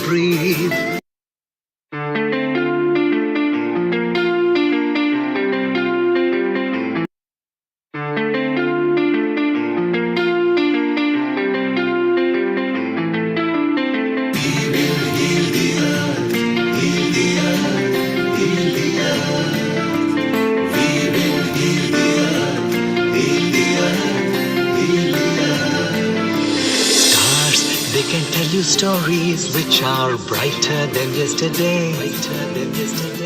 breathe. They can tell you stories which are brighter than yesterday.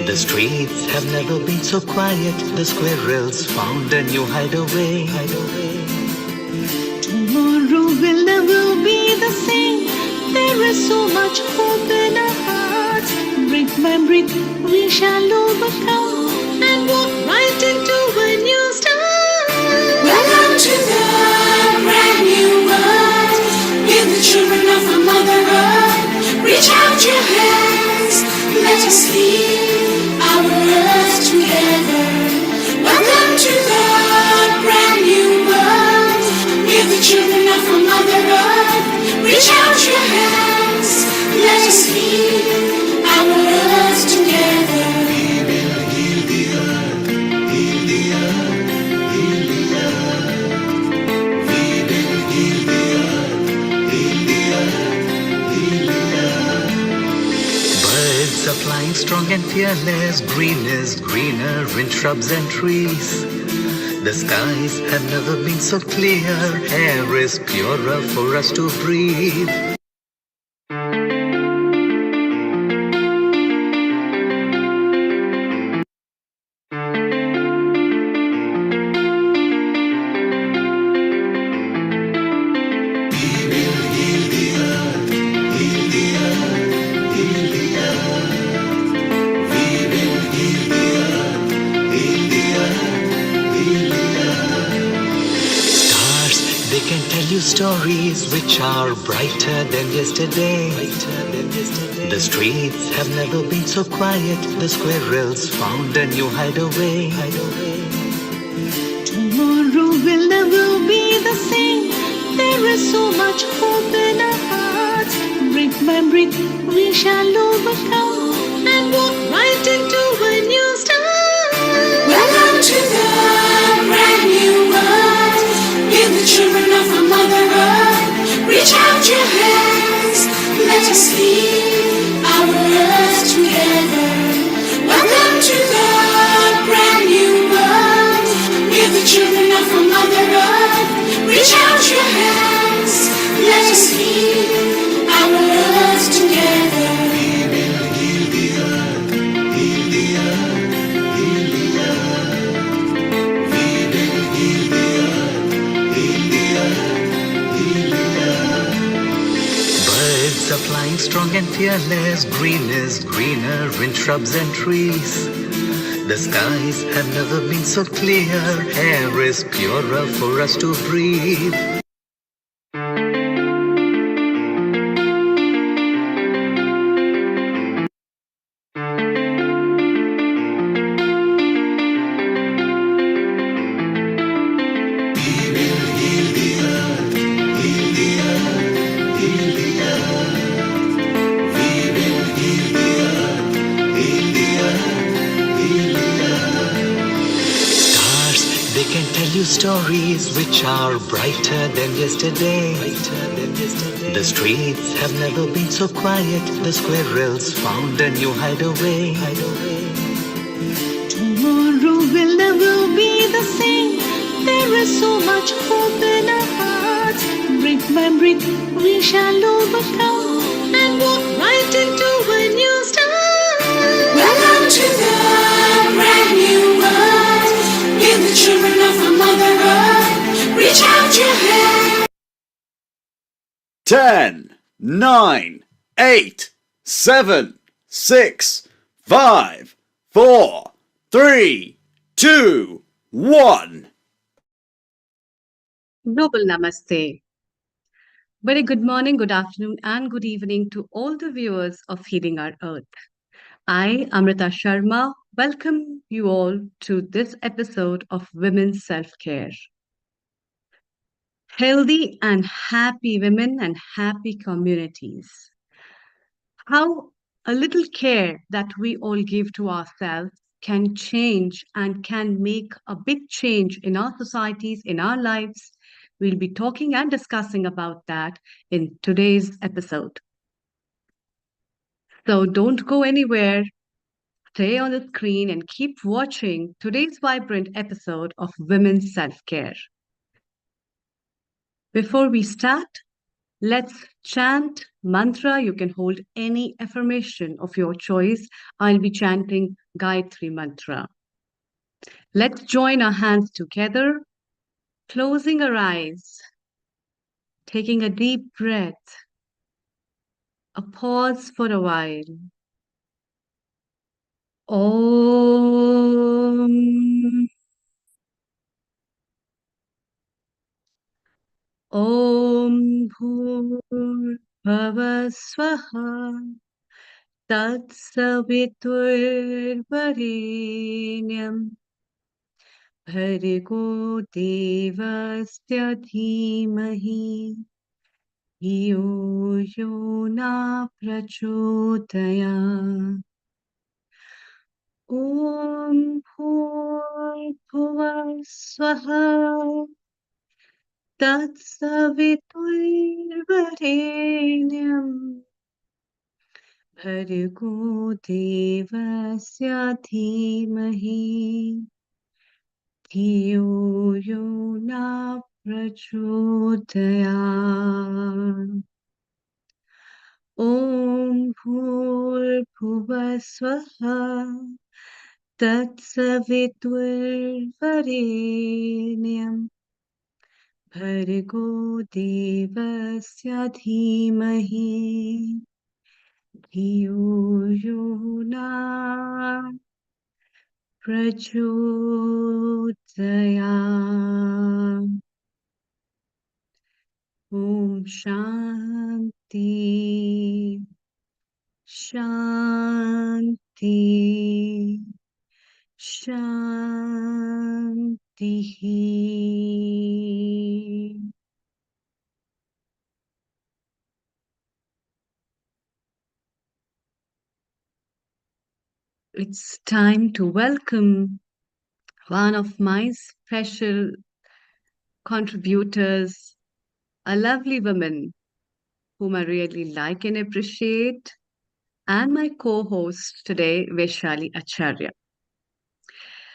The streets have never been so quiet. The squirrels found a new hideaway. Tomorrow will never be the same. There is so much hope in our hearts. Brick by brick we shall overcome and walk right into a new start. Welcome to the brand new world. We're the children of our Mother Earth. Reach out your hands, let us heal our earth together. Welcome to the brand new world. We're the children of our Mother Earth. Reach out your hands, let us heal our earth together. We will heal the earth, heal the earth, heal the earth. We will heal the earth, heal the earth, heal the earth. Birds are flying strong and fearless. Green is greener in shrubs and trees. The skies have never been so clear. Air is purer for us to breathe. They can tell you stories which are brighter than yesterday. The streets have never been so quiet. The squirrels found a new hideaway. Tomorrow will never be the same. There is so much hope in our hearts. Brick by brick we shall overcome and walk right into a new start. Welcome to the brand new world. We're the children of our Mother Earth. Reach out your hands, let us heal our earth together. Welcome to the brand new world. We're the children of our Mother Earth. Reach out your hands, let us heal our earth together. We will heal the earth, heal the earth, heal the earth. We will heal the earth, heal the earth, heal the earth. Birds are flying strong and fearless. Green is greener in shrubs and trees. The skies have never been so clear. Air is purer for us to breathe. They can tell you stories which are brighter than yesterday. The streets have never been so quiet. The squirrels found a new hideaway. Tomorrow will never be the same. There is so much hope in our hearts. Brick by brick we shall overcome and walk right into a new start. Welcome to the brand new world. We're the children of our Mother Earth. Reach out your hand. 10, 9, 8, 7, 6, 5, 4, 3, 2, 1. Global Namaste. Very good morning, good afternoon, and good evening to all the viewers of Healing Our Earth. I, Amrita Sharma, welcome you all to this episode of Women's Self-Care. Healthy and happy women and happy communities. how a little care that we all give to ourselves can change and can make a big change in our societies, in our lives. We'll be talking and discussing about that in today's episode. So don't go anywhere. Stay on the screen and keep watching today's vibrant episode of Women's Self Care. Before we start, let's chant mantra. You can hold any affirmation of your choice. I'll be chanting Gayatri mantra. Let's join our hands together, closing our eyes, taking a deep breath, a pause for a while. Om. Om Bhurbhava Swaha Tatsaviturvarenyam Bhargo Devasya Dhimahi Yo Yona Prachodaya. Om Bhurbhava Swaha Tatsaviturvarenyam Bhargo Devasya Dhimahi Dhiyo Yona Prachodaya. Om Bhurbhuva Swaha Tatsaviturvarenyam Bhargo Devasya Dhimahi Dhiyo Yona Prachodaya. Om Shanti Shanti Shanti. It's time to welcome one of my special contributors, a lovely woman whom I really like and appreciate, and my co-host today, Vaishali Acharya.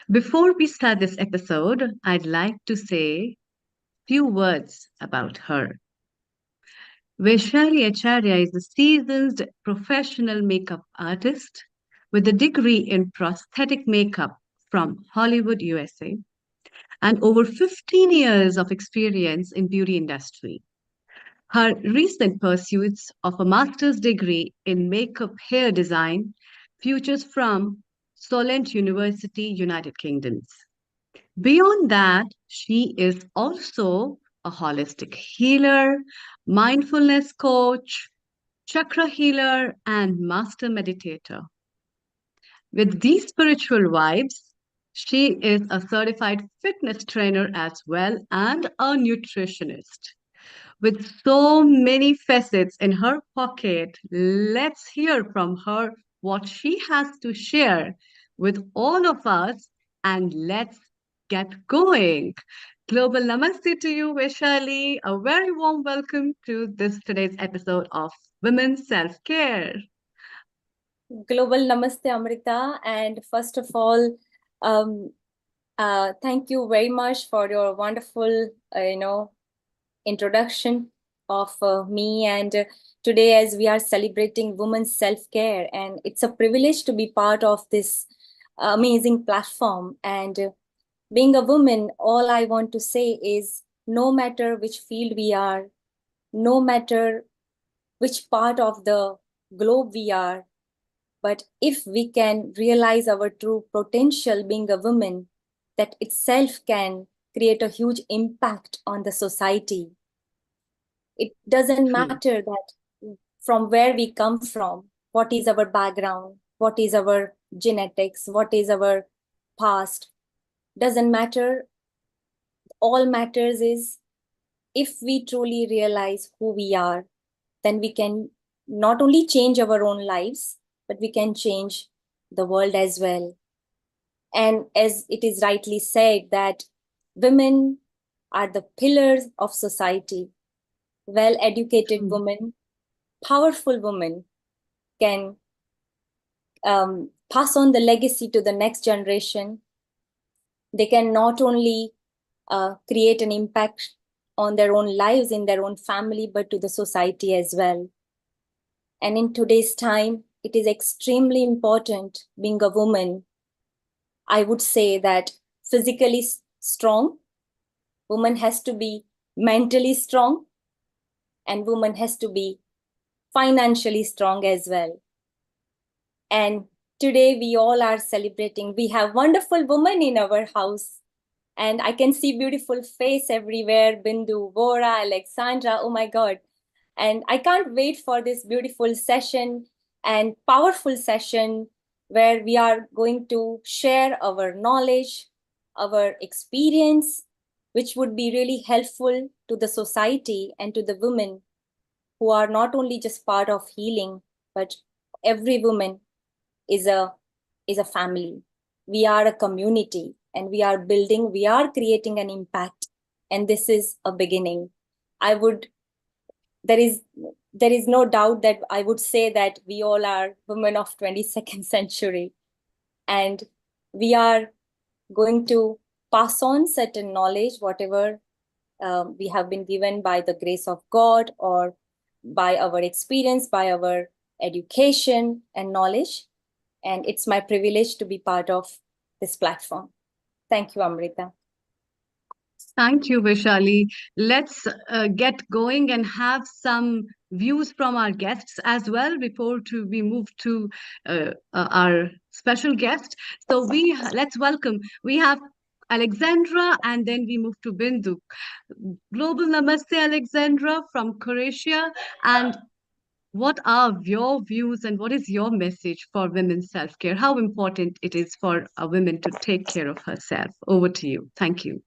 Before we start this episode, I'd like to say few words about her. Vaishali Acharya is a seasoned professional makeup artist with a degree in prosthetic makeup from Hollywood, USA, and over 15 years of experience in beauty industry. Her recent pursuits of a master's degree in makeup hair design features from Solent University, United Kingdom. Beyond that, she is also a holistic healer, mindfulness coach, chakra healer, and master meditator. With these spiritual vibes, she is a certified fitness trainer as well and a nutritionist. With so many facets in her pocket, let's hear from her what she has to share with all of us, and let's get going. Global namaste to you, Vaishali. A very warm welcome to this today's episode of Women's Self Care. Global Namaste, Amrita. And first of all, thank you very much for your wonderful, introduction of me. And today, as we are celebrating women's self-care, and it's a privilege to be part of this amazing platform. And being a woman, all I want to say is no matter which field we are, no matter which part of the globe we are, but if we can realize our true potential being a woman, that itself can create a huge impact on the society. It doesn't matter that from where we come from, what is our background, what is our genetics, what is our past, doesn't matter. All matters is if we truly realize who we are, then we can not only change our own lives, but we can change the world as well. And as it is rightly said, that women are the pillars of society. Well educated women, powerful women can pass on the legacy to the next generation. They can not only create an impact on their own lives, in their own family, but to the society as well. And in today's time, it is extremely important, being a woman, I would say that physically strong, woman has to be mentally strong, and woman has to be financially strong as well. And today we all are celebrating. We have wonderful women in our house. And I can see beautiful face everywhere. Bindu, Vora, Alexandra, oh my God. And I can't wait for this beautiful session and powerful session where we are going to share our knowledge, our experience, which would be really helpful to the society and to the women who are not only just part of healing, but every woman is a family. We are a community, and we are creating an impact, and this is a beginning. There is no doubt that I would say that we all are women of 22nd century, and we are going to pass on certain knowledge, whatever we have been given by the grace of God, or by our experience, by our education and knowledge. And it's my privilege to be part of this platform. Thank you, Amrita. Thank you, Vaishali. Let's get going and have some views from our guests as well before we move to our special guest. So let's welcome. We have Alexandra, and then we move to Bindu. Global Namaste, Alexandra from Croatia. And what are your views and what is your message for women's self-care? How important it is for a woman to take care of herself? Over to you. Thank you.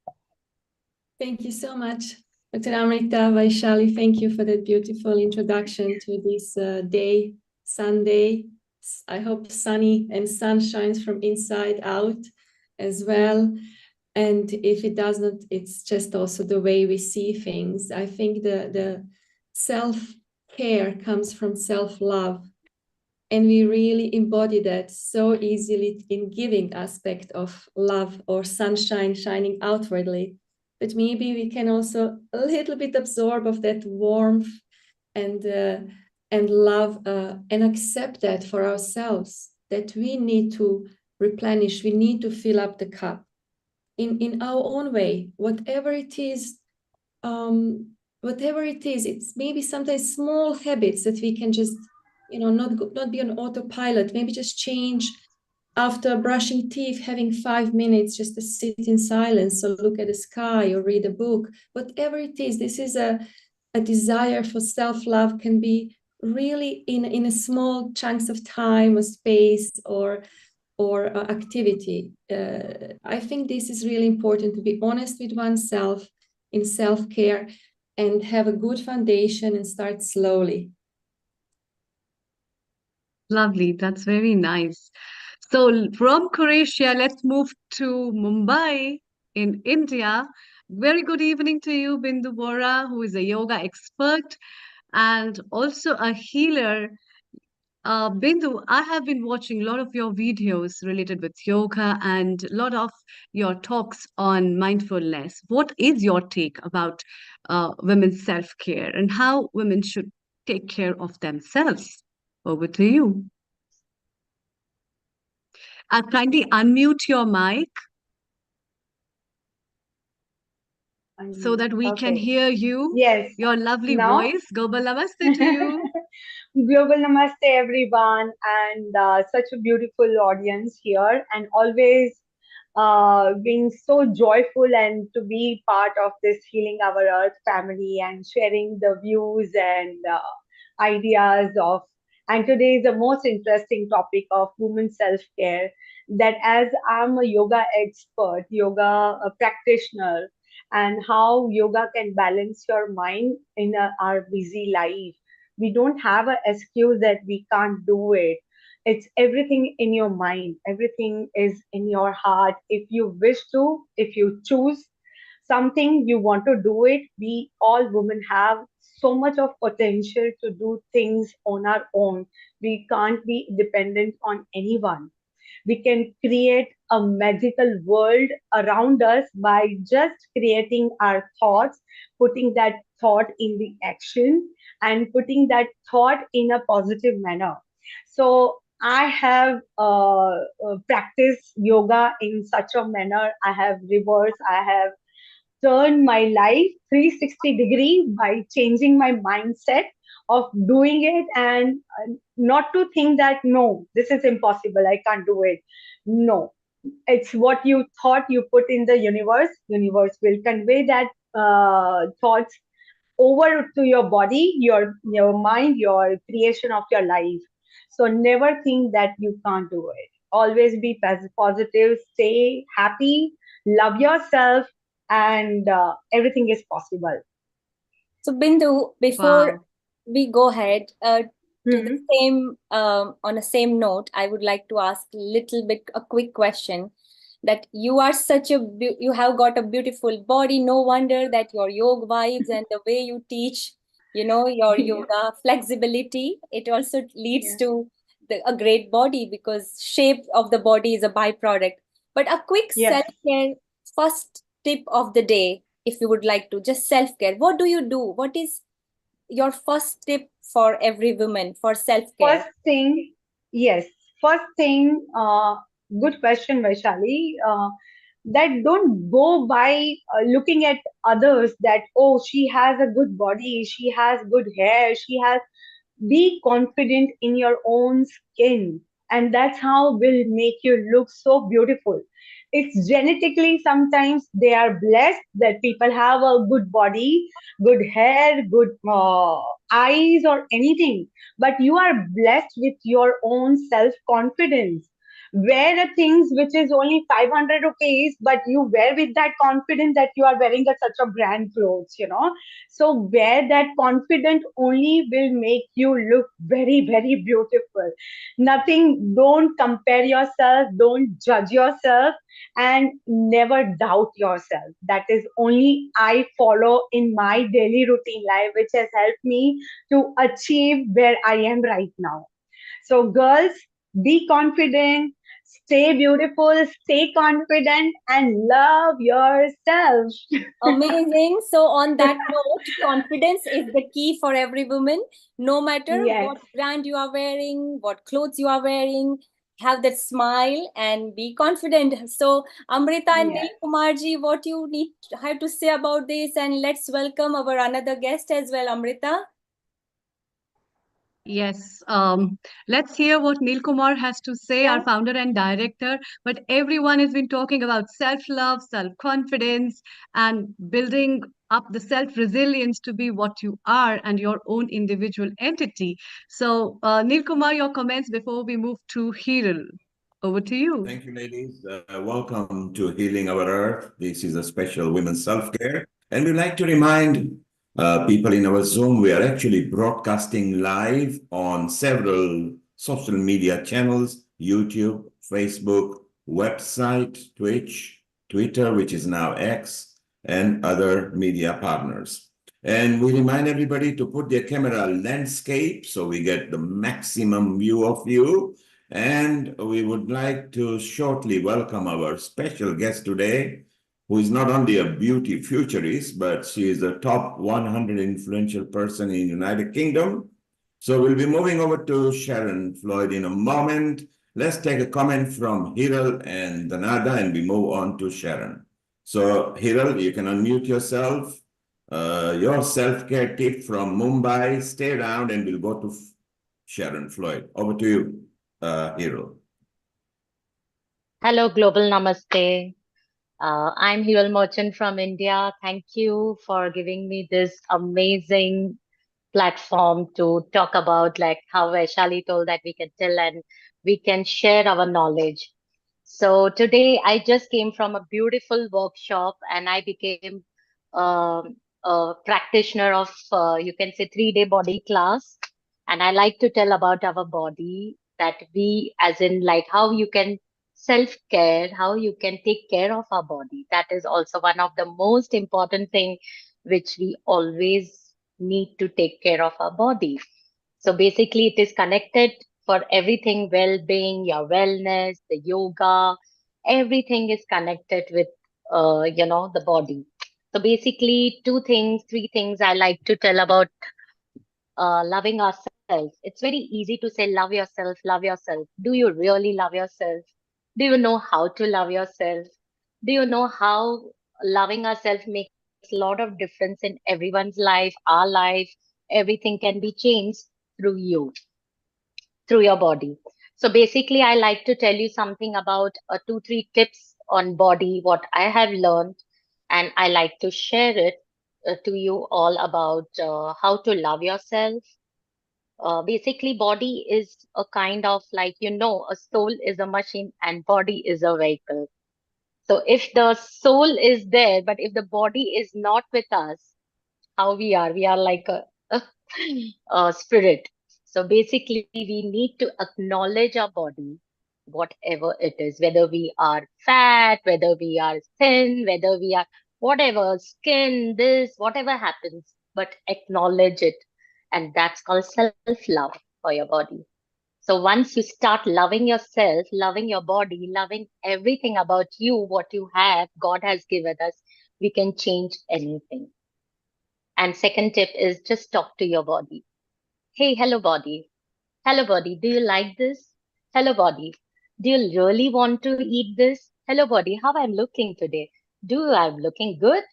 Thank you so much, Dr. Amrita, Vaishali. Thank you for that beautiful introduction to this day, Sunday. I hope sunny and sun shines from inside out as well. And if it does not, it's just also the way we see things. I think the self-care comes from self-love. And we really embody that so easily in giving aspect of love or sunshine shining outwardly. But maybe we can also a little bit absorb of that warmth and love and accept that for ourselves, that we need to replenish, we need to fill up the cup in our own way, whatever it is. It's maybe sometimes small habits that we can just, not be on autopilot, maybe just change after brushing teeth, having 5 minutes just to sit in silence or look at the sky or read a book. Whatever it is, this is a desire for self-love, can be really in a small chunks of time or space or activity. I think this is really important, to be honest with oneself in self-care and have a good foundation and start slowly. Lovely. That's very nice. So from Croatia, let's move to Mumbai in India. Very good evening to you, Bindu Bora, who is a yoga expert and also a healer. Bindu, I have been watching a lot of your videos related with yoga and a lot of your talks on mindfulness. What is your take about women's self-care and how women should take care of themselves? Over to you. Kindly unmute your mic so that we can hear you. Yes. Your lovely Now? voice. Global Namaste to you. Global Namaste, everyone, and such a beautiful audience here, and always being so joyful and to be part of this Healing Our Earth family and sharing the views and ideas of. And today is the most interesting topic of women's self care. That as I'm a yoga expert, yoga practitioner, and how yoga can balance your mind in our busy life, We don't have an excuse that we can't do it. It's everything in your mind, everything is in your heart. If you wish to, if you choose something, you want to do it. We all women have so much of potential to do things on our own. We can't be dependent on anyone. We can create a magical world around us by just creating our thoughts, putting that thought in the action, and putting that thought in a positive manner. So I have practiced yoga in such a manner. I have reversed, I have turned my life 360-degree by changing my mindset of doing it, and not to think that no, this is impossible, I can't do it. No, it's what you thought you put in the universe. Universe will convey that thoughts over to your body, your mind, your creation of your life. So never think that you can't do it. Always be positive, stay happy, love yourself, and everything is possible. So, Bindu, before Wow. we go ahead to the Hmm. same on a same note, I would like to ask a little bit a quick question. That you are such a you have got a beautiful body. No wonder that your yoga vibes and the way you teach, your Yeah. yoga flexibility, it also leads Yeah. to a great body because shape of the body is a byproduct. But a quick Yes. self-care first tip of the day, if you would like to, just self-care. What do you do? What is your first tip for every woman for self-care? First thing, yes. First thing, good question, Vaishali. That don't go by looking at others that, oh, she has a good body, she has good hair, she has. Be confident in your own skin, and that's how will make you look so beautiful. It's genetically, sometimes they are blessed that people have a good body, good hair, good eyes, or anything, but you are blessed with your own self confidence. Wear the things which is only 500 rupees, but you wear with that confidence that you are wearing such a brand clothes. So wear that confident only will make you look very, very beautiful. Nothing, don't compare yourself, don't judge yourself, and never doubt yourself. That is only I follow in my daily routine life, which has helped me to achieve where I am right now. So, girls, be confident, stay beautiful, stay confident, and love yourself. Amazing. So, on that note, confidence is the key for every woman, no matter Yes, what brand you are wearing, what clothes you are wearing. Have that smile and be confident. So, Amrita and yes. Nil Kumarji, what you need have to say about this? And let's welcome our another guest as well, Amrita. Yes, let's hear what Neil Kumar has to say, our Yeah. founder and director. But everyone has been talking about self-love, self-confidence, and building up the self-resilience to be what you are and your own individual entity. So, Neil Kumar, your comments before we move to Hirul. Over to you. Thank you, ladies. Welcome to Healing Our Earth. This is a special women's self-care. And we'd like to remind people in our Zoom, we are actually broadcasting live on several social media channels, YouTube, Facebook, website, Twitch, Twitter, which is now X, and other media partners. And we remind everybody to put their camera landscape so we get the maximum view of you. And we would like to shortly welcome our special guest today, who is not only a beauty futurist, but she is a top 100 influential person in the United Kingdom. So we'll be moving over to Sharon Floyd in a moment. Let's take a comment from Hiral and Danada, and we move on to Sharon. So Hiral, you can unmute yourself. Your self-care tip from Mumbai. Stay around and we'll go to Sharon Floyd. Over to you, Hiral. Hello, Global Namaste. I'm Hiral Merchant from India. Thank you for giving me this amazing platform to talk about like how Vaishali told that we can tell and we can share our knowledge. So today I just came from a beautiful workshop and I became a practitioner of you can say 3-day body class. And I like to tell about our body, that we, as in like how you can self-care, how you can take care of our body. That is also one of the most important thing which we always need to take care of our body. So basically it is connected for everything, well-being, your wellness, the yoga, everything is connected with, the body. So basically two things, three things I like to tell about loving ourselves. It's very easy to say, love yourself, love yourself. Do you really love yourself? Do you know how to love yourself? Do you know how loving ourselves makes a lot of difference in everyone's life, our life? Everything can be changed through you, through your body. So basically, I like to tell you something about two, three tips on body, what I have learned, and I like to share it to you all about how to love yourself. Basically, body is a kind of like, a soul is a machine and body is a vehicle. So if the soul is there, but if the body is not with us, how we are like a spirit. So basically, we need to acknowledge our body, whatever it is, whether we are fat, whether we are thin, whether we are whatever, skin, this, whatever happens, but acknowledge it. And that's called self-love for your body. So once you start loving yourself, loving your body, loving everything about you, what you have, God has given us, we can change anything. And second tip is just talk to your body. Hey, hello body. Hello body, do you like this? Hello body, do you really want to eat this? Hello body, how I'm looking today? Do I'm looking good?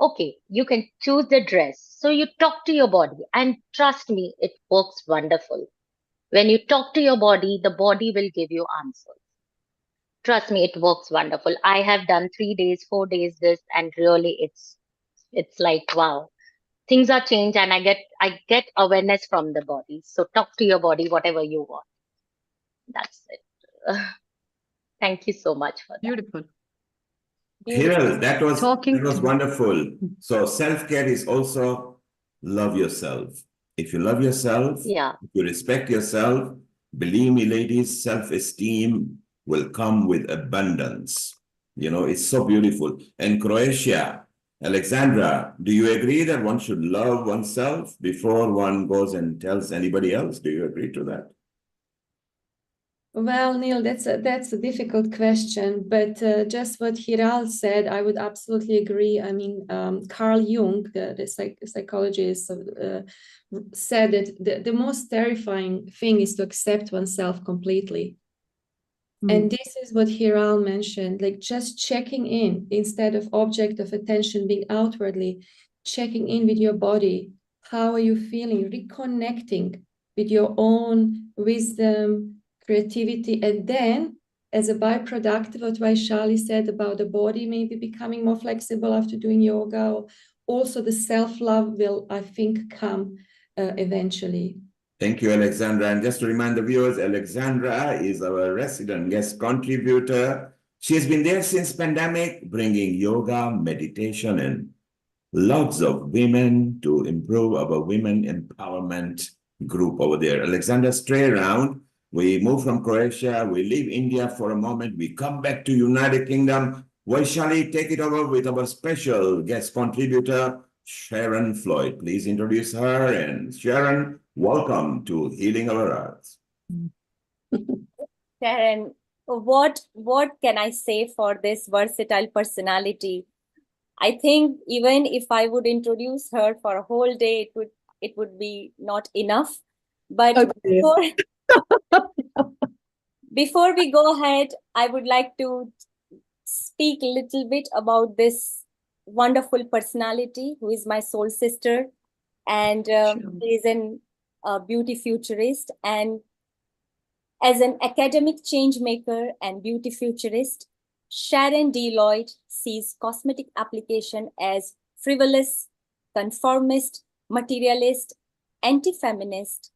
Okay, you can choose the dress. So you talk to your body and trust me, it works wonderful. When you talk to your body, the body will give you answers. Trust me, it works wonderful. I have done 3 days, 4 days this, and really it's like wow. Things are changed and I get awareness from the body. So talk to your body, whatever you want. That's it. Thank you so much for that. Beautiful. Beautiful. Hiral, that Talking was to. wonderful. So self-care is also love yourself. If you love yourself, Yeah. if you respect yourself, believe me, ladies, self-esteem will come with abundance. It's so beautiful. And Croatia, Alexandra, do you agree that one should love oneself before one goes and tells anybody else? Do you agree to that? Well, Neil, that's a difficult question, but just what Hiral said, I would absolutely agree. I mean, Carl Jung, the psychologist, said that the most terrifying thing is to accept oneself completely. And this is what Hiral mentioned, like just checking in instead of object of attention being outwardly, checking in with your body. How are you feeling? Reconnecting with your own wisdom, creativity, and then as a byproduct of what Vaishali said about the body maybe becoming more flexible after doing yoga, also the self-love will, I think, come eventually. Thank you, Alexandra. And just to remind the viewers, Alexandra is our resident guest contributor. She has been there since pandemic, bringing yoga, meditation, and lots of women to improve our women empowerment group over there. Alexandra, stay around. We move from Croatia, we leave India for a moment, we come back to United Kingdom. Vaishali, take it over with our special guest contributor, Sharon Floyd. Please introduce her. And Sharon, welcome to Healing Our Hearts. Sharon, what can I say for this versatile personality? I think even if I would introduce her for a whole day, it would be not enough. But Okay. before we go ahead, I would like to speak a little bit about this wonderful personality who is my soul sister, and she is a beauty futurist, and as an academic change maker and beauty futurist, Sharon D. Lloyd sees cosmetic application as frivolous, conformist, materialist, anti-feminist,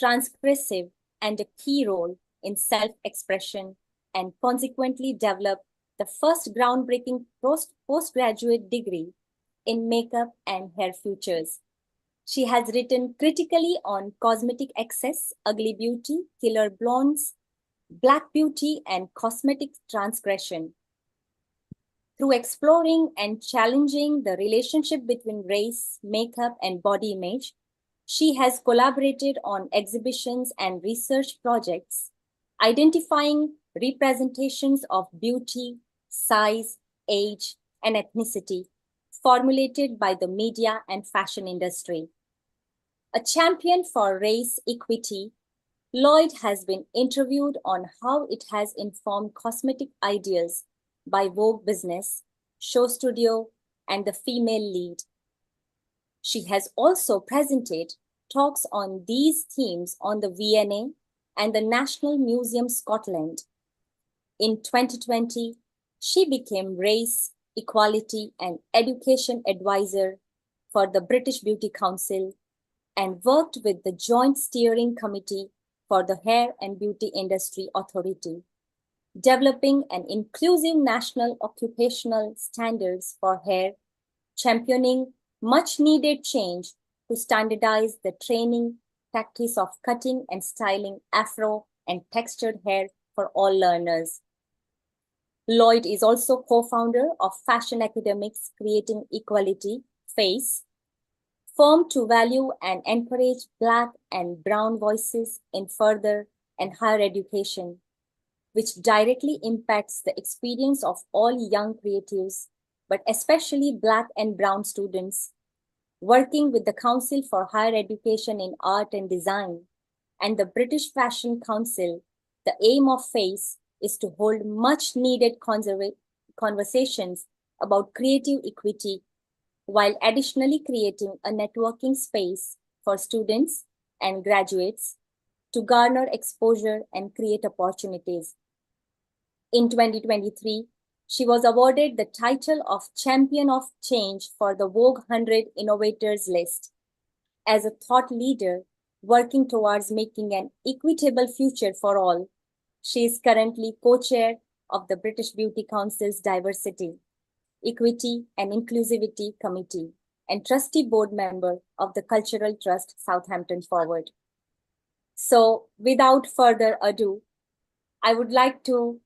transgressive, and a key role in self-expression, and consequently developed the first groundbreaking postgraduate degree in makeup and hair futures. She has written critically on cosmetic excess, ugly beauty, killer blondes, black beauty, and cosmetic transgression. Through exploring and challenging the relationship between race, makeup, and body image, she has collaborated on exhibitions and research projects, identifying representations of beauty, size, age, and ethnicity formulated by the media and fashion industry. A champion for race equity, Lloyd has been interviewed on how it has informed cosmetic ideas by Vogue Business, Show Studio, and the Female Lead. She has also presented talks on these themes on the V&A and the National Museum Scotland. In 2020, she became Race, Equality, and Education Advisor for the British Beauty Council and worked with the Joint Steering Committee for the Hair and Beauty Industry Authority, developing an inclusive national occupational standards for hair, championing much needed change to standardize the training practice of cutting and styling afro and textured hair for all learners. Lloyd is also co-founder of Fashion Academics Creating Equality, FACE, firm to value and encourage Black and Brown voices in further and higher education, which directly impacts the experience of all young creatives, but especially Black and Brown students, working with the Council for Higher Education in Art and Design and the British Fashion Council. The aim of FACE is to hold much needed conversations about creative equity, while additionally creating a networking space for students and graduates to garner exposure and create opportunities. In 2023, she was awarded the title of Champion of Change for the Vogue 100 Innovators list. As a thought leader working towards making an equitable future for all, she is currently co-chair of the British Beauty Council's Diversity, Equity and Inclusivity Committee and trustee board member of the Cultural Trust Southampton Forward. So without further ado, I would like to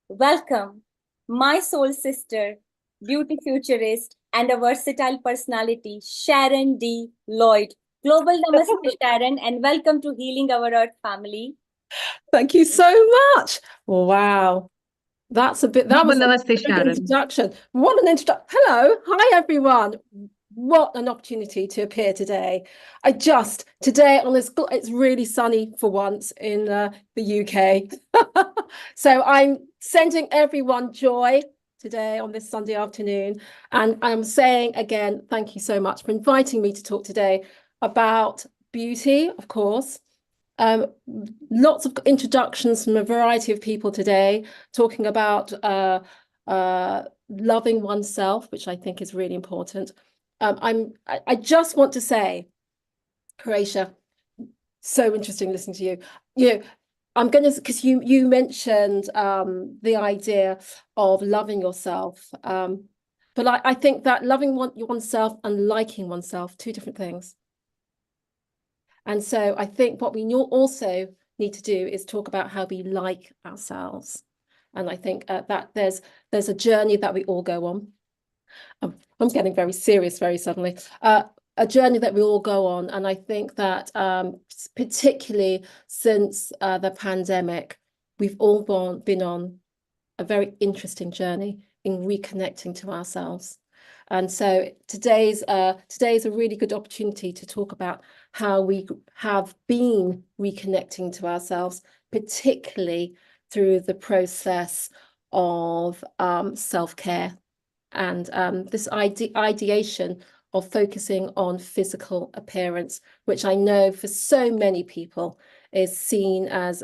welcome my soul sister, beauty futurist, and a versatile personality, Sharon D. Lloyd. Global Namaste, Sharon, and welcome to Healing Our Earth family. Thank you so much. Wow. That was Namaste, a big Sharon. introduction. What an introduction. Hello. Hi, everyone. What an opportunity to appear today. Today on this, it's really sunny for once in the UK. So I'm sending everyone joy today on this Sunday afternoon. And I'm saying again, thank you so much for inviting me to talk today about beauty, of course. Lots of introductions from a variety of people today, talking about loving oneself, which I think is really important. I just want to say, Croatia, so interesting listening to you. You know, I'm going to, because you mentioned the idea of loving yourself, but I think that loving oneself and liking oneself, two different things. And so I think what we also need to do is talk about how we like ourselves. And I think that there's a journey that we all go on. I'm getting very serious very suddenly. A journey that we all go on. And I think that particularly since the pandemic, we've all been on a very interesting journey in reconnecting to ourselves. And so today's a really good opportunity to talk about how we have been reconnecting to ourselves, particularly through the process of self-care and this ideation of focusing on physical appearance, which I know for so many people is seen as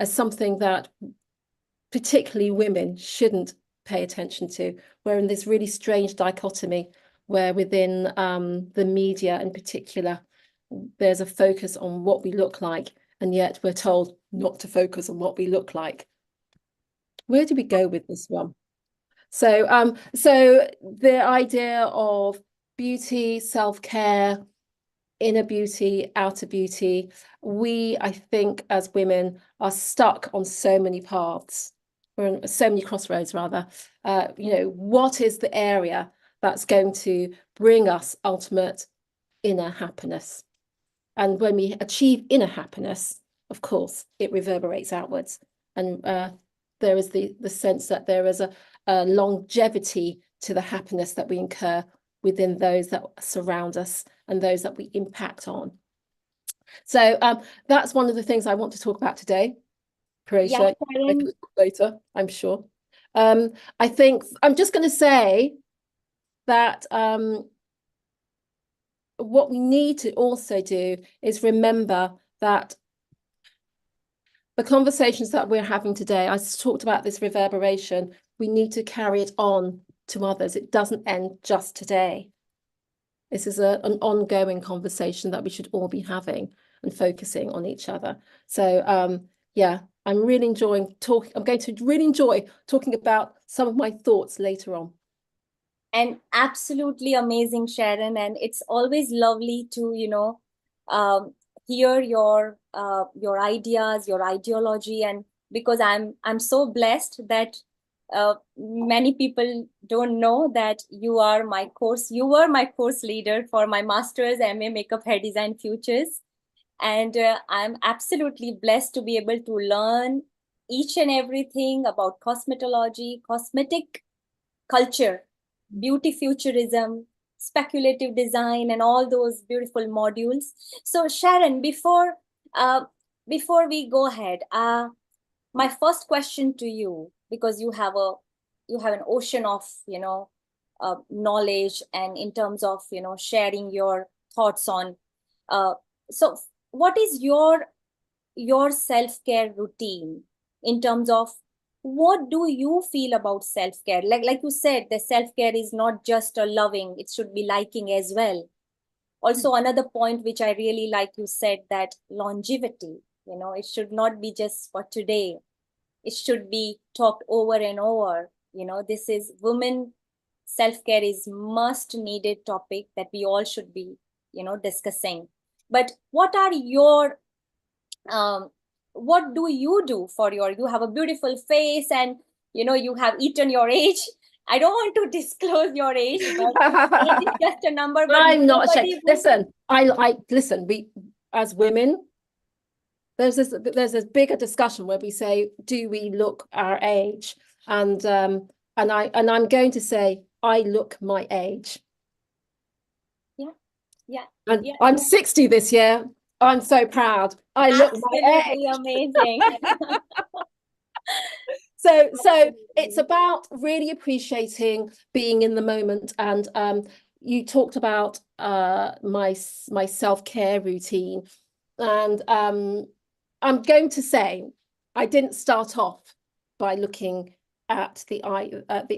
something that particularly women shouldn't pay attention to. We're in this really strange dichotomy where within the media in particular, there's a focus on what we look like, and yet we're told not to focus on what we look like. Where do we go with this one? So the idea of beauty, self-care, inner beauty, outer beauty. We, I think, as women, are stuck on so many paths. We're on so many crossroads, rather. You know, what is the area that's going to bring us ultimate inner happiness? And when we achieve inner happiness, of course, it reverberates outwards. And there is the sense that there is a longevity to the happiness that we incur within those that surround us and those that we impact on. So that's one of the things I want to talk about today. Croatia, later, I'm sure. I think I'm just going to say that what we need to also do is remember that the conversations that we're having today, I talked about this reverberation, we need to carry it on to others. It doesn't end just today. This is an ongoing conversation that we should all be having and focusing on each other. So yeah, I'm really enjoying talking. I'm going to really enjoy talking about some of my thoughts later on. And absolutely amazing, Sharon. And it's always lovely to, you know, hear your ideas, your ideology. And because I'm so blessed that many people don't know that you were my course leader for my master's MA Makeup Hair Design Futures. And I'm absolutely blessed to be able to learn each and everything about cosmetology, cosmetic culture, beauty futurism, speculative design, and all those beautiful modules. So Sharon, before we go ahead, my first question to you, because you have an ocean of, you know, knowledge, and in terms of, you know, sharing your thoughts on, so what is your self-care routine in terms of what do you feel about self-care? Like you said, the self-care is not just a loving, it should be liking as well. Also, another point which I really like, you said that longevity, you know, it should not be just for today. It should be talked over and over. You know, this is women self-care is must needed topic that we all should be, you know, discussing. But what are your what do you do for you have a beautiful face, and you know, you have eaten your age. I don't want to disclose your age, but age is just a number. But I'm not ashamed. Listen, I listen, we as women, there's this bigger discussion where we say, do we look our age? And I'm going to say I look my age. Yeah. And I'm 60 this year. I'm so proud. I look my age. Amazing. So it's about really appreciating being in the moment. And you talked about my self-care routine, and I'm going to say I didn't start off by looking at the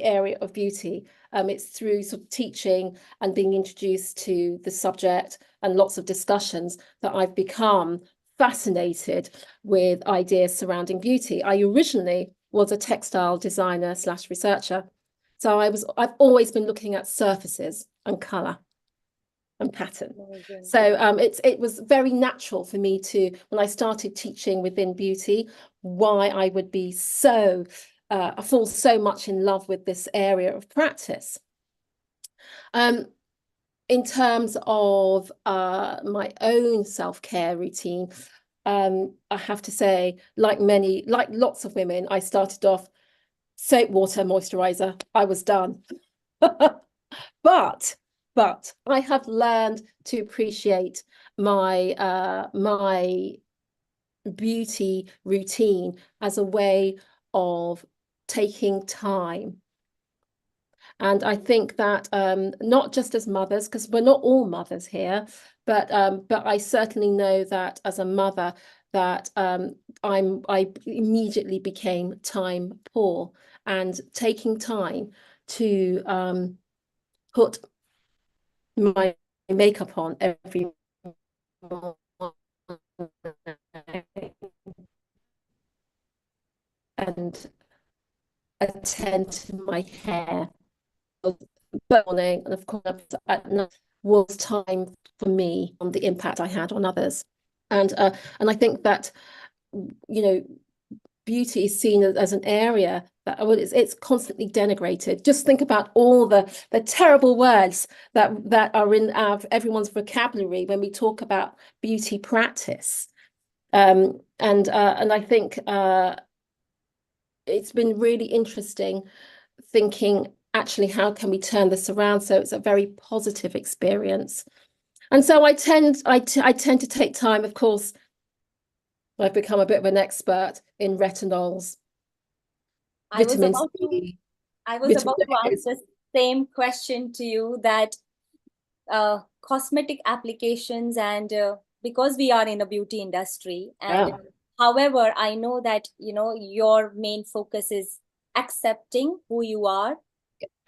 area of beauty. It's through sort of teaching and being introduced to the subject and lots of discussions that I've become fascinated with ideas surrounding beauty. I originally was a textile designer / researcher. So I've always been looking at surfaces and colour and pattern. So it was very natural for me to, when I started teaching within beauty, why I would be so fall so much in love with this area of practice. In terms of my own self-care routine, I have to say, like lots of women, I started off soap, water, moisturizer. I was done. But I have learned to appreciate my my beauty routine as a way of taking time. And I think that not just as mothers, because we're not all mothers here, but I certainly know that as a mother that I immediately became time poor, and taking time to put my makeup on every morning and attend to my hair morning, and of course at night was time for me on the impact I had on others. And I think that, you know, beauty is seen as an area that, well, it's constantly denigrated. Just think about all the terrible words that are in everyone's vocabulary when we talk about beauty practice. And I think it's been really interesting thinking, actually, how can we turn this around so it's a very positive experience? And so I tend to take time, of course. I've become a bit of an expert in retinols, vitamin C. I was about to ask the same question to you, that cosmetic applications, and because we are in a beauty industry, and however, I know that, you know, your main focus is accepting who you are,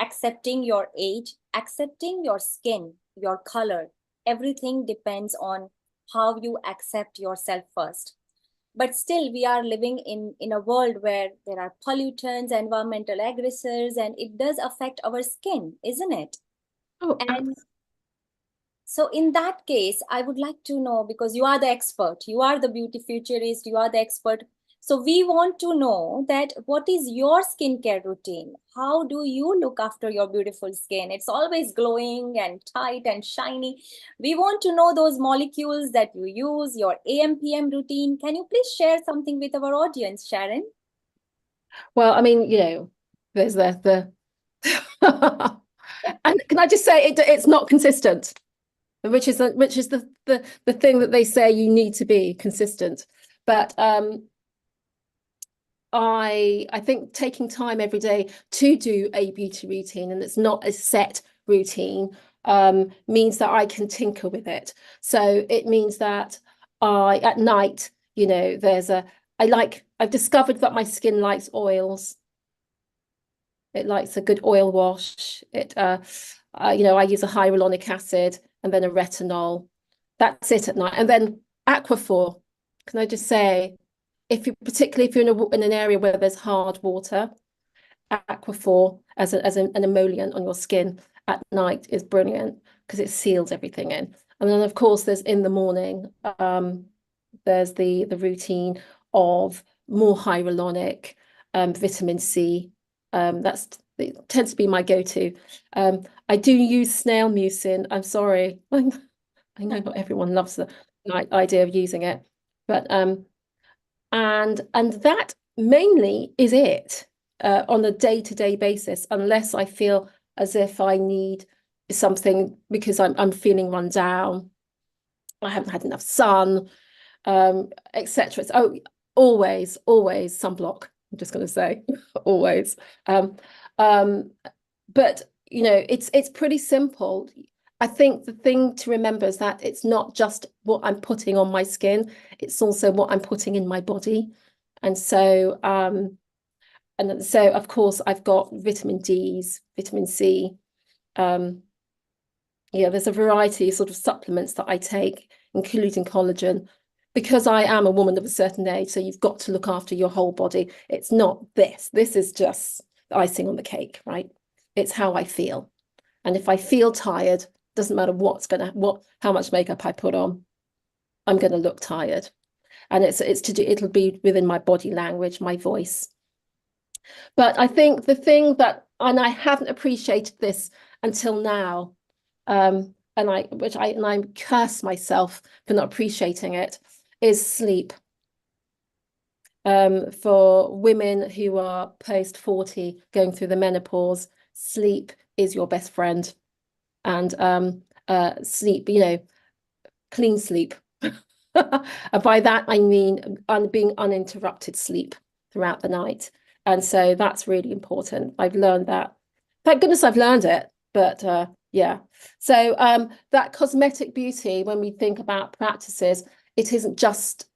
accepting your age, accepting your skin, your color. Everything depends on how you accept yourself first. But still, we are living in a world where there are pollutants, environmental aggressors, and it does affect our skin, isn't it? Oh, and so in that case, I would like to know, because you are the expert, you are the beauty futurist, you are the expert. So we want to know that what is your skincare routine? How do you look after your beautiful skin? It's always glowing and tight and shiny. We want to know those molecules that you use, your AM/PM routine. Can you please share something with our audience, Sharon? Well, I mean, you know, there's the and can I just say it's not consistent, which is the thing that they say you need to be consistent. But I think taking time every day to do a beauty routine, and it's not a set routine, means that I can tinker with it. So it means that at night, you know, I've discovered that my skin likes oils. It likes a good oil wash. You know, I use a hyaluronic acid and then a retinol. That's it at night. And then Aquaphor. Can I just say, particularly if you're in an area where there's hard water, Aquaphor as an emollient on your skin at night is brilliant because it seals everything in. And then, of course, there's in the morning, there's the routine of more hyaluronic, vitamin C. It tends to be my go-to. I do use snail mucin. I'm sorry. I know not everyone loves the idea of using it, but and that mainly is it on a day-to-day basis, unless I feel as if I need something because I'm feeling run down, I haven't had enough sun, etc. So always sunblock. I'm just going to say always. But you know, it's pretty simple. I think the thing to remember is that it's not just what I'm putting on my skin, it's also what I'm putting in my body. And so of course I've got vitamin D's, vitamin C. Yeah, there's a variety of sort of supplements that I take, including collagen, because I am a woman of a certain age. So you've got to look after your whole body. It's not this. This is just icing on the cake, right? It's how I feel. And if I feel tired, doesn't matter how much makeup I put on, I'm going to look tired. And it'll be within my body language, my voice. But I think the thing that, and I haven't appreciated this until now, and I curse myself for not appreciating it, is sleep. For women who are post 40, going through the menopause, sleep is your best friend. And sleep, you know, clean sleep. And by that I mean being uninterrupted sleep throughout the night. And so that's really important. I've learned that. Thank goodness I've learned it. But yeah. So that cosmetic beauty, when we think about practices, it isn't just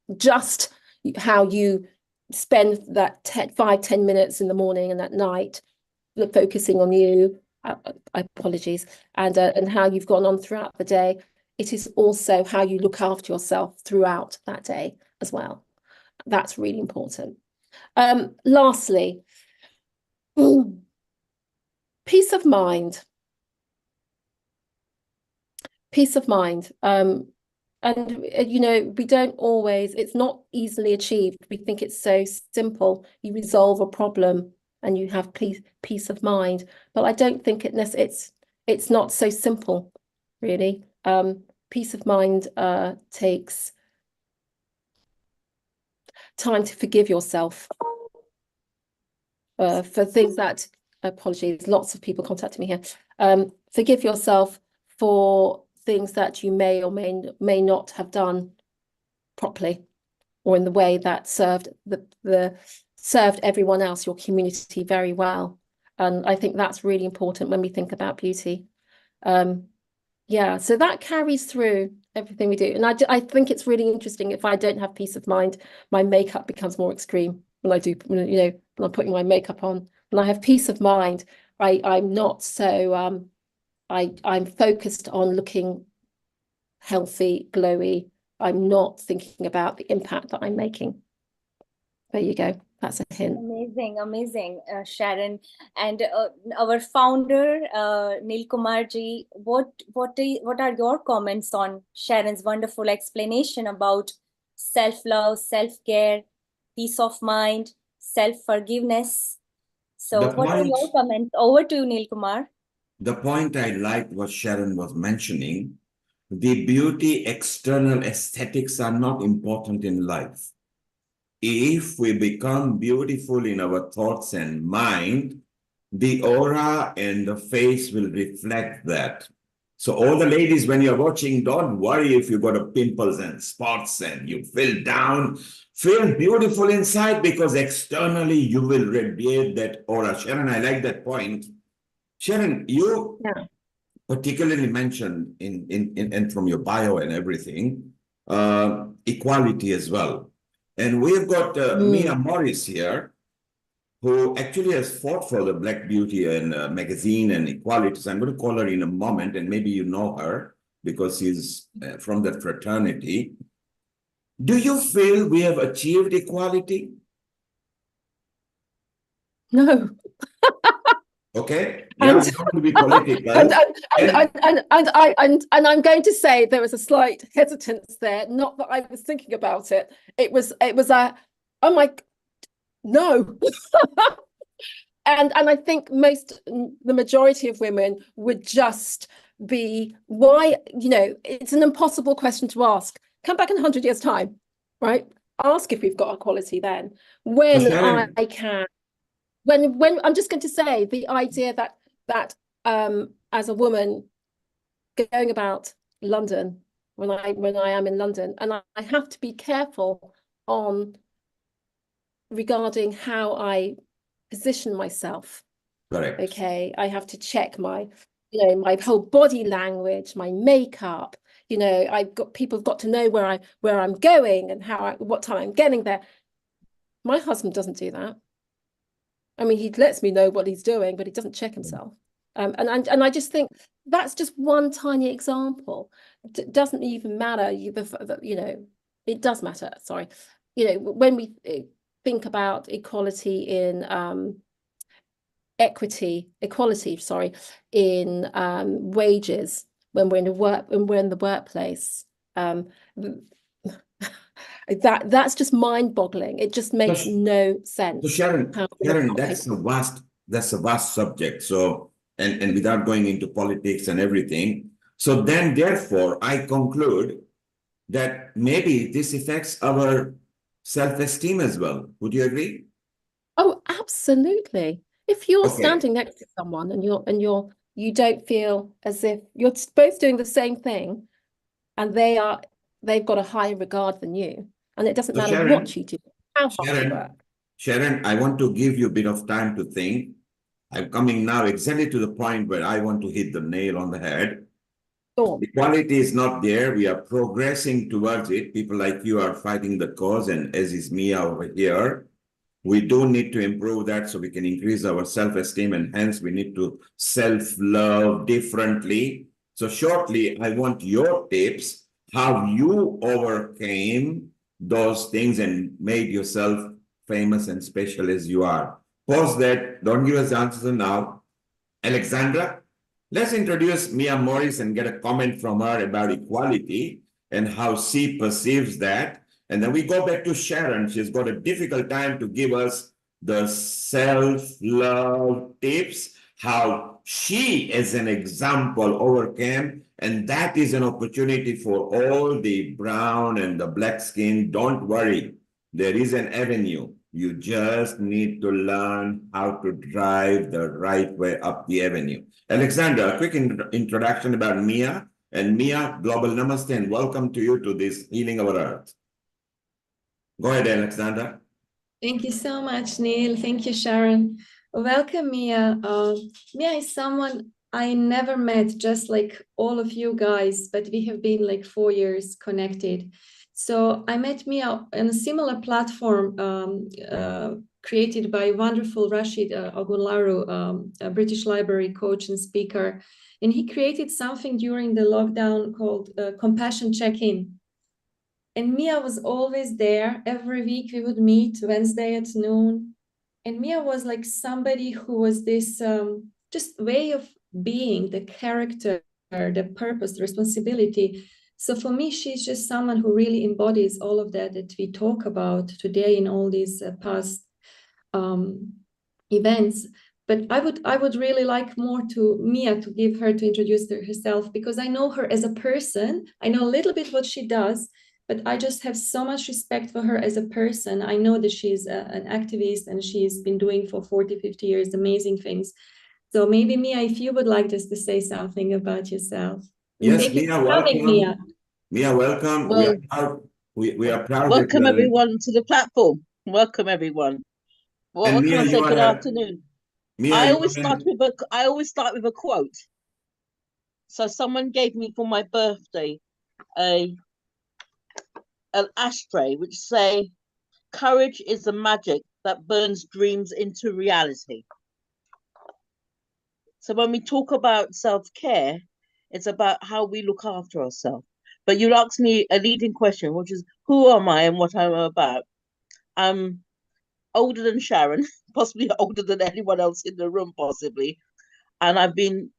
how you spend that 5-10 minutes in the morning and at night focusing on you. Apologies, and how you've gone on throughout the day. It is also how you look after yourself throughout that day as well. That's really important. Lastly, peace of mind. peace of mind. And you know, we don't always, it's not easily achieved. We think it's so simple. You resolve a problem and you have peace of mind. But I don't think it's not so simple, really. Peace of mind takes time to forgive yourself for things that, apologies, lots of people contacting me here. Forgive yourself for things that you may or may not have done properly or in the way that served served everyone else, your community, very well. And I think that's really important when we think about beauty. Yeah, so that carries through everything we do. And I think it's really interesting. If I don't have peace of mind, my makeup becomes more extreme when I do, you know, when I'm putting my makeup on. When I have peace of mind, I'm not so I'm focused on looking healthy, glowy. I'm not thinking about the impact that I'm making. There you go. That's a hint. Amazing, Sharon. And our founder, Neil Kumarji, what are your comments on Sharon's wonderful explanation about self-love, self-care, peace of mind, self-forgiveness? So what are your comments? Over to you, Neil Kumar. The point I liked what Sharon was mentioning, the beauty external aesthetics are not important in life. If we become beautiful in our thoughts and mind, the aura and the face will reflect that. So all the ladies, when you're watching, don't worry if you got a pimples and spots and you feel down. Feel beautiful inside because externally you will radiate that aura. Sharon, I like that point. Sharon, you particularly mentioned in from your bio and everything, equality as well. And we've got Mia Morris here, who actually has fought for the Black Beauty and magazine and equality. So I'm going to call her in a moment, and maybe you know her because she's from that fraternity. Do you feel we have achieved equality? No. Okay. Yeah, we don't want to be political. And I'm going to say there was a slight hesitance there. Not that I was thinking about it. It was a, oh my, no. and I think the majority of women would just be, why, you know, it's an impossible question to ask. Come back in 100 years' time, right? Ask if we've got equality then. When I can. When I'm just going to say the idea that as a woman going about London, when I am in London, and I have to be careful on regarding how I position myself. Correct. Okay, I have to check my, you know, my whole body language, my makeup. You know, people have got to know where I'm going and what time I'm getting there. My husband doesn't do that. I mean, he lets me know what he's doing, but he doesn't check himself. And I just think that's just one tiny example. It doesn't even matter. You know, it does matter. Sorry, you know, when we think about equality in equality, sorry, in wages when we're in the workplace. That's just mind-boggling. It just makes no sense. So Sharon, that's a vast subject. So and without going into politics and everything. So then therefore I conclude that maybe this affects our self-esteem as well. Would you agree? Oh, absolutely. If you're standing next to someone and you don't feel as if you're both doing the same thing and they've got a higher regard than you. And it doesn't matter Sharon, what you do, how hard you work. Sharon, I want to give you a bit of time to think. I'm coming now exactly to the point where I want to hit the nail on the head. Sure. Equality is not there. We are progressing towards it. People like you are fighting the cause, and as is Mia over here. We do need to improve that so we can increase our self-esteem, and hence we need to self-love differently. So shortly, I want your tips, how you overcame those things and made yourself famous and special as you are. Pause that. Don't give us the answers now. Alexandra? Let's introduce Mia Morris and get a comment from her about equality and how she perceives that. And then we go back to Sharon. She's got a difficult time to give us the self-love tips, how she, as an example, overcame. And that is an opportunity for all the brown and the black skin. Don't worry, there is an avenue. You just need to learn how to drive the right way up the avenue. Alexander, a quick introduction about Mia. And Mia, global namaste and welcome to you to this Healing Our Earth. Go ahead, Alexander. Thank you so much, Neil. Thank you, Sharon. Welcome, Mia. Mia is someone I never met, just like all of you guys, but we have been like 4 years connected. So I met Mia on a similar platform created by wonderful Rashid Ogunlaru, a British Library coach and speaker. And he created something during the lockdown called Compassion Check-In. And Mia was always there. Every week we would meet Wednesday at noon. And Mia was like somebody who was this just way of being, the character, the purpose, the responsibility. So for me, she's just someone who really embodies all of that we talk about today in all these past events. But I would really like more to Mia to give her to introduce herself, because I know her as a person. I know a little bit what she does, but I just have so much respect for her as a person. I know that she's an activist and she's been doing for 40, 50 years amazing things. So maybe Mia, if you would like just to say something about yourself. Yes, Mia, welcome. Mia. Mia, welcome. Well, we are proud. Welcome everyone to the platform. Welcome everyone. What can Mia, I say? Good afternoon. Mia, I always start with a quote. So someone gave me for my birthday an ashtray which say, "Courage is the magic that burns dreams into reality." So when we talk about self-care, it's about how we look after ourselves. But you asked me a leading question, which is, who am I and what I'm about? I'm older than Sharon, possibly older than anyone else in the room, possibly. And I've been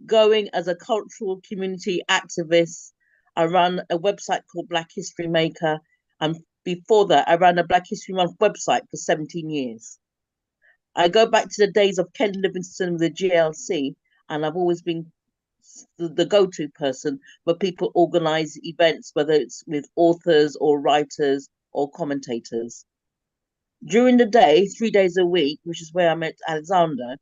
going as a cultural community activist. I run a website called Black History Maker. And before that, I ran a Black History Month website for 17 years. I go back to the days of Ken Livingstone with the GLC, and I've always been the go-to person where people organize events, whether it's with authors or writers or commentators. During the day, 3 days a week, which is where I met Alexander,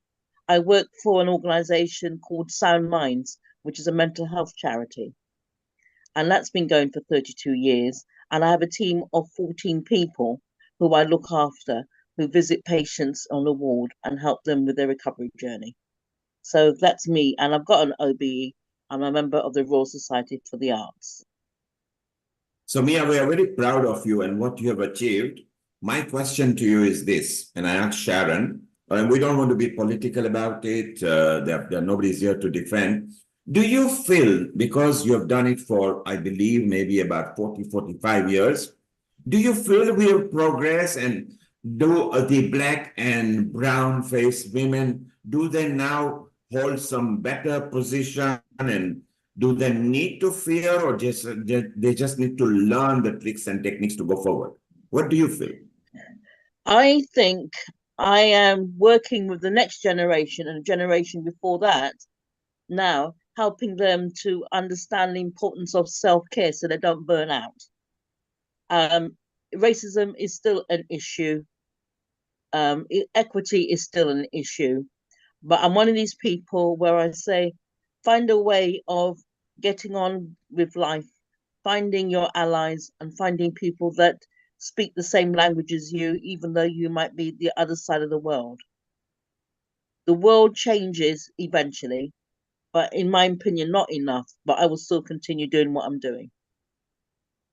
I work for an organization called Sound Minds, which is a mental health charity. And that's been going for 32 years. And I have a team of 14 people who I look after, who visit patients on the ward and help them with their recovery journey. So that's me. And I've got an OBE. I'm a member of the Royal Society for the Arts. So Mia, we are very proud of you and what you have achieved. My question to you is this, and I asked Sharon, and we don't want to be political about it. Nobody's here to defend. Do you feel, because you have done it for, I believe, maybe about 40, 45 years, do you feel we have progressed, and do the black and brown faced women, do they now hold some better position, and do they need to fear, or they just need to learn the tricks and techniques to go forward? What do you feel? I think I am working with the next generation and a generation before that now, helping them to understand the importance of self-care so they don't burn out. Racism is still an issue. Equity is still an issue. But I'm one of these people where I say, find a way of getting on with life, finding your allies and finding people that speak the same language as you, even though you might be the other side of the world. The world changes eventually, but in my opinion, not enough, but I will still continue doing what I'm doing.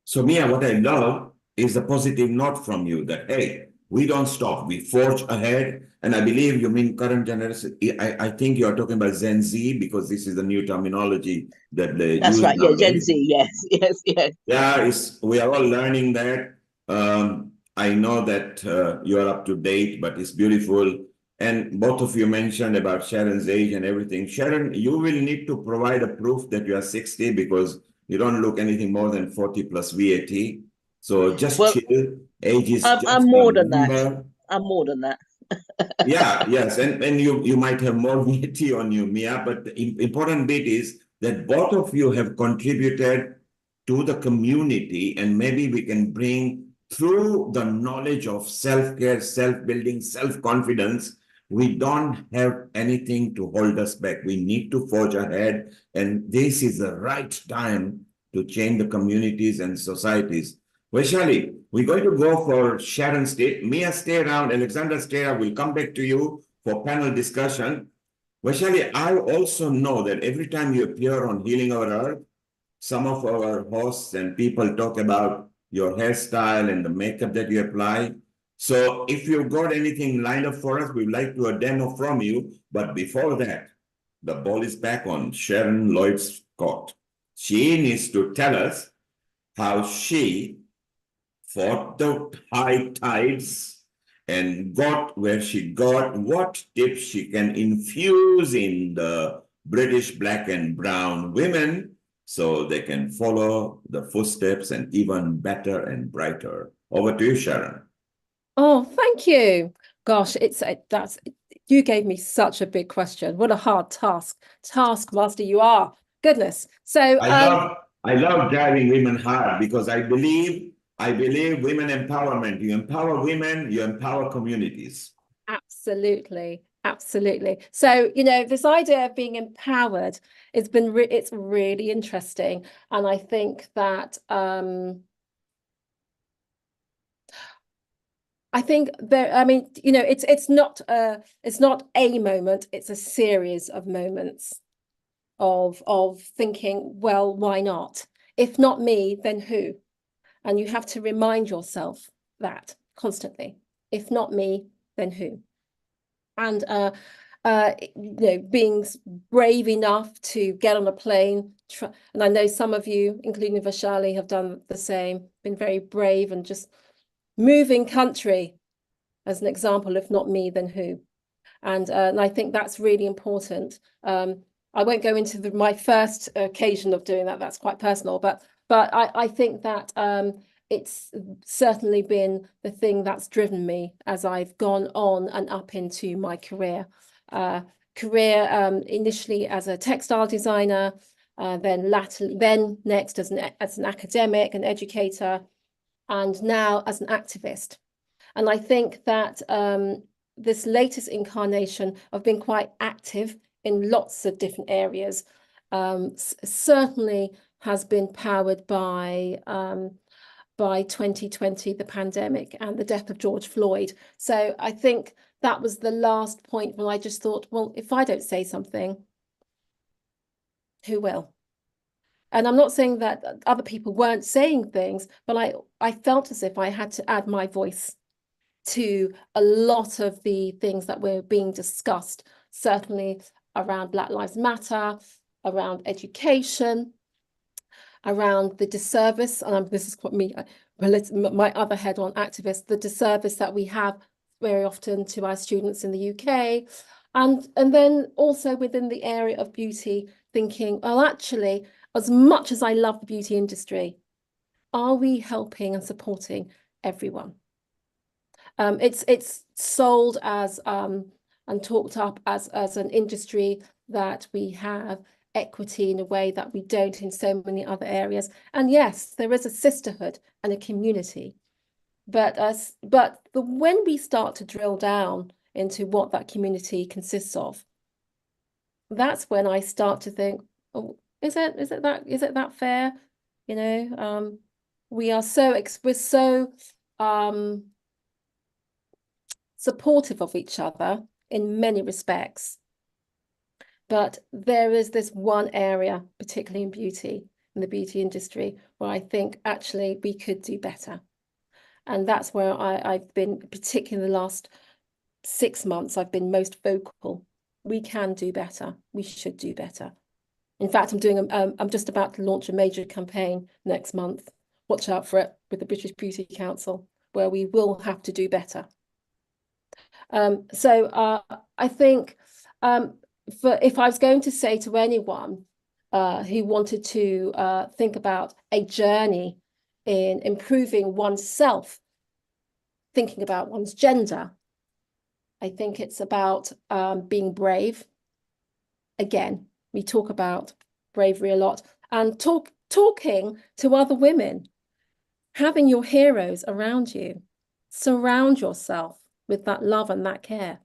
So Mia, what I love is the positive note from you that, hey, we don't stop, we forge ahead. And I believe you mean current generation. I think you're talking about Gen Z, because this is the new terminology that they That's use right, nowadays. yeah, Gen Z, yes. Yeah, we are all learning that. I know that you are up to date, but it's beautiful. And both of you mentioned about Sharon's age and everything. Sharon, you will need to provide a proof that you are 60 because you don't look anything more than 40 plus VAT. So just Well, chill. Age is I'm just more a than that. number. I'm more than that. Yeah, yes, and you might have more VAT on you, Mia, but the important bit is that both of you have contributed to the community, and maybe we can bring through the knowledge of self-care, self-building, self-confidence. We don't have anything to hold us back. We need to forge ahead, and this is the right time to change the communities and societies. Vaishali, we're going to go for Sharon stay. Mia, stay around. Alexander, stay around. We'll come back to you for panel discussion. Vaishali, I also know that every time you appear on Healing Our Earth, some of our hosts and people talk about your hairstyle and the makeup that you apply. So if you've got anything lined up for us, we'd like to a demo from you. But before that, the ball is back on Sharon Lloyd-Scott. She needs to tell us how she fought the high tides and got where she got, what tips she can infuse in the British black and brown women so they can follow the footsteps and even better and brighter. Over to you, Sharon. Oh, thank you. Gosh, that's you gave me such a big question. What a hard taskmaster you are. Goodness. So I love driving women hard because I believe women empowerment. You empower women, you empower communities. absolutely, absolutely. So, this idea of being empowered, it's really interesting. And I think that it's not a moment, it's a series of moments of thinking, well, why not? If not me, then who? And you have to remind yourself that constantly. If not me, then who? And being brave enough to get on a plane, and I know some of you, including Vaishali, have done the same, been very brave and just moving country as an example. If not me, then who? And I think that's really important. I won't go into my first occasion of doing that. That's quite personal, but I think that it's certainly been the thing that's driven me as I've gone on and up into my career. Initially as a textile designer, then next as an academic, an educator, and now as an activist. And I think that this latest incarnation of being quite active in lots of different areas certainly has been powered by 2020, the pandemic and the death of George Floyd. So I think that was the last point when I just thought, well, if I don't say something, who will? And I'm not saying that other people weren't saying things, but I felt as if I had to add my voice to a lot of the things that were being discussed, certainly around Black Lives Matter, around education, around the disservice, and this is what my other head on activist, the disservice that we have very often to our students in the UK, and then also within the area of beauty, thinking, well, actually, as much as I love the beauty industry, are we helping and supporting everyone? It's sold as and talked up as an industry that we have equity in a way that we don't in so many other areas. And yes, there is a sisterhood and a community, but when we start to drill down into what that community consists of, that's when I start to think, oh, is it that fair? We're so supportive of each other in many respects. But there is this one area, particularly in beauty, in the beauty industry, where I think actually we could do better. And that's where I've been, particularly in the last 6 months, I've been most vocal. We can do better. We should do better. In fact, I'm just about to launch a major campaign next month. Watch out for it, with the British Beauty Council, where we will have to do better. I think if I was going to say to anyone who wanted to think about a journey in improving oneself, thinking about one's gender, I think it's about being brave. Again, we talk about bravery a lot, and talking to other women, having your heroes around you, surround yourself with that love and that care,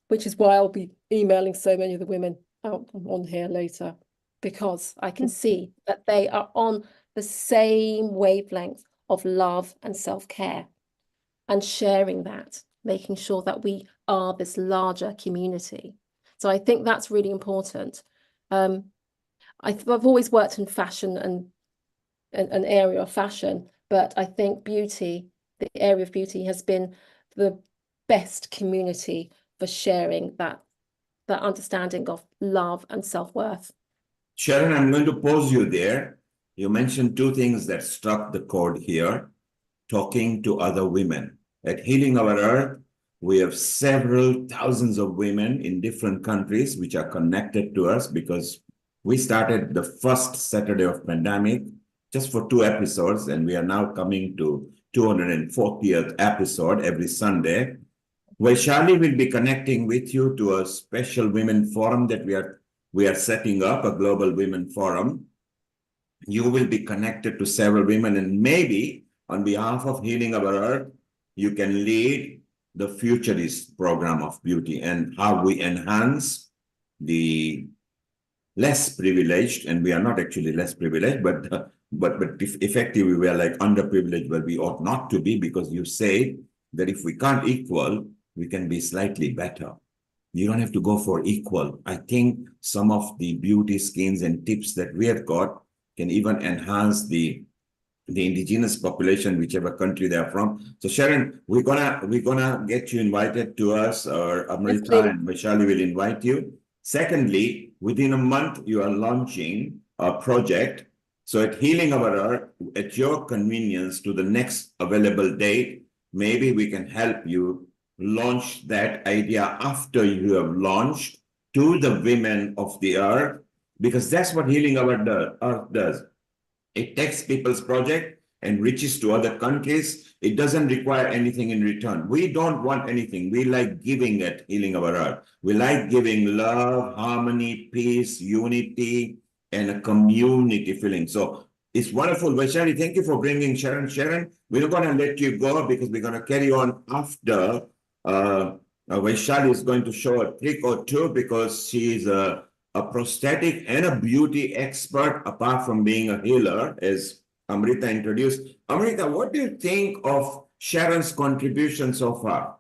which is why I'll be emailing so many of the women out on here later, because I can see that they are on the same wavelength of love and self-care, and sharing that, making sure that we are this larger community. So I think that's really important. I've always worked in fashion and an area of fashion, but I think beauty, the area of beauty, has been the best community for sharing that understanding of love and self-worth. Sharon, I'm going to pause you there. You mentioned two things that struck the chord here: talking to other women. At Healing Our Earth, we have several thousands of women in different countries which are connected to us, because we started the first Saturday of pandemic just for 2 episodes, and we are now coming to 240th episode every Sunday. Vaishali will be connecting with you to a special women forum that we are setting up, a global women forum. You will be connected to several women, and maybe on behalf of Healing Our Earth, you can lead the Futurist program of beauty and how we enhance the less privileged, and we are not actually less privileged, but effectively we are like underprivileged, where we ought not to be, because you say that if we can't equal, we can be slightly better. You don't have to go for equal. I think some of the beauty schemes and tips that we have got can even enhance the indigenous population, whichever country they are from. So Sharon, we're gonna get you invited to us, or Amrita and Vaishali will invite you. Secondly, within a month, you are launching a project. So at Healing Our Earth, at your convenience to the next available date, maybe we can help you launch that idea after you have launched to the women of the earth, because that's what Healing Our Earth does. It takes people's project and reaches to other countries. It doesn't require anything in return. We don't want anything. We like giving at Healing Our Earth. We like giving love, harmony, peace, unity, and a community feeling. So it's wonderful. Vaishali, thank you for bringing Sharon. Sharon, we're going to let you go because we're going to carry on after Vaishali is going to show a trick or two, because she's a prosthetic and a beauty expert, apart from being a healer, as Amrita introduced. Amrita, what do you think of Sharon's contribution so far?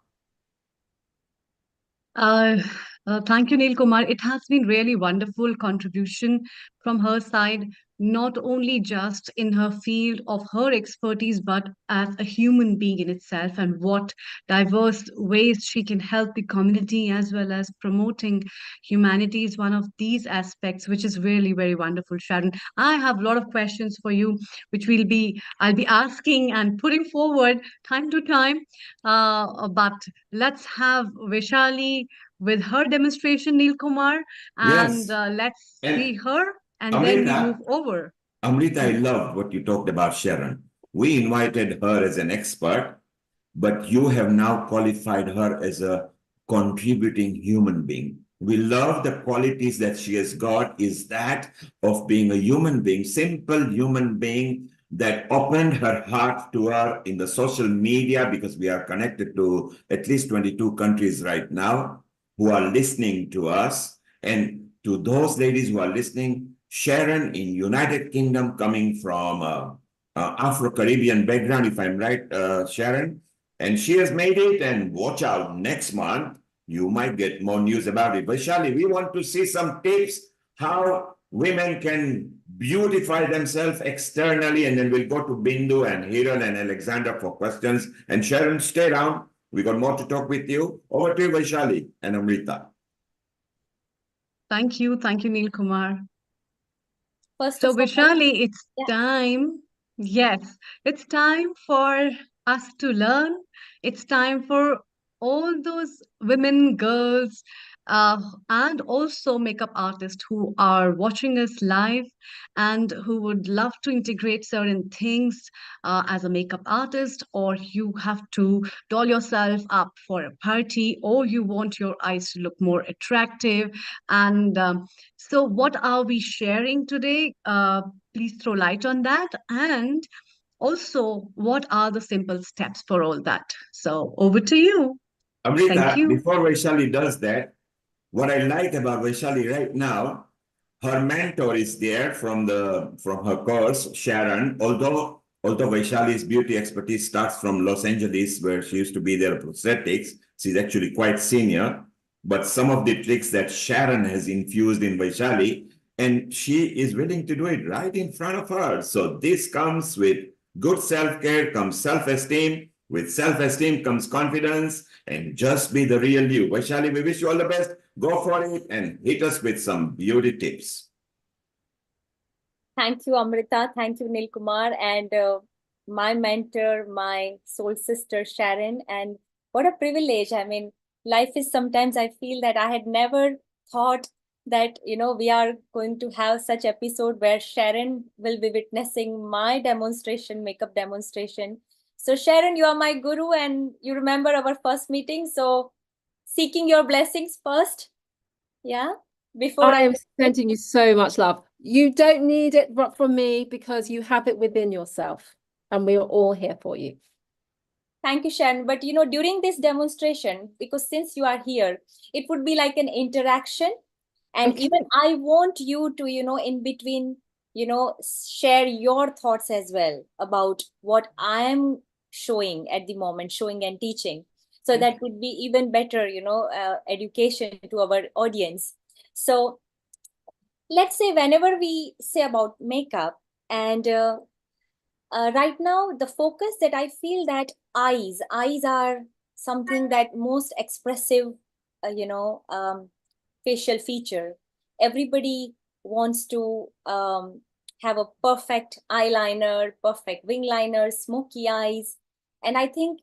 Thank you, Neil Kumar. It has been really wonderful contribution from her side, not only just in her field of her expertise, but as a human being in itself, and what diverse ways she can help the community, as well as promoting humanity is one of these aspects, which is really very wonderful. Sharon, I have a lot of questions for you, which I'll be asking and putting forward time to time. But let's have Vaishali with her demonstration, Neil Kumar, and Yes. let's And see her, and then we Amrita, move over. Amrita, I loved what you talked about Sharon. We invited her as an expert, but you have now qualified her as a contributing human being. We love the qualities that she has got, is that of being a human being, simple human being that opened her heart to her in the social media, because we are connected to at least 22 countries right now who are listening to us. And to those ladies who are listening, Sharon in United Kingdom, coming from Afro-Caribbean background, if I'm right, Sharon, and she has made it, and watch out, next month, you might get more news about it. Vaishali, we want to see some tips how women can beautify themselves externally, and then we'll go to Bindu and Hiran and Alexander for questions. And Sharon, stay around. We got more to talk with you. Over to you, Vaishali and Amrita. Thank you, Neil Kumar. First So of all, Vaishali, it's yeah. time. Yes, it's time for us to learn. It's time for all those women, girls, and also makeup artists who are watching us live and who would love to integrate certain things as a makeup artist, or you have to doll yourself up for a party, or you want your eyes to look more attractive. And so, what are we sharing today? Please throw light on that. And also, what are the simple steps for all that? So, over to you. Thank Amrita, you. before Vaishali does that, what I like about Vaishali right now, her mentor is there from her course, Sharon. Although Vaishali's beauty expertise starts from Los Angeles, where she used to be there prosthetics, she's actually quite senior. But some of the tricks that Sharon has infused in Vaishali, and she is willing to do it right in front of her. So this comes with good self-care, comes self-esteem. With self-esteem comes confidence, and just be the real you. Vaishali, we wish you all the best. Go for it and hit us with some beauty tips. Thank you, Amrita. Thank you, Nil Kumar, and my mentor, my soul sister, Sharon. And what a privilege. I mean, life is sometimes I feel that I had never thought that, we are going to have such episode where Sharon will be witnessing my demonstration, makeup demonstration. So Sharon, you are my guru and you remember our first meeting. So seeking your blessings first. Yeah. Before I am sending you so much love. You don't need it from me because you have it within yourself, and we are all here for you. Thank you, Sharon. But during this demonstration, because since you are here, it would be like an interaction. And Okay. even I want you to, in between, share your thoughts as well about what I am showing at the moment, showing and teaching. So that would be even better, education to our audience. So let's say whenever we say about makeup, and right now the focus that I feel that eyes are something that most expressive, facial feature. Everybody wants to have a perfect eyeliner, perfect wing liner, smoky eyes. And I think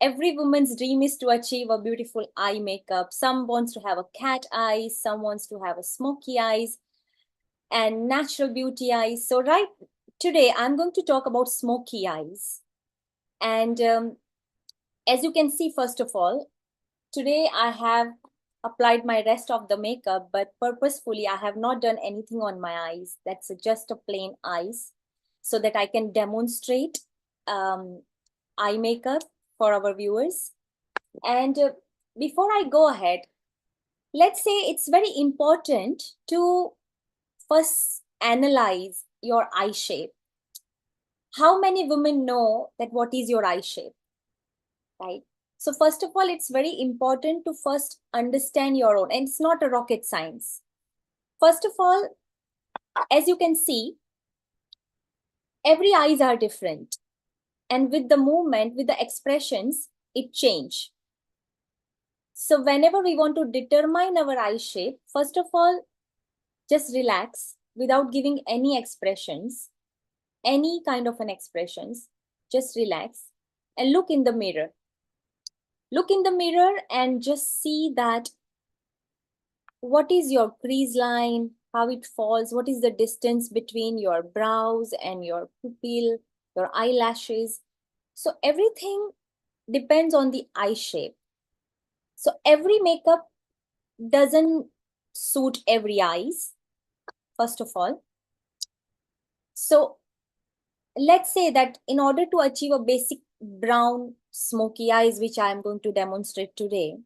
every woman's dream is to achieve a beautiful eye makeup. Some wants to have a cat eyes, some wants to have a smoky eyes and natural beauty eyes. So right today, I'm going to talk about smoky eyes. And as you can see, first of all, today I have applied my rest of the makeup, but purposefully I have not done anything on my eyes. That's just a plain eyes so that I can demonstrate eye makeup for our viewers. And before I go ahead, let's say it's very important to first analyze your eye shape. How many women know that what is your eye shape, right? So first of all, it's very important to first understand your own, and it's not a rocket science. First of all, as you can see, every eyes are different. And with the movement, with the expressions, it change. So whenever we want to determine our eye shape, first of all, just relax without giving any expressions, any kind of an expressions, just relax and look in the mirror. Look in the mirror and just see that what is your crease line, how it falls, what is the distance between your brows and your pupil, your eyelashes. So everything depends on the eye shape. So every makeup doesn't suit every eyes, first of all. So let's say that in order to achieve a basic brown smoky eyes, which I am going to demonstrate today,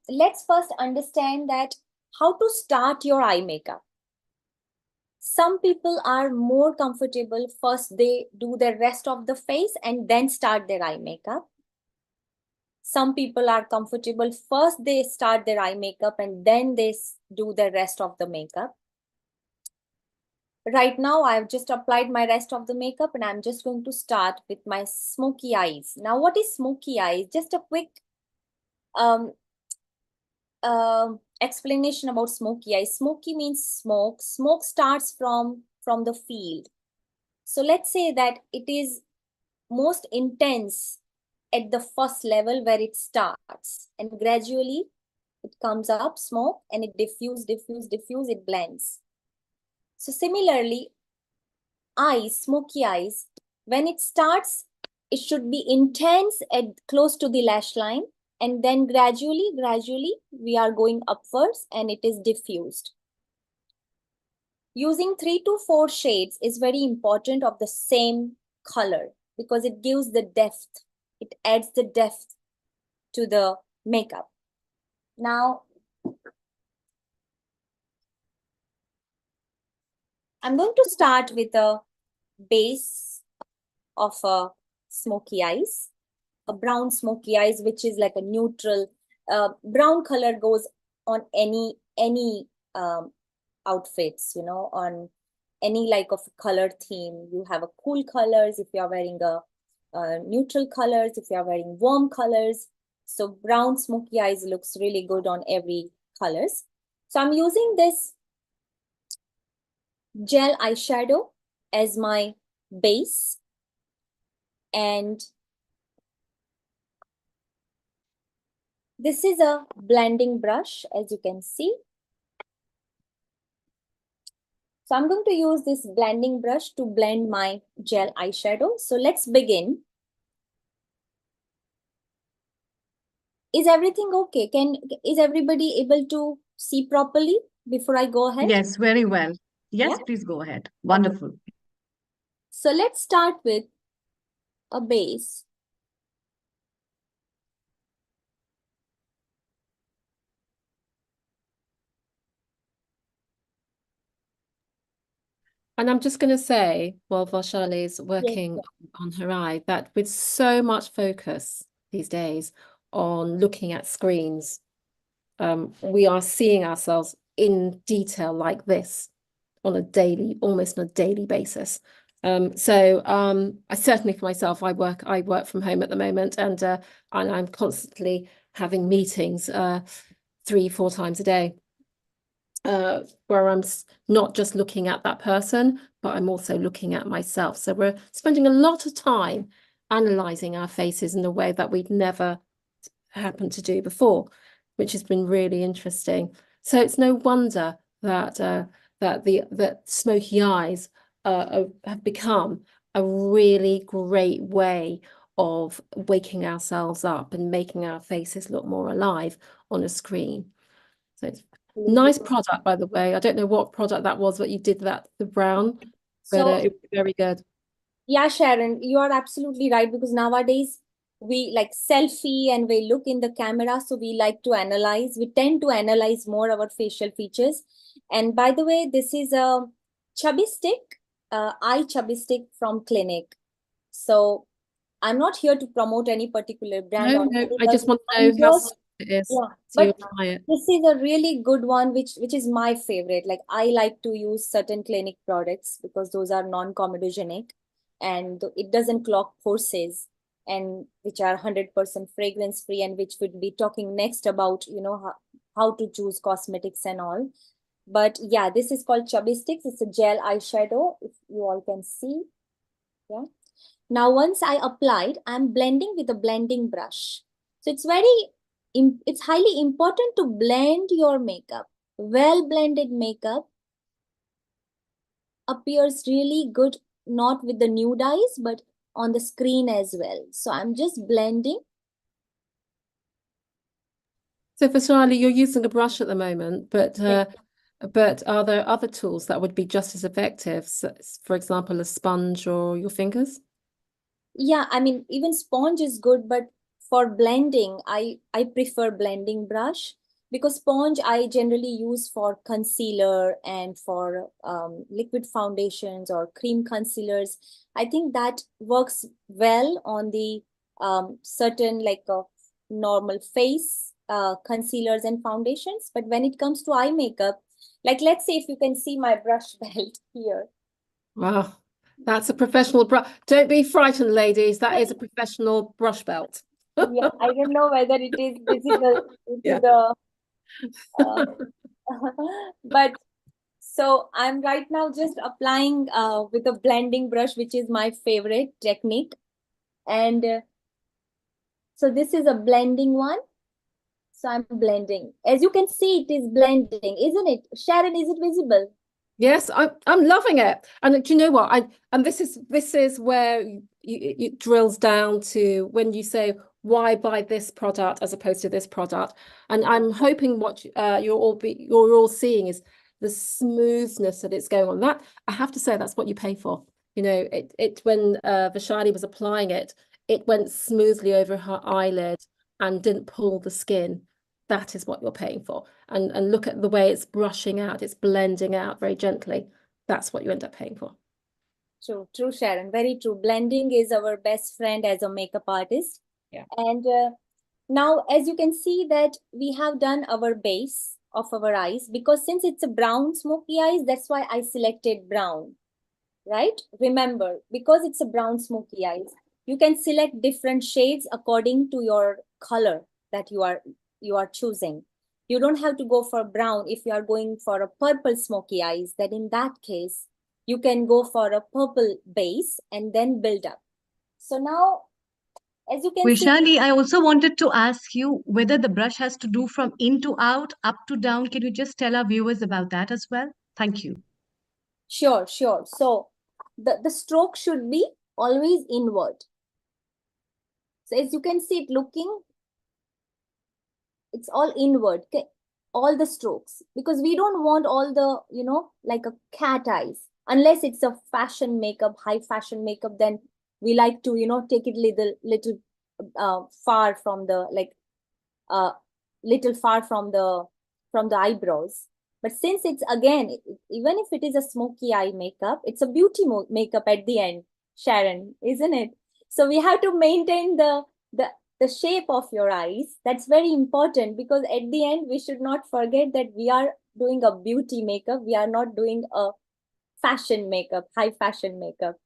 let's first understand that how to start your eye makeup. Some people are more comfortable first they do the rest of the face and then start their eye makeup. Some people are comfortable first they start their eye makeup and then they do the rest of the makeup. Right now, I've just applied my rest of the makeup and I'm just going to start with my smoky eyes. Now, what is smoky eyes? Just a quick explanation about smoky eyes. Smoky means smoke. Smoke starts from the field. So let's say that it is most intense at the first level where it starts, and gradually it comes up smoke and it diffuse, it blends. So similarly, eyes, smoky eyes, when it starts, it should be intense at close to the lash line, and then gradually we are going upwards and it is diffused. Using 3 to 4 shades is very important of the same color because it gives the depth. It adds the depth to the makeup. Now, I'm going to start with a base of a smoky eyes, a brown smoky eyes, which is like a neutral brown color goes on any outfits, you know, on any like of color theme. You have a cool colors if you are wearing a neutral colors, if you are wearing warm colors. So brown smoky eyes looks really good on every colors. So I'm using this gel eyeshadow as my base, and this is a blending brush, as you can see. So I'm going to use this blending brush to blend my gel eyeshadow. So let's begin. Is everything okay? Is everybody able to see properly before I go ahead? Yes, very well. Yes, Yeah. please go ahead. Wonderful. So let's start with a base. And I'm just going to say, while Vaishali is working on her eye, that with so much focus these days on looking at screens, we are seeing ourselves in detail like this on a daily, almost on a daily basis. So I certainly for myself, I work from home at the moment, and I'm constantly having meetings 3-4 times a day. Where I'm not just looking at that person, but I'm also looking at myself. So we're spending a lot of time analysing our faces in a way that we've never happened to do before, which has been really interesting. So it's no wonder that that smoky eyes have become a really great way of waking ourselves up and making our faces look more alive on a screen. So it's nice product, by the way. I don't know what product that was, but you did that, the brown, but it was very good. Yeah, Sharon, you are absolutely right, because nowadays we like selfie and we look in the camera, so we like to analyze. We tend to analyze more our facial features. And by the way, this is a chubby stick, eye chubby stick from Clinique. So I'm not here to promote any particular brand. No, I just want to know how it is. Yeah, So you'll but try it. this is a really good one, which is my favorite. Like I like to use certain Clinique products because those are non-comedogenic and it doesn't clog pores, and which are 100% fragrance free, and which would be talking next about, you know, how to choose cosmetics and all. But yeah, this is called Chubby Sticks. It's a gel eyeshadow, if you all can see. Yeah. Now, once I applied, I'm blending with a blending brush. So it's highly important to blend your makeup. Well blended makeup appears really good, not with the nude eyes, but on the screen as well. So I'm just blending. So Vaishali, you're using a brush at the moment, but are there other tools that would be just as effective? So, for example, a sponge or your fingers? Yeah, I mean, even sponge is good, but for blending, I prefer blending brush, because sponge I generally use for concealer and for liquid foundations or cream concealers. I think that works well on the certain like normal face concealers and foundations. But when it comes to eye makeup, like let's say if you can see my brush belt here. Wow. That's a professional brush. Don't be frightened, ladies. That is a professional brush belt. Yeah, I don't know whether it is visible into the but so I'm right now just applying with a blending brush, which is my favorite technique. And So this is a blending one. So I'm blending. As you can see, it is blending, isn't it? Sharon, is it visible? Yes, I'm loving it. And do you know what? This is where it drills down to when you say why buy this product as opposed to this product. And I'm hoping what you're all seeing is the smoothness that it's going on. That I have to say that's what you pay for. You know, it when Vaishali was applying it, it went smoothly over her eyelid and didn't pull the skin. That is what you're paying for. And look at the way it's brushing out, it's blending out very gently. That's what you end up paying for. True, Sharon. Very true. Blending is our best friend as a makeup artist. Yeah. And now, as you can see that we have done our base of our eyes, because since it's a brown smoky eyes, that's why I selected brown, right? Remember, because it's a brown smoky eyes, you can select different shades according to your color that you are choosing. You don't have to go for brown. If you are going for a purple smoky eyes, then in that case, you can go for a purple base and then build up. So now, as you can see, Vaishali, I also wanted to ask you whether the brush has to do from in to out, up to down. Can you just tell our viewers about that as well? Thank you. Sure. So the stroke should be always inward. So as you can see it looking, it's all inward, okay? All the strokes, because we don't want all the, like a cat eyes, unless it's a fashion makeup, high fashion makeup, then we like to, take it little far from the, little far from the eyebrows. But since it's, again, even if it is a smoky eye makeup, it's a beauty makeup at the end, Sharon, isn't it? So we have to maintain the shape of your eyes. That's very important, because at the end, we should not forget that we are doing a beauty makeup. We are not doing a fashion makeup, high fashion makeup.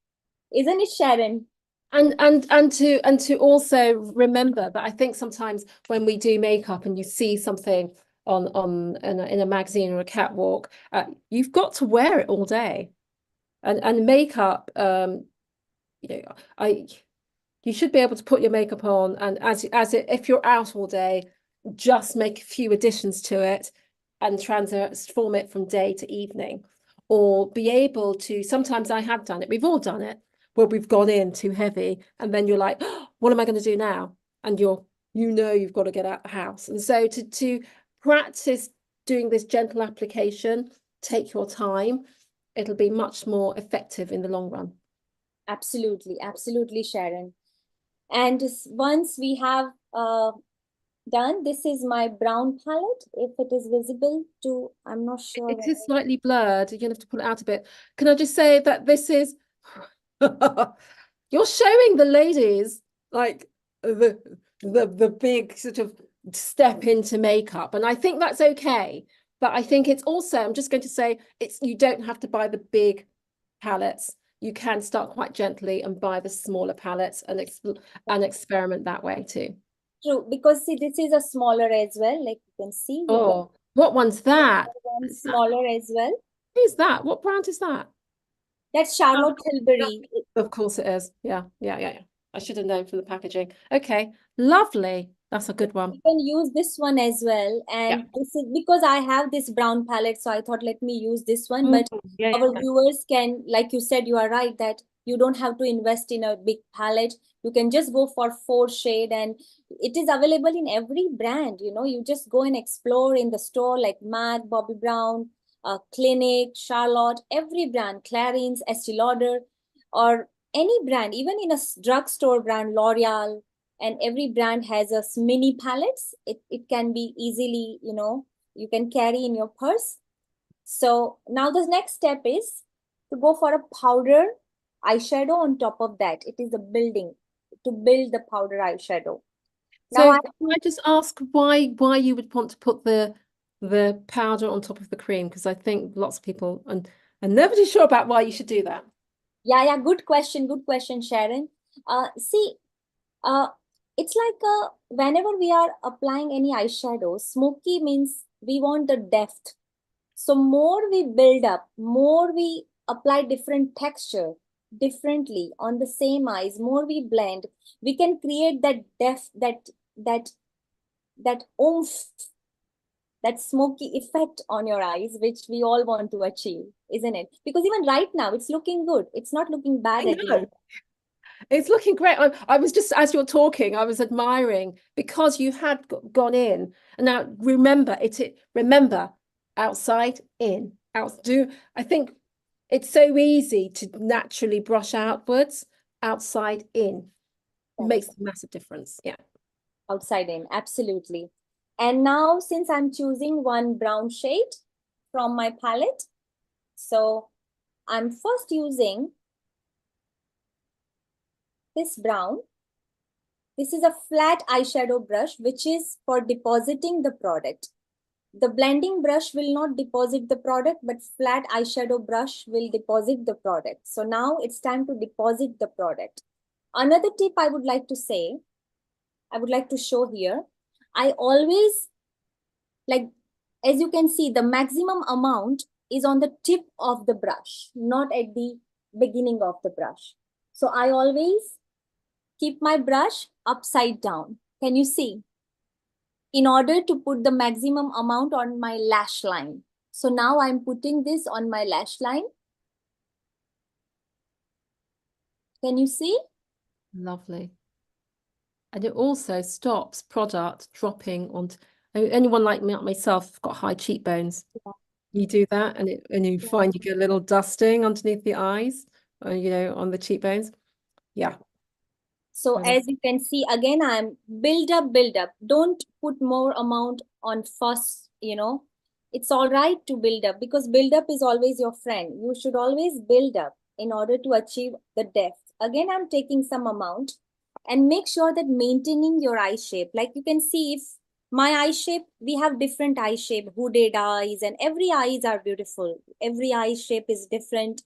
Isn't it, Sharon? And to also remember that I think sometimes when we do makeup and you see something in a magazine or a catwalk, you've got to wear it all day. And makeup, you should be able to put your makeup on, and if you're out all day, just make a few additions to it and transform it from day to evening, or be able to. Sometimes I have done it. We've all done it, where we've gone in too heavy, and then you're like, oh, what am I going to do now? And you've got to get out the house. And so to practice doing this gentle application, take your time. It'll be much more effective in the long run. Absolutely, Sharon. And once we have done, this is my brown palette. If it is visible to, I'm not sure. It is slightly blurred. You're going to have to pull it out a bit. Can I just say that this is, you're showing the ladies like the big sort of step into makeup. And I think that's okay. But I think it's also, I'm just going to say, you don't have to buy the big palettes. You can start quite gently and buy the smaller palettes and experiment that way too. True, because see, this is a smaller as well, like you can see. Oh, what one's that? One smaller as well. Who's that? What brand is that? That's Charlotte Tilbury. Of course it is. Yeah. I should have known from the packaging. Okay, lovely. That's a good one. You can use this one as well. And this is because I have this brown palette, so I thought let me use this one. But our viewers can, like you said, you are right, that you don't have to invest in a big palette. You can just go for 4 shade, and it is available in every brand. You just go and explore in the store, like MAC, Bobbi Brown, Clinique, Charlotte, every brand, Clarins, Estee Lauder, or any brand, even in a drugstore brand, L'Oreal, and every brand has a mini palettes. It can be easily, you can carry in your purse. So now the next step is to go for a powder eyeshadow on top of that. It is to build the powder eyeshadow. So can I just ask why you would want to put the powder on top of the cream? Because I think lots of people are never too sure about why you should do that. Yeah, good question, Sharon. It's like whenever we are applying any eyeshadow, smoky means we want the depth. So more we build up, more we apply different texture, differently on the same eyes, more we blend, we can create that that oomph, that smoky effect on your eyes, which we all want to achieve, isn't it? Because even right now, it's looking good. It's not looking bad I at know. all. It's looking great. I was just, as you're talking, I was admiring because you had gone in. And now remember, outside, in, out. I think it's so easy to naturally brush outwards, outside, in. Makes a massive difference. Yeah. Outside in, absolutely. And now, since I'm choosing one brown shade from my palette, so I'm first using this brown. This is a flat eyeshadow brush, which is for depositing the product. The blending brush will not deposit the product, but flat eyeshadow brush will deposit the product. So now it's time to deposit the product. Another tip I would like to say, I would like to show here, I always, like, as you can see, the maximum amount is on the tip of the brush, not at the beginning of the brush. So I always keep my brush upside down. Can you see? In order to put the maximum amount on my lash line. So now I'm putting this on my lash line. Can you see? Lovely. And it also stops product dropping onto anyone like me, myself, got high cheekbones. Yeah. You do that and you find you get a little dusting underneath the eyes, or, on the cheekbones. Yeah. So as you can see, again, I'm build up. Don't put more amount on first, It's all right to build up because build up is always your friend. You should always build up in order to achieve the depth. Again, I'm taking some amount and make sure that maintaining your eye shape. Like you can see, if my eye shape, we have different eye shape, hooded eyes, and every eyes are beautiful. Every eye shape is different.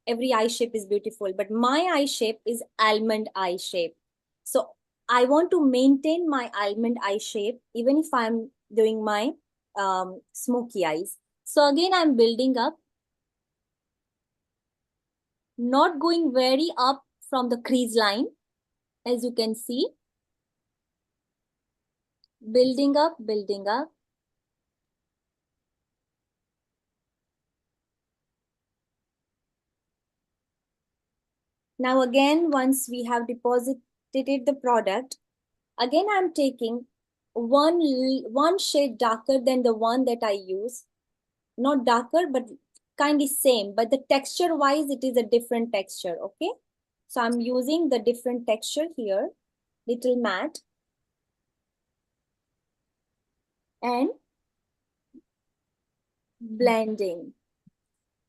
Every eye shape is beautiful, but my eye shape is almond eye shape. So I want to maintain my almond eye shape, even if I'm doing my smoky eyes. So again, I'm building up, not going very up from the crease line, as you can see. Building up, building up. Now again, once we have deposited the product, again I'm taking one shade darker than the one that I use. Not darker, but kind of same, but the texture wise, it is a different texture, okay? So I'm using the different texture here, little matte. And blending.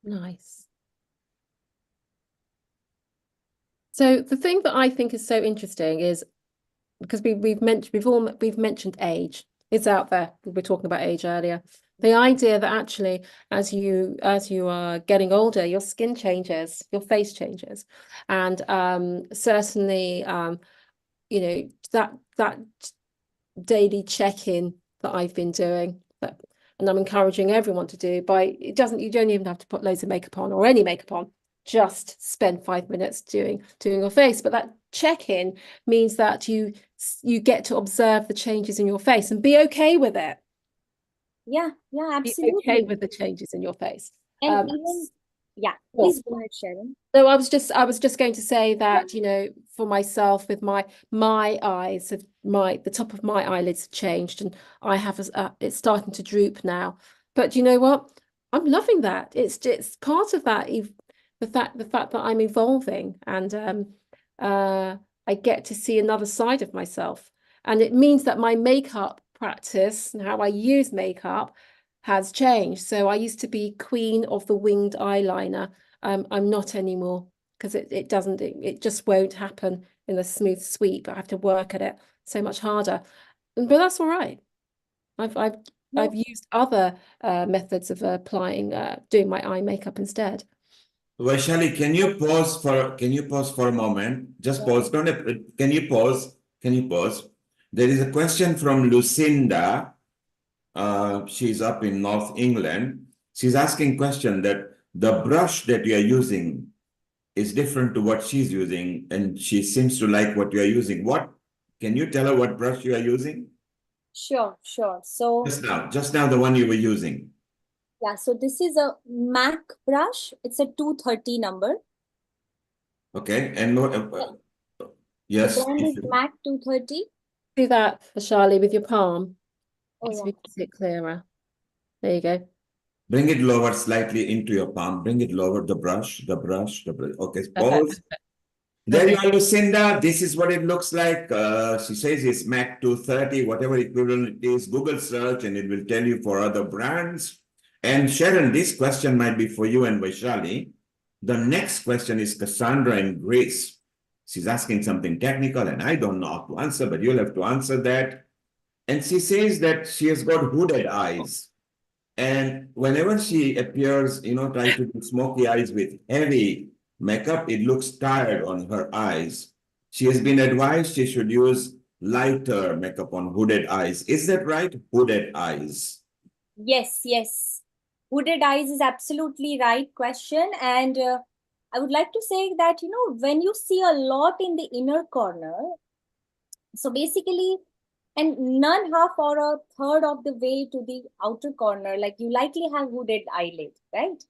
Nice. So the thing that I think is so interesting is because we've mentioned age. It's out there. We were talking about age earlier. The idea that actually, as you are getting older, your skin changes, your face changes, and certainly, that daily check-in that I've been doing, and I'm encouraging everyone to do. You don't even have to put loads of makeup on or any makeup on. Just spend 5 minutes doing your face. But that check-in means that you get to observe the changes in your face and be okay with it. Yeah, absolutely. Be okay with the changes in your face. And please go ahead, Sharon. No, I was just going to say that, for myself, with my eyes, the top of my eyelids have changed, and I have it's starting to droop now. But you know what? I'm loving that. It's part of that. The fact that I'm evolving, and I get to see another side of myself, and it means that my makeup practice and how I use makeup has changed. So I used to be queen of the winged eyeliner. I'm not anymore because it just won't happen in a smooth sweep. I have to work at it so much harder, but that's all right. I've used other methods of applying doing my eye makeup instead. Vaishali, can you pause for a moment? Just pause. Can you pause? There is a question from Lucinda. She's up in North England. She's asking question that the brush that you're using, is different to what she's using, and she seems to like what you are using. What can you tell her what brush you are using? Sure, sure. So Just now, the one you were using. yeah, so this is a MAC brush. It's a 230 number. Okay, and no, yes. The brand is MAC 230. Do that, Vaishali, with your palm. Oh, So yeah. we can see it clearer. There you go. Bring it lower slightly into your palm. Bring it lower, the brush. Okay, pause. There you are, Lucinda. This is what it looks like. She says it's MAC 230, whatever equivalent it is. Google search and it will tell you for other brands. And Sharon, this question might be for you and Vaishali. The next question is Cassandra in Greece. She's asking something technical and I don't know how to answer, but you'll have to answer that. And she says that she has got hooded eyes. And whenever she appears, try to do smoky eyes with heavy makeup, it looks tired on her eyes. She has been advised she should use lighter makeup on hooded eyes. Is that right? Hooded eyes. Yes, yes. Hooded eyes is absolutely right question. And I would like to say that, when you see a lot in the inner corner, so basically, and none half or a third of the way to the outer corner, like you likely have hooded eyelid, right?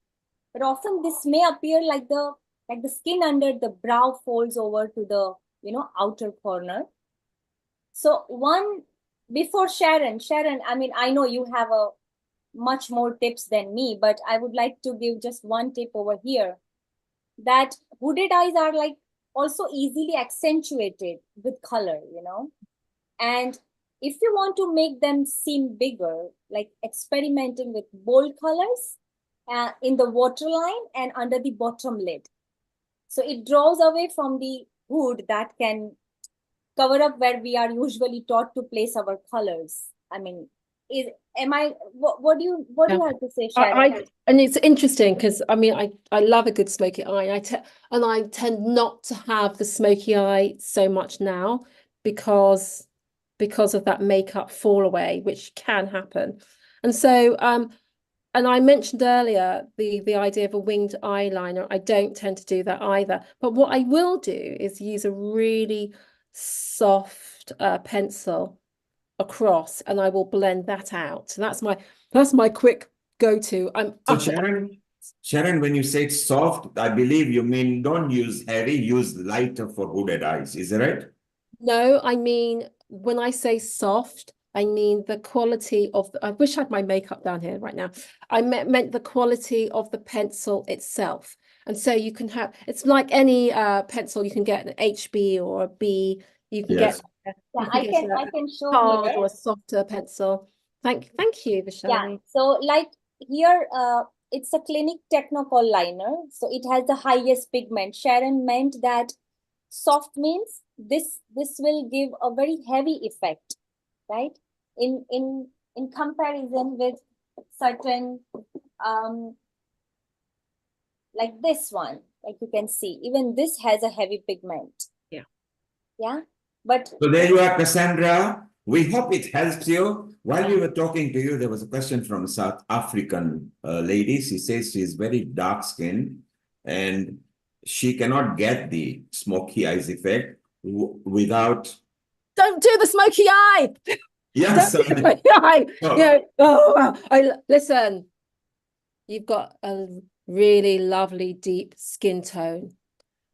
But often this may appear like the skin under the brow folds over to the outer corner. So before Sharon, I mean, I know you have a much more tips than me, but I would like to give just one tip over here, that hooded eyes are like also easily accentuated with color, and if you want to make them seem bigger, like experimenting with bold colors in the waterline and under the bottom lid. So it draws away from the hood that can cover up where we are usually taught to place our colors. I mean, what do you have to say, Sharon? And it's interesting because I mean I love a good smoky eye. I tend not to have the smoky eye so much now because of that makeup fall away, which can happen. And so and I mentioned earlier the idea of a winged eyeliner. I don't tend to do that either. But what I will do is use a really soft pencil across, and I will blend that out. So that's my quick go-to. So Sharon, when you say soft, I believe you mean don't use heavy, use lighter for hooded eyes. Is that right? No, I mean, when I say soft, I mean the quality of I wish I had my makeup down here right now. I meant the quality of the pencil itself. And so you can have, it's like any pencil, you can get an HB or a B, you can Yes. get I can show hard here. or a softer pencil. Thank you, Vaishali. Yeah, so like here, it's a Clinic Technocol liner. So it has the highest pigment. Sharon meant that soft means this will give a very heavy effect, right? In comparison with certain like this one, like you can see, even this has a heavy pigment. Yeah. But so there you are, Cassandra. We hope it helps you. While we were talking to you, there was a question from a South African lady. She says she's very dark skinned and she cannot get the smoky eyes effect without. Don't do the smoky eye. Yes. Don't do the smoky eye. Listen. You've got a really lovely deep skin tone.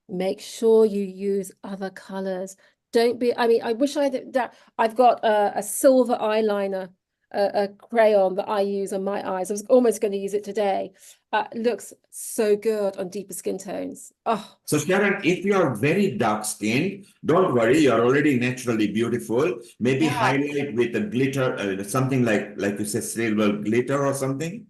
Make sure you use other colors. Don't be, I mean, I wish I've got a silver eyeliner, a crayon that I use on my eyes. I was almost going to use it today. It looks so good on deeper skin tones. Oh. So Sharon, if you are very dark skinned, don't worry, you're already naturally beautiful. Maybe highlight with a glitter, something like you said, silver glitter or something.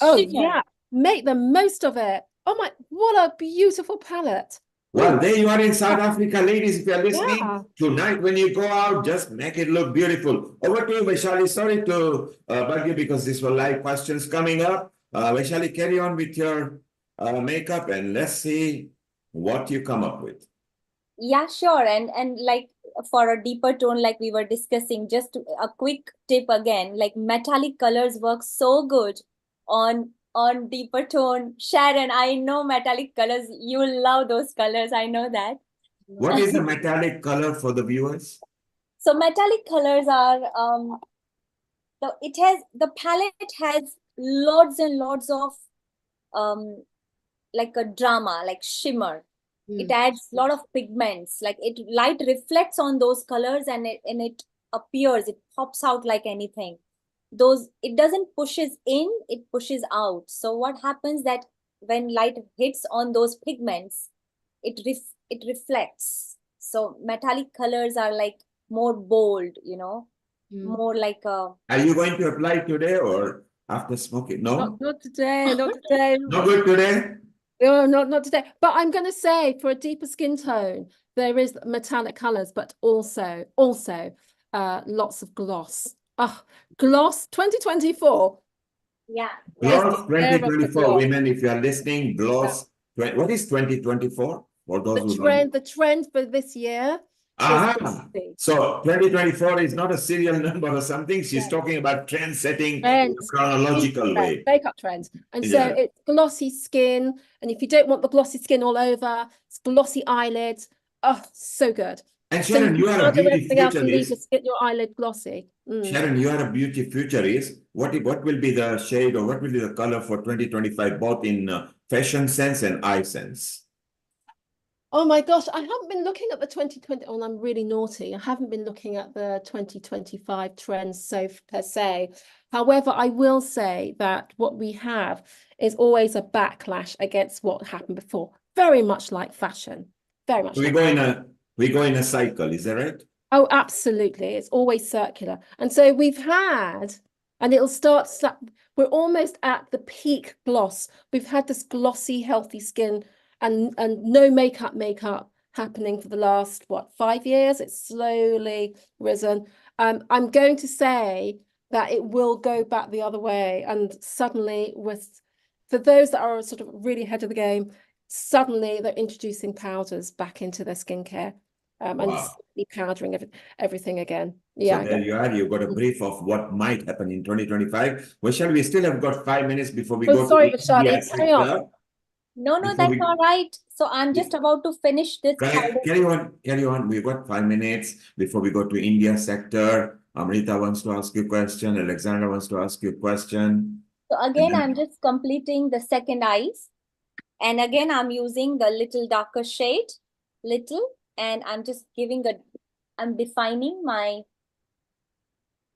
Oh yeah, make the most of it. Oh my, what a beautiful palette. Well, there you are in South Africa, ladies. If you're listening tonight, when you go out, just make it look beautiful. Over to you, Vaishali. Sorry to bug you because these were live questions coming up. Vaishali, carry on with your makeup and let's see what you come up with. Yeah, sure. And like for a deeper tone, like we were discussing, just a quick tip again, like metallic colors work so good on on deeper tone. Sharon, I know metallic colors. You will love those colors. I know that. What is the metallic color for the viewers? So metallic colors are the palette has lots and lots of like a drama, like shimmer. It adds a lot of pigments. Like light reflects on those colors and it appears. It pops out like anything. It doesn't pushes in, it pushes out. So what happens that when light hits on those pigments, it reflects. So metallic colors are like more bold, more like a. Are you going to apply today or after smoking? No? Not today, not today. Not good today? No, not today. But I'm going to say for a deeper skin tone, there is metallic colors, but also lots of gloss. Oh, gloss 2024. Yeah. Gloss the year of the 2024, gloss. women, if you are listening, gloss. What is 2024? For those who don't know. The trend for this year is Ah, glossy. so 2024 is not a serial number or something. She's talking about trend setting Trends, chronological way. makeup trends. And so Yeah. it's glossy skin. And if you don't want the glossy skin all over, it's glossy eyelids. Oh, so good. And So Sharon, you are a can't do beauty anything else and leave futurist. get your eyelid glossy. Sharon, you are a beauty futurist. What will be the shade or what will be the color for 2025, both in fashion sense and eye sense? Oh my gosh, I haven't been looking at the 2020. Oh, I'm really naughty. I haven't been looking at the 2025 trends per se. However, I will say that what we have is always a backlash against what happened before. Very much like fashion. Very much. We go in a cycle, is that right? Oh, absolutely. It's always circular. And so we've had, and it'll start, we're almost at the peak gloss. We've had this glossy, healthy skin and no makeup happening for the last, 5 years? It's slowly risen. I'm going to say that it will go back the other way. And suddenly for those that are sort of really ahead of the game, suddenly they're introducing powders back into their skincare. And powdering everything again. Yeah. So there you are. You got a brief of what might happen in 2025. Vaishali, we still have got 5 minutes before we go sorry, to Vaishali, India carry on. sector. No, that's all right. So I'm just about to finish this. Carry on. We've got 5 minutes before we go to India sector. Amrita wants to ask you a question. Alexandra wants to ask you a question. So again, I'm just completing the second eyes. And again, I'm using the little darker shade, and I'm just I'm defining my.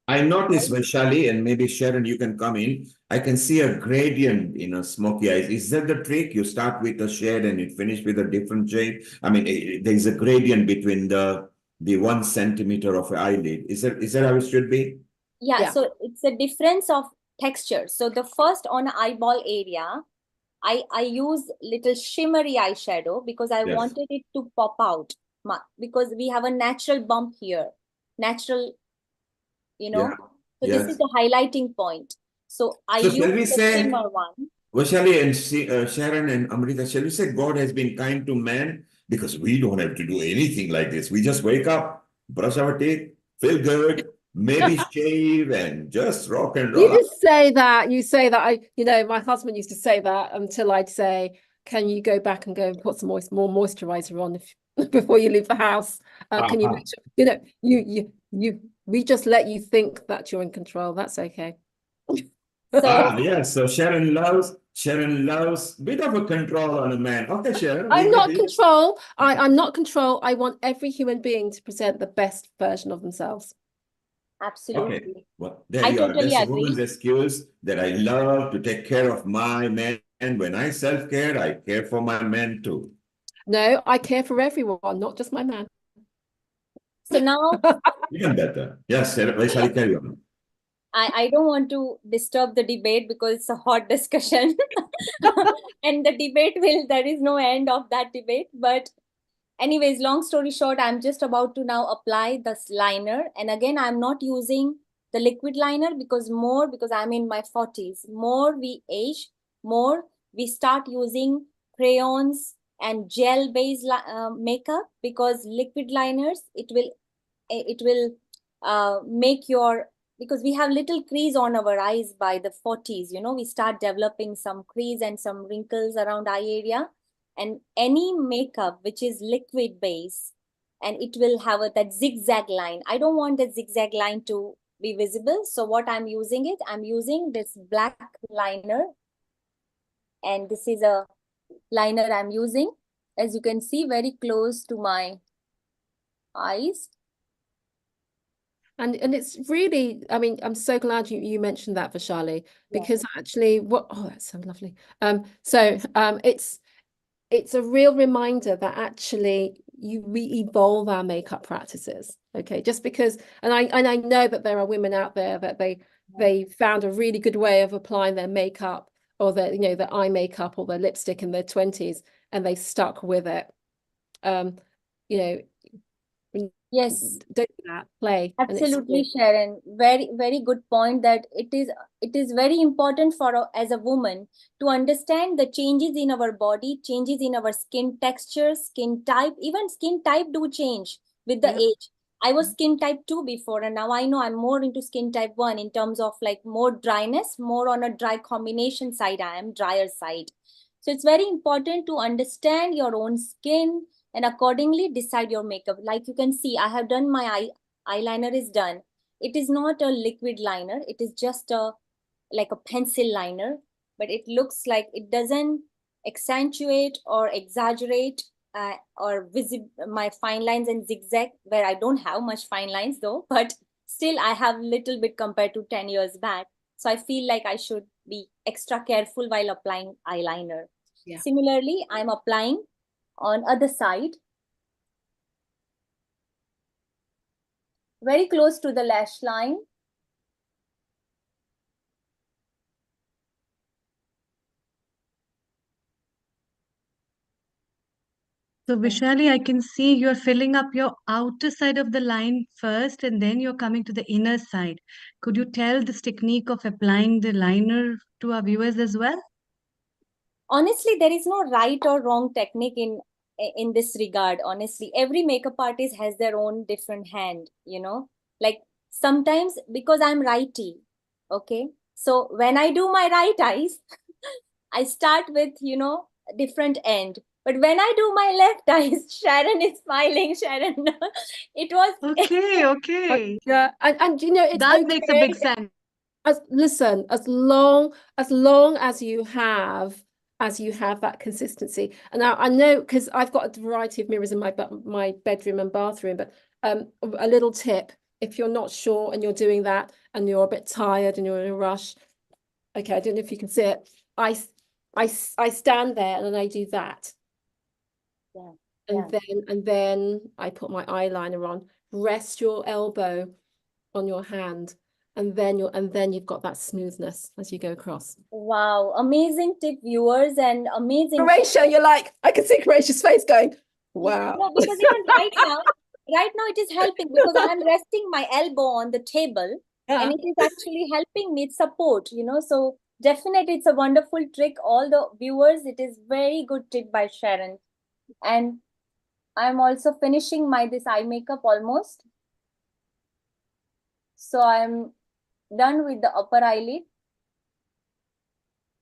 I noticed, Vaishali, and maybe Sharon, you can come in. I can see a gradient in a smoky eyes. Is that the trick? You start with a shade and you finish with a different shade. I mean, there's a gradient between the 1 centimeter of an eyelid. Is that how it should be? Yeah, so it's a difference of texture. So the first on eyeball area, I use little shimmery eyeshadow because I wanted it to pop out because we have a natural bump here, natural. So this is the highlighting point. So I use the shimmer one. Vaishali and Sharon and Amrita, shall we say God has been kind to man? Because we don't have to do anything like this. We just wake up, brush our teeth, feel good, maybe shave and just rock and roll. You just say that. You say that. My husband used to say that until I'd say, can you go back and put some more moisturizer on before you leave the house? Can you make sure, we just let you think that you're in control. That's okay. So Sharon loves bit of a control on a man. Okay, Sharon. I'm not control. I'm not control. I want every human being to present the best version of themselves. Absolutely. Okay. Well, there you are. That's a woman's excuse that I love to take care of my men. And when I self-care, I care for my men too. No, I care for everyone, not just my man. So now even better. Yes, Vaishali, carry on. I don't want to disturb the debate because it's a hot discussion. And the debate there is no end of that debate. But anyways, long story short, I'm just about to now apply this liner. And again, I'm not using the liquid liner because I'm in my 40s. More we age, more we start using crayons and gel-based makeup, because liquid liners, it will make your because we have little crease on our eyes by the 40s, you know, we start developing some crease and some wrinkles around eye area. And any makeup which is liquid base, and it will have that zigzag line. I don't want that zigzag line to be visible. So what I'm using this black liner. And this is a liner I'm using, as you can see, very close to my eyes. And it's really, I mean, I'm so glad you mentioned that, Vaishali, because actually that's so lovely. It's a real reminder that actually we evolve our makeup practices. Okay, just because, and I know that there are women out there that they found a really good way of applying their makeup or their, their eye makeup or their lipstick in their 20s, and they stuck with it. Yes, don't do that, play. absolutely, Sharon. Very, very good point, that it is very important for as a woman to understand the changes in our body, changes in our skin texture, skin type. Even skin type do change with the age. I was skin type 2 before, and now I know I'm more into skin type 1 in terms of like more dryness, more on a dry combination side. I am drier side. So it's very important to understand your own skin and accordingly decide your makeup. Like you can see, I have done my eyeliner is done. It is not a liquid liner. It is just like a pencil liner, but it looks like it doesn't accentuate or exaggerate or my fine lines and zigzag, where I don't have much fine lines though, but still I have little bit compared to 10 years back. So I feel like I should be extra careful while applying eyeliner. Similarly, I'm applying on other side, very close to the lash line. So Vishali, I can see you're filling up your outer side of the line first, and then you're coming to the inner side. Could you tell this technique of applying the liner to our viewers as well? Honestly, there is no right or wrong technique in this regard. Honestly, every makeup artist has their own different hand, you know, like sometimes because I'm righty, okay, so when I do my right eyes I start with, you know, different end, but when I do my left eyes, Sharon is smiling. Sharon, it was Okay. Yeah, and you know, it's That makes a okay. big sense. Listen, as long as you have that consistency. And now I know, because I've got a variety of mirrors in my bedroom and bathroom, but a little tip: if you're not sure and you're doing that and you're a bit tired and you're in a rush, okay, I don't know if you can see it. I stand there and then I do that. And then I put my eyeliner on. Rest your elbow on your hand, and then you've got that smoothness as you go across. Wow, amazing tip, viewers, and amazing. Croatia, you're like, I can see Croatia's face going, wow. No, because even right now it is helping, because I'm resting my elbow on the table and it is actually helping me support, you know. So definitely it's a wonderful trick. All the viewers, it is very good tip by Sharon. And I'm also finishing this eye makeup almost. So I'm done with the upper eyelid.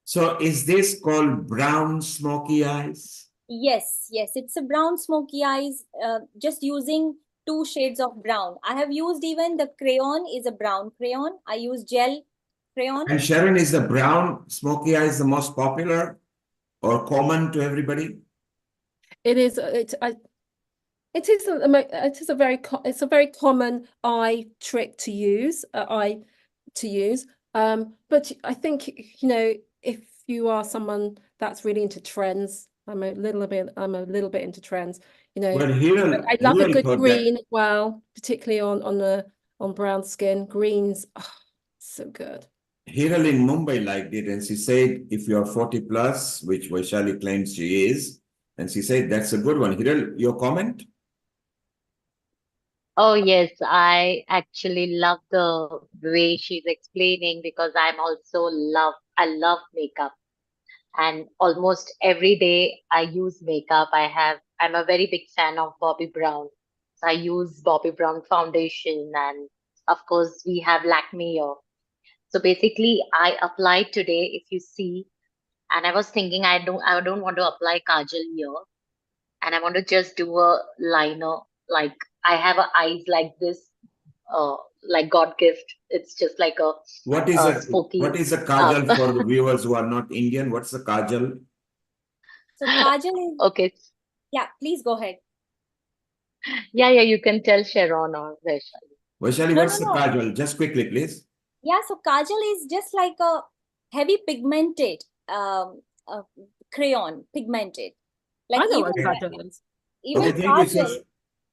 So is this called brown smoky eyes? Yes, it's a brown smoky eyes, just using 2 shades of brown. I have used even the crayon is a brown crayon. I use gel crayon. And Sharon, is the brown smoky eyes the most popular or common to everybody? It is. It is a very common eye trick to use. But I think, you know, if you are someone that's really into trends, I'm a little bit into trends. You know, Well, Hiral, I love a good thought green as well, particularly on brown skin. Greens, so good. Hiral in Mumbai liked it, and she said, if you're 40 plus, which Vaishali claims she is, and she said that's a good one. Hiral, your comment? Oh, yes, I actually love the way she's explaining, because I love makeup, and almost every day I use makeup. I'm a very big fan of Bobbi Brown. So I use Bobbi Brown foundation and of course, we have Lakme here. So basically, I applied today, if you see, and I was thinking I don't want to apply kajal here, and I want to just do a liner. Like I have a eyes like this, like God gift. It's just like What is a a spooky. kajal for the viewers who are not Indian? What's a kajal? So kajal is, Okay. yeah, please go ahead. Yeah, you can tell Sharon or Vaishali. Vaishali, No, what's no, the no. kajal? Just quickly, please. Yeah, so kajal is just like a heavy pigmented crayon, pigmented. Like I know even what kajal is. even Okay, thank you. kajal.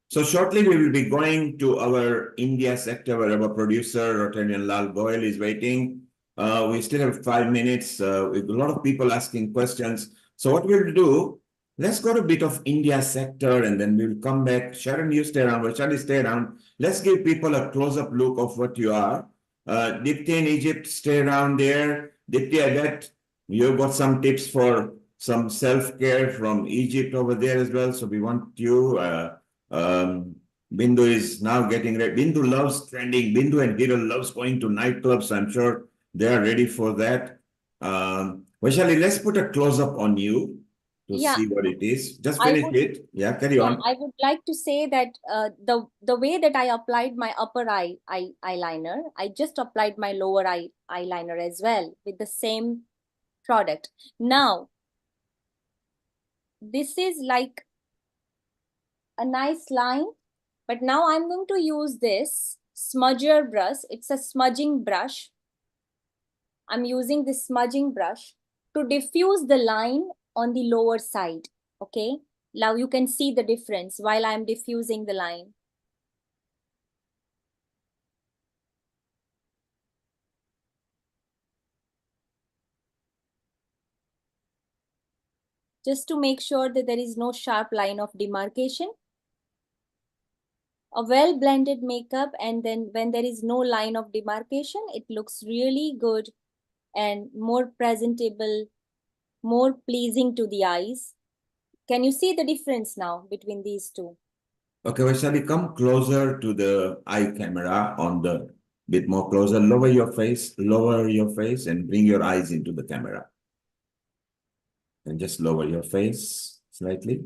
So shortly we will be going to our India sector where our producer Rotanian Lal Goyal is waiting. We still have 5 minutes with a lot of people asking questions. So what we'll do, let's go to a bit of India sector and then we'll come back. Sharon, you stay around. Vaishali, stay around. Let's give people a close-up look of what you are. Deepti in Egypt, stay around there. Deepti, I bet you've got some tips for some self-care from Egypt over there as well. So we want you. Bindu is now getting ready. Bindu loves trending. Bindu and Hiral loves going to nightclubs. I'm sure they are ready for that. Vaishali, let's put a close up on you to Yeah, see what it is. Just I finish would, it. Yeah, carry yeah, on. I would like to say that the way that I applied my upper eyeliner, I just applied my lower eyeliner as well with the same product. Now, this is like a nice line, but now I'm going to use this smudger brush. It's a smudging brush. I'm using this smudging brush to diffuse the line on the lower side. Okay, now you can see the difference while I'm diffusing the line. Just to make sure that there is no sharp line of demarcation. A well blended makeup, and then when there is no line of demarcation, it looks really good and more presentable, more pleasing to the eyes. Can you see the difference now between these two? Okay, Vaishali, come closer to the eye camera on the bit more closer. Lower your face, and bring your eyes into the camera. And just lower your face slightly.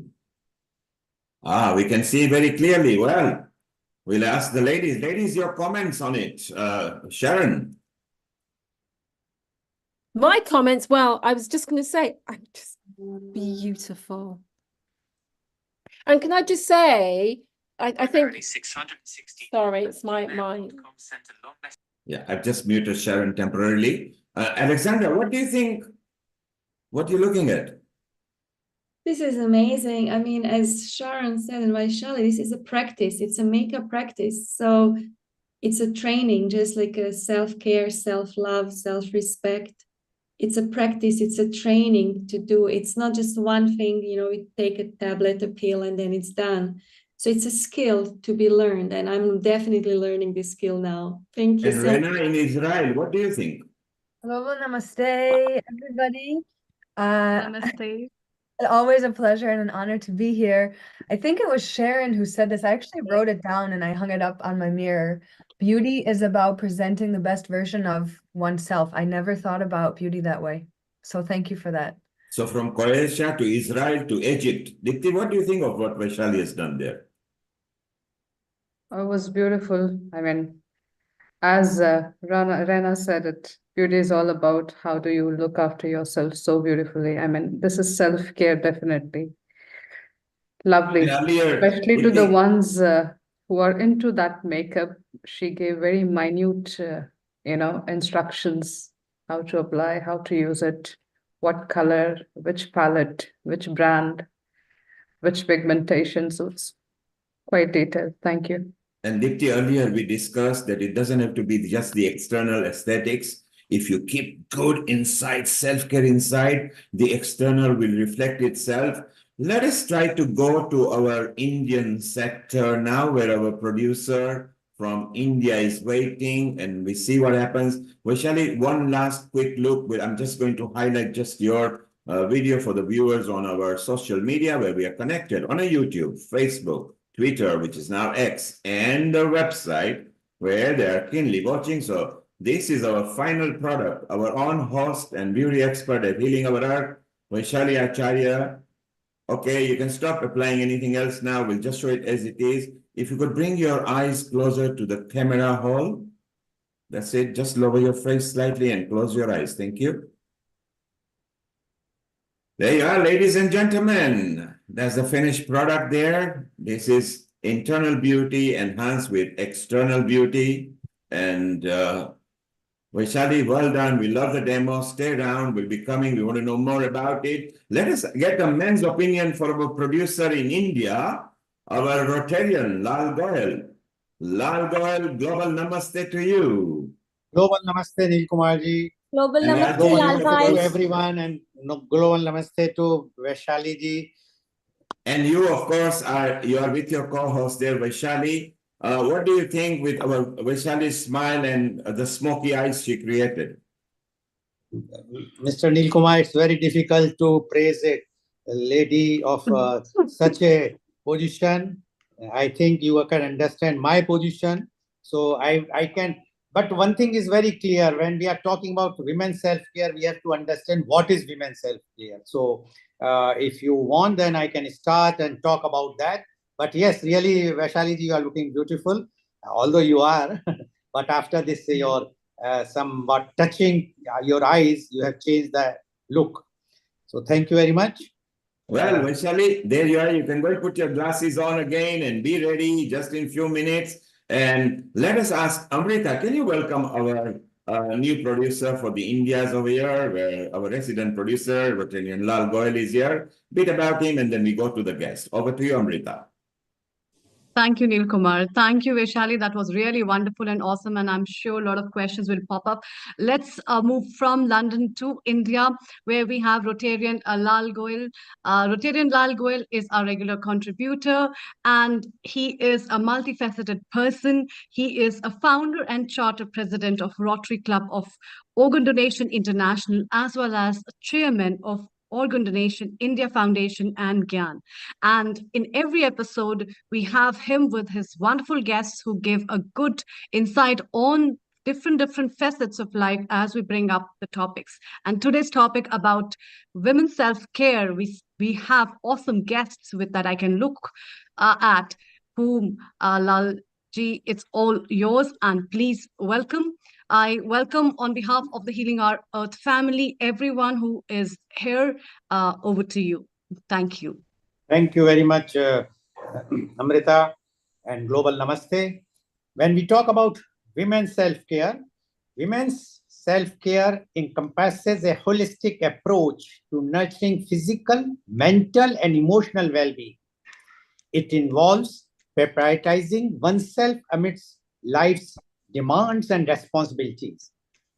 We can see very clearly. Well, we'll ask the ladies. Ladies, your comments on it. Sharon. My comments, well, I was just going to say, I'm just beautiful. And can I just say, I think, sorry, it's my. Yeah, I've just muted Sharon temporarily. Alexandra, what do you think? What are you looking at? This is amazing. I mean, as Sharon said and Vaishali, this is a practice. It's a makeup practice. So it's a training, just like a self-care, self-love, self-respect. It's a practice. It's a training to do. It's not just one thing, we take a tablet, a pill, and then it's done. So it's a skill to be learned. And I'm definitely learning this skill now. Thank you And so Rena much. in Israel, what do you think? Hello, namaste, everybody. Namaste. Always a pleasure and an honor to be here. I think it was Sharon who said this. I actually wrote it down and I hung it up on my mirror. Beauty is about presenting the best version of oneself. I never thought about beauty that way. So thank you for that. So from Croatia to Israel to Egypt. Deepti, what do you think of what Vaishali has done there? It was beautiful. I mean, as Rena said it, beauty is all about how do you look after yourself so beautifully. I mean, this is self-care, definitely. Lovely. Earlier, Especially to the Deepti, ones who are into that makeup. She gave very minute, instructions, how to apply, how to use it, what color, which palette, which brand, which pigmentation. So it's quite detailed. Thank you. And Deepti, earlier we discussed that it doesn't have to be just the external aesthetics. If you keep good inside, self-care inside, the external will reflect itself. Let us try to go to our Indian sector now, where our producer from India is waiting, and we see what happens. Vaishali, one last quick look. I'm just going to highlight just your video for the viewers on our social media, where we are connected on a YouTube, Facebook, Twitter, which is now X, and the website. where they are keenly watching. So this is our final product, our own host and beauty expert at Healing Our Earth, Vaishali Acharya. Okay, you can stop applying anything else now. We'll just show it as it is. If you could bring your eyes closer to the camera hole. That's it. Just lower your face slightly and close your eyes. Thank you. There you are, ladies and gentlemen. That's the finished product there. This is internal beauty enhanced with external beauty. And Vaishali, well done. We love the demo. Stay around. We'll be coming. We want to know more about it. Let us get a men's opinion from our producer in India, our Rotarian, Lal Goyal. Lal Goyal, global namaste to you. Global namaste, Nil Kumar ji. Global And namaste, global Lal namaste bhai. To everyone, and global namaste to Vaishali ji. And you, of course, you are with your co-host there, Vaishali. What do you think with our Vaishali's smile and the smoky eyes she created? Mr. Nil Kumar, it's very difficult to praise a lady of such a position. I think you can understand my position. So I can, but one thing is very clear. When we are talking about women's self-care, we have to understand what is women's self-care. So if you want, then I can start and talk about that. But yes, really, Vaishali ji, you are looking beautiful, although you are. But after this, your somewhat touching your eyes, you have changed the look. So thank you very much. Well, Vaishali, there you are. You can go put your glasses on again and be ready just in a few minutes. And let us ask Amrita, can you welcome our new producer for the Indias over here, where our resident producer, Rotarian Lal Goyal, is here. Bit about him, and then we go to the guest. Over to you, Amrita. Thank you, Neil Kumar. Thank you, Vaishali. That was really wonderful and awesome. And I'm sure a lot of questions will pop up. Let's move from London to India, where we have Rotarian Lal Goyal. Rotarian Lal Goyal is our regular contributor, and he is a multifaceted person. He is a founder and charter president of Rotary Club of Organ Donation International, as well as chairman of Organ Donation India Foundation and GYAN. And in every episode, we have him with his wonderful guests who give a good insight on different facets of life as we bring up the topics. And today's topic about women's self-care, we have awesome guests with that I can look at, whom Lal ji, it's all yours, and please welcome. I welcome on behalf of the Healing Our Earth family, everyone who is here. Over to you. Thank you. Thank you very much, Amrita, and Global Namaste. When we talk about women's self-care encompasses a holistic approach to nurturing physical, mental, and emotional well-being. It involves prioritizing oneself amidst life's demands and responsibilities.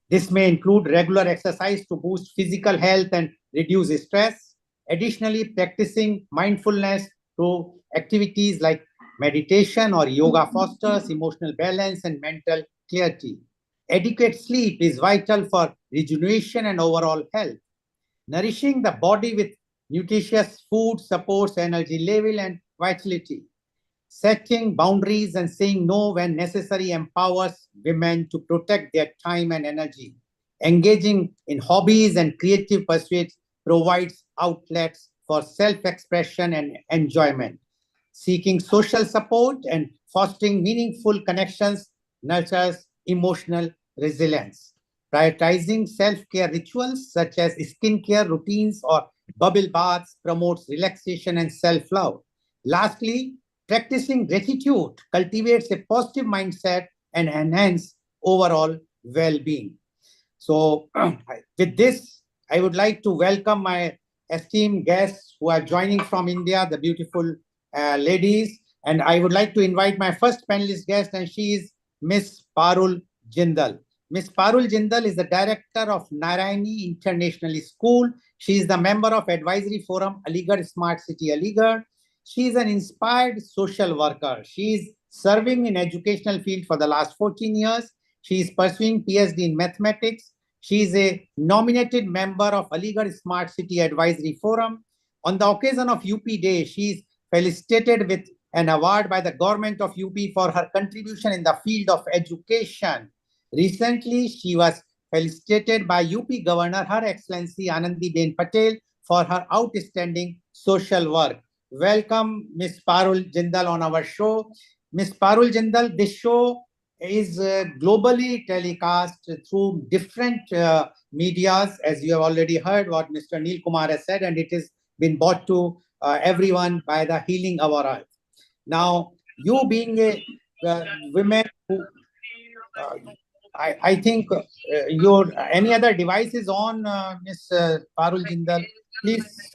This may include regular exercise to boost physical health and reduce stress. Additionally, practicing mindfulness through activities like meditation or yoga fosters emotional balance and mental clarity. Adequate sleep is vital for rejuvenation and overall health. Nourishing the body with nutritious food supports energy level and vitality. Setting boundaries and saying no when necessary empowers women to protect their time and energy. Engaging in hobbies and creative pursuits provides outlets for self-expression and enjoyment. Seeking social support and fostering meaningful connections nurtures emotional resilience. Prioritizing self-care rituals such as skincare routines or bubble baths promotes relaxation and self-love. Lastly, practicing gratitude cultivates a positive mindset and enhances overall well-being. So with this, I would like to welcome my esteemed guests who are joining from India, the beautiful ladies. And I would like to invite my first panelist guest, and she is Miss Parul Jindal. Miss Parul Jindal is the director of Narayani International School. She is the member of Advisory Forum Aligarh Smart City Aligarh. She is an inspired social worker. She is serving in educational field for the last 14 years. She is pursuing PhD in mathematics. She is a nominated member of Aligarh Smart City Advisory Forum. On the occasion of UP Day, she is felicitated with an award by the government of UP for her contribution in the field of education. Recently, she was felicitated by UP Governor Her Excellency Anandiben Patel for her outstanding social work. Welcome, Ms. Parul Jindal on our show. Ms. Parul Jindal, this show is globally telecast through different medias, as you have already heard what Mr. Neil Kumar has said, and it has been brought to everyone by the Healing Our Earth. Now, you being a women who, I think your any other devices on, Ms. Parul Jindal, please.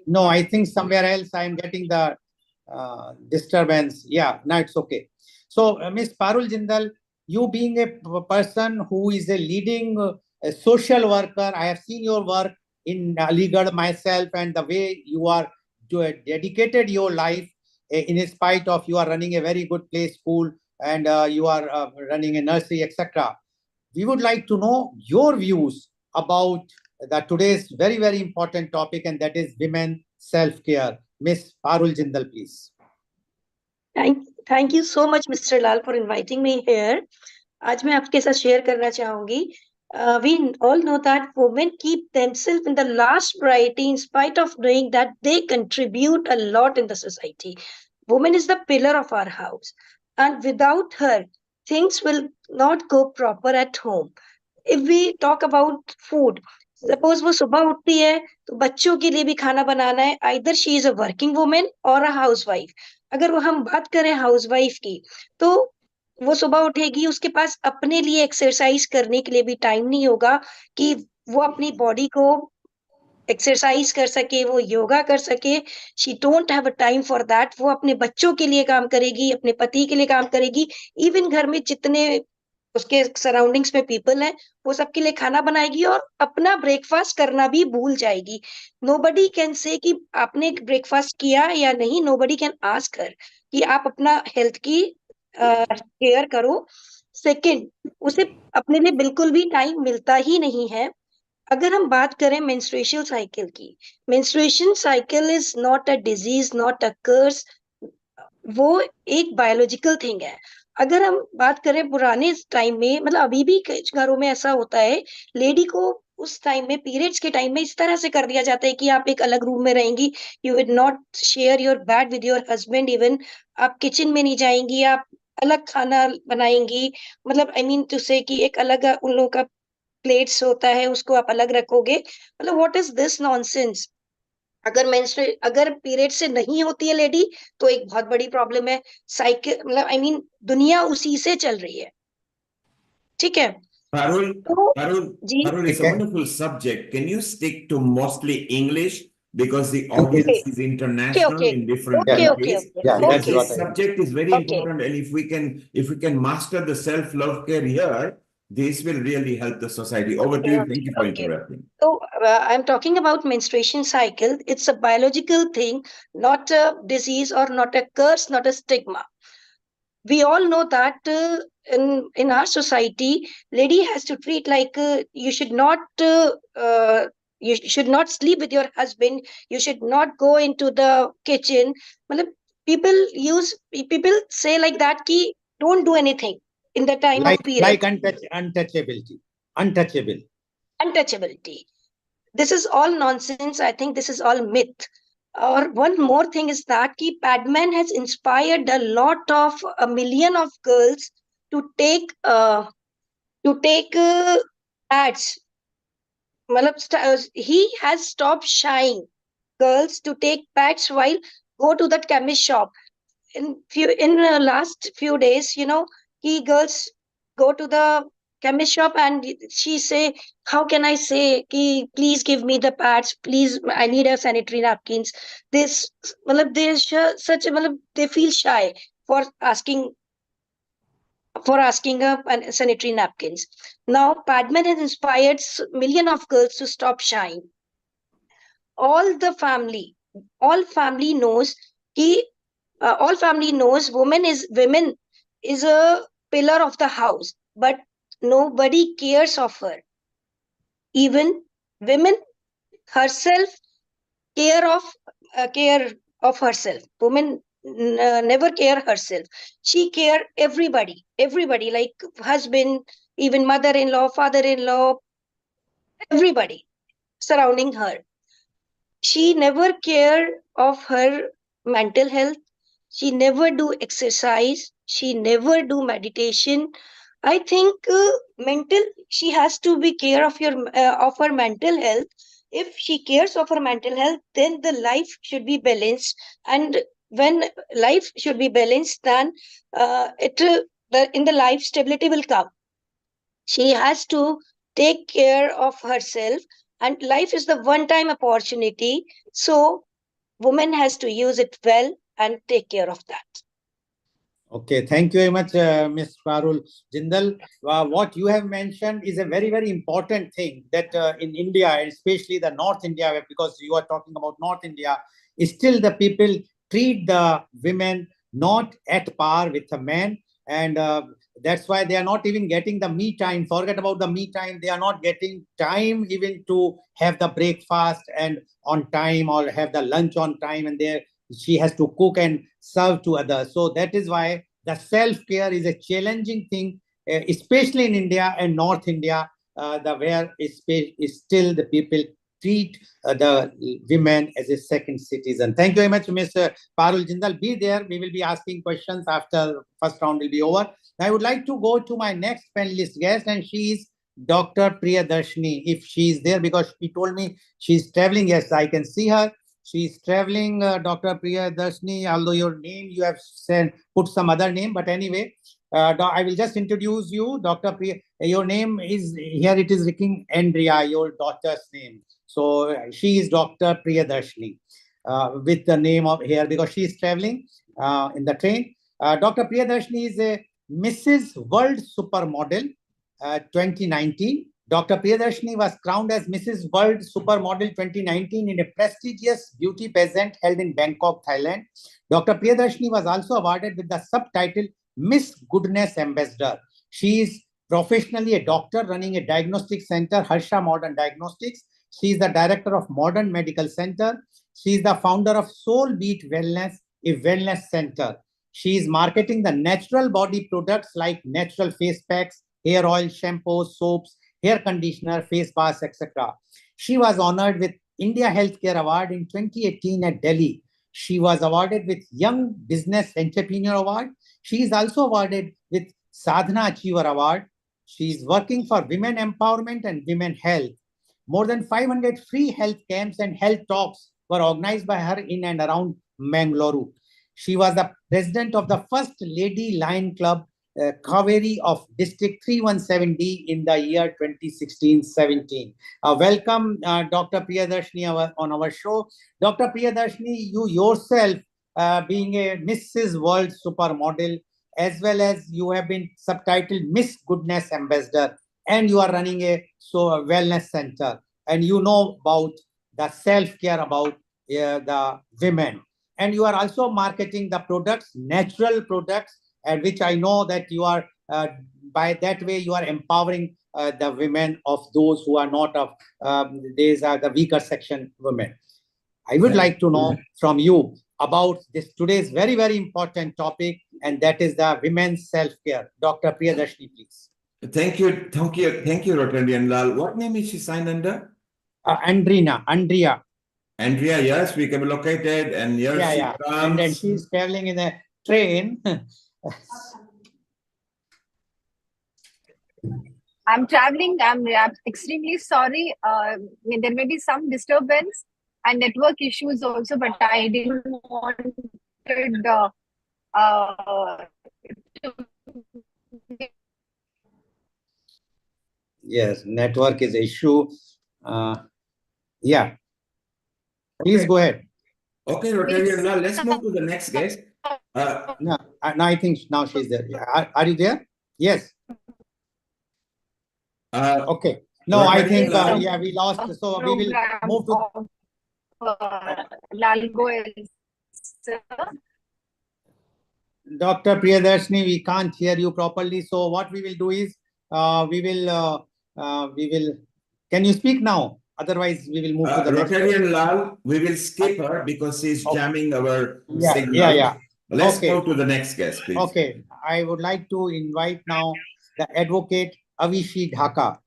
No, I think somewhere else I am getting the disturbance. Yeah, no, it's okay. So, Ms. Parul Jindal, you being a person who is a leading a social worker, I have seen your work in Aligarh myself, and the way you are dedicated your life in spite of you are running a very good play school and you are running a nursery, etc. We would like to know your views about today's very, very important topic, and that is women self-care. Miss Parul Jindal, please. Thank you so much, Mr. Lal, for inviting me here. आज मैं आपके साथ share करना चाहूंगी. We all know that women keep themselves in the last priority in spite of knowing that they contribute a lot in the society. Woman is the pillar of our house, and without her, things will not go proper at home. If we talk about food, suppose वो सुबह उठती है तो बच्चों के लिए भी खाना बनाना है. Either she is a working woman or a housewife. अगर वो हम बात करें हाउसवाइफ की, तो वो सुबह उठेगी, उसके पास अपने लिए एक्सरसाइज करने के लिए भी टाइम नहीं होगा कि वो अपनी बॉडी को एक्सरसाइज कर सके, वो योगा कर सके. She don't have a time for that. वो अपने बच्चों के लिए काम करेगी, अपने पति के लिए काम करेगी, इवन घर में जितने उसके सराउंडिंग्स में पीपल हैं, वो सबके लिए खाना बनाएगी और अपना ब्रेकफास्ट करना भी भूल जाएगी. नोबडी कैन से कि आपने ब्रेकफास्ट किया या नहीं. नोबडी कैन आस्क हर कि आप अपना हेल्थ की केयर करो. सेकंड, उसे अपने लिए बिल्कुल भी टाइम मिलता ही नहीं है. अगर हम बात करें मेंस्ट्रुएशनल साइकिल की, menstruation cycle is not a disease, not a curse. वो एक बायोलॉजिकल थिंग है. अगर हम बात करें पुराने टाइम में, मतलब अभी भी घरों में ऐसा होता है, लेडी को उस टाइम में पीरियड्स के टाइम में इस तरह से कर दिया जाता है कि आप एक अलग रूम में रहेंगी. You will not share your bed with your husband. Even आप किचन में नहीं जाएंगी, आप अलग खाना बनाएंगी. मतलब आई मीन टू से कि एक अलग उन लोगों का प्लेट्स होता है, उसको आप अलग रखोगे. मतलब व्हाट इज दिस नॉनसेंस. अगर पीरियड से नहीं होती है लेडी तो एक बहुत बड़ी प्रॉब्लम है. साइकिल मतलब आई मीन दुनिया उसी से चल रही है. ठीक है. Parul, तो जी Parul, it's a wonderful subject. Can you stick to mostly English because the audience okay is international okay in different okay countries? Yeah, Because that's okay what this I subject is very okay important, and if we can master the self-love care here, this will really help the society. Over to you. Thank you for okay. interrupting. So I'm talking about menstruation cycle. It's a biological thing, not a disease or not a curse, not a stigma. We all know that in our society, lady has to treat like you should not sleep with your husband. You should not go into the kitchen. Matlab, people say like that ki don't do anything in the time of period. untouchability. Untouchability. This is all nonsense. I think this is all myth. Or one more thing is that ki Padman has inspired a lot of a million of girls to take ads. He has stopped shying girls to take pads while go to that chemist shop. In the last few days, girls go to the chemist shop and she say, how can I say ki please give me the pads, please I need a sanitary napkins. This matlab, they feel shy for asking sanitary napkins. Now Padman has inspired million of girls to stop shying. all family knows ki all family knows women is a pillar of the house, but nobody cares of her. Even women herself care of herself. Women never care herself. She care everybody, like husband, even mother-in-law, father-in-law, everybody surrounding her. She never care of her mental health. She never do exercise. She never do meditation. I think mental. She has to be care of her mental health. If she cares of her mental health, then the life should be balanced. And when life should be balanced, then in the life stability will come. She has to take care of herself, and life is the one time opportunity, so woman has to use it well and take care of that. Okay, thank you very much, Ms. Parul Jindal. What you have mentioned is a very, very important thing that in India, and especially the North India, because you are talking about North India, still the people treat the women not at par with the men. And that's why they are not even getting the me time. Forget about the me time. They are not getting time even to have the breakfast and on time, or have the lunch on time, and she has to cook and serve to others. So that is why the self-care is a challenging thing, especially in India and North India, where still the people treat the women as a second citizen. Thank you very much, Mr. Parul Jindal. Be there. We will be asking questions after first round will be over. I would like to go to my next panelist guest, and she is Dr. Priyadarshini, if she is there, because she told me she's traveling. Yes, I can see her. She's traveling, Dr. Priyadarshini, although your name you have put some other name, but anyway, I will just introduce you, Dr. Priya. Your name is here, it is written Andrea, your daughter's name. So she is Dr. Priyadarshini with the name of here, because she is traveling in the train. Dr. Priyadarshini is a Mrs. World Supermodel 2019. Dr. Priyadarshini was crowned as Mrs. World Supermodel 2019 in a prestigious beauty pageant held in Bangkok, Thailand. Dr. Priyadarshini was also awarded with the subtitle Miss Goodness Ambassador. She is professionally a doctor running a diagnostic center, Harsha Modern Diagnostics. She is the director of Modern Medical Center. She is the founder of Soul Beat Wellness, a wellness center. She is marketing the natural body products like natural face packs, hair oil, shampoos, soaps, hair conditioner, face baths, etc. She was honored with India Healthcare Award in 2018 at Delhi. She was awarded with Young Business Entrepreneur Award. She is also awarded with Sadhana Achiever Award. She is working for women empowerment and women health. More than 500 free health camps and health talks were organized by her in and around Mangalore. She was the president of the First Lady Lion Club, Kaveri of District 317D in the year 2016-17. Welcome, Dr. Priyadarshini on our show. Dr. Priyadarshini, you yourself being a Mrs. World Supermodel, as well as you have been subtitled Miss Goodness Ambassador, and you are running a wellness center, and you know about the self-care about the women. And you are also marketing the products, natural products, and which I know that you are, by that way, you are empowering the women of those who are not of, these are the weaker section women. I would like to know from you about this today's very, very important topic, and that is the women's self-care. Dr. Priyadarshini, please. Thank you, Rotary Lal. What name is she signed under? Andrea. Andrea, yes, we can be located, and here she comes. And then she's traveling in a train. I'm traveling. I'm extremely sorry. There may be some disturbance and network issues also, but I didn't want to. Yes, network is issue. Yeah. Please go ahead. Okay, Rotarian, now let's move to the next guest. No, I think now she's there. Are you there? Yes. Okay. No, I think, yeah, we lost. So we will move to... Dr. Priyadarshini, we can't hear you properly. So what we will do is, we will, can you speak now? Otherwise, we will move to the next. Rotarian Lal, we will skip her because she's jamming our signal. Yeah. Let's Okay. go to the next guest, please. Okay, I would like to invite now the advocate Avishi Dhaka.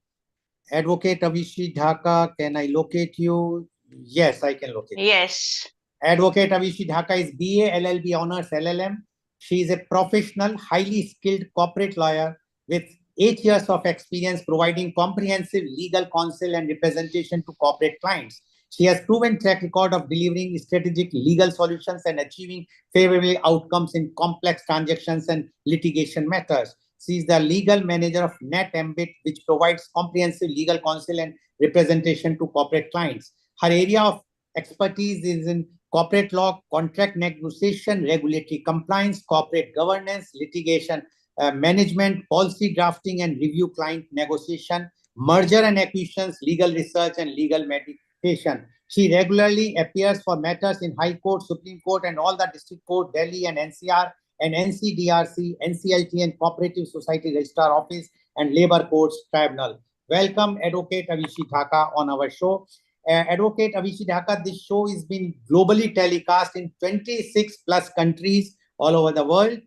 Advocate Avishi Dhaka, can I locate you? Yes, I can locate you. Yes. Advocate Avishi Dhaka is BA, LLB Honors, LLM. She is a professional, highly skilled corporate lawyer with 8 years of experience providing comprehensive legal counsel and representation to corporate clients. She has proven track record of delivering strategic legal solutions and achieving favorable outcomes in complex transactions and litigation matters. She is the legal manager of NetAmbit, which provides comprehensive legal counsel and representation to corporate clients. Her area of expertise is in corporate law, contract negotiation, regulatory compliance, corporate governance, litigation management, policy drafting and review, client negotiation, merger and acquisitions, legal research, and legal mediation. She regularly appears for matters in High Court, Supreme Court, and all the District Court, Delhi and NCR, and NCDRC, NCLT, and Cooperative Society Registrar Office, and Labor Courts Tribunal. Welcome, Advocate Avishi Dhaka, on our show. Advocate Avishi Dhaka, this show is being globally telecast in 26 plus countries all over the world,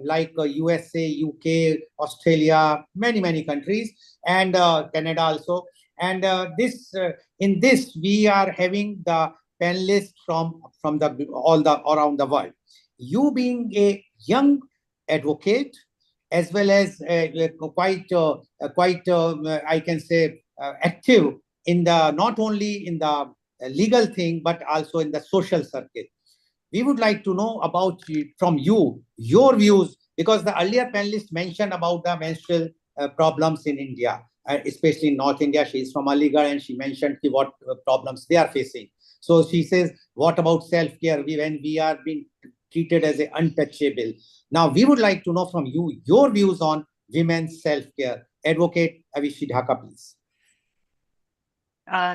like USA, UK, Australia, many countries, and Canada also. And in this, we are having the panelists from all around the world. You being a young advocate, as well as quite I can say active in the not only in the legal thing but also in the social circuit. We would like to know about from you your views, because the earlier panelist mentioned about the menstrual problems in India, especially in North India. She is from Aligarh and she mentioned what problems they are facing. So she says, what about self-care when we are being treated as an untouchable? Now we would like to know from you your views on women's self-care. Advocate Avishi Dhaka, please.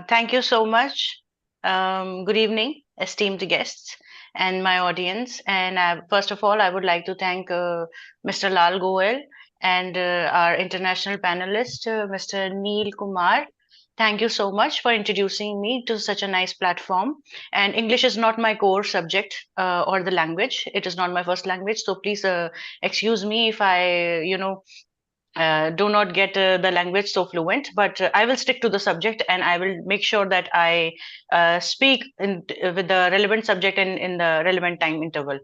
Thank you so much. Good evening, esteemed guests and my audience. And first of all, I would like to thank Mr. Lal Goel and our international panelist, Mr. Neil Kumar. Thank you so much for introducing me to such a nice platform. And English is not my core subject or the language. It is not my first language. So please excuse me if I, do not get the language so fluent, but I will stick to the subject and I will make sure that I speak with the relevant subject and in the relevant time interval.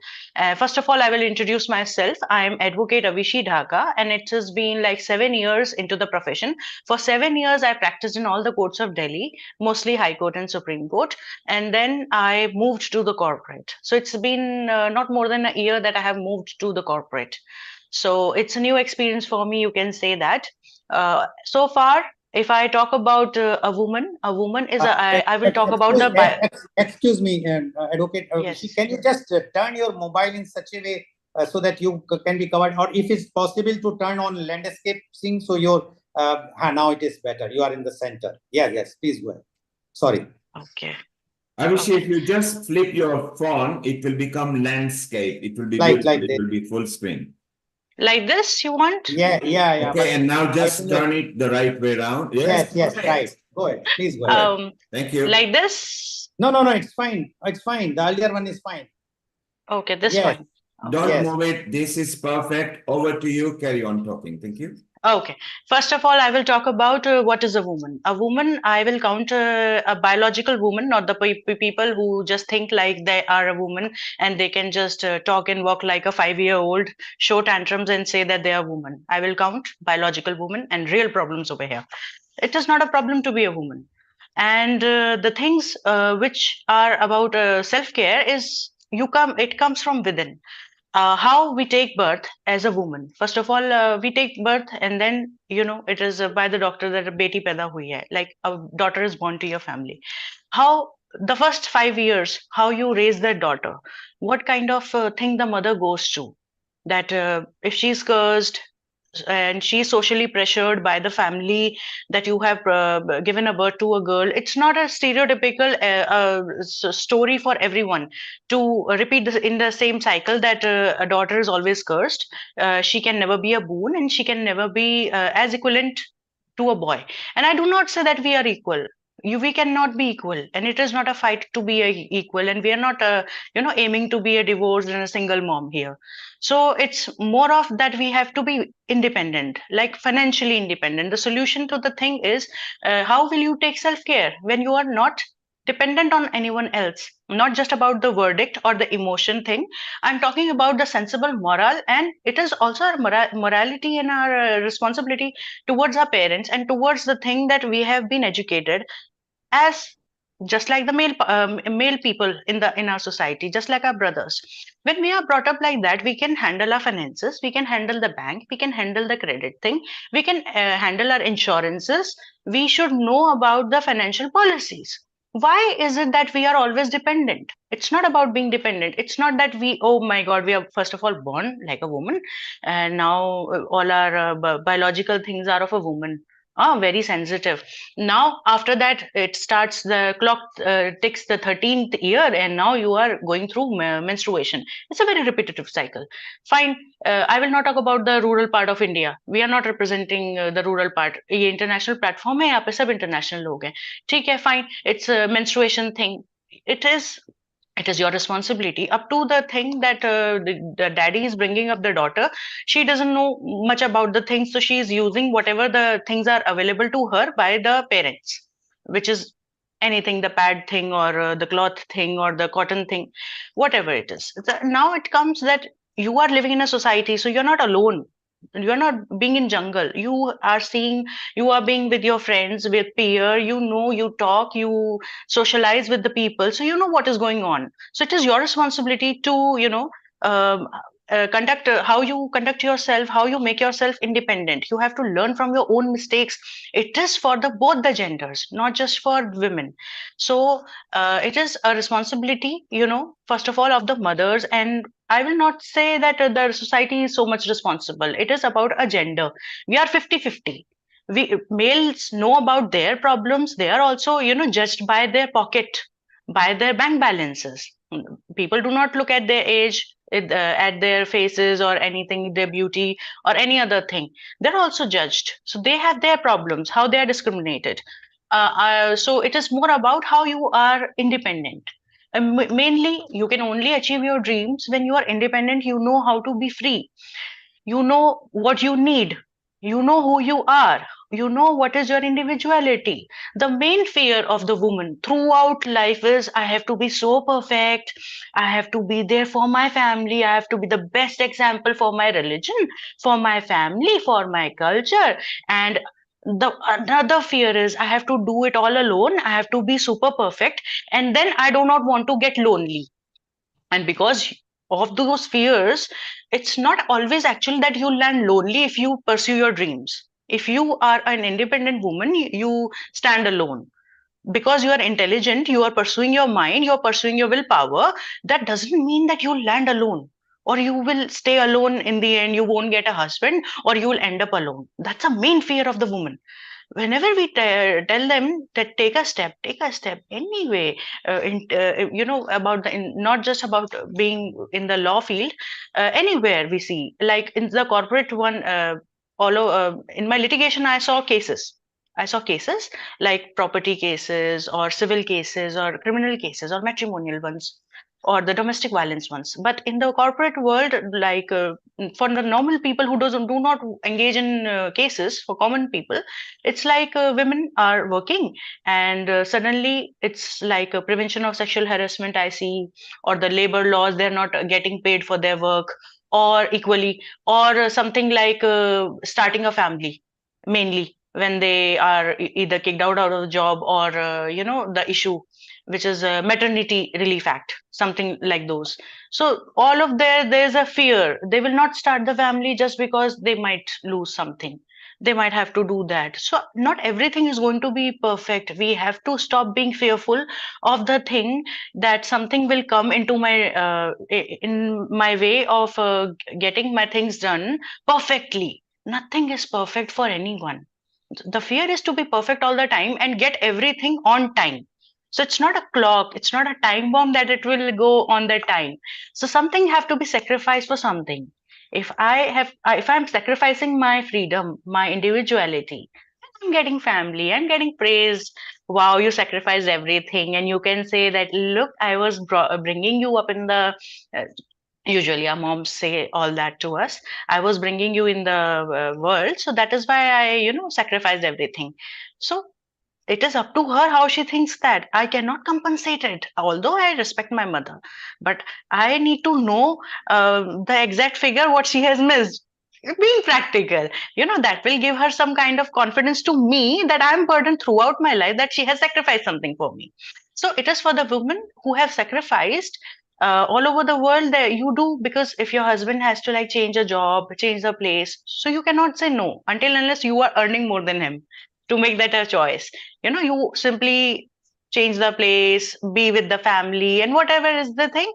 First of all, I will introduce myself. I am Advocate Avishi Dhaka, and it has been like 7 years into the profession. For 7 years, I practiced in all the courts of Delhi, mostly High Court and Supreme Court, and then I moved to the corporate. So it's been not more than a year that I have moved to the corporate. So it's a new experience for me, you can say that. So far, if I talk about a woman is I will talk about the... Excuse me, Advocate Yes. can you just turn your mobile in such a way so that you can be covered, or if it's possible to turn on landscape sync so your now it is better. You are in the center. Yes, please go ahead. Sorry. Okay. Avishi, if you just flip your phone, it will become landscape. It will be like it will be full screen. Like this, you want? Yeah. Okay, and now just turn it the right way around. Yes, right. Go ahead. Please go ahead. Thank you. Like this? No, it's fine. It's fine. The earlier one is fine. Okay, this Yes. one. Don't move it. This is perfect. Over to you. Carry on talking. Thank you. Okay. First of all, I will talk about what is a woman. A woman, I will count a biological woman, not the people who just think like they are a woman and they can just talk and walk like a 5-year-old, show tantrums and say that they are woman. I will count biological woman and real problems over here. It is not a problem to be a woman. And the things which are about self-care is it comes from within. How we take birth as a woman. First of all, we take birth and then, it is by the doctor that a beti paida hui hai, like a daughter is born to your family. How the first 5 years, how you raise that daughter, what kind of thing the mother goes through, that if she's cursed, and she's socially pressured by the family that you have given a birth to a girl. It's not a stereotypical story for everyone to repeat in the same cycle that a daughter is always cursed. She can never be a boon and she can never be as equivalent to a boy. And I do not say that we are equal. we cannot be equal, and it is not a fight to be equal, and we are not aiming to be a divorced and a single mom here. So it's more of that we have to be independent, like financially independent. The solution to the thing is, how will you take self care when you are not dependent on anyone else? Not just about the verdict or the emotion thing. I'm talking about the sensible moral, and it is also our morality and our responsibility towards our parents and towards the thing that we have been educated as, just like the male people in our society, just like our brothers. When we are brought up like that, we can handle our finances, we can handle the bank, we can handle the credit thing, we can handle our insurances. We should know about the financial policies. Why is it that we are always dependent? It's not about being dependent. It's not that we, oh my god, we are first of all born like a woman, and now all our biological things are of a woman. Ah, very sensitive. Now, after that, it starts, the clock ticks the 13th year, and now you are going through menstruation. It's a very repetitive cycle. Fine. I will not talk about the rural part of India. We are not representing the rural part. ये international platform है, यहाँ पे सब international लोग हैं. ठीक है, fine. It's a menstruation thing. It is your responsibility. Up to the thing that the daddy is bringing up the daughter, she doesn't know much about the things, so she is using whatever the things are available to her by the parents, which is anything, the pad thing or the cloth thing or the cotton thing, whatever it is. Now it comes that you are living in a society, so you're not alone. You're not being in jungle. You are seeing, you are being with your friends, with peer, you talk, you socialize with the people, so you know what is going on. So it is your responsibility to um, conduct how you conduct yourself, how you make yourself independent. You have to learn from your own mistakes. It is for the both the genders, not just for women. So it is a responsibility, first of all, of the mothers. And I will not say that the society is so much responsible. It is about a gender. We are 50-50. We males know about their problems. They are also, judged by their pocket, by their bank balances. People do not look at their age, at their faces or anything, their beauty or any other thing. They're also judged. So they have their problems, how they are discriminated. So it is more about how you are independent. Mainly, you can only achieve your dreams when you are independent. You know how to be free. You know what you need. You know who you are. You know what is your individuality. The main fear of the woman throughout life is, I have to be so perfect. I have to be there for my family. I have to be the best example for my religion, for my family, for my culture. And the another fear is, I have to do it all alone. I have to be super perfect. And then I do not want to get lonely. And because of those fears, it's not always actually that you land lonely if you pursue your dreams. If you are an independent woman, you stand alone. Because you are intelligent, you are pursuing your mind, you are pursuing your willpower. That doesn't mean that you'll land alone, or you will stay alone in the end. You won't get a husband, or you will end up alone. That's a main fear of the woman. Whenever we tell them that take a step anyway, about not just about being in the law field, anywhere we see, like in the corporate one, in my litigation, I saw cases like property cases or civil cases or criminal cases or matrimonial ones or the domestic violence ones. But in the corporate world, like for the normal people who do not engage in cases, for common people, it's like women are working, and suddenly it's like a prevention of sexual harassment, I see, or the labor laws, they're not getting paid for their work or equally, or something like starting a family, mainly when they are either kicked out of the job, or the issue which is a maternity relief act, something like those. So all of there's a fear. They will not start the family just because they might lose something. They might have to do that. So not everything is going to be perfect. We have to stop being fearful of the thing that something will come into my in my way of getting my things done perfectly. Nothing is perfect for anyone. The fear is to be perfect all the time and get everything on time. So it's not a clock, it's not a time bomb that it will go on that time. So something have to be sacrificed for something. If I'm sacrificing my freedom, my individuality, I'm getting family, I'm getting praised. Wow, you sacrificed everything. And you can say that, look, I was bringing you up in the. Usually, our moms say all that to us. I was bringing you in the world, so that is why I, sacrificed everything. So it is up to her how she thinks that. I cannot compensate it, although I respect my mother. But I need to know the exact figure what she has missed. Being practical, that will give her some kind of confidence to me that I'm burdened throughout my life, that she has sacrificed something for me. So it is for the women who have sacrificed all over the world that you do, because if your husband has to like change a job, change the place, so you cannot say no until unless you are earning more than him to make that a choice. You simply change the place, be with the family, and whatever is the thing,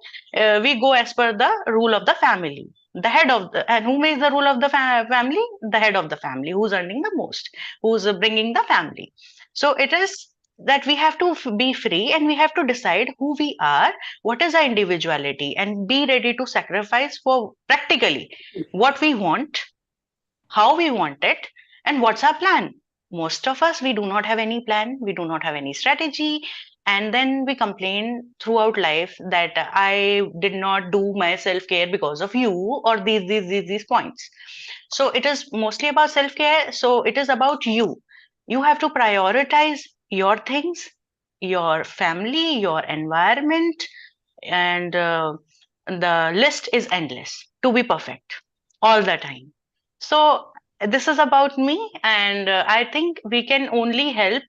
we go as per the rule of the family. The head of the, and who makes the rule of the family? The head of the family, who's earning the most, who's bringing the family. So it is that we have to be free, and we have to decide who we are, what is our individuality, and be ready to sacrifice for practically what we want, how we want it, and what's our plan. Most of us, we do not have any plan, we do not have any strategy, and then we complain throughout life that I did not do my self care because of you, or these points. So it is mostly about self care. So it is about you. You have to prioritize your things, your family, your environment, and the list is endless to be perfect all the time. So this is about me, and I think we can only help.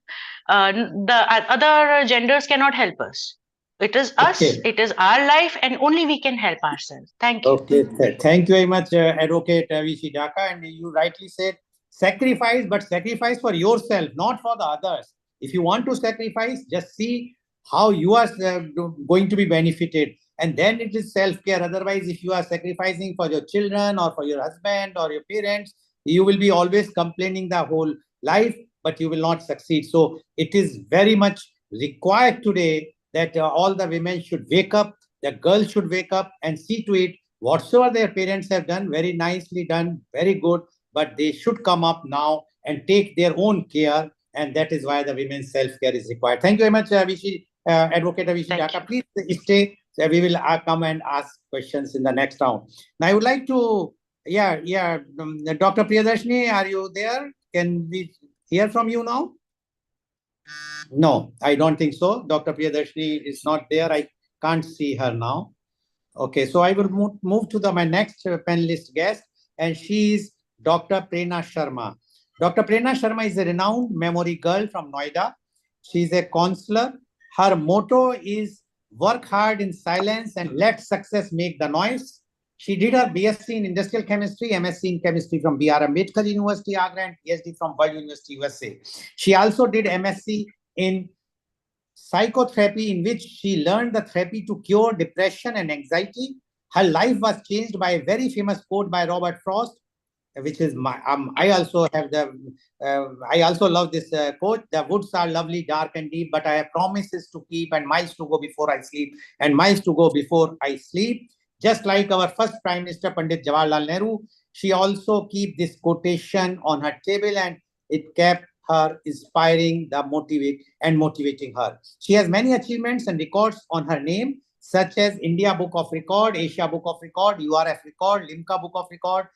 The other genders cannot help us. It is us, Okay. it is our life, and only we can help ourselves. Thank you. Okay. Thank you very much, Advocate Vishi Dhaka. And you rightly said sacrifice, but sacrifice for yourself, not for the others. If you want to sacrifice, just see how you are going to be benefited. And then it is self-care. Otherwise, if you are sacrificing for your children or for your husband or your parents, you will be always complaining the whole life, but you will not succeed. So it is very much required today that all the women should wake up, the girls should wake up and see to it whatsoever their parents have done, very nicely done, very good, but they should come up now and take their own care, and that is why the women's self-care is required. Thank you very much, Advocate Vishi Dhaka. Please stay. So we will come and ask questions in the next round. Now I would like to, Dr. Priyadarshini, are you there? Can we hear from you now? No, I don't think so. Dr. Priyadarshini is not there. I can't see her now. Okay, so I will move to my next panelist guest, and she is Dr. Prerna Sharma. Dr. Prerna Sharma is a renowned memory girl from Noida. She is a counselor. Her motto is work hard in silence and let success make the noise. She did her BSc in Industrial Chemistry, MSc in Chemistry from B.R. Ambedkar University, Agra, and PhD from World University, USA. She also did MSc in psychotherapy, in which she learned the therapy to cure depression and anxiety. Her life was changed by a very famous quote by Robert Frost, which is I also have I also love this quote. The woods are lovely, dark and deep, but I have promises to keep and miles to go before I sleep, and miles to go before I sleep. Just like our first Prime Minister, Pandit Jawaharlal Nehru, she also keep this quotation on her table, and it kept her inspiring, motivating her. She has many achievements and records on her name, such as India Book of Record, Asia Book of Record, URF Record, Limca Book of Record,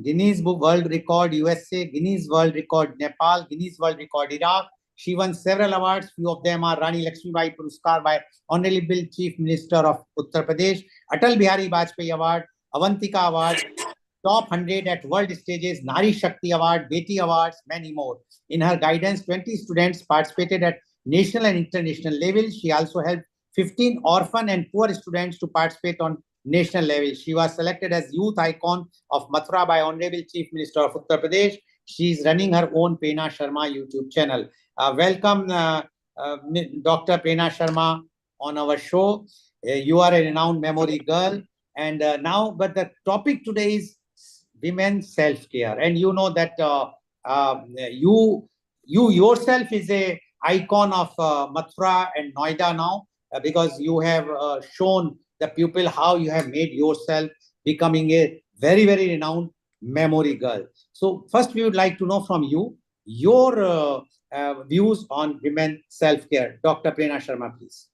Guinness Book World Record USA, Guinness World Record Nepal, Guinness World Record Iraq. She won several awards. Few of them are Rani Lakshmibai Puruskar by Honorable Chief Minister of Uttar Pradesh, Atal Bihari Vajpayee Award, Avantika Award, Top 100 at world stages, Nari Shakti Award, Beti Awards, many more. In her guidance, 20 students participated at national and international level. She also helped 15 orphan and poor students to participate on national level. She was selected as Youth Icon of Mathura by Honorable Chief Minister of Uttar Pradesh. She is running her own Prerna Sharma YouTube channel. Welcome, Dr. Prerna Sharma on our show. You are a renowned memory girl. And but the topic today is women's self-care. And you know that you yourself is a icon of Mathura and Noida now, because you have shown the people how you have made yourself becoming a very, very renowned memory girl. So first we would like to know from you, your views on women self-care. Dr. Prerna Sharma, please.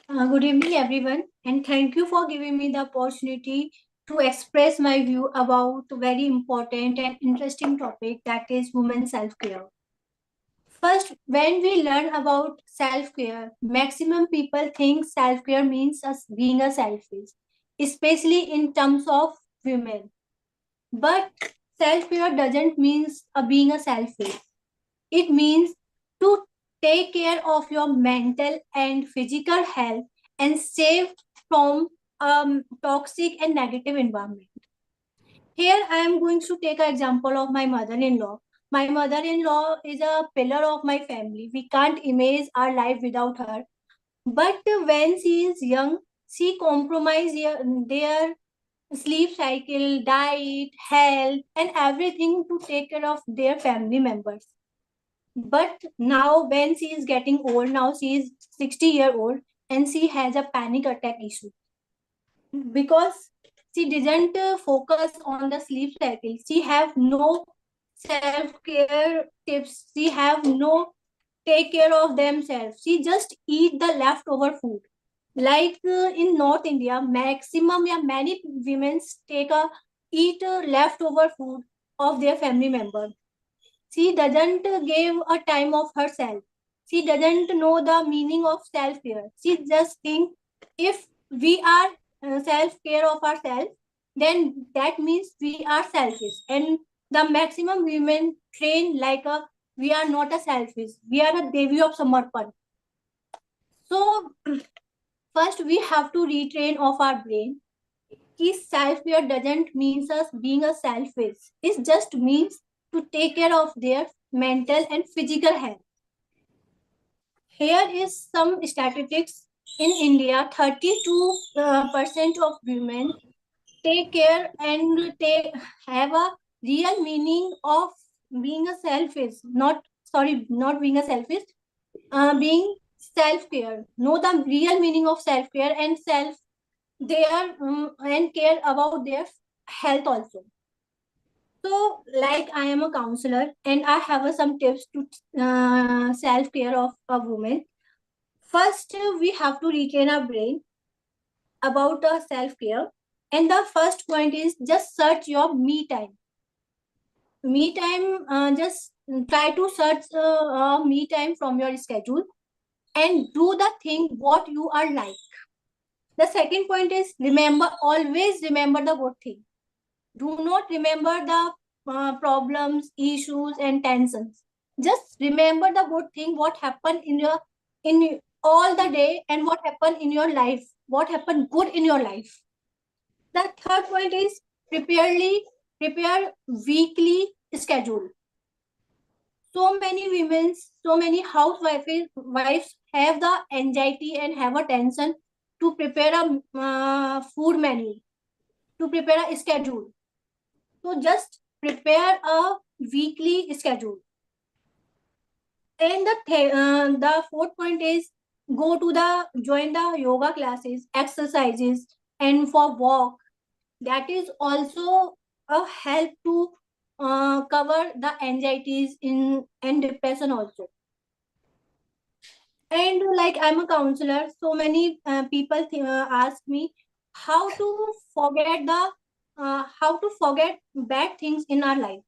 Good evening, everyone, and thank you for giving me the opportunity to express my view about a very important and interesting topic, that is women self-care. First, when we learn about self-care, maximum people think self-care means us being a selfish, especially in terms of women. But self-care doesn't mean being a selfish. It means to take care of your mental and physical health and save from toxic and negative environment. Here I am going to take an example of my mother-in-law. My mother-in-law is a pillar of my family. We can't imagine our life without her. But when she is young, she compromised their sleep cycle, diet, health, and everything to take care of their family members. But now when she is getting old, now she is 60-year-old, and she has a panic attack issue because she didn't focus on the sleep cycle. She have no self-care tips. She have no take care of themselves. She just eat the leftover food. Like in North India, maximum, yeah, many women eat leftover food of their family member. She doesn't give a time of herself. She doesn't know the meaning of self-care. She just think if we are self-care of ourselves, then that means we are selfish. And the maximum women train like we are not a selfish. We are a Devi of Samarpan. So first we have to retrain of our brain. Self-care doesn't mean us being a selfish. It just means to take care of their mental and physical health. Here is some statistics. In India, 32% of women take care and have a real meaning of being a selfish. Not being a selfish, being self-care. Know the real meaning of self-care and and care about their health also. So, like I am a counselor and I have some tips to self-care of a woman. First, we have to retrain our brain about self-care. And the first point is just search your me time. Me time, just try to search me time from your schedule and do the thing what you are like. The second point is always remember the good thing. Do not remember the problems, issues, and tensions. Just remember the good thing, what happened in all the day, and what happened in your life, what happened good in your life. The third point is prepare weekly schedule. So many women, so many housewives have the anxiety and have a tension to prepare a food menu, to prepare a schedule. So just prepare a weekly schedule. And the fourth point is join the yoga classes, exercises, and for walk. That is also a help to cover the anxieties and depression also. And like I'm a counselor, so many people ask me how to forget bad things in our life.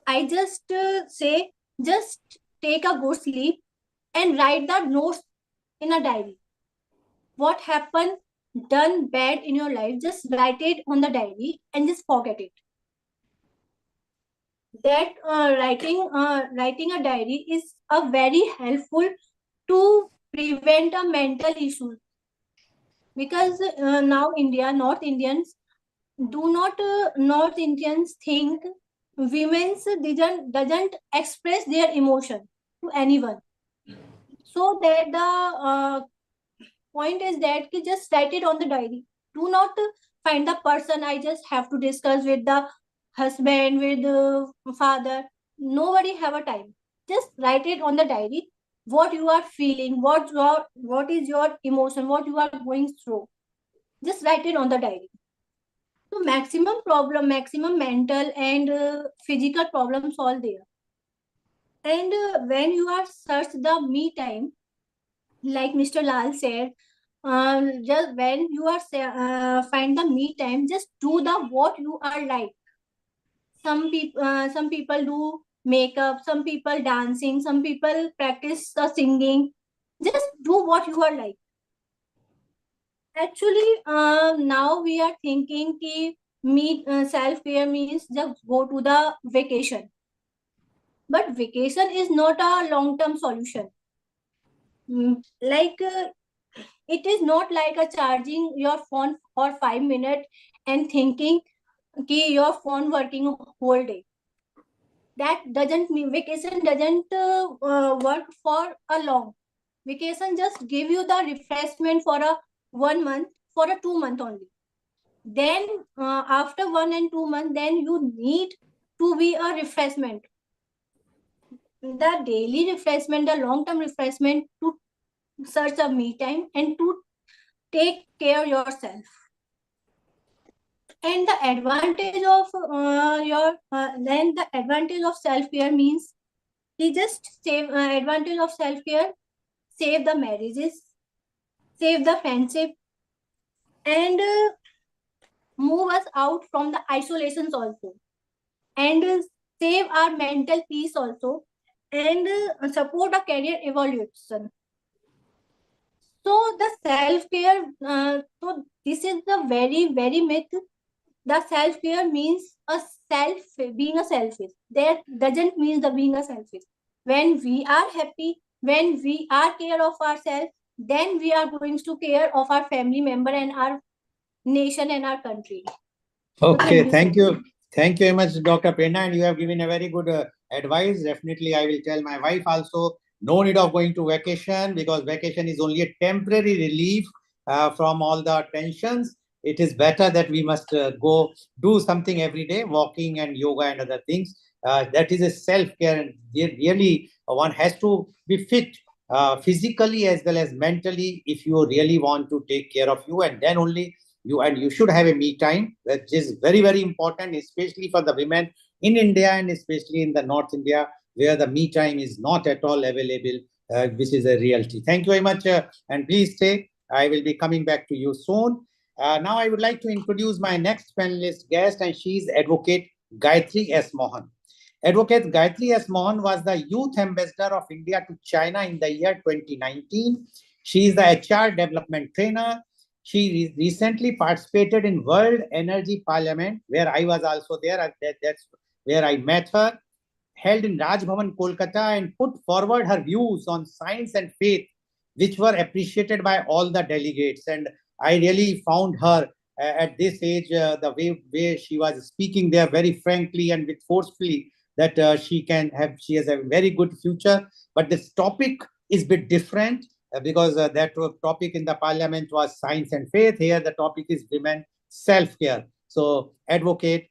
I just say, just take a good sleep and write the notes in a diary. What happened, done bad in your life, just write it on the diary and just forget it. That writing a diary is a very helpful to prevent a mental issue, because now North Indians think women's doesn't express their emotion to anyone. So that the point is that just write it on the diary. Do not find the person I just have to discuss with the husband, with the father. Nobody have a time. Just write it on the diary. What you are feeling, what is your emotion, what you are going through. Just write it on the diary. So So maximum mental and physical problems all there. And when you are search the me time, like Mr. Lal said, just when you are find the me time, just do the what you are like. Some people do makeup, some people dancing, some people practice the singing. Just do what you are like. Actually, now we are thinking ki self care means just go to the vacation. But vacation is not a long term solution. Like it is not like a charging your phone for 5 minutes and thinking ki your phone working whole day. That doesn't mean vacation doesn't work for a long. Vacation just give you the refreshment for a 1 month, for a 2 month only. Then after 1 and 2 months, then you need to be a refreshment. The daily refreshment, the long-term refreshment to search a me time and to take care yourself. And the advantage of then the advantage of self-care means he just save advantage of self-care, save the marriages, save the friendship, and move us out from the isolations also, and save our mental peace also, and support a career evolution. So the self-care, so this is the very myth. The self-care means being a selfish. That doesn't mean the being a selfish. When we are happy, when we are care of ourselves, then we are going to care of our family member and our nation and our country. Okay, thank you. Thank you very much, Dr. Prerna, and you have given a very good advice. Definitely, I will tell my wife also, no need of going to vacation, because vacation is only a temporary relief from all the tensions. It is better that we must go do something every day, walking and yoga and other things. That is a self-care, and really one has to be fit physically as well as mentally if you really want to take care of you, and then only you should have a me time, which is very important, especially for the women in India and especially in the North India, where the me time is not at all available, which is a reality. Thank you very much, and please stay. I will be coming back to you soon. Now I would like to introduce my next panelist guest, and she is Advocate Gayatri S. Mohan. Advocate Gayatri S. Mohan was the Youth Ambassador of India to China in the year 2019. She is the HR Development Trainer. She recently participated in World Energy Parliament, where I was also there. That's where I met her, held in Raj Bhavan, Kolkata, and put forward her views on science and faith, which were appreciated by all the delegates. And I really found her at this age, the way she was speaking there very frankly and with forcefully, that she has a very good future. But this topic is a bit different. Because that topic in the parliament was science and faith. Here the topic is women self-care. So Advocate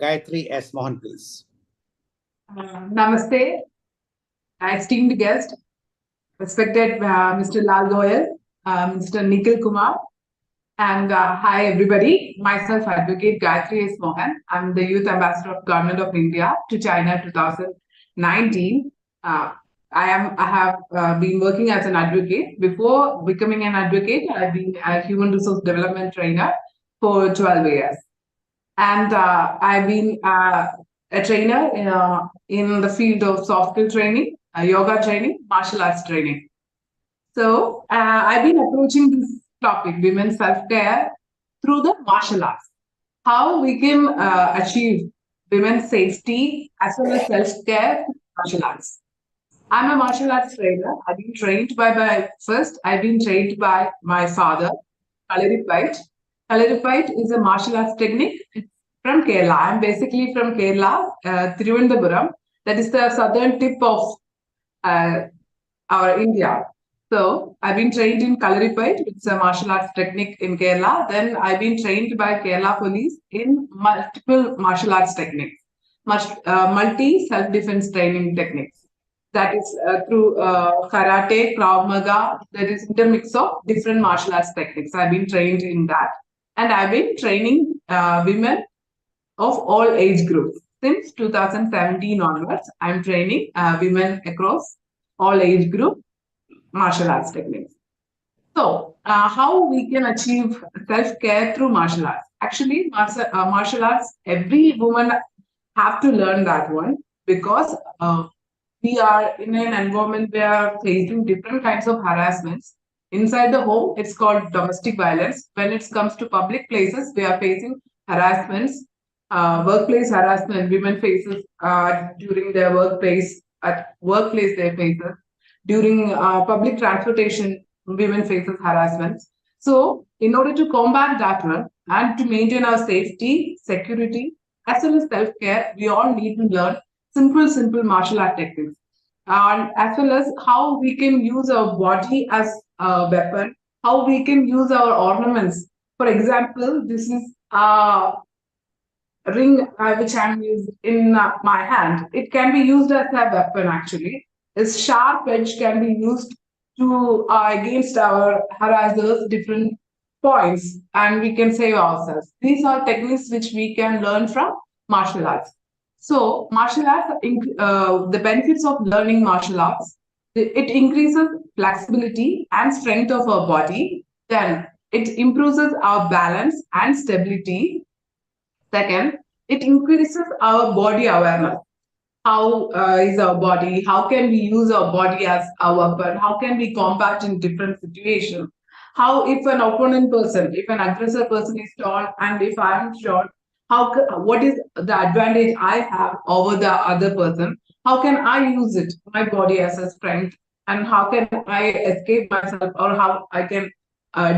Gayatri S. Mohan, please. Namaste, esteemed guest, respected Mr. Lal Goyal, Mr. Nikhil Kumar, and hi everybody. Myself, Advocate Gayatri S. Mohan. I'm the Youth Ambassador of Government of India to China 2019. I have been working as an advocate. Before becoming an advocate, I've been a human resource development trainer for 12 years. And I've been a trainer in the field of soft skill training, yoga training, martial arts training. So I've been approaching this topic, women's self-care, through the martial arts. How we can achieve women's safety as well as self-care through martial arts. I'm a martial arts trainer. I've been trained by my father, Kalaripait. Kalaripait is a martial arts technique. It's from Kerala. I'm basically from Kerala, Thiruvananthapuram. That is the southern tip of our India. So I've been trained in Kalaripait. It's a martial arts technique in Kerala. Then I've been trained by Kerala police in multiple martial arts techniques, multi self-defense training techniques. That is through karate, Krav Maga. That is intermix of different martial arts techniques. I've been trained in that. and I've been training women of all age groups. Since 2017 onwards, I'm training women across all age group martial arts techniques. So, how we can achieve self-care through martial arts? Actually, martial arts, every woman have to learn that one, because we are in an environment where facing different kinds of harassments. Inside the home, it's called domestic violence. When it comes to public places, we are facing harassments, workplace harassment. Women faces during their workplace. At workplace, they faces during public transportation. Women faces harassment. So, in order to combat that one and to maintain our safety, security, as well as self-care, we all need to learn simple martial art techniques, and as well as how we can use our body as a weapon, how we can use our ornaments. For example, this is a ring which I'm using in my hand. It can be used as a weapon actually. This sharp edge can be used to against our harassers different points, and we can save ourselves. These are techniques which we can learn from martial arts. So martial arts, the benefits of learning martial arts, it increases flexibility and strength of our body. Then it improves our balance and stability. Second, it increases our body awareness. How is our body? How can we use our body as a weapon? How can we combat in different situations? How, if an opponent person, if an aggressor person is tall and if I am short, what is the advantage I have over the other person? How can I use it, my body as a strength? And how can I escape myself, or how I can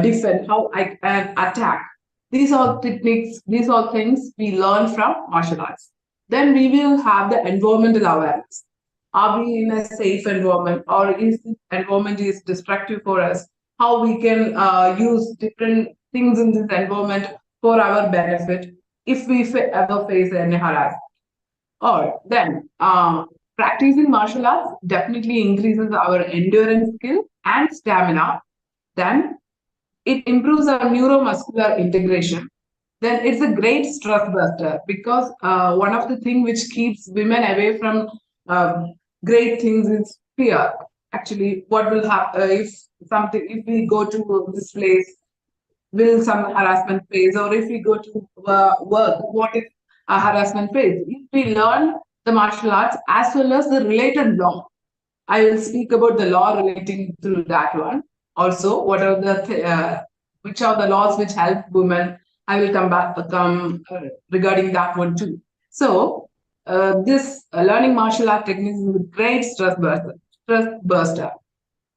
defend, how I can attack? These are techniques, these are things we learn from martial arts. Then we will have the environmental awareness. Are we in a safe environment, or is this environment is destructive for us? How we can use different things in this environment for our benefit if we ever face any harassment. Or then practicing martial arts definitely increases our endurance skill and stamina. Then it improves our neuromuscular integration. Then it's a great stress buster, because one of the things which keeps women away from great things is fear. Actually, what will happen if we go to this place, will some harassment phase, or if we go to work, what is a harassment phase? If we learn the martial arts as well as the related law, I will speak about the law relating to that one. Also, what are the which are the laws which help women? I will come regarding that one too. So, this learning martial art techniques is a great stress buster.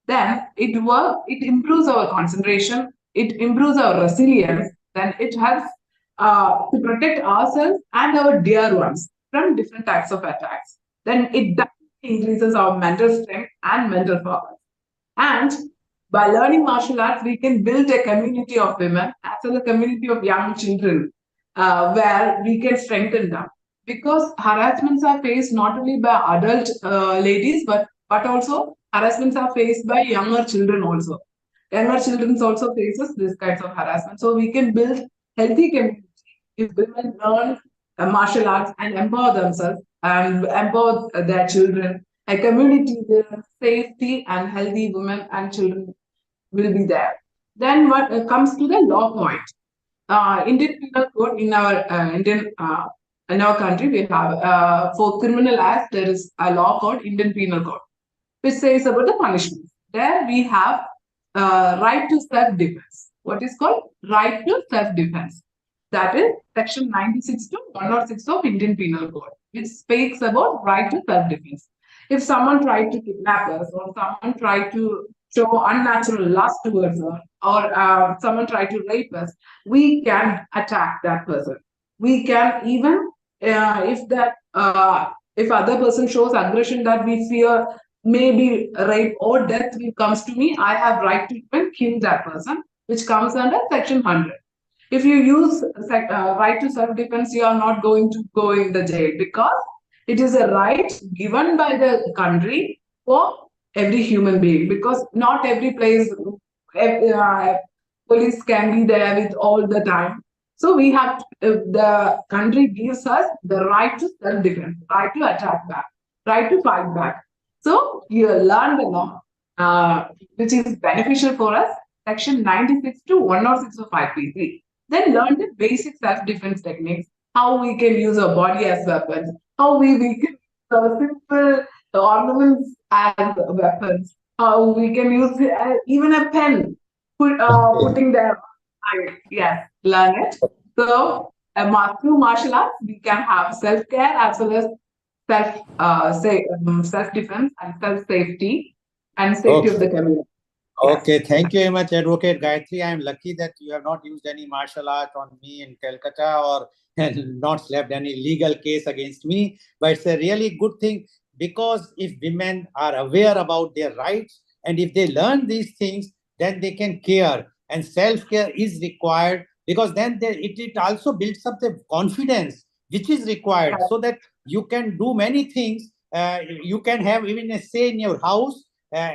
Then it improves our concentration, it improves our resilience, then it helps to protect ourselves and our dear ones from different types of attacks. Then it increases our mental strength and mental focus. And by learning martial arts, we can build a community of women as well as a community of young children where we can strengthen them. Because harassments are faced not only by adult ladies, but also harassments are faced by younger children also. Younger children also faces this kinds of harassment. So we can build healthy community if women learn martial arts and empower themselves and empower their children. A community where safety and healthy women and children will be there. Then what comes to the law point, Indian Penal Code in our in our country, we have for criminal acts there is a law called Indian Penal Code, which says about the punishment. There we have right to self-defense. What is called right to self-defense? That is section 96 to 106 of Indian Penal Code, which speaks about right to self-defense. If someone tried to kidnap us, or someone tried to show unnatural lust towards us, or someone tried to rape us, we can attack that person. We can even, if other person shows aggression that we fear, maybe rape or death will comes to me, I have right to even kill that person, which comes under section 100. If you use right to self-defense, you are not going to go in the jail, because it is a right given by the country for every human being, because not every place, police can be there with all the time. So we have, the country gives us the right to self-defense, right to attack back, right to fight back. So you learn the law, which is beneficial for us, section 96 to 106 of IPC. Then learn the basic self-defense techniques, how we can use our body as weapons, how we can use our simple ornaments as weapons, how we can use even a pen, putting them, yes, learn it. So through martial arts, we can have self-care as well as self-defense and self-safety and safety of the community. Okay, thank you very much, Advocate Gayatri. I am lucky that you have not used any martial art on me in Calcutta or not slapped any legal case against me. But it's a really good thing, because if women are aware about their rights and if they learn these things, then they can care, and self-care is required, because then it also builds up the confidence which is required, so that you can do many things. You can have even a say in your house.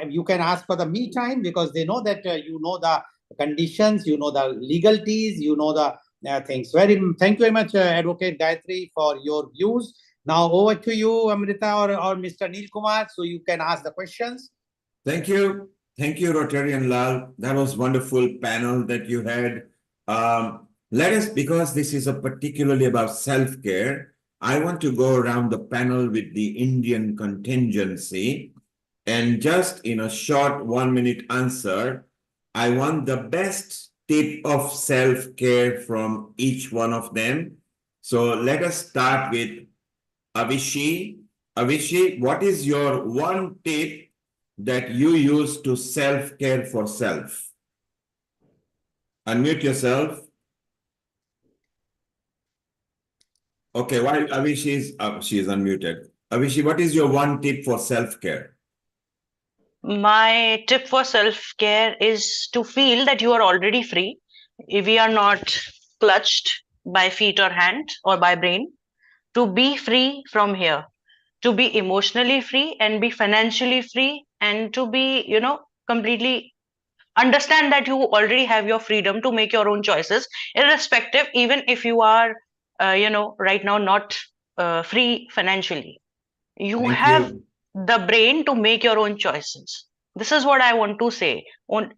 You can ask for the me time, because they know that you know the conditions, you know the legalities, you know the things. Thank you very much, Advocate Gayatri, for your views. Now over to you, Amrita or Mr. Neil Kumar, so you can ask the questions. Thank you. Thank you, Rotarian Lal. That was wonderful panel that you had. Let us, because this is particularly about self-care, I want to go around the panel with the Indian contingency. And just in a short 1-minute answer, I want the best tip of self-care from each one of them. So let us start with Avishi. Avishi, what is your one tip that you use to self-care for self? Unmute yourself. Okay, while Avishi is she is unmuted. Avishi, what is your one tip for self-care? My tip for self-care is to feel that you are already free. If we are not clutched by feet or hand or by brain, to be free from here, to be emotionally free and be financially free, and to be, completely understand that you already have your freedom to make your own choices, irrespective, even if you are, right now not free financially. You have the brain to make your own choices. This is what I want to say.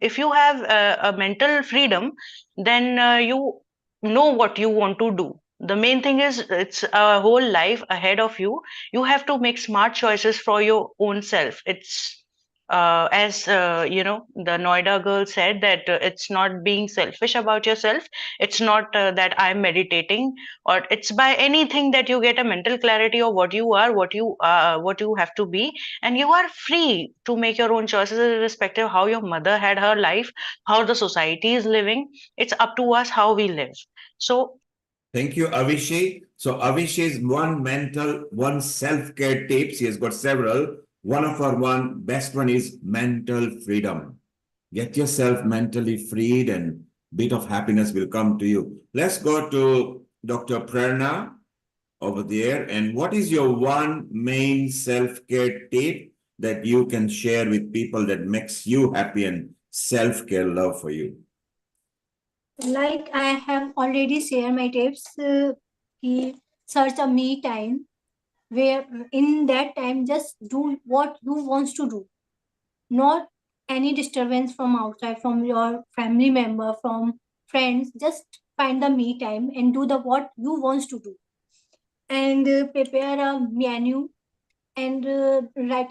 If you have a mental freedom, then you know what you want to do. The main thing is, it's a whole life ahead of you. You have to make smart choices for your own self. It's as the Noida girl said, that it's not being selfish about yourself. It's not that I'm meditating, or it's by anything that you get a mental clarity of what you are, what you have to be, and you are free to make your own choices, irrespective of how your mother had her life, how the society is living. It's up to us how we live. So thank you, Avishi. So Avishi's one self-care tips. He has got several. One of our best one is mental freedom. Get yourself mentally freed and bit of happiness will come to you. Let's go to Dr. Prerna over there. And what is your one main self-care tip that you can share with people that makes you happy and self-care love for you? Like I have already shared my tips, he search a me time, where in that time just do what you wants to do, not any disturbance from outside, from your family member, from friends. Just find the me time and do the what you wants to do, and prepare a menu, and write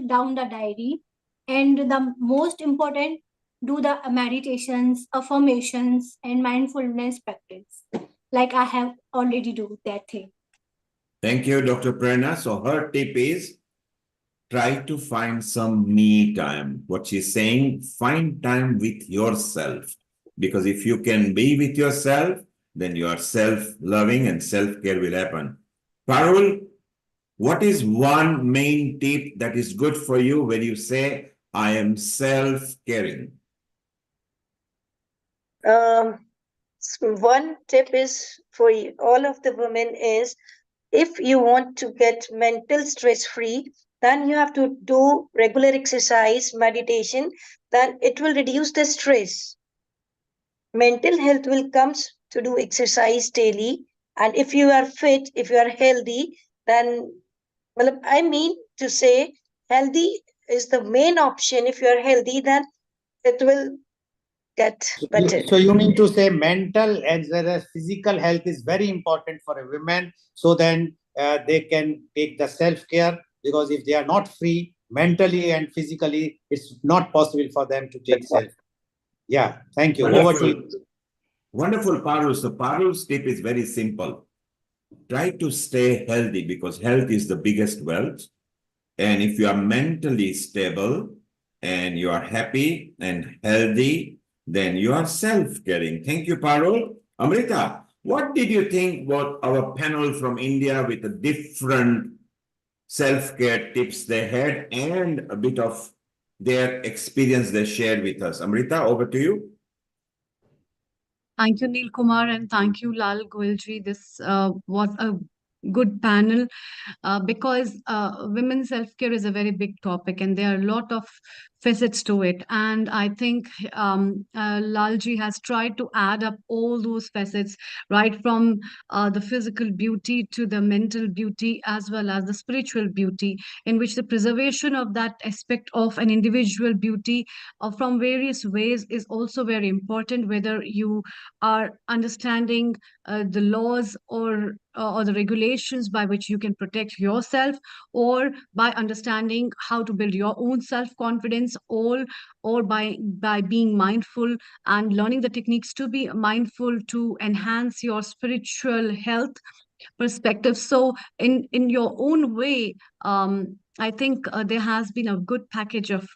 down the diary, and the most important, do the meditations, affirmations, and mindfulness practice, like I have already do that thing. Thank you, Dr. Prerna. So her tip is try to find some me time. What she's saying, find time with yourself, because if you can be with yourself, then you are self-loving and self-care will happen. Parul, what is one main tip that is good for you when you say, I am self-caring? One tip is for all of the women is, if you want to get mental stress free, then you have to do regular exercise, meditation, then it will reduce the stress. mental health will comes to do exercise daily. And if you are fit, if you are healthy, then I mean to say healthy is the main option. If you are healthy, then it will get better. So you mean to say mental as well as physical health is very important for a woman, so then they can take the self-care, because if they are not free mentally and physically, it's not possible for them to take self. Yeah, thank you. Over to you. Wonderful, Parul. So Parul's tip is very simple. Try to stay healthy, because health is the biggest wealth. And if you are mentally stable and you are happy and healthy, then you are self-caring. Thank you, Parul. Amrita, what did you think about our panel from India with the different self-care tips they had and a bit of their experience they shared with us? Amrita, over to you. Thank you, Neil Kumar, and thank you, Lal Goelji. This was a good panel because women's self-care is a very big topic and there are a lot of facets to it. And I think Lalji has tried to add up all those facets, right from the physical beauty to the mental beauty as well as the spiritual beauty, in which the preservation of that aspect of an individual beauty from various ways is also very important, whether you are understanding the laws or the regulations by which you can protect yourself, or by understanding how to build your own self-confidence, or by being mindful and learning the techniques to be mindful to enhance your spiritual health perspective. So in your own way, I think there has been a good package of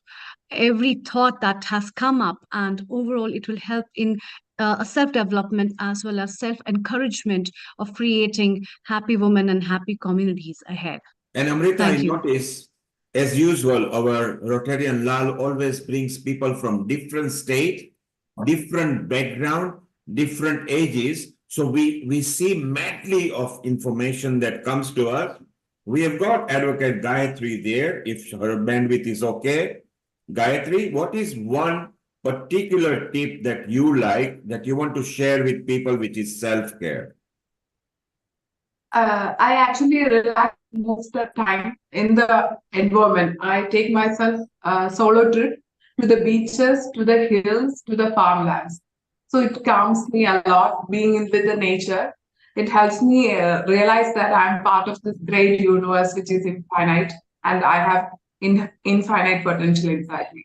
every thought that has come up, and overall it will help in a self-development as well as self-encouragement of creating happy women and happy communities ahead. And Amrita, Thank I you. notice, as usual, our Rotarian Lal always brings people from different state, different background, different ages. So we see medley of information that comes to us. We have got Advocate Gayatri there, if her bandwidth is okay. Gayatri, what is one particular tip that you like, that you want to share with people, which is self-care? I actually relax most of the time in the environment. I take myself a solo trip to the beaches, to the hills, to the farmlands. So it calms me a lot being with the nature. It helps me realize that I'm part of this great universe, which is infinite, and I have infinite potential inside me.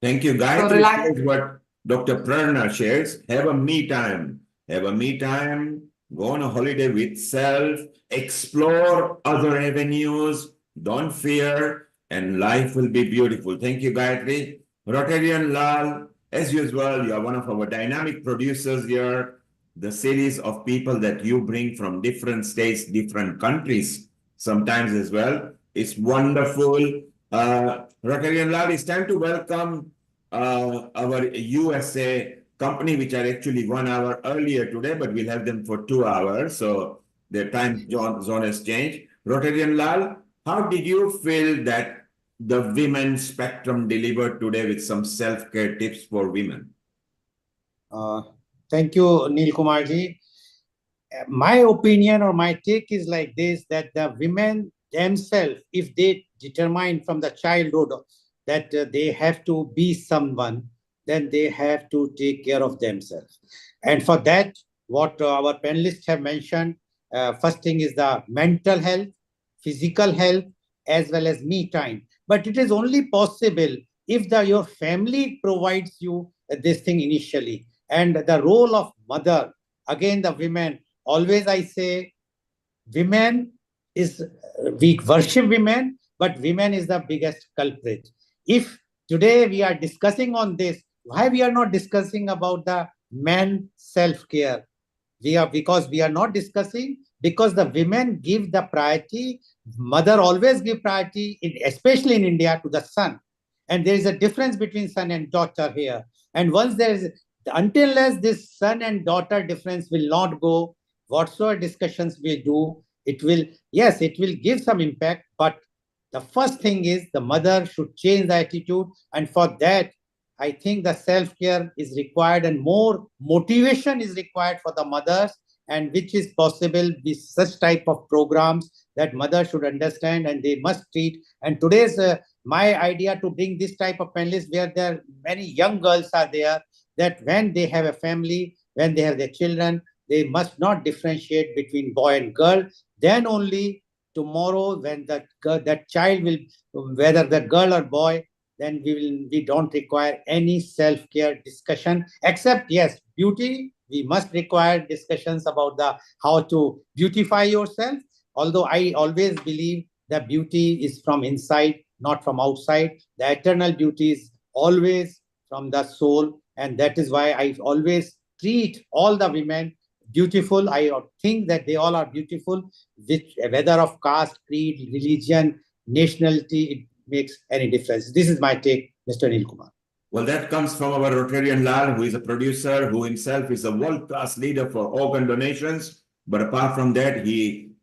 Thank you. Gayatri So relax. shares what Dr. Prerna shares. Have a me time. Have a me time. Go on a holiday with self. Explore other avenues. Don't fear. And life will be beautiful. Thank you, Gayatri. Rotarian Lal, as usual, you are one of our dynamic producers here. The series of people that you bring from different states, different countries, sometimes as well. It's wonderful. Rotarian Lal, it's time to welcome our USA company, which are actually 1 hour earlier today, but we'll have them for 2 hours. So their time zone has changed. Rotarian Lal, how did you feel that the women spectrum delivered today with some self-care tips for women? Thank you, Neil Kumarji. My opinion or my take is like this, that the women themselves, if they determine from the childhood that they have to be someone, then they have to take care of themselves. And for that, what our panelists have mentioned, first thing is the mental health, physical health, as well as me time. But it is only possible if your family provides you this thing initially. And the role of mother, again, the women, always I say, women is, we worship women, but women is the biggest culprit. If today we are discussing on this, why we are not discussing about the men self-care? Because we are not discussing, because the women give the priority, mother always give priority, especially in India, to the son. And there is a difference between son and daughter here. And once there is, until as this son and daughter difference will not go, whatsoever discussions we do, it will, yes, it will give some impact, but the first thing is the mother should change the attitude. And for that, I think the self-care is required and more motivation is required for the mothers, and which is possible with such type of programs that mothers should understand and they must treat. And today's my idea to bring this type of panelists where there are many young girls are there, that when they have a family, when they have their children, they must not differentiate between boy and girl. Then only tomorrow when that child will, whether the girl or boy, then we don't require any self-care discussion, except yes, beauty, we must require discussions about the how to beautify yourself. Although I always believe that beauty is from inside, not from outside. The eternal beauty is always from the soul, and that is why I always treat all the women beautiful. I think that they all are beautiful, which whether of caste, creed, religion, nationality, it makes any difference. This is my take, Mr. Neil Kumar. Well, that comes from our Rotarian Lal, who is a producer, who himself is a world-class leader for organ donations. But apart from that, he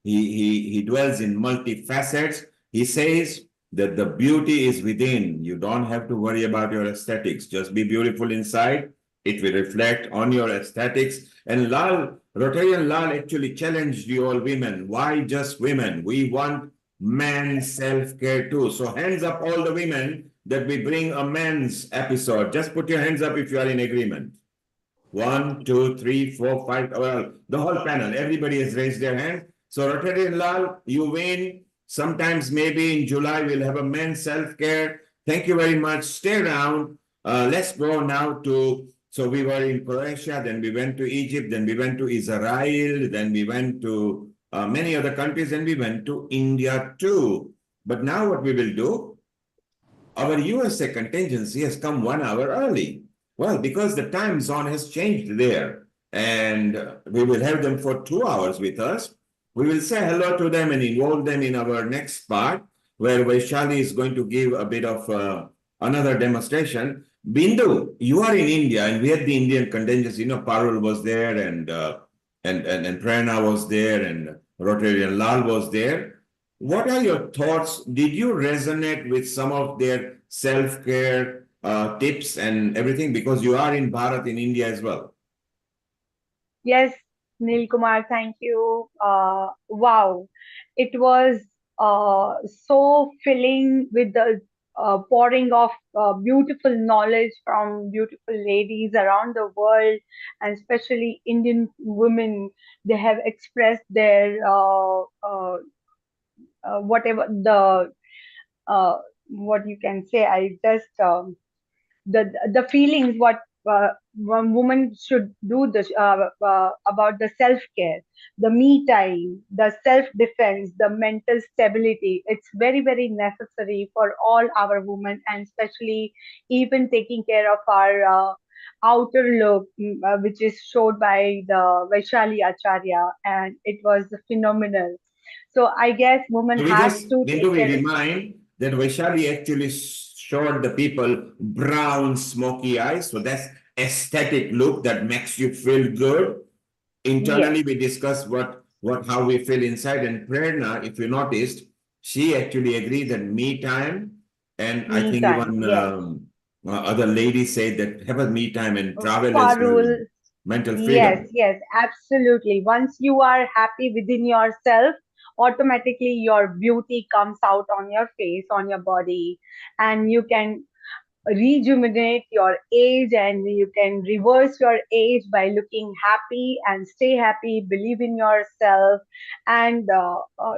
dwells in multifacets. He says that the beauty is within. You don't have to worry about your aesthetics. Just be beautiful inside. It will reflect on your aesthetics. And Lal, Rotarian Lal actually challenged you all women. Why just women? We want men's self-care too. So hands up all the women that we bring a men's episode. Just put your hands up if you are in agreement. 1, 2, 3, 4, 5. Well, the whole panel, everybody has raised their hand. So Rotarian Lal, you win. Sometimes maybe in July we'll have a men's self-care. Thank you very much. Stay around. Let's go now to, so we were in Croatia, then we went to Egypt, then we went to Israel, then we went to many other countries, and we went to India too. But now what we will do, our USA contingency has come 1 hour early. Well, because the time zone has changed there, and we will have them for 2 hours with us. We will say hello to them and involve them in our next part, where Vaishali is going to give a bit of another demonstration. Bindu, you are in India, and we had the Indian contingency. You know, Parul was there, and Prerna was there, and Rotarian Lal was there. What are your thoughts? Did you resonate with some of their self-care tips and everything? Because you are in Bharat, in India as well. Yes, Neil Kumar, thank you. Wow, it was so filling with the pouring of beautiful knowledge from beautiful ladies around the world, and especially Indian women. They have expressed their whatever the what you can say. I just the feelings what one woman should do this about the self-care, the me time, the self-defense, the mental stability. It's very, very necessary for all our women, and especially even taking care of our outer look, which is showed by the Vaishali Acharya, and it was phenomenal. So I guess woman So we has just to need take to care. remind that Vaishali actually showed the people brown, smoky eyes. So that's aesthetic look that makes you feel good. Internally, Yes. we discuss how we feel inside. And Prerna, if you noticed, she actually agreed that me time, and I Me think time, even yes. other ladies say that have a me time and travel as well, Parul, mental yes, freedom. yes, absolutely. Once you are happy within yourself, automatically your beauty comes out on your face, on your body, and you can rejuvenate your age, and you can reverse your age by looking happy and stay happy, believe in yourself, and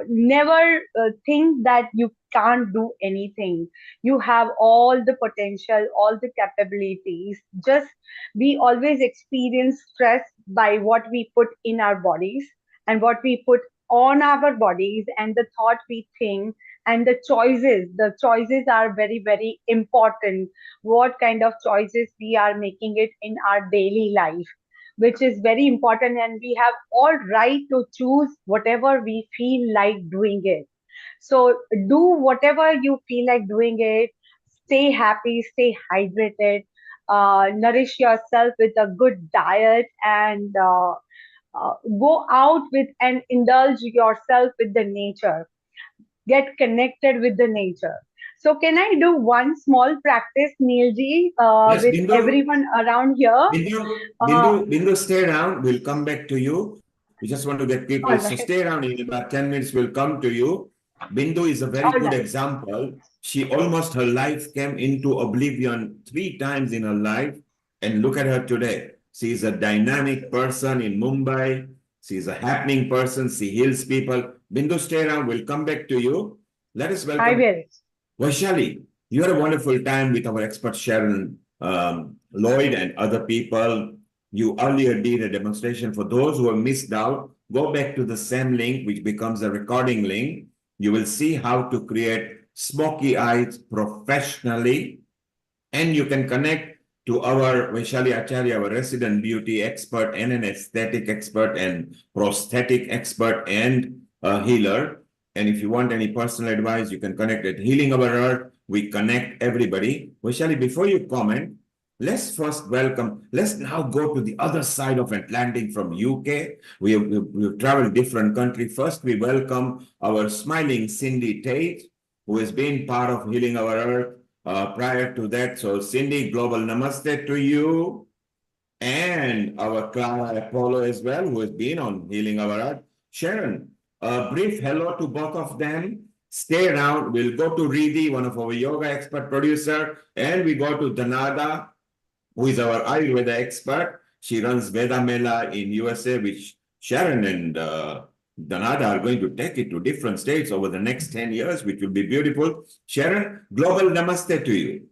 never think that you can't do anything. You have all the potential, all the capabilities. Just we always experience stress by what we put in our bodies and what we put on our bodies, and the thought we think, and the choices are very, very important. What kind of choices we are making it in our daily life, which is very important, and we have all right to choose whatever we feel like doing it. So do whatever you feel like doing it. Stay happy, stay hydrated, nourish yourself with a good diet, and go out with and indulge yourself with the nature. Get connected with the nature. So can I do one small practice, Neilji, Yes, with Bindu. everyone around here? Bindu, stay around. We'll come back to you. We just want to get people. All So right. stay around. In about 10 minutes, we'll come to you. Bindu is a very All good right. example. She almost her life came into oblivion 3 times in her life. And look at her today. She is a dynamic person in Mumbai. She's a happening person. She heals people. Bindu, stay around. We'll come back to you. Let us I welcome will. Vaishali. You had a wonderful time with our expert Sharon Lloyd and other people. You earlier did a demonstration. For those who have missed out, go back to the same link, which becomes a recording link. You will see how to create smoky eyes professionally. And you can connect to our Vaishali Acharya, our resident beauty expert and an aesthetic expert and prosthetic expert and a healer. And if you want any personal advice, you can connect at Healing Our Earth. We connect everybody. Vaishali, before you comment, let's first welcome, let's now go to the other side of Atlantic from UK. We've traveled different countries. First, we welcome our smiling Cindy Tate, who has been part of Healing Our Earth prior to that. So Cindy, global namaste to you. And our Clara Apollo as well, who has been on Healing Our Earth. Sharon, a brief hello to both of them. Stay around. We'll go to Riddhi, one of our yoga expert producer, and we go to Dhanada, who is our Ayurveda expert. She runs Veda Mela in USA, which Sharon and Dhanada are going to take it to different states over the next 10 years, which will be beautiful. Sharon, global namaste to you.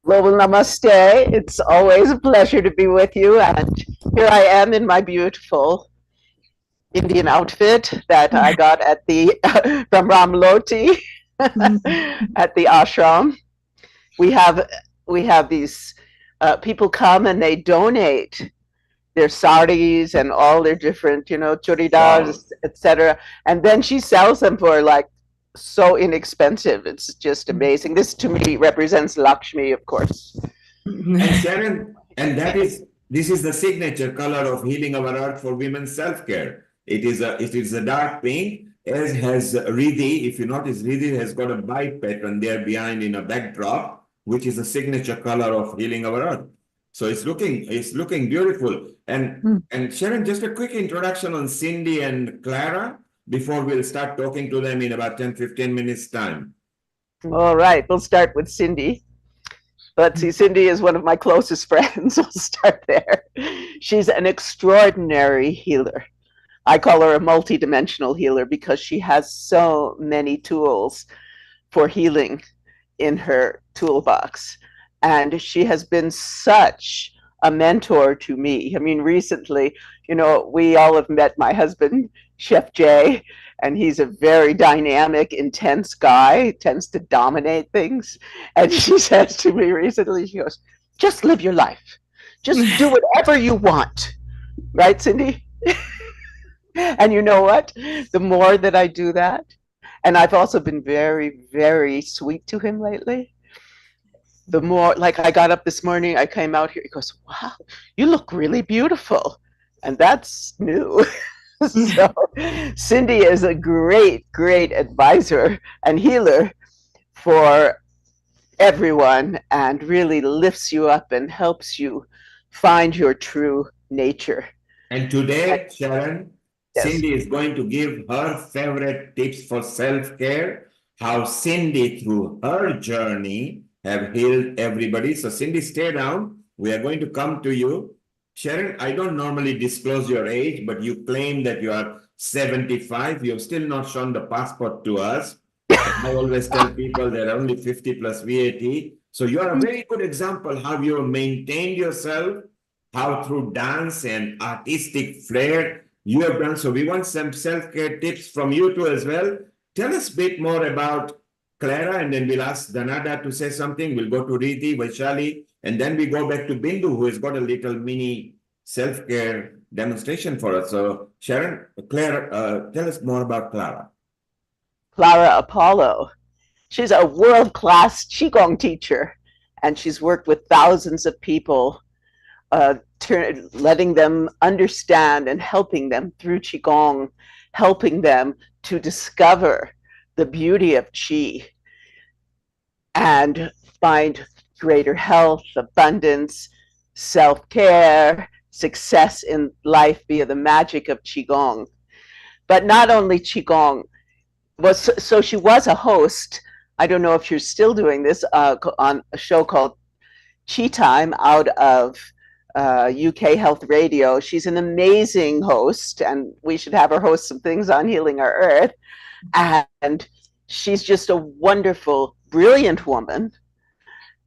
Global namaste. It's always a pleasure to be with you. And here I am in my beautiful Indian outfit that I got at the from Ramloti at the ashram. We have these people come and they donate their saris and all their different, churidars, etc. And then she sells them for like so inexpensive. It's just amazing. This to me represents Lakshmi, of course. And Sharon, and this is the signature color of Healing Our Earth for women's self-care. It is a dark pink, as has Riddhi. If you notice, Riddhi has got a bite pattern there behind in a backdrop, which is a signature color of Healing Our Earth. So it's looking beautiful. And Sharon, just a quick introduction on Cindy and Clara before we'll start talking to them in about 10-15 minutes time. All right, we'll start with Cindy. Let's see, Cindy is one of my closest friends. We'll start there. She's an extraordinary healer. I call her a multidimensional healer because she has so many tools for healing in her toolbox. And she has been such a mentor to me. I mean, recently, we all have met my husband, Chef Jay, and he's a very dynamic, intense guy, tends to dominate things. And she says to me recently, she goes, just live your life. Just do whatever you want. Right, Cindy? And you know what? The more that I do that, and I've also been very, very sweet to him lately, the more, like I got up this morning, I came out here, he goes, wow, you look really beautiful. And that's new. So Cindy is a great, great advisor and healer for everyone and really lifts you up and helps you find your true nature. And today, Sharon, Yes. Cindy is going to give her favorite tips for self-care, how Cindy, through her journey, have healed everybody. So Cindy, stay down. We are going to come to you. Sharon, I don't normally disclose your age, but you claim that you are 75. You have still not shown the passport to us. I always tell people they're only 50 plus VAT. So you are a very good example how you have maintained yourself, how through dance and artistic flair you have done. So we want some self-care tips from you too as well. Tell us a bit more about Clara, and then we'll ask Dhanada to say something. We'll go to Riddhi, Vaishali, and then we go back to Bindu, who has got a little mini self-care demonstration for us. So Sharon, Clara, tell us more about Clara. Clara Apollo. She's a world-class Qigong teacher, and she's worked with thousands of people, letting them understand and helping them through Qigong, helping them to discover the beauty of Qi. and find greater health, abundance, self-care, success in life via the magic of Qigong. But not only Qigong, so she was a host. I don't know if you're still doing this on a show called Chi Time out of UK Health Radio. She's an amazing host, and we should have her host some things on Healing Our Earth. And she's just a wonderful, brilliant woman,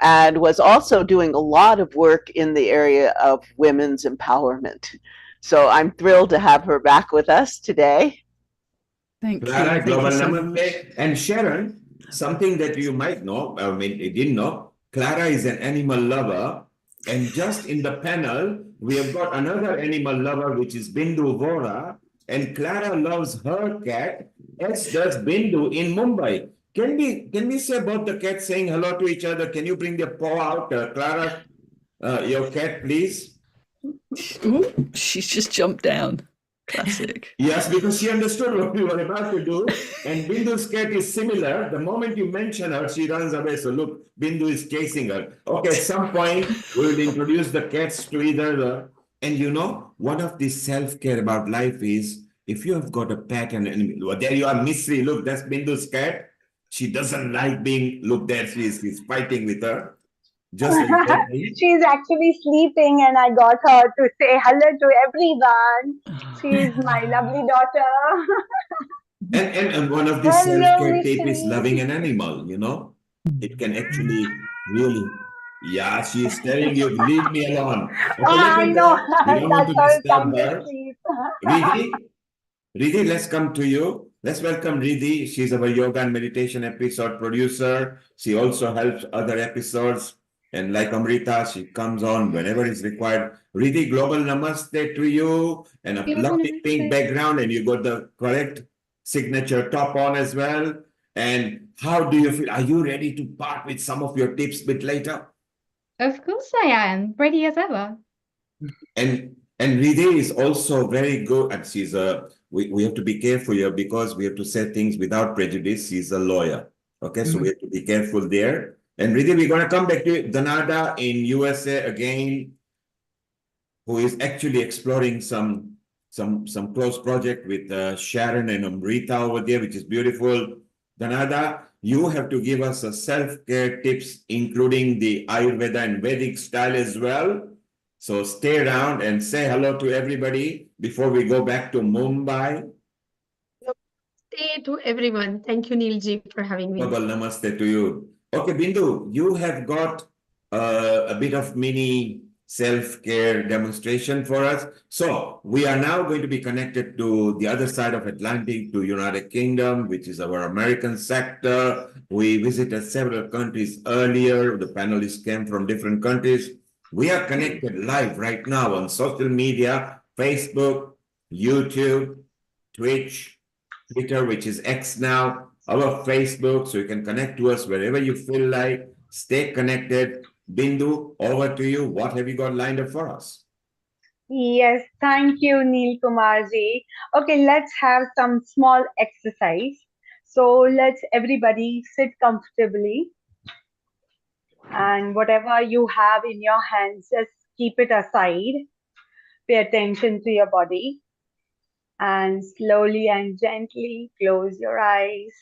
and was also doing a lot of work in the area of women's empowerment. So I'm thrilled to have her back with us today. Thank Clara, you. global Thank you so namaste. much. And Sharon, something that you might know, I mean, you didn't know, Clara is an animal lover. And just in the panel, we have got another animal lover, which is Bindu Vora. And Clara loves her cat, as does Bindu in Mumbai. Can we say about the cat saying hello to each other? Can you bring the paw out, Clara, your cat, please? Ooh, she's just jumped down. Classic. Yes, because she understood what we were about to do. And Bindu's cat is similar. The moment you mention her, she runs away. So look, Bindu is chasing her. Okay, at some point, we will introduce the cats to either the... And you know, one of the self-care about life is, if you have got a pet and there you are, Misri, look, that's Bindu's cat. She doesn't like being looked at. She's fighting with her. Just exactly. She's actually sleeping, and I got her to say hello to everyone. She's my lovely daughter. And one of the Hello, self-care tip is Mystery. loving an animal, you know? It can actually really, yeah, she's telling you, leave me alone. Okay, let I her know. go. We don't want That's to her disturb come to her. sleep. Riddhi, let's come to you. Let's welcome Riddhi. She's our yoga and meditation episode producer. She also helps other episodes. And like Amrita, she comes on whenever it's required. Riddhi, global namaste to you. And a lovely pink background, and you got the correct signature top on as well. And how do you feel? Are you ready to part with some of your tips a bit later? Of course I am, ready as ever. And Riddhi is also very good, and she's a we have to be careful here because we have to say things without prejudice. She's a lawyer. Okay, so we have to be careful there. And Riddhi, we're gonna come back to Danada in USA again, who is actually exploring some close project with Sharon and Amrita over there, which is beautiful. Danada, you have to give us a self-care tips, including the Ayurveda and Vedic style as well. So stay around and say hello to everybody before we go back to Mumbai. Namaste to everyone. Thank you, Neilji, for having me. Global namaste to you. Okay, Bindu, you have got a bit of mini self-care demonstration for us. So we are now going to be connected to the other side of Atlantic, to United Kingdom, which is our American sector. We visited several countries earlier. The panelists came from different countries. We are connected live right now on social media, Facebook, YouTube, Twitch, Twitter, which is X now, our Facebook, so you can connect to us wherever you feel like. Stay connected. Bindu, over to you. What have you got lined up for us? Yes, thank you, Neil Kumarji. Okay, let's have some small exercise. So let's everybody sit comfortably, and whatever you have in your hands, just keep it aside. Pay attention to your body, and slowly and gently close your eyes.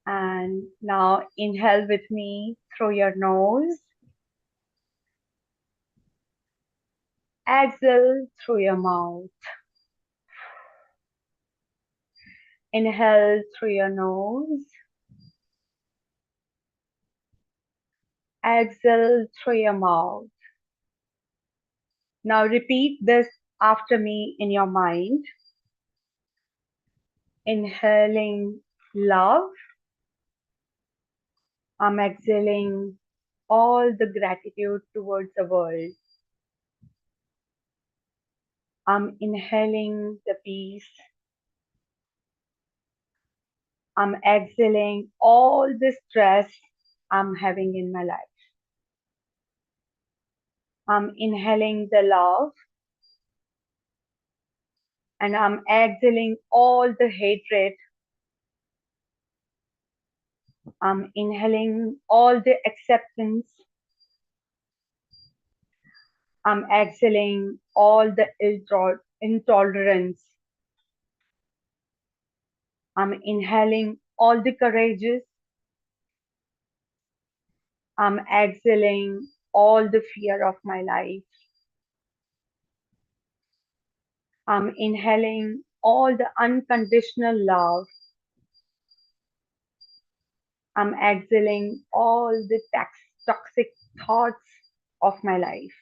And now inhale with me through your nose. Exhale through your mouth. Inhale through your nose. Exhale through your mouth. Now repeat this after me in your mind. Inhaling love. I'm exhaling all the gratitude towards the world. I'm inhaling the peace. I'm exhaling all the stress I'm having in my life. I'm inhaling the love, and I'm exhaling all the hatred I'm inhaling all the acceptance. I'm exhaling all the intolerance. I'm inhaling all the courageous. I'm exhaling all the fear of my life. I'm inhaling all the unconditional love. I'm exhaling all the toxic thoughts of my life.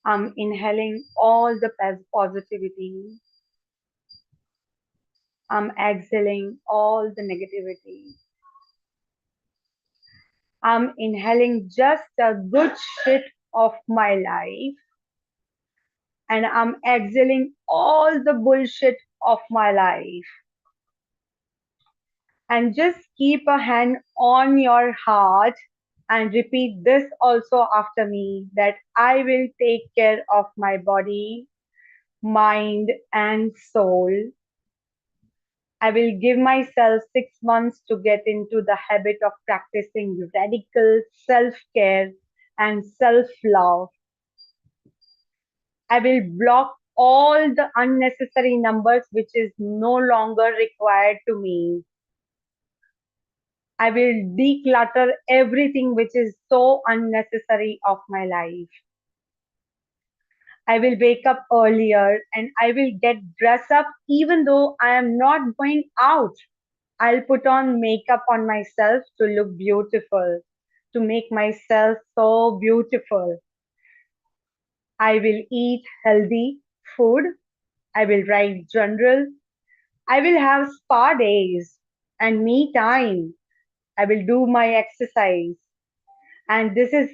I'm inhaling all the positivity. I'm exhaling all the negativity. I'm inhaling just the good shit of my life. And I'm exhaling all the bullshit of my life. And just keep a hand on your heart and repeat this also after me, that I will take care of my body, mind, and soul. I will give myself 6 months to get into the habit of practicing radical self-care and self-love. I will block all the unnecessary numbers which is no longer required to me. I will declutter everything which is so unnecessary of my life. I will wake up earlier and I will get dressed up even though I am not going out. I'll put on makeup on myself to look beautiful, to make myself so beautiful. I will eat healthy food. I will write journal. I will have spa days and me time. I will do my exercise. And this is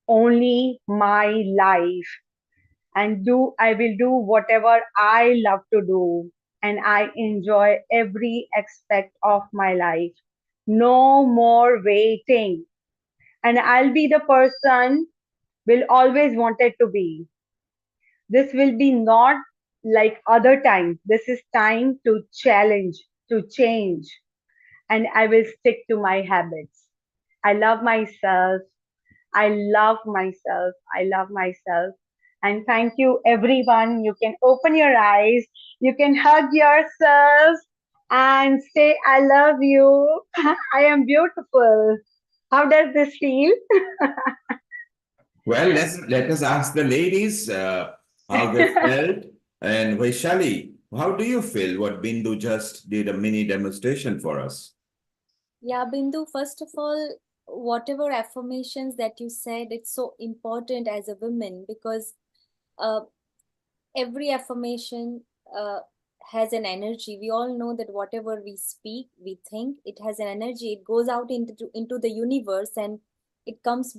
only my life. And I will do whatever I love to do. And I enjoy every aspect of my life. No more waiting. And I'll be the person will always wanted to be. This will be not like other times. This is time to challenge, to change. And I will stick to my habits. I love myself. I love myself. I love myself. And thank you, everyone. You can open your eyes. You can hug yourself and say, I love you. I am beautiful. How does this feel? Well, let us ask the ladies how they felt. And Vaishali, how do you feel what Bindu just did a mini demonstration for us? Yeah, Bindu, first of all, whatever affirmations that you said, it's so important as a woman because every affirmation has an energy. We all know that whatever we speak, we think, it has an energy. It goes out into the universe and it comes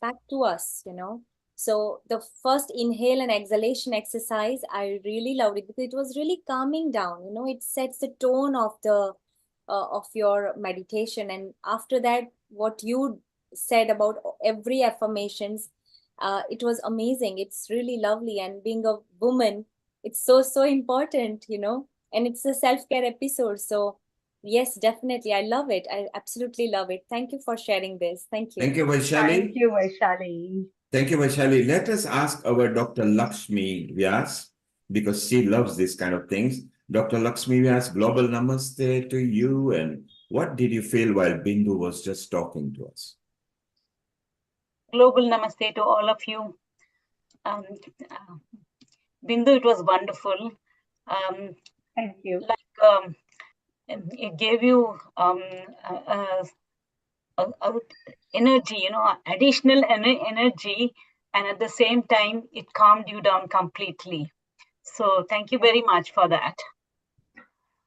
back to us, you know. So the first inhale and exhalation exercise, I really loved it because it was really calming down. You know, it sets the tone of the of your meditation. And after that, what you said about every affirmations, it was amazing. It's really lovely. And being a woman, it's so important, you know, and it's a self-care episode. So yes, definitely. I love it. I absolutely love it. Thank you for sharing this. Thank you. Thank you, Vaishali. Thank you, Vaishali. Thank you, Vaishali. Let us ask our Dr. Lakshmi Vyas, because she loves these kind of things. Dr. Lakshmi Vyas, global namaste to you. And what did you feel while Bindu was just talking to us? Global namaste to all of you. Bindu, it was wonderful. Thank you. Like it gave you energy, you know, additional energy, and at the same time, it calmed you down completely. So thank you very much for that.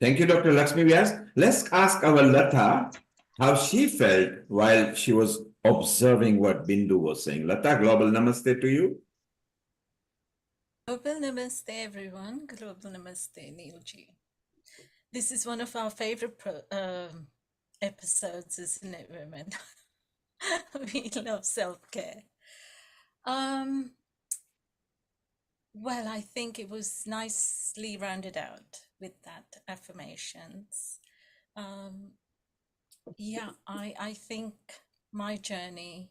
Thank you, Dr. Lakshmi Vyas. Let's ask our Lata how she felt while she was observing what Bindu was saying. Lata, global namaste to you. Global namaste, everyone. Global namaste, Neilji. This is one of our favorite episodes, isn't it, women? We love self-care. Well, I think it was nicely rounded out with that affirmations. Yeah, I think my journey,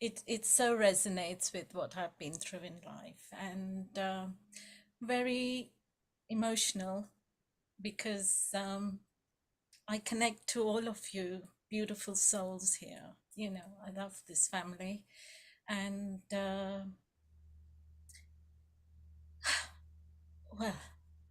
it so resonates with what I've been through in life, and very emotional because I connect to all of you beautiful souls here. You know, I love this family, and well,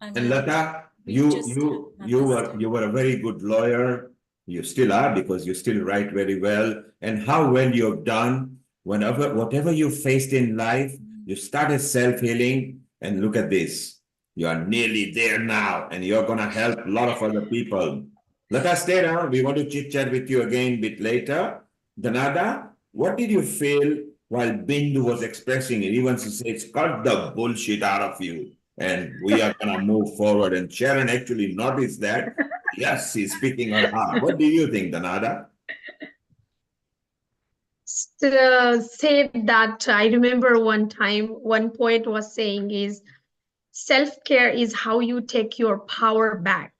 I And mean, Lata, we you just you have you this were you were a very good lawyer. You still are because you still write very well. And how well you have done whatever you faced in life, you started self-healing. And look at this. You are nearly there now, and you're gonna help a lot of other people. Let us stay down. We want to chit-chat with you again a bit later. Danada, what did you feel while Bindu was expressing it? He wants to say, cut the bullshit out of you, and we are going to move forward. And Sharon actually noticed that. Yes, she's speaking her heart. What do you think, Danada? Say that I remember one time one poet was saying is self-care is how you take your power back,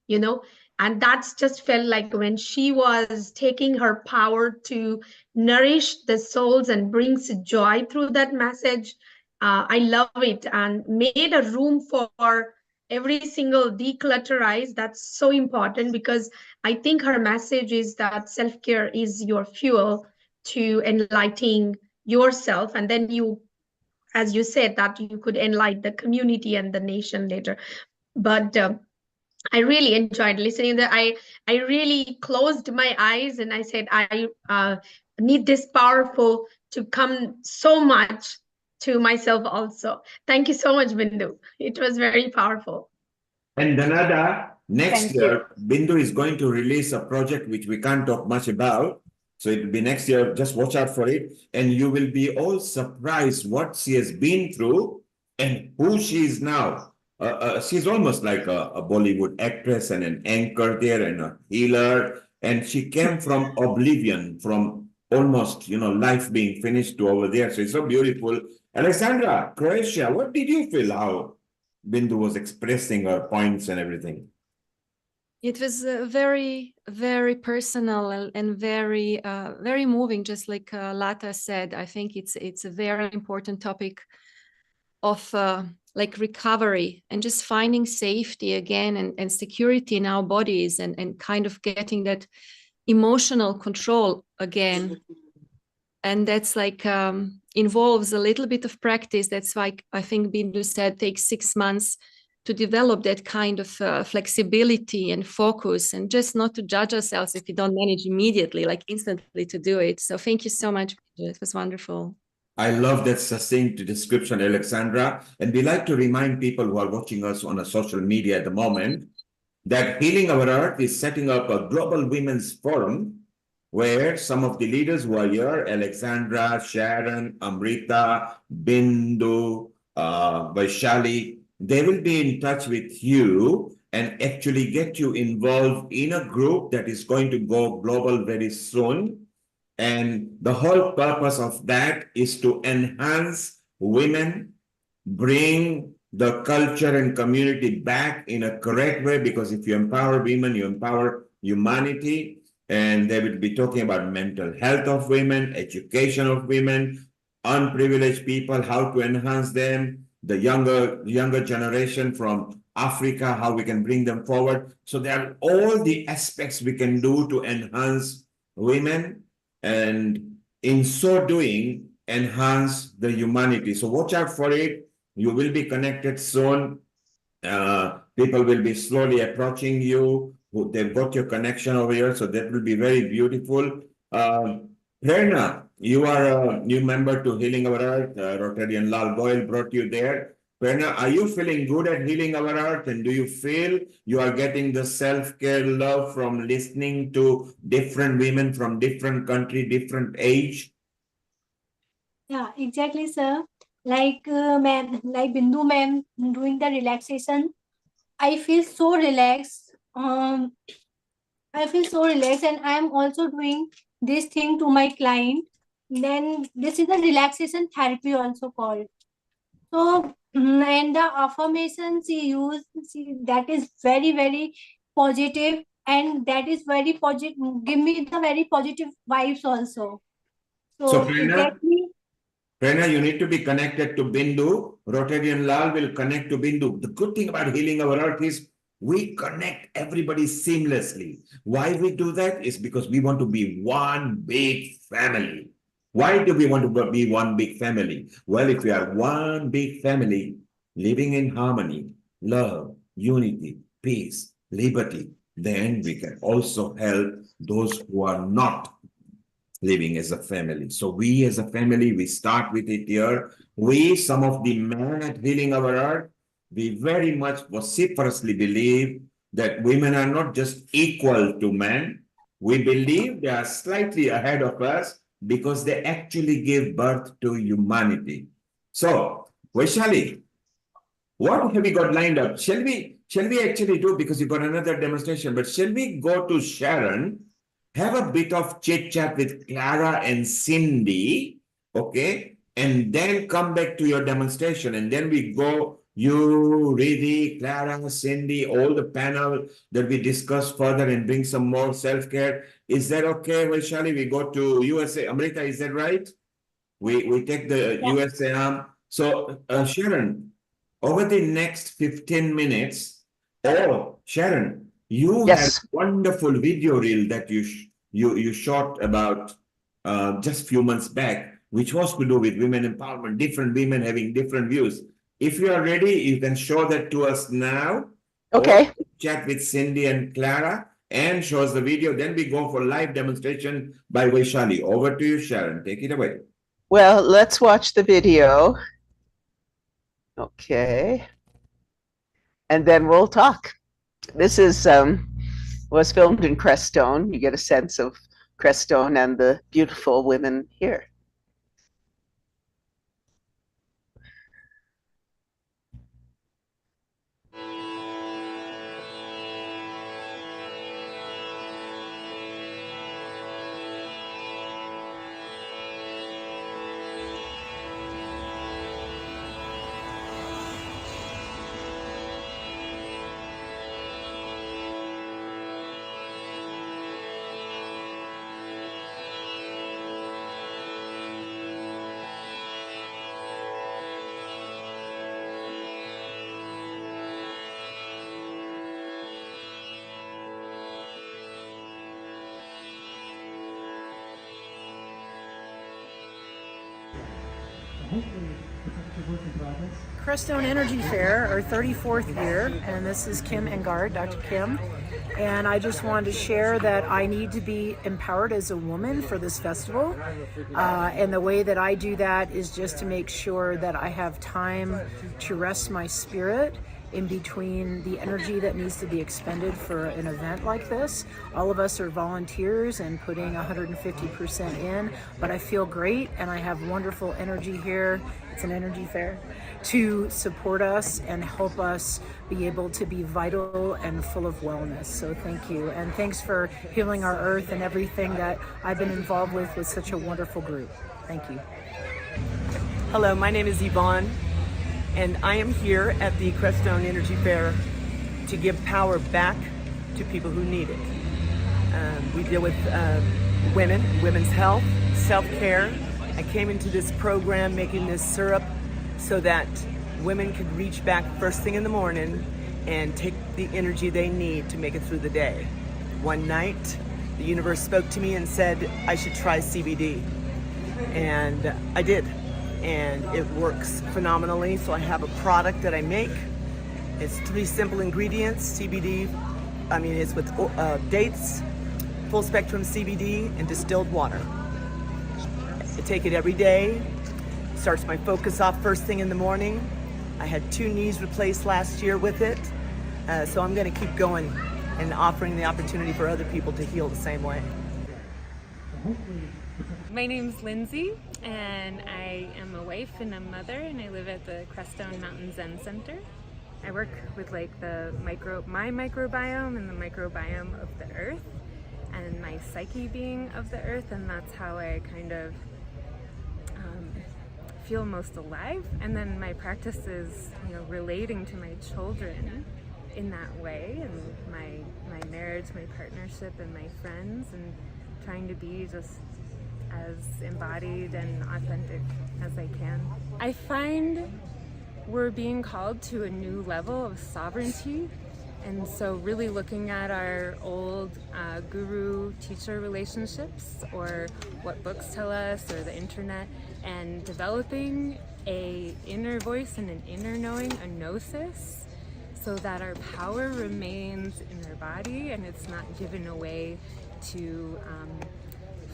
you know, and that's just felt like when she was taking her power to nourish the souls and brings joy through that message. I love it and made a room for every single declutterize. That's so important because I think her message is that self-care is your fuel to enlightening yourself, and then you, as you said, that you could enlighten the community and the nation later. But I really enjoyed listening. That I really closed my eyes and I said I need this powerful to come so much to myself also. Thank you so much, Bindu. It was very powerful. And Danada, next Thank you. year, Bindu is going to release a project which we can't talk much about. So it will be next year. Just watch out for it. And you will be all surprised what she has been through and who she is now. She's almost like a Bollywood actress and an anchor there and a healer. And she came from oblivion, from almost, life being finished to over there. So it's so beautiful. Alexandra, Croatia, what did you feel? How Bindu was expressing her points and everything? It was very, very personal and very, very moving. Just like Lata said, I think it's a very important topic of like recovery and just finding safety again and security in our bodies and kind of getting that emotional control again. And that's like involves a little bit of practice. That's why I think Bindu said takes 6 months to develop that kind of flexibility and focus, and just not to judge ourselves if we don't manage immediately, like instantly to do it. So thank you so much. It was wonderful. I love that succinct description, Alexandra. And we like to remind people who are watching us on a social media at the moment that Healing Our Earth is setting up a global women's forum where some of the leaders who are here, Alexandra, Sharon, Amrita, Bindu, Vaishali, they will be in touch with you and actually get you involved in a group that is going to go global very soon. And the whole purpose of that is to enhance women, bring the culture and community back in a correct way, because if you empower women, you empower humanity. And they will be talking about mental health of women, education of women, unprivileged people, how to enhance them, the younger generation from Africa, how we can bring them forward. So there are all the aspects we can do to enhance women, and in so doing, enhance the humanity. So watch out for it. You will be connected soon. People will be slowly approaching you. They've got your connection over here, so that will be very beautiful. Prerna, you are a new member to Healing Our Earth. Rotarian Lal Goyal brought you there. Prerna, are you feeling good at Healing Our Earth? And do you feel you are getting the self-care love from listening to different women from different country, different age? Yeah, exactly, sir. Like like Bindu ma'am doing the relaxation, I feel so relaxed. I feel so relaxed, and I am also doing this thing to my client. Then this is a relaxation therapy also called. So and the affirmations she used, that is very, very positive and that is very positive, give me the very positive vibes also. So So it gets me. Prerna, you need to be connected to Bindu. Rotarian Lal will connect to Bindu. The good thing about healing our earth is we connect everybody seamlessly. Why we do that is because we want to be one big family. Why do we want to be one big family? Well, if we are one big family, living in harmony, love, unity, peace, liberty, then we can also help those who are not living as a family. So we as a family, we start with it here. We, some of the men at Healing Our Earth, we very much vociferously believe that women are not just equal to men. We believe they are slightly ahead of us because they actually give birth to humanity. So, Vaishali, what have we got lined up? Shall we actually do, because you got another demonstration, but shall we go to Sharon, have a bit of chit chat with Clara and Cindy, okay? And then come back to your demonstration. And then we go, you, Riddhi, Clara, Cindy, all the panel that we discuss further and bring some more self-care. Is that okay, Vaishali? We go to USA. Amrita, is that right? We take the USA arm. So, Sharon, over the next 15 minutes, Sharon, you Yes. had a wonderful video reel that you shot about just a few months back, which was to do with women empowerment, different women having different views. If you are ready, you can show that to us now. Okay. Or chat with Cindy and Clara and show us the video. Then we go for live demonstration by Vaishali. Over to you, Sharon. Take it away. Well, let's watch the video. Okay. And then we'll talk. This is was filmed in Crestone. You get a sense of Crestone and the beautiful women here. Crestone Energy Fair, our 34th year, and this is Kim Engard, Dr. Kim, and I just wanted to share that I need to be empowered as a woman for this festival, and the way that I do that is just to make sure that I have time to rest my spirit in between the energy that needs to be expended for an event like this. All of us are volunteers and putting 150% in, but I feel great and I have wonderful energy here. It's an energy fair to support us and help us be able to be vital and full of wellness. So thank you. And thanks for Healing Our Earth and everything that I've been involved with such a wonderful group. Thank you. Hello, my name is Yvonne, and I am here at the Crestone Energy Fair to give power back to people who need it. We deal with women, women's health, self-care. I came into this program making this syrup so that women could reach back first thing in the morning and take the energy they need to make it through the day. One night, the universe spoke to me and said I should try CBD. And I did. And it works phenomenally. So I have a product that I make. It's 3 simple ingredients. CBD, it's with dates, full spectrum CBD, and distilled water. I take it every day. Starts my focus off first thing in the morning. I had 2 knees replaced last year with it. So I'm gonna keep going and offering the opportunity for other people to heal the same way. My name's Lindsay, and I am a wife and a mother, and I live at the Crestone Mountain Zen Center. I work with my microbiome and the microbiome of the earth, and my psyche being of the earth, and that's how I kind of feel most alive. And then my practice is, relating to my children in that way, and my marriage, my partnership, and my friends, and trying to be just as embodied and authentic as I can. I find we're being called to a new level of sovereignty, and so really looking at our old guru-teacher relationships, or what books tell us, or the internet, and developing a inner voice and an inner knowing, a gnosis, so that our power remains in our body and it's not given away to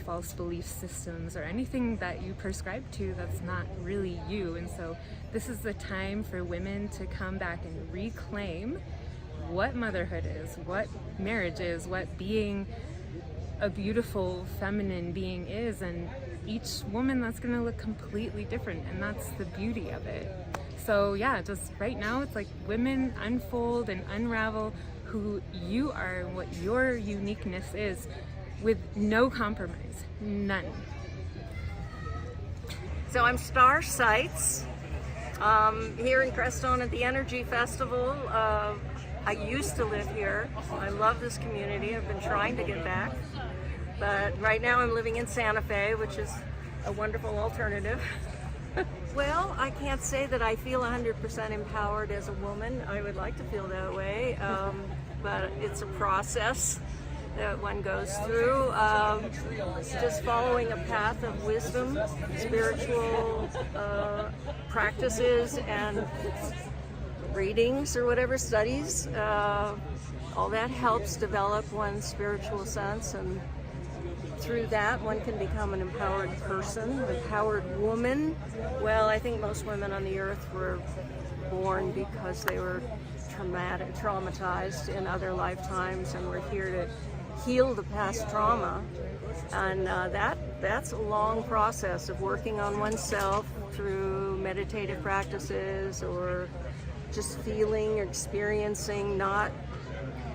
false belief systems or anything that you prescribe to that's not really you. And so this is the time for women to come back and reclaim what motherhood is, what marriage is, what being a beautiful feminine being is, and each woman that's going to look completely different, and that's the beauty of it. So yeah, just right now it's like women unfold and unravel who you are and what your uniqueness is, with no compromise, none. So I'm Star Sights here in Crestone at the Energy Festival. I used to live here. I love this community. I've been trying to get back, but right now I'm living in Santa Fe, which is a wonderful alternative. Well, I can't say that I feel 100% empowered as a woman. I would like to feel that way, but it's a process that one goes through. Just following a path of wisdom, spiritual practices, and readings or whatever, studies, all that helps develop one's spiritual sense, and through that one can become an empowered person, an empowered woman. Well, I think most women on the earth were born because they were traumatized in other lifetimes, and we're here to heal the past trauma. And that's a long process of working on oneself through meditative practices, or just feeling or experiencing, not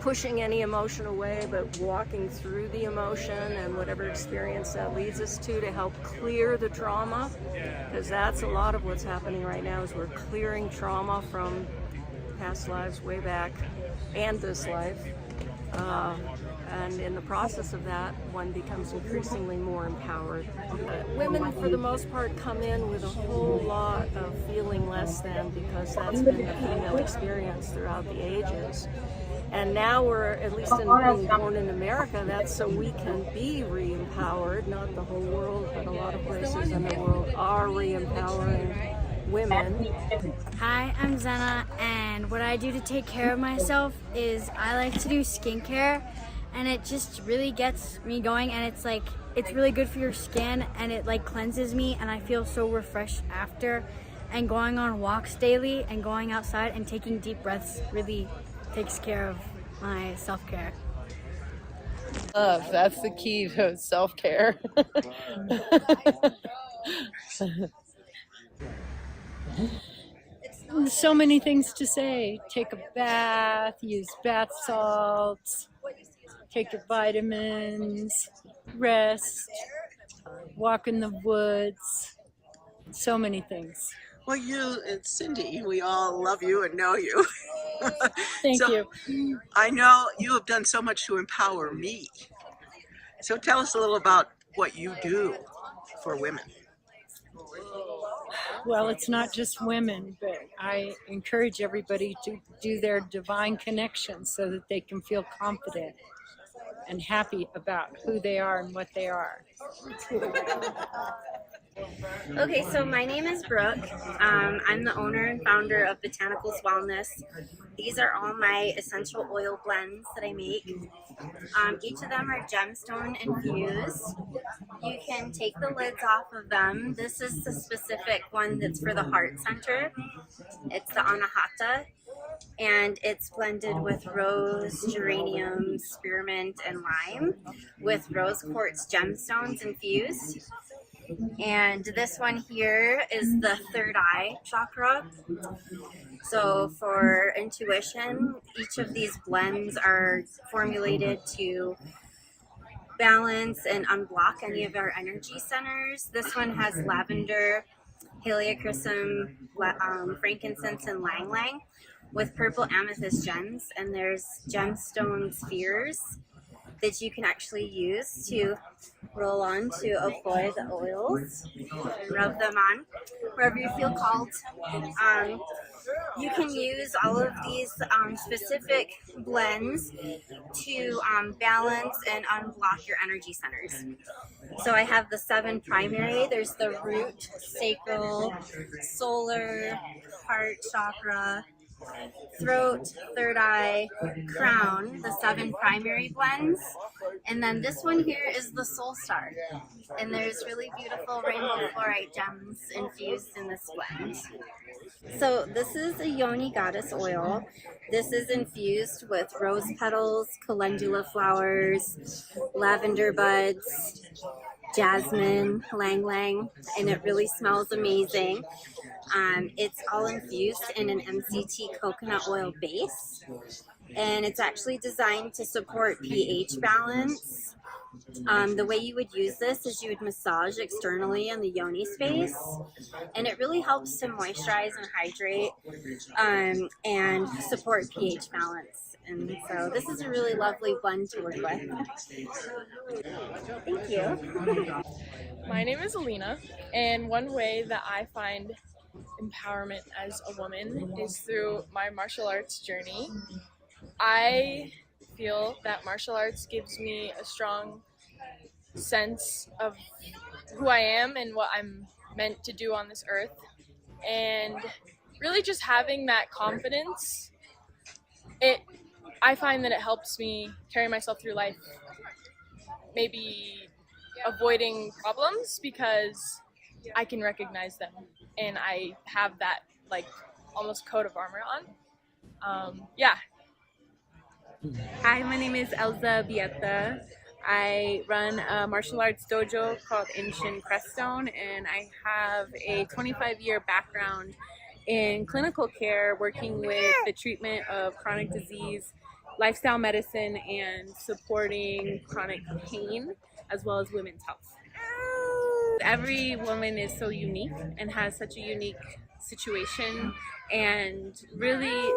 pushing any emotion away, but walking through the emotion and whatever experience that leads us to help clear the trauma, because that's a lot of what's happening right now, is we're clearing trauma from past lives way back and this life. And in the process of that, one becomes increasingly more empowered. Women, for the most part, come in with a whole lot of feeling less than, because that's been the female experience throughout the ages. And now we're, at least in being born in America, that's so we can be re-empowered. Not the whole world, but a lot of places in the world are re-empowering women. Hi, I'm Zena, and what I do to take care of myself is I like to do skincare, and it just really gets me going, and it's like, it's really good for your skin, and it like cleanses me, and I feel so refreshed after. And going on walks daily and going outside and taking deep breaths really takes care of my self-care. Love, that's the key to self-care. So many things to say. Take a bath, use bath salts, take your vitamins, rest, walk in the woods, so many things. Well, it's Cindy. We all love you and know you. Thank you. I know you have done so much to empower me. So tell us a little about what you do for women. Well, it's not just women, but I encourage everybody to do their divine connection so that they can feel confident and happy about who they are and what they are. Okay, so my name is Brooke. I'm the owner and founder of Botanicals Wellness. These are all my essential oil blends that I make. Each of them are gemstone infused. You can take the lids off of them. This is the specific one that's for the heart center. It's the Anahata, and it's blended with rose, geranium, spearmint, and lime with rose quartz gemstones infused. And this one here is the third eye chakra. So for intuition, each of these blends are formulated to balance and unblock any of our energy centers. This one has lavender, helichrysum, frankincense, and lang lang. with purple amethyst gems, and there's gemstone spheres that you can actually use to roll on to avoid the oils and rub them on wherever you feel called. You can use all of these specific blends to balance and unblock your energy centers. So I have the 7 primary. There's the root, sacral, solar, heart chakra, throat, third eye, crown, the 7 primary blends. And then this one here is the soul star. And there's really beautiful rainbow fluorite gems infused in this blend. So this is a yoni goddess oil. This is infused with rose petals, calendula flowers, lavender buds, jasmine, lang lang, and it really smells amazing. It's all infused in an MCT coconut oil base, and it's actually designed to support pH balance. The way you would use this is you would massage externally in the yoni space, and it really helps to moisturize and hydrate and support pH balance. And so this is a really lovely blend to work with. Thank you. My name is Alina, and one way that I find empowerment as a woman is through my martial arts journey. I feel that martial arts gives me a strong sense of who I am and what I'm meant to do on this earth, and really just having that confidence, I find that it helps me carry myself through life, maybe avoiding problems because I can recognize them and I have that like almost coat of armor on. Yeah. Hi, my name is Elza Bieta. I run a martial arts dojo called Inshin Crestone, and I have a 25-year background in clinical care, working with the treatment of chronic disease, lifestyle medicine, and supporting chronic pain, as well as women's health. Every woman is so unique and has such a unique situation, and really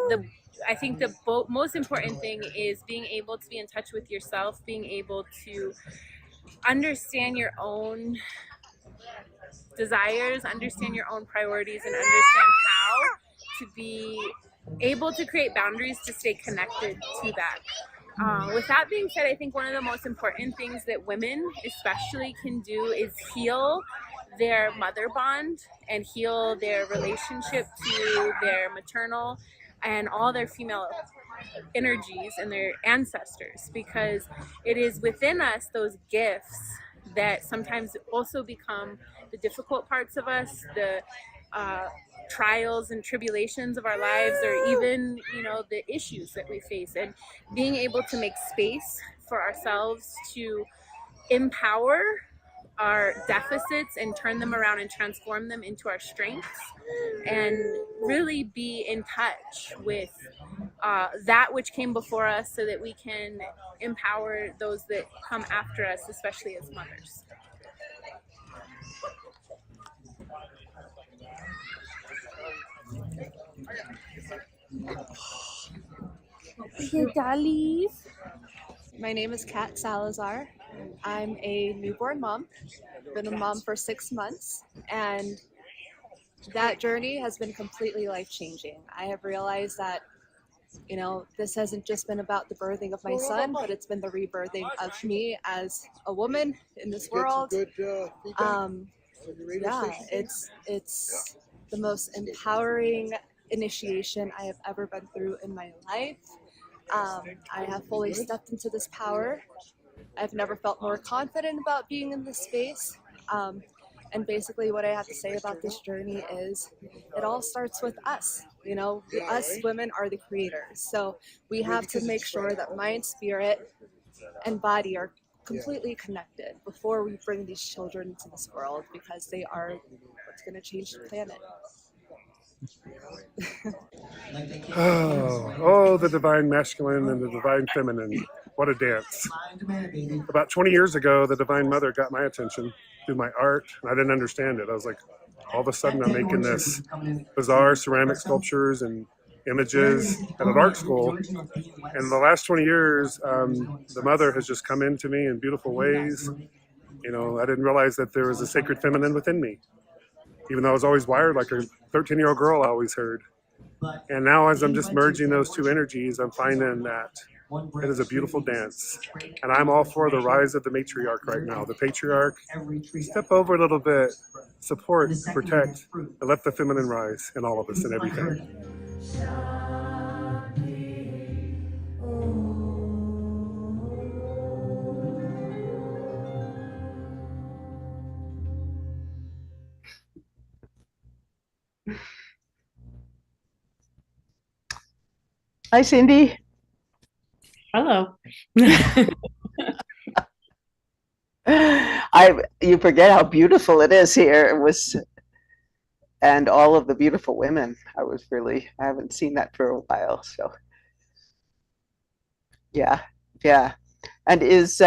I think the most important thing is being able to be in touch with yourself, being able to understand your own desires, understand your own priorities, and understand how to be able to create boundaries to stay connected to that. With that being said, I think one of the most important things that women especially can do is heal their mother bond and heal their relationship to their maternal and all their female energies and their ancestors, because it is within us, those gifts, that sometimes also become the difficult parts of us, the trials and tribulations of our lives, or even, the issues that we face. And being able to make space for ourselves to empower our deficits and turn them around and transform them into our strengths, and really be in touch with that which came before us, so that we can empower those that come after us, especially as mothers. My name is Kat Salazar. I'm a newborn mom. Been a mom for 6 months, and that journey has been completely life-changing. I have realized that, this hasn't just been about the birthing of my son, but it's been the rebirthing of me as a woman in this world. It's the most empowering initiation I have ever been through in my life. I have fully stepped into this power. I've never felt more confident about being in this space. And basically what I have to say about this journey is it all starts with us. Us women are the creators. So we have to make sure that mind, spirit, and body are completely connected before we bring these children into this world, because they are what's going to change the planet. Oh, the divine masculine and the divine feminine. What a dance. About 20 years ago, the Divine Mother got my attention through my art, and I didn't understand it. I was like, all of a sudden I'm making this bizarre ceramic sculptures and images at an art school. And the last 20 years, the mother has just come into me in beautiful ways. You know, I didn't realize that there was a sacred feminine within me, even though I was always wired like a 13-year-old girl I always heard. And now as I'm just merging those two energies, I'm finding that it is a beautiful dance. And I'm all for the rise of the matriarch right now. The patriarch, step over a little bit, support, protect, and let the feminine rise in all of us and everything. Hi, Cindy. Hello. You forget how beautiful it is here. It was, and all of the beautiful women. I haven't seen that for a while. So yeah. And is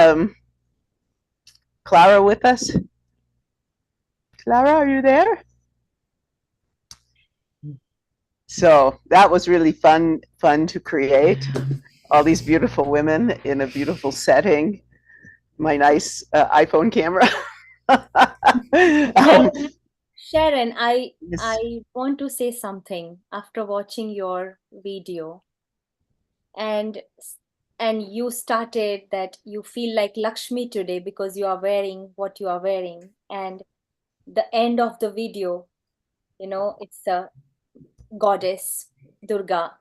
Clara with us? Clara, are you there? So that was really fun to create all these beautiful women in a beautiful setting. My nice iPhone camera. Sharon, I want to say something after watching your video, and you started that you feel like Lakshmi today because you are wearing what you are wearing, and the end of the video, you know, it's a goddess Durga,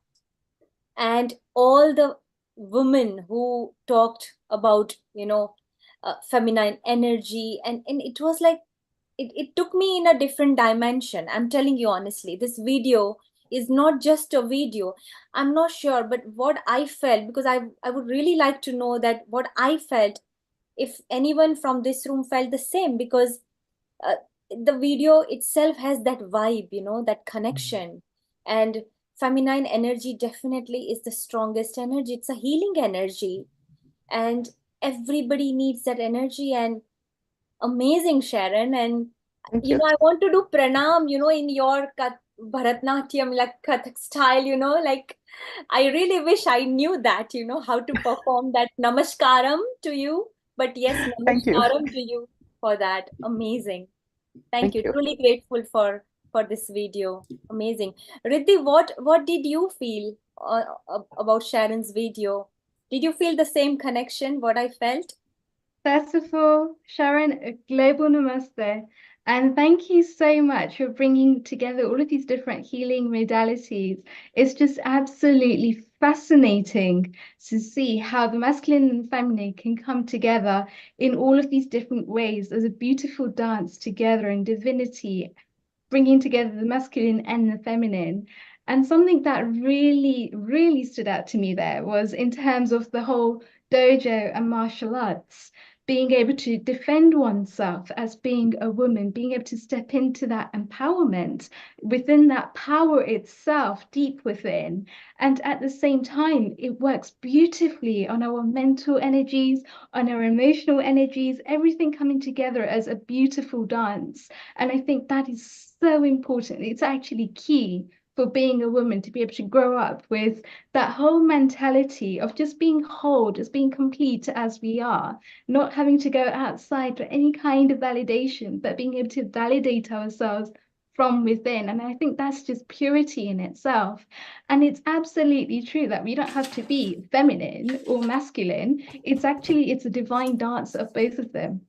and all the women who talked about, you know, feminine energy, and it was like it took me in a different dimension. I'm telling you honestly, this video is not just a video. I'm not sure, but what I felt, because I would really like to know that what I felt, if anyone from this room felt the same, because the video itself has that vibe, you know, that connection. And feminine energy definitely is the strongest energy. It's a healing energy, and everybody needs that energy. And amazing, Sharon. And you know, I want to do pranam, you know, in your Bharatnatyam, like Kathak style, you know, like I really wish I knew that, you know, how to perform that namaskaram to you. But yes, Thank you. namaskaram to you for that. Amazing. Thank you. Truly grateful for this video. Amazing. Riddhi, what did you feel about Sharon's video? Did you feel the same connection, what I felt? First of all, Sharon, a global namaste. And thank you so much for bringing together all of these different healing modalities. It's just absolutely fascinating to see how the masculine and feminine can come together in all of these different ways as a beautiful dance together in divinity, bringing together the masculine and the feminine. And something that really, really stood out to me there was in terms of the whole dojo and martial arts, being able to defend oneself as being a woman, being able to step into that empowerment within that power itself, deep within. And at the same time, it works beautifully on our mental energies, on our emotional energies, everything coming together as a beautiful dance. And I think that is so important. It's actually key for being a woman to be able to grow up with that whole mentality of just being whole, just being complete as we are, not having to go outside for any kind of validation, but being able to validate ourselves from within. And I think that's just purity in itself. And it's absolutely true that we don't have to be feminine or masculine. It's a divine dance of both of them.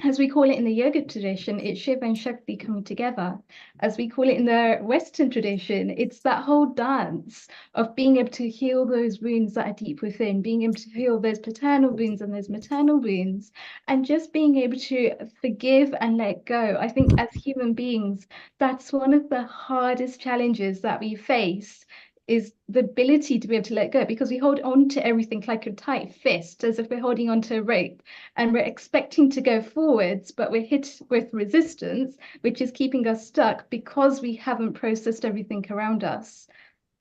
As we call it in the yoga tradition, it's Shiva and Shakti coming together. As we call it in the Western tradition, it's that whole dance of being able to heal those wounds that are deep within, being able to heal those paternal wounds and those maternal wounds, and just being able to forgive and let go. I think as human beings, that's one of the hardest challenges that we face, is the ability to be able to let go, because we hold on to everything like a tight fist, as if we're holding onto a rope, and we're expecting to go forwards, but we're hit with resistance, which is keeping us stuck because we haven't processed everything around us.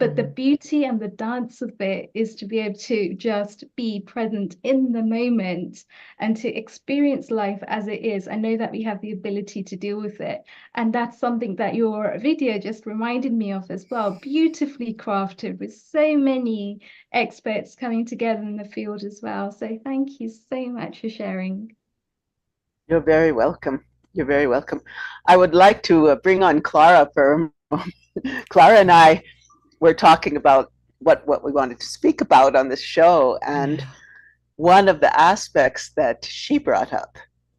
But the beauty and the dance of it is to be able to just be present in the moment and to experience life as it is. I know that we have the ability to deal with it. And that's something that your video just reminded me of as well. Beautifully crafted with so many experts coming together in the field as well. So thank you so much for sharing. You're very welcome. You're very welcome. I would like to bring on Clara for a moment. Clara and I were talking about what we wanted to speak about on this show, and one of the aspects that she brought up,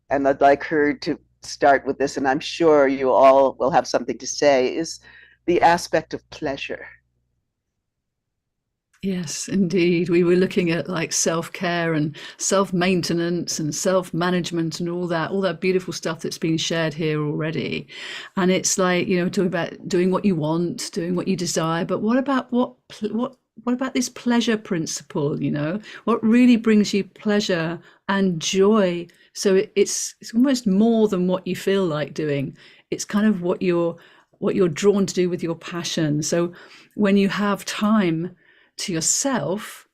and I'd like her to start with this, and I'm sure you all will have something to say, is the aspect of pleasure. Yes, indeed. We were looking at like self-care and self-maintenance and self-management and all that beautiful stuff that's been shared here already. And it's like, you know, talking about doing what you want, doing what you desire, but what about what about this pleasure principle, you know? What really brings you pleasure and joy? So it's almost more than what you feel like doing. It's kind of what you're drawn to do with your passion. So when you have time to yourself,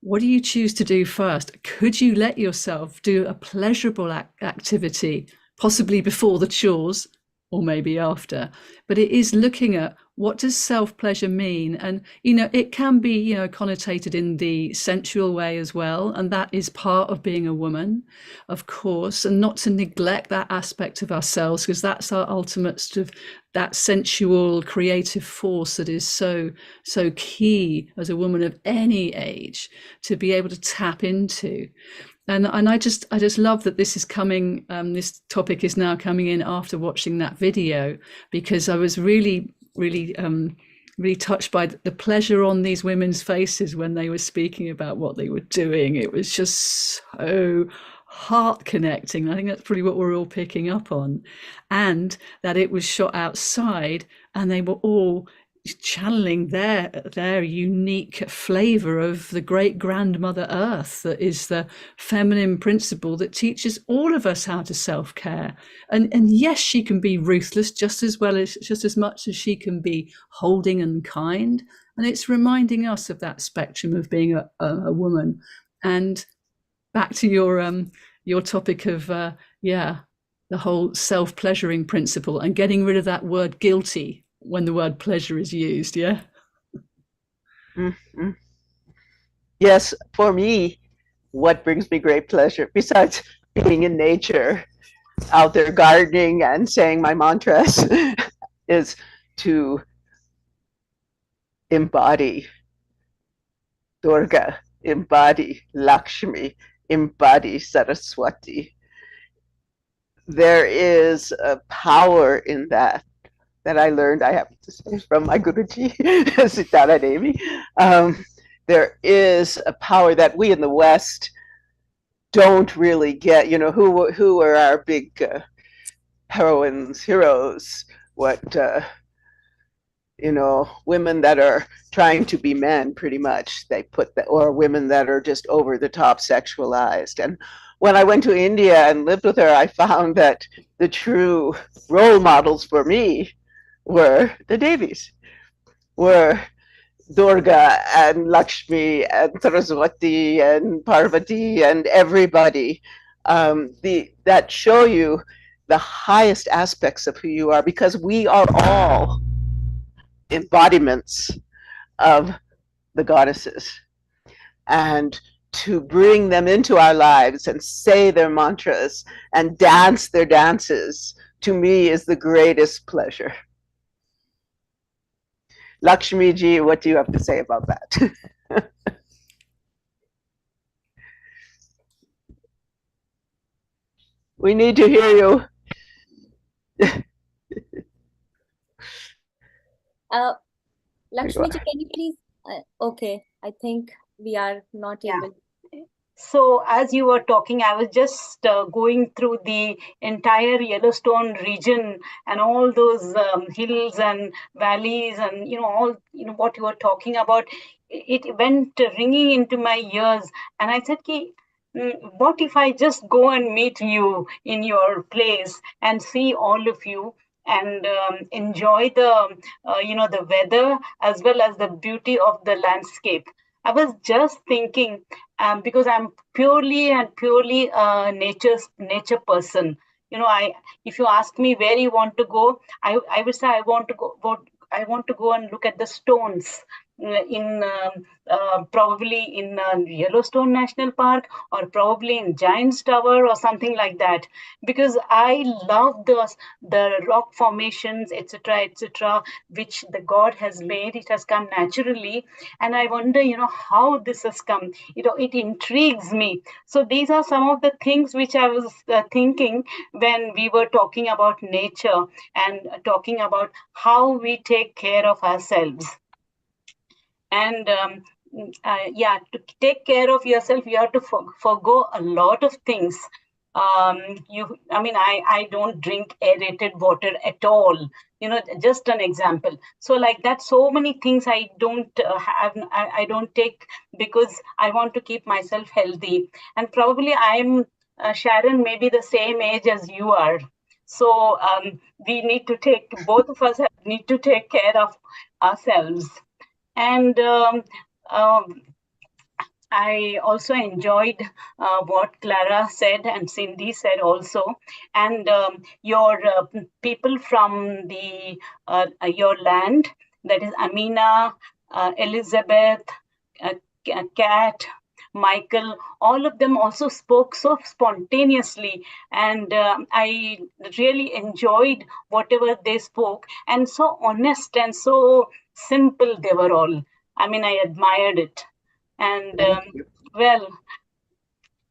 what do you choose to do first? Could you let yourself do a pleasurable activity, possibly before the chores or maybe after? But it is looking at, what does self-pleasure mean? And, you know, it can be, you know, connotated in the sensual way as well. And that is part of being a woman, of course, and not to neglect that aspect of ourselves, because that's our ultimate sort of that sensual creative force that is so key as a woman of any age to be able to tap into. And I just love that this is coming, this topic is now coming in after watching that video, because I was really touched by the pleasure on these women's faces when they were speaking about what they were doing. It was just so heart connecting. I think that's probably what we're all picking up on, and that it was shot outside and they were all channeling their unique flavor of the great grandmother earth, that is the feminine principle that teaches all of us how to self-care. And yes, she can be ruthless just as much as she can be holding and kind, and it's reminding us of that spectrum of being a woman. And back to your topic of the whole self-pleasuring principle and getting rid of that word guilty when the word pleasure is used. Mm-hmm. Yes, for me, what brings me great pleasure, besides being in nature, out there gardening and saying my mantras, is to embody Durga, embody Lakshmi, embody Saraswati. There is a power in that I learned, I have to say, from my Guruji, Sitara Devi. There is a power that we in the West don't really get. You know, who are our big heroines, heroes? What, you know, women that are trying to be men, pretty much, they put that, or women that are just over the top sexualized. And when I went to India and lived with her, I found that the true role models for me were the Devis, were Durga and Lakshmi and Saraswati and Parvati and everybody that show you the highest aspects of who you are, because we are all embodiments of the goddesses. And to bring them into our lives and say their mantras and dance their dances, to me, is the greatest pleasure. Lakshmi ji, what do you have to say about that? We need to hear you. Lakshmi ji, can you please? Okay, I think we are not able. So as you were talking, I was just going through the entire Yellowstone region and all those hills and valleys and, you know, all, you know, what you were talking about. It went ringing into my ears, and I said, what if I just go and meet you in your place and see all of you? and enjoy the the weather as well as the beauty of the landscape. I was just thinking, because I'm purely and purely a nature person. I if you ask me where you want to go, I would say I want to go and look at the stones in probably in Yellowstone National Park, or probably in Giant's Tower or something like that, because I love the rock formations, etc., etc., which the God has made. It has come naturally, and I wonder, how this has come. It intrigues me. So these are some of the things which I was thinking when we were talking about nature and talking about how we take care of ourselves. And to take care of yourself, you have to forgo a lot of things. I don't drink aerated water at all, just an example. So like that, so many things I don't I don't take, because I want to keep myself healthy. And probably I'm Sharon, maybe the same age as you are. So we need to both of us need to take care of ourselves. And I also enjoyed what Clara said and Cindy said also, and your people from your land, that is Amina, Elizabeth, Kat, Michael, all of them also spoke so spontaneously, and I really enjoyed whatever they spoke, and so honest and so simple they were all. I admired it. And well,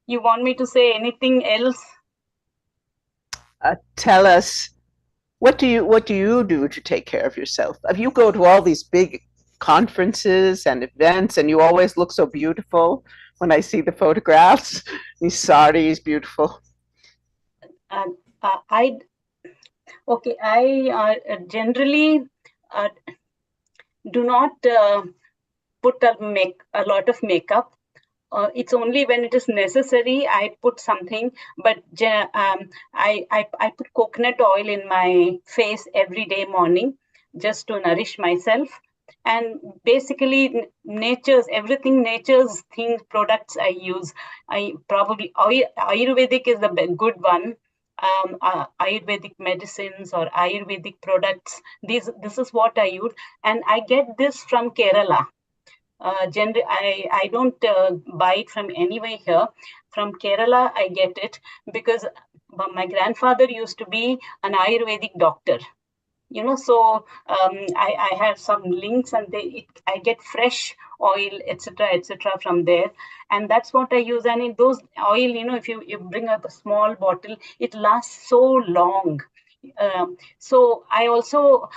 you want me to say anything else? Tell us, what do you do to take care of yourself? You go to all these big conferences and events, and you always look so beautiful when I see the photographs. These saris, beautiful. I generally do not put a lot of makeup. It's only when it is necessary I put something, but I put coconut oil in my face every day morning, just to nourish myself. And basically everything nature's things, products I use. I probably Ayurvedic is the good one. Ayurvedic medicines or Ayurvedic products. This is what I use, and I get this from Kerala. I don't buy it from anywhere here. From Kerala, I get it because my grandfather used to be an Ayurvedic doctor. So I have some links, and I get fresh oil, etc., from there, and that's what I use. And in those oil, if you bring up a small bottle, it lasts so long. So I also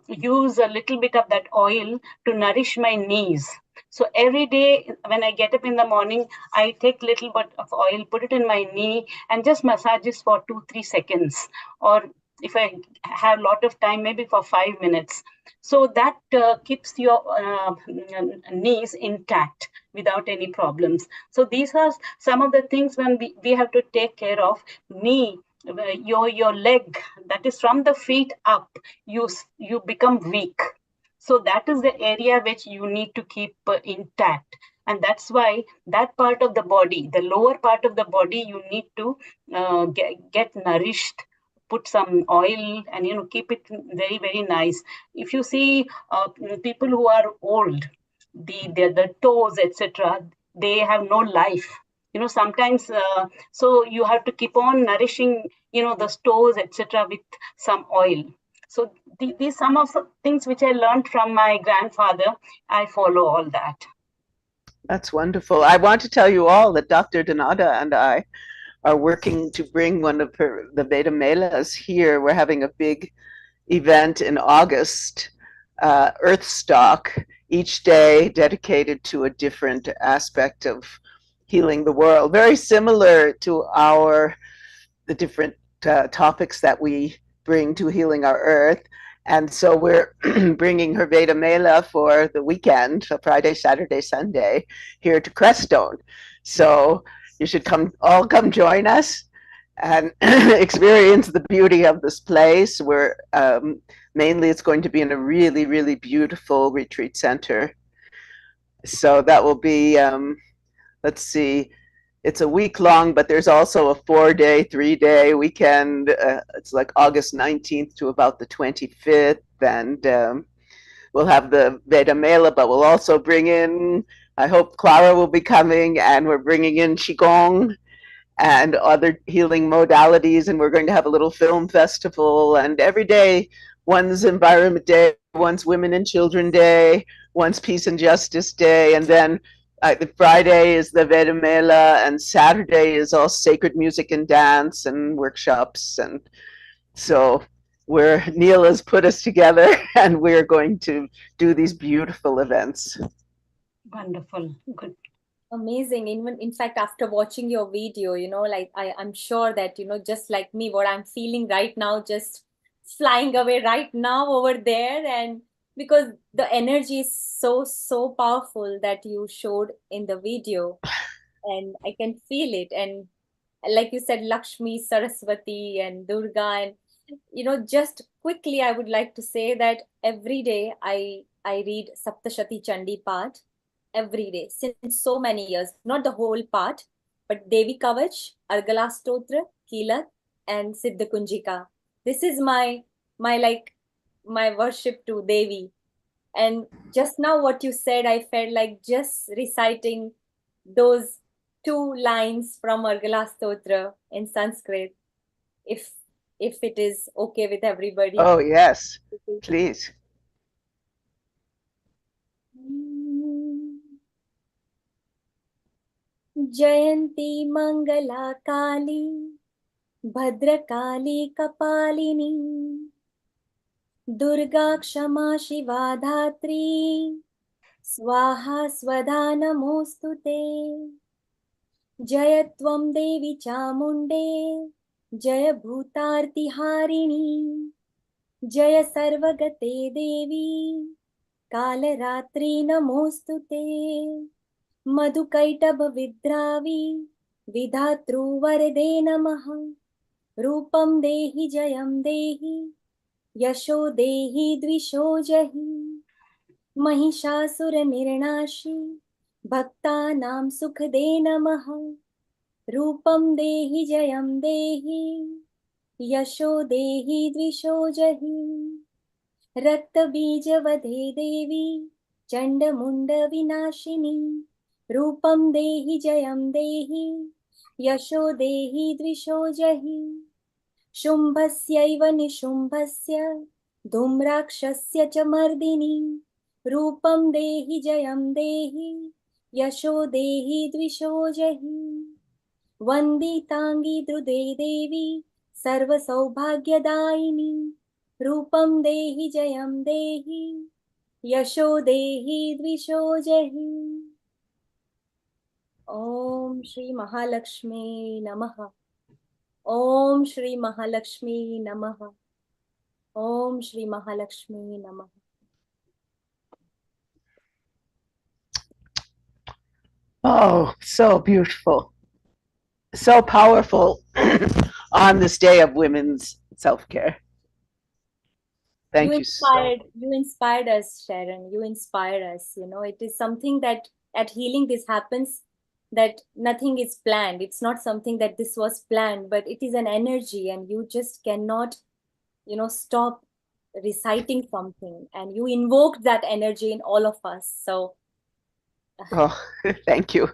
use a little bit of that oil to nourish my knees. So every day when I get up in the morning, I take a little bit of oil, put it in my knee, and just massage this for 2-3 seconds. Or if I have a lot of time, maybe for 5 minutes. So that keeps your knees intact without any problems. So these are some of the things when we have to take care of. Knee, your leg, that is from the feet up, you become weak. So that is the area which you need to keep intact. And that's why that part of the body, the lower part of the body, you need to get nourished. Put some oil and keep it very, very nice. If you see people who are old, the toes, etc., they have no life. Sometimes so you have to keep on nourishing the toes, etc., with some oil. So these some of the things which I learned from my grandfather. I follow all that. That's wonderful. I want to tell you all that Dr. Donada and I are working to bring one of the Veda Melas here. We're having a big event in August, Earth Stock, each day dedicated to a different aspect of healing the world, very similar to the different topics that we bring to healing our earth. And so we're bringing her Veda Mela for the weekend, so Friday, Saturday, Sunday, here to Crestone. So you should all come join us. and experience the beauty of this place. Where mainly it's going to be in a really, really beautiful retreat center. So that will be, let's see, it's a week long, but there's also a 4-day, 3-day weekend. It's like August 19th to about the 25th. And we'll have the Veda Mela, but we'll also bring in, I hope Clara will be coming, and we're bringing in Qigong and other healing modalities. And we're going to have a little film festival. And every day, one's Environment Day, one's Women and Children Day, one's Peace and Justice Day. And then the Friday is the Veda Mela, and Saturday is all sacred music and dance and workshops. And so Neil has put us together, and we're going to do these beautiful events. Wonderful. Good. Amazing. In fact, after watching your video, like I'm sure that, just like me, what I'm feeling right now, just flying away right now over there. And because the energy is so powerful that you showed in the video, and I can feel it. And like you said, Lakshmi, Saraswati, and Durga, and just quickly, I would like to say that every day I read Saptashati Chandi Path every day since so many years. Not the whole part, but Devi Kavach, Argala Stotra, Kilat, and Siddha Kunjika. This is my worship to Devi. And just now what you said, I felt like just reciting those 2 lines from Argala Stotra in Sanskrit, if it is okay with everybody. Oh, yes, please. Jayanti Mangala Kali Bhadrakali Kapalini Durga Kshama Shiva Dhatri Swaha Swada Namostute Jayatvam Devi Chamunde Jaya Bhutarti Harini Jaya Sarvagate Devi Kalaratri Namostute Madhukaitaba Vidravi Vidhatru Varade Namaha Rupam Dehi Jayam Dehi Yasho Dehi Dvisho Jahi Mahishasura Nirnashi Bhaktanam Sukhade Namaha Rupam Dehi Jayam Dehi Yasho Dehi Dvisho Jahi Rakta Bija Vadhe Devi Chanda Munda Vinashini Rupam Dehi Jayam Dehi Yasho Dehi Dvisho Jahi Shumbhasyaiva Nishumbhasya Dhumrakshasya cha Mardini Rupam Dehi Jayam Dehi Yasho Dehi Dvisho Jahi Vanditangi Drude Devi Sarva Saubhagyadaini Rupam Dehi Jayam Dehi Yasho Dehi Dvisho Jahi. Om Shri Mahalakshmi Namaha. Om Shri Mahalakshmi Namaha. Om Shri Mahalakshmi Namaha. Oh, so beautiful. So powerful on this day of women's self-care. Thank you. You inspired us, Sharon. You inspired us. It is something that at healing this happens, that nothing is planned. It's not something that this was planned, but it is an energy, and you just cannot, stop reciting something, and you invoked that energy in all of us. So oh, thank you.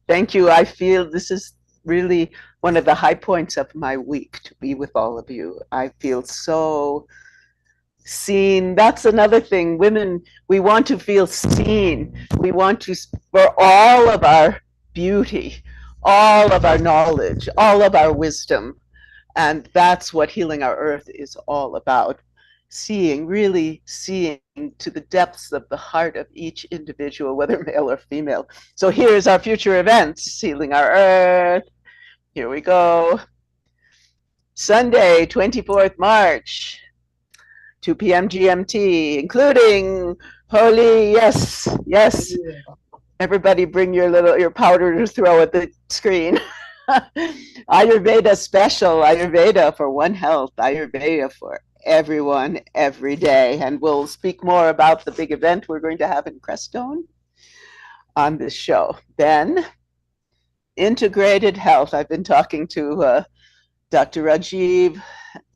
Thank you. I feel this is really one of the high points of my week, to be with all of you. I feel so seen. That's another thing. Women, we want to feel seen. We want to, for all of our beauty, all of our knowledge, all of our wisdom. And that's what Healing Our Earth is all about. Seeing, really seeing to the depths of the heart of each individual, whether male or female. So here's our future events. Healing Our Earth. Here we go. Sunday, 24th March, 2 p.m. GMT, including Holi. Yes. Everybody bring your powder to throw at the screen. Ayurveda special, Ayurveda for One Health, Ayurveda for everyone, every day. And we'll speak more about the big event we're going to have in Crestone on this show. Then, integrated health. I've been talking to Dr. Rajiv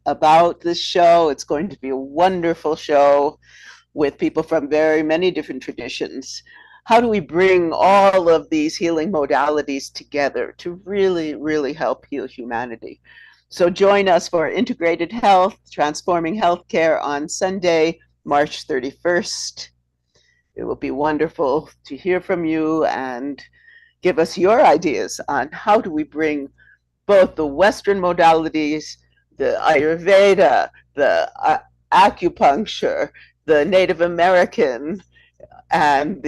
about this show. It's going to be a wonderful show with people from very many different traditions. How do we bring all of these healing modalities together to really, really help heal humanity? So join us for Integrated Health, Transforming Healthcare on Sunday, March 31st. It will be wonderful to hear from you and give us your ideas on how do we bring both the Western modalities, the Ayurveda, the acupuncture, the Native American, and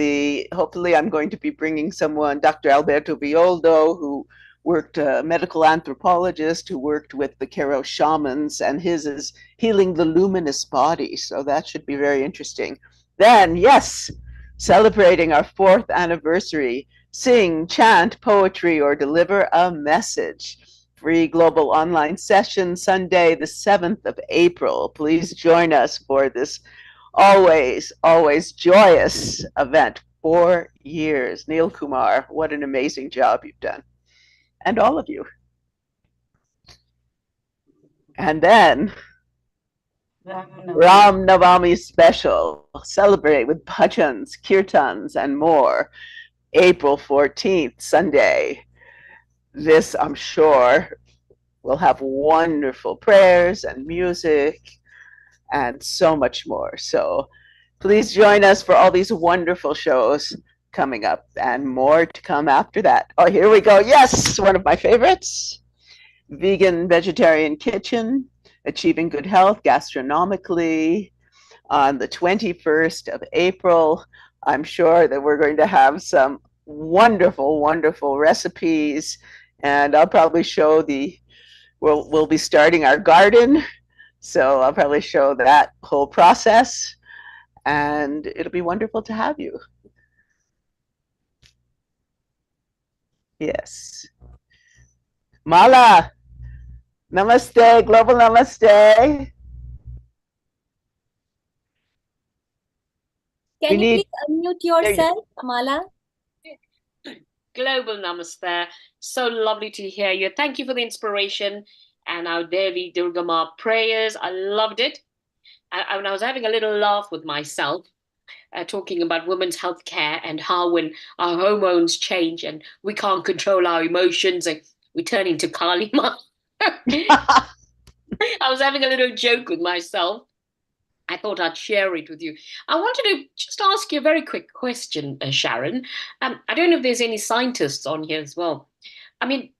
hopefully I'm going to be bringing someone, Dr. Alberto Violdo, who worked, a medical anthropologist who worked with the Kero shamans, and his is healing the luminous body. So that should be very interesting. Then, yes, celebrating our 4th anniversary, sing, chant, poetry, or deliver a message. Free global online session, Sunday, the 7th of April. Please join us for this always, always joyous event. 4 years. Neil Kumar, what an amazing job you've done. And all of you. And then, Ram Navami special. Celebrate with bhajans, kirtans, and more. April 14th, Sunday. This, I'm sure, will have wonderful prayers and music and so much more. So please join us for all these wonderful shows coming up and more to come after that. Oh, here we go. Yes, one of my favorites. Vegan Vegetarian Kitchen, Achieving Good Health Gastronomically on the 21st of April. I'm sure that we're going to have some wonderful, wonderful recipes, and I'll probably show we'll be starting our garden, so I'll probably show that whole process, and it'll be wonderful to have you. Yes. Mala, namaste, global namaste. Can you please unmute yourself, Mala? Global namaste. So lovely to hear you. Thank you for the inspiration and our Devi Durgama prayers. I loved it. I was having a little laugh with myself, talking about women's health care and how when our hormones change and we can't control our emotions and we turn into Kali Ma. I was having a little joke with myself. I thought I'd share it with you. I wanted to just ask you a very quick question, Sharon. I don't know if there's any scientists on here as well. I mean,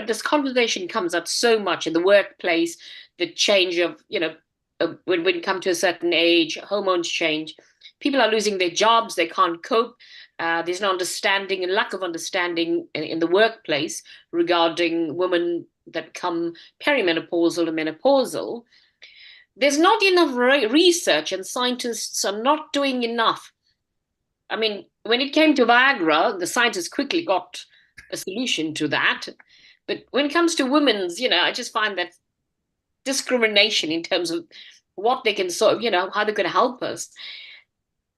this conversation comes up so much in the workplace, the change of, when you come to a certain age, hormones change. People are losing their jobs. They can't cope. There's no understanding and lack of understanding in the workplace regarding women that become perimenopausal and menopausal. There's not enough research, and scientists are not doing enough. I mean, when it came to Viagra, the scientists quickly got a solution to that. But when it comes to women's, I just find that discrimination in terms of what they can sort of, how they're going to help us.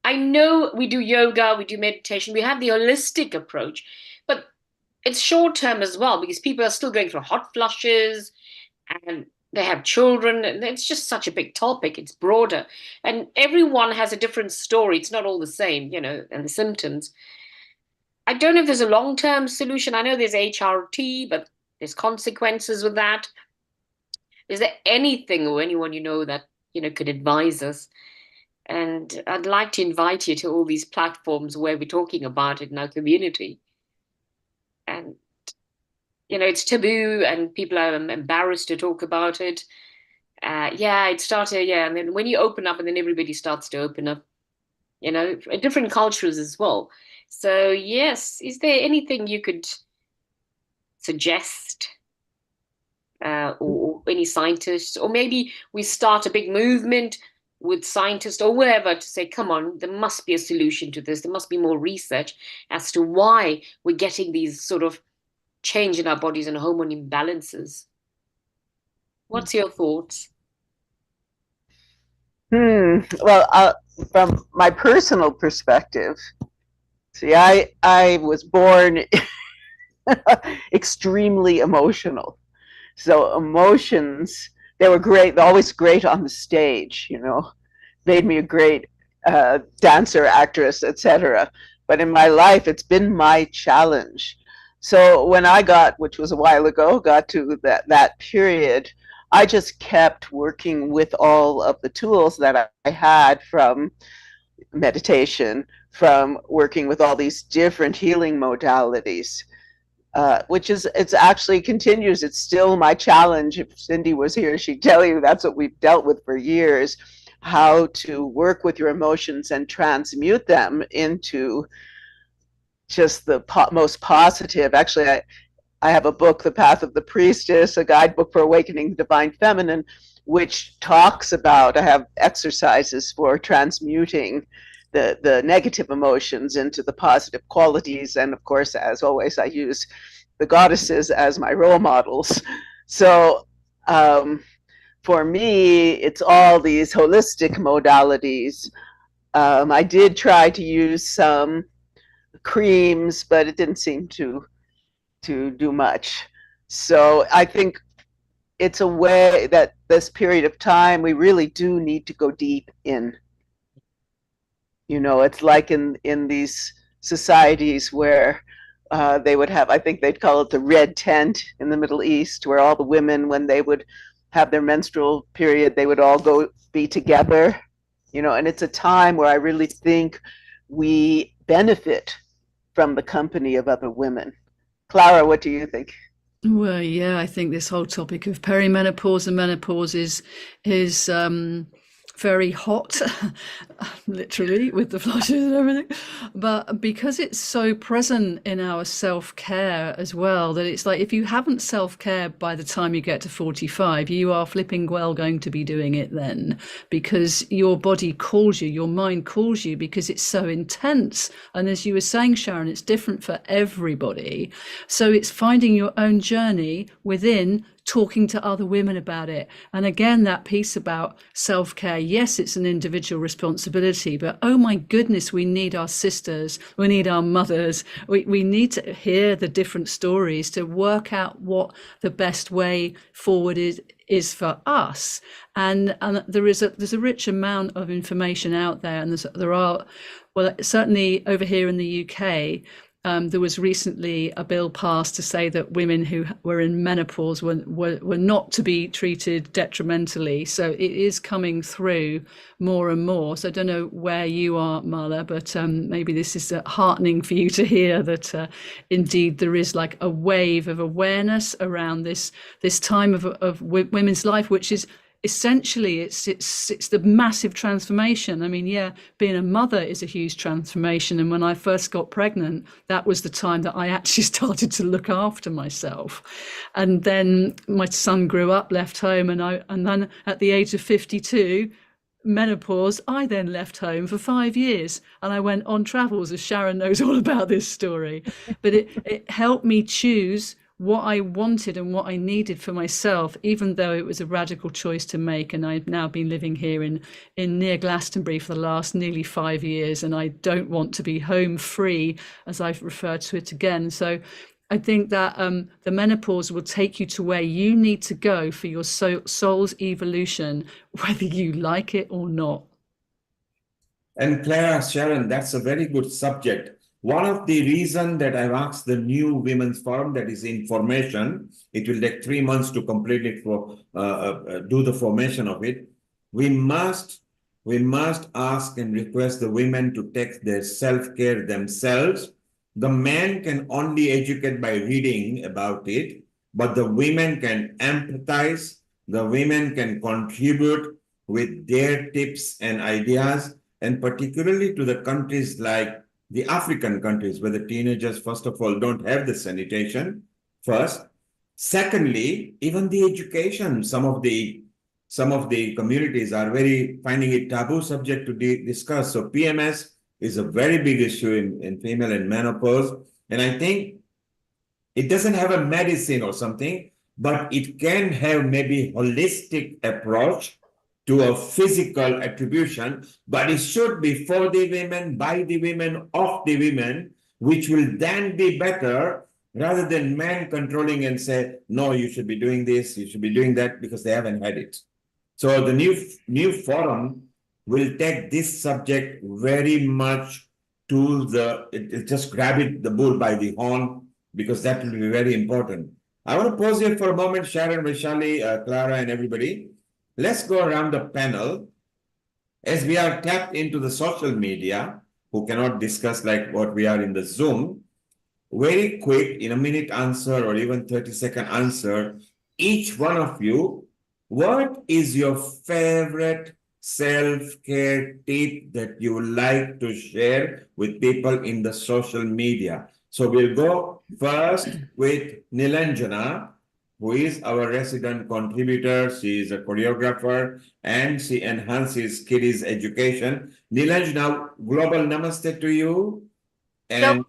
I know we do yoga, we do meditation, we have the holistic approach, but it's short term as well because people are still going through hot flushes and they have children, and it's just such a big topic. It's broader, and everyone has a different story. It's not all the same, and the symptoms. I don't know if there's a long-term solution. I know there's HRT, but there's consequences with that. Is there anything or anyone that, could advise us? And I'd like to invite you to all these platforms where we're talking about it in our community. And it's taboo and people are embarrassed to talk about it. It started, and then when you open up and then everybody starts to open up, different cultures as well. So yes, is there anything you could suggest or any scientists, or maybe we start a big movement with scientists or wherever to say, come on, there must be a solution to this. There must be more research as to why we're getting these sort of change in our bodies and hormone imbalances. What's your thoughts? Well, from my personal perspective, see, I was born extremely emotional. So emotions, they were great, always great on the stage, made me a great dancer, actress, etc. But in my life, it's been my challenge. So when I which was a while ago, got to that period, I just kept working with all of the tools that I had from meditation, from working with all these different healing modalities. It's actually continues. It's still my challenge. If Cindy was here, she'd tell you that's what we've dealt with for years, how to work with your emotions and transmute them into just the most positive. Actually, I have a book, The Path of the Priestess, a guidebook for awakening the divine feminine, which talks about, I have exercises for transmuting the negative emotions into the positive qualities. And of course, as always, I use the goddesses as my role models. So for me, it's all these holistic modalities. I did try to use some creams, but it didn't seem to do much. So I think it's a way that this period of time, we really do need to go deep in. It's like in these societies where they would have, I think they'd call it the red tent in the Middle East, where all the women, when they would have their menstrual period, they would all go be together, and it's a time where I really think we benefit from the company of other women. Clara, what do you think? Well, yeah, I think this whole topic of perimenopause and menopause is very hot, literally, with the flushes and everything. But because it's so present in our self-care as well, that it's like if you haven't self-care by the time you get to 45, you are flipping well going to be doing it then, because your body calls you, your mind calls you, because it's so intense. And as you were saying, Sharon, it's different for everybody. So it's finding your own journey within, talking to other women about it. And again, that piece about self-care, yes, it's an individual responsibility, but oh my goodness, we need our sisters, we need our mothers, we need to hear the different stories to work out what the best way forward is for us. And there's a rich amount of information out there, and there are, well, certainly over here in the UK, there was recently a bill passed to say that women who were in menopause were not to be treated detrimentally. So it is coming through more and more. So I don't know where you are, Marla, but maybe this is heartening for you to hear that indeed there is like a wave of awareness around this time of women's life, which is essentially it's the massive transformation. I mean, yeah, being a mother is a huge transformation. And when I first got pregnant, that was the time that I actually started to look after myself. And then my son grew up, left home, and then at the age of 52, menopause, I then left home for 5 years and I went on travels, as Sharon knows all about this story. But it helped me choose what I wanted and what I needed for myself, even though it was a radical choice to make. And I've now been living here in near Glastonbury for the last nearly 5 years, and I don't want to be home free, as I've referred to it again. So I think that the menopause will take you to where you need to go for your soul's evolution, whether you like it or not. And Clara, Sharon, that's a very good subject. One of the reasons that I've asked the new Women's Forum, that is information, it will take 3 months to complete it, do the formation of it. We must ask and request the women to take their self-care themselves. The men can only educate by reading about it, but the women can empathize, the women can contribute with their tips and ideas, and particularly to the countries like the African countries, where the teenagers, first of all, don't have the sanitation, first. Secondly, even the education, some of the communities are finding it taboo subject to discuss. So PMS is a very big issue in female and menopause. And I think It doesn't have a medicine or something, but it can have maybe holistic approach to a physical attribution, but it should be for the women, by the women, of the women, which will then be better rather than men controlling and say, no, you should be doing this, you should be doing that, because they haven't had it. So the new forum will take this subject very much to it just grab it, the bull by the horn, because that will be very important. I want to pause here for a moment, Sharon, Vaishali, Clara, and everybody. Let's go around the panel. As we are tapped into the social media, who cannot discuss like what we are in the Zoom, very quick, in a minute answer or even 30-second answer, each one of you, what is your favorite self-care tip that you would like to share with people in the social media? So we'll go first with Nilanjana, who is our resident contributor. She is a choreographer and she enhances kiddies' education. Nilanjana, global namaste to you. And,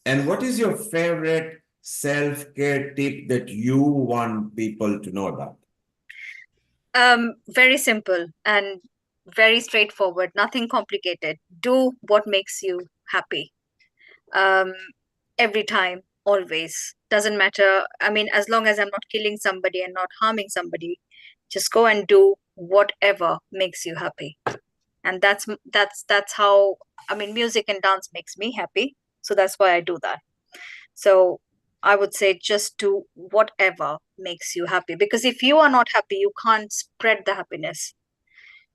and what is your favorite self-care tip that you want people to know about? Very simple and very straightforward, nothing complicated. Do what makes you happy. Every time, always. Doesn't matter. I mean, as long as I'm not killing somebody and not harming somebody, just go and do whatever makes you happy. And that's how, I mean, music and dance makes me happy. So that's why I do that. So I would say just do whatever makes you happy, because if you are not happy, you can't spread the happiness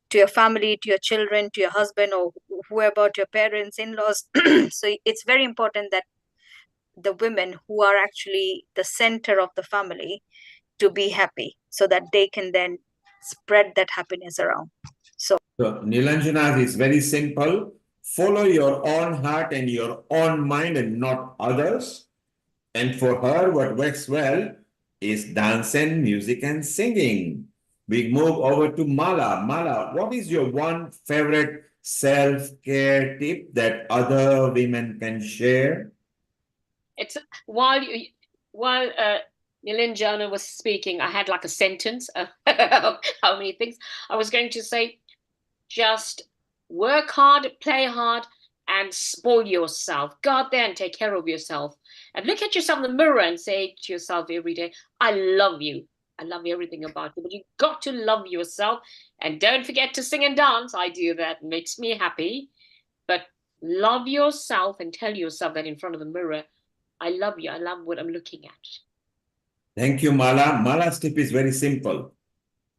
to your family, to your children, to your husband, or whoever, to your parents, in-laws. So it's very important that the women who are actually the center of the family to be happy, so that they can then spread that happiness around. So Nilanjana is very simple. Follow your own heart and your own mind and not others. And for her, what works well is dance and music and singing. We move over to Mala. Mala, what is your one favorite self-care tip that other women can share? It's while Nilanjana was speaking, I had like a sentence of how many things. I was going to say, just work hard, play hard, and spoil yourself. Go out there and take care of yourself. And look at yourself in the mirror and say to yourself every day, I love you. I love everything about you. But you've got to love yourself. And don't forget to sing and dance. I do that. It makes me happy. But love yourself and tell yourself that in front of the mirror, I love you. I love what I'm looking at. Thank you, Mala. Mala's tip is very simple.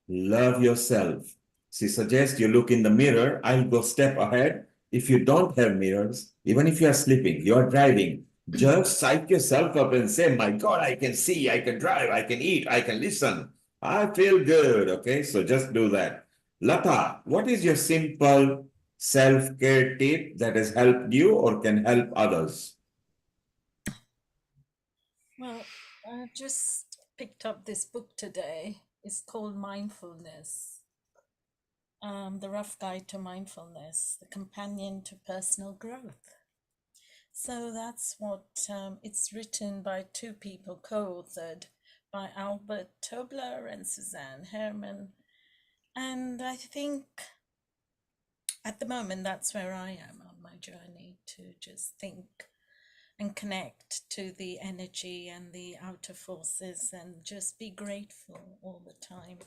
Love yourself. She suggests you look in the mirror. I'll go step ahead. If you don't have mirrors, even if you are sleeping, you are driving, just psych yourself up and say, my God, I can see, I can drive, I can eat, I can listen. I feel good. Okay, so just do that. Lata, what is your simple self-care tip that has helped you or can help others? Well, I just picked up this book today. It's called Mindfulness. The Rough Guide to Mindfulness, the companion to personal growth. So that's what it's written by two people, co-authored by Albert Tobler and Suzanne Herman. And I think at the moment that's where I am on my journey, to just think and connect to the energy and the outer forces and just be grateful all the time.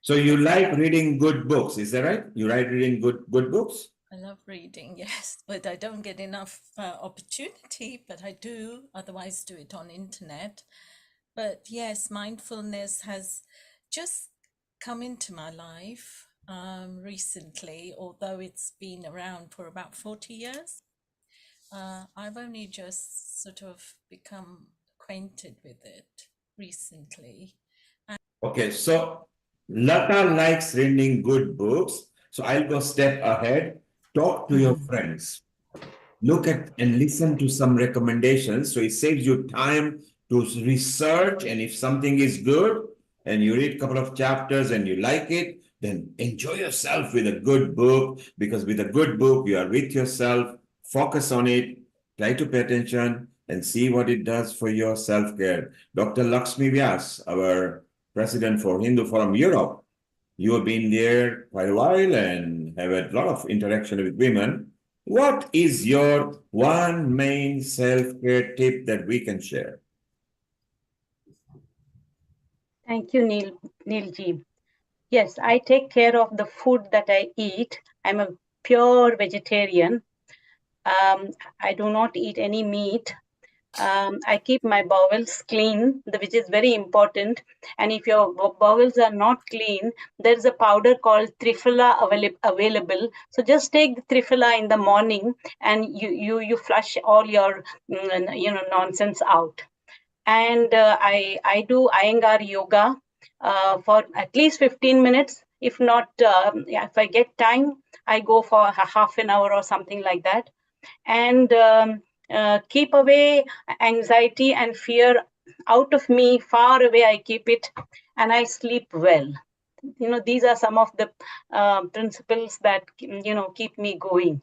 So you like reading good books, is that right? You like reading good books? I love reading, yes, but I don't get enough opportunity, but I do otherwise do it on internet. But yes, mindfulness has just come into my life recently, although it's been around for about 40 years. I've only just sort of become acquainted with it recently. Okay, so Lata likes reading good books. So I'll go step ahead. Talk to your friends. Look at and listen to some recommendations. So it saves you time to research. And if something is good and you read a couple of chapters and you like it, then enjoy yourself with a good book, because with a good book, you are with yourself, focus on it, try to pay attention, and see what it does for your self-care. Dr. Lakshmi Vyas, our president for Hindu Forum Europe, you have been there quite a while and have a lot of interaction with women. What is your one main self-care tip that we can share? Thank you, Neilji. Yes, I take care of the food that I eat. I'm a pure vegetarian. I do not eat any meat. I keep my bowels clean, which is very important. And if your bowels are not clean, there's a powder called Triphala available. So just take the Triphala in the morning, and you flush all your nonsense out. And I do Iyengar yoga for at least 15 minutes. If not, if I get time, I go for half an hour or something like that. And keep away anxiety and fear out of me, far away. I keep it, and I sleep well. These are some of the principles that keep me going.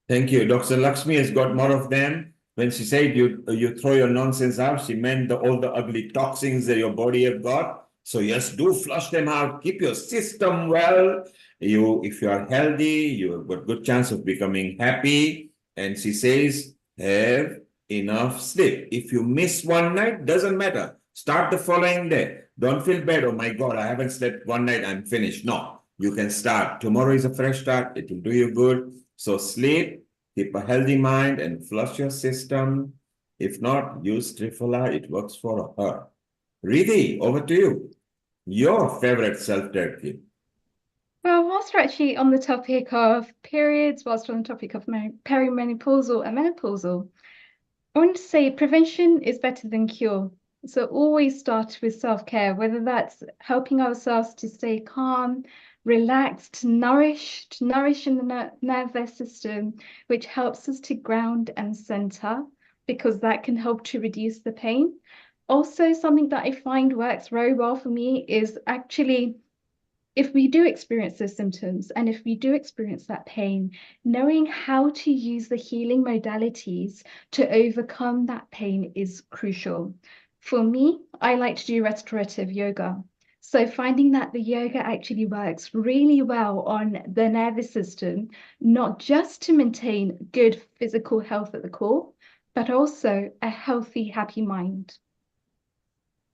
Thank you. Dr. Lakshmi has got more of them. When she said you throw your nonsense out, she meant all the ugly toxins that your body have got. So yes, do flush them out. Keep your system well. If you are healthy, you have got good chance of becoming happy. And she says, have enough sleep. If you miss one night, doesn't matter. Start the following day. Don't feel bad. Oh my God, I haven't slept one night. I'm finished. No, you can start. Tomorrow is a fresh start. It will do you good. So sleep, keep a healthy mind, and flush your system. If not, use Triphala. It works for her. Riddhi, over to you. Your favorite self-care tip. Well, whilst we're actually on the topic of periods, whilst we're on the topic of perimenopausal and menopausal, I want to say prevention is better than cure. So always start with self-care, whether that's helping ourselves to stay calm, relaxed, nourished in the nervous system, which helps us to ground and center, because that can help to reduce the pain. Also, something that I find works very well for me is actually, if we do experience those symptoms and if we do experience that pain, knowing how to use the healing modalities to overcome that pain is crucial. For me, I like to do restorative yoga. So finding that the yoga actually works really well on the nervous system, not just to maintain good physical health at the core, but also a healthy, happy mind.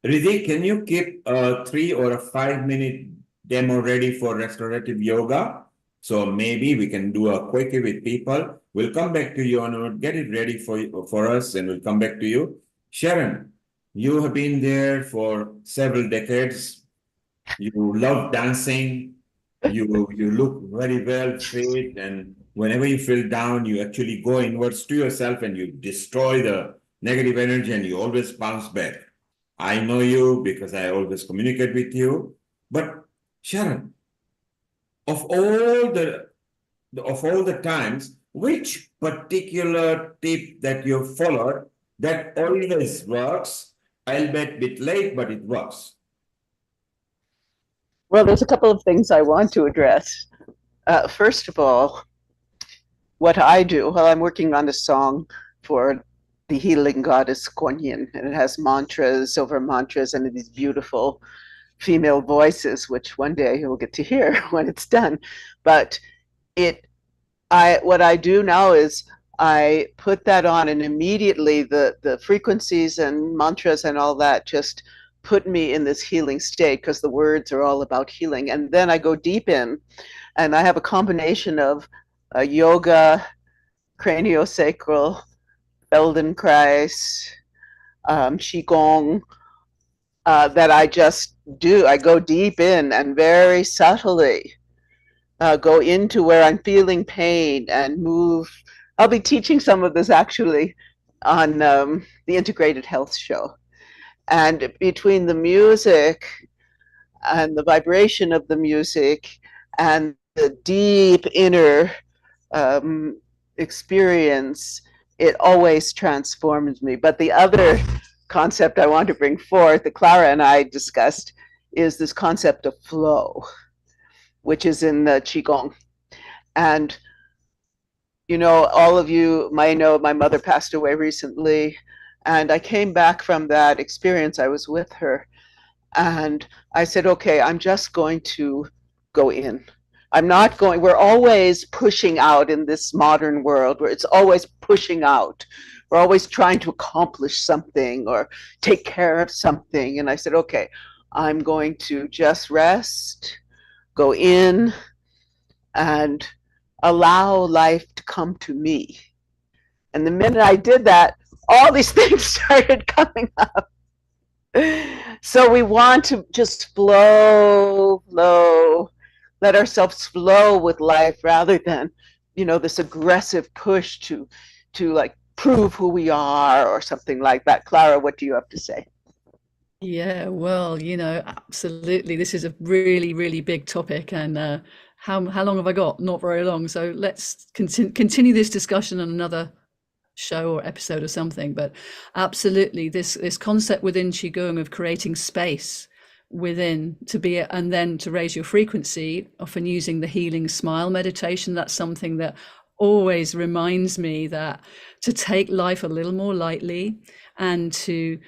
Riddhi, can you keep a 3 or a 5 minute demo ready for restorative yoga? So maybe we can do a quickie with people. We'll come back to you and we'll get it ready for us, and we'll come back to you. Sharon, you have been there for several decades. You love dancing. You look very well fit, and whenever you feel down, you actually go inwards to yourself and you destroy the negative energy, and you always bounce back. I know you because I always communicate with you. But Sharon, of all the times, which particular tip that you followed that always works? I'll bet a bit late, but it works. Well, there's a couple of things I want to address. First of all, what I do, well, I'm working on a song for the healing goddess Kuan Yin, and it has mantras over mantras and these beautiful female voices, which one day you'll get to hear when it's done. But what I do now is I put that on, and immediately the frequencies and mantras and all that just put me in this healing state, because the words are all about healing. And then I go deep in, and I have a combination of yoga, craniosacral, Feldenkrais, Qigong, that I just do. I go deep in and very subtly go into where I'm feeling pain and move. I'll be teaching some of this actually on the Integrated Health Show. And between the music and the vibration of the music and the deep inner experience, it always transforms me. But the other concept I want to bring forth, that Clara and I discussed, is this concept of flow, which is in the Qigong. And You know, all of you might know my mother passed away recently, and I came back from that experience. I was with her, and I said, okay, I'm just going to go in. I'm not going, we're always pushing out in this modern world where it's always pushing out. We're always trying to accomplish something or take care of something. And I said, okay, I'm going to just rest, go in, and allow life to come to me. And the minute I did that, all these things started coming up. So we want to just flow, let ourselves flow with life rather than, you know, this aggressive push to like prove who we are or something like that. Clara, what do you have to say? Yeah, well, you know, absolutely. This is a really, really big topic, and how long have I got? Not very long. So let's continue this discussion on another show or episode or something. But absolutely, this concept within Qigong of creating space within to be, and then to raise your frequency, often using the healing smile meditation. That's something that always reminds me that to take life a little more lightly and to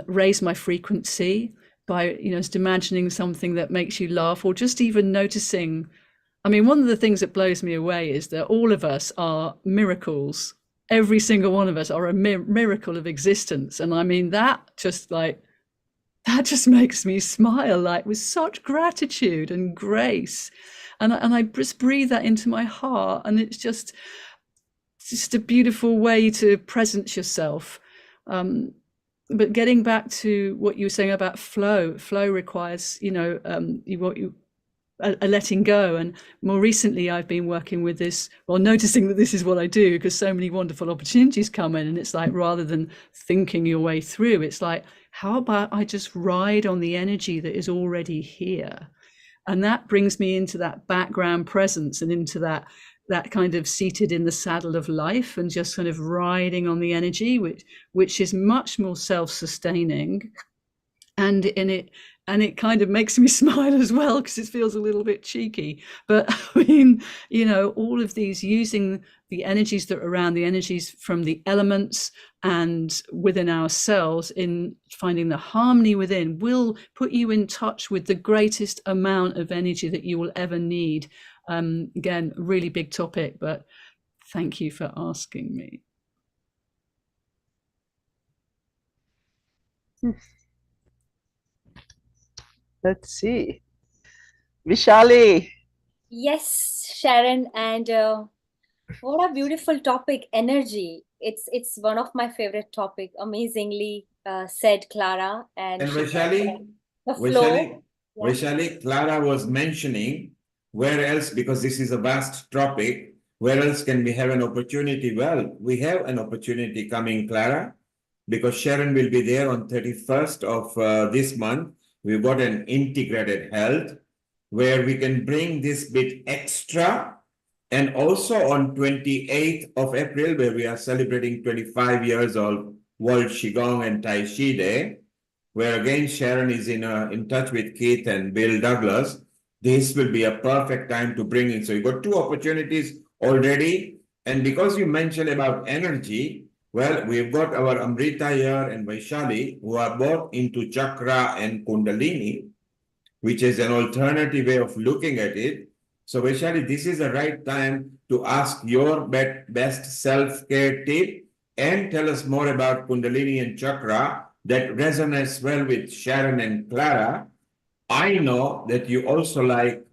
raise my frequency by, you know, just imagining something that makes you laugh, or just even noticing. I mean, one of the things that blows me away is that all of us are miracles. Every single one of us are a miracle of existence. And I mean, that just makes me smile, like with such gratitude and grace. And I just breathe that into my heart. And it's just a beautiful way to present yourself. But getting back to what you were saying about flow requires, you know, a letting go. And more recently, I've been working with this, well, noticing that this is what I do, because so many wonderful opportunities come in, and it's like, rather than thinking your way through, it's like, how about I just ride on the energy that is already here? And that brings me into that background presence and into that kind of seated in the saddle of life, and just kind of riding on the energy, which is much more self-sustaining. And it kind of makes me smile as well, because it feels a little bit cheeky. But I mean, you know, all of these, using the energies that are around, the energies from the elements and within ourselves, in finding the harmony within, will put you in touch with the greatest amount of energy that you will ever need. Again, really big topic, but thank you for asking me. Let's see. Vaishali. Yes, Sharon, and what a beautiful topic, energy. It's one of my favorite topic. Amazingly said, Clara. And Vaishali, the flow. Vaishali, Clara was mentioning where else, because this is a vast topic, where else can we have an opportunity? Well, we have an opportunity coming, Clara, because Sharon will be there on 31st of this month. We've got an integrated health where we can bring this bit extra. And also on 28th of April, where we are celebrating 25 years of World Qigong and Tai Chi Day, where again Sharon is in touch with Keith and Bill Douglas. This will be a perfect time to bring in. So you've got two opportunities already. And because you mentioned about energy, well, we've got our Amrita here and Vaishali, who are both into chakra and kundalini, which is an alternative way of looking at it. So Vaishali, this is the right time to ask your best self-care tip, and tell us more about kundalini and chakra that resonates well with Sharon and Clara. I know that you also like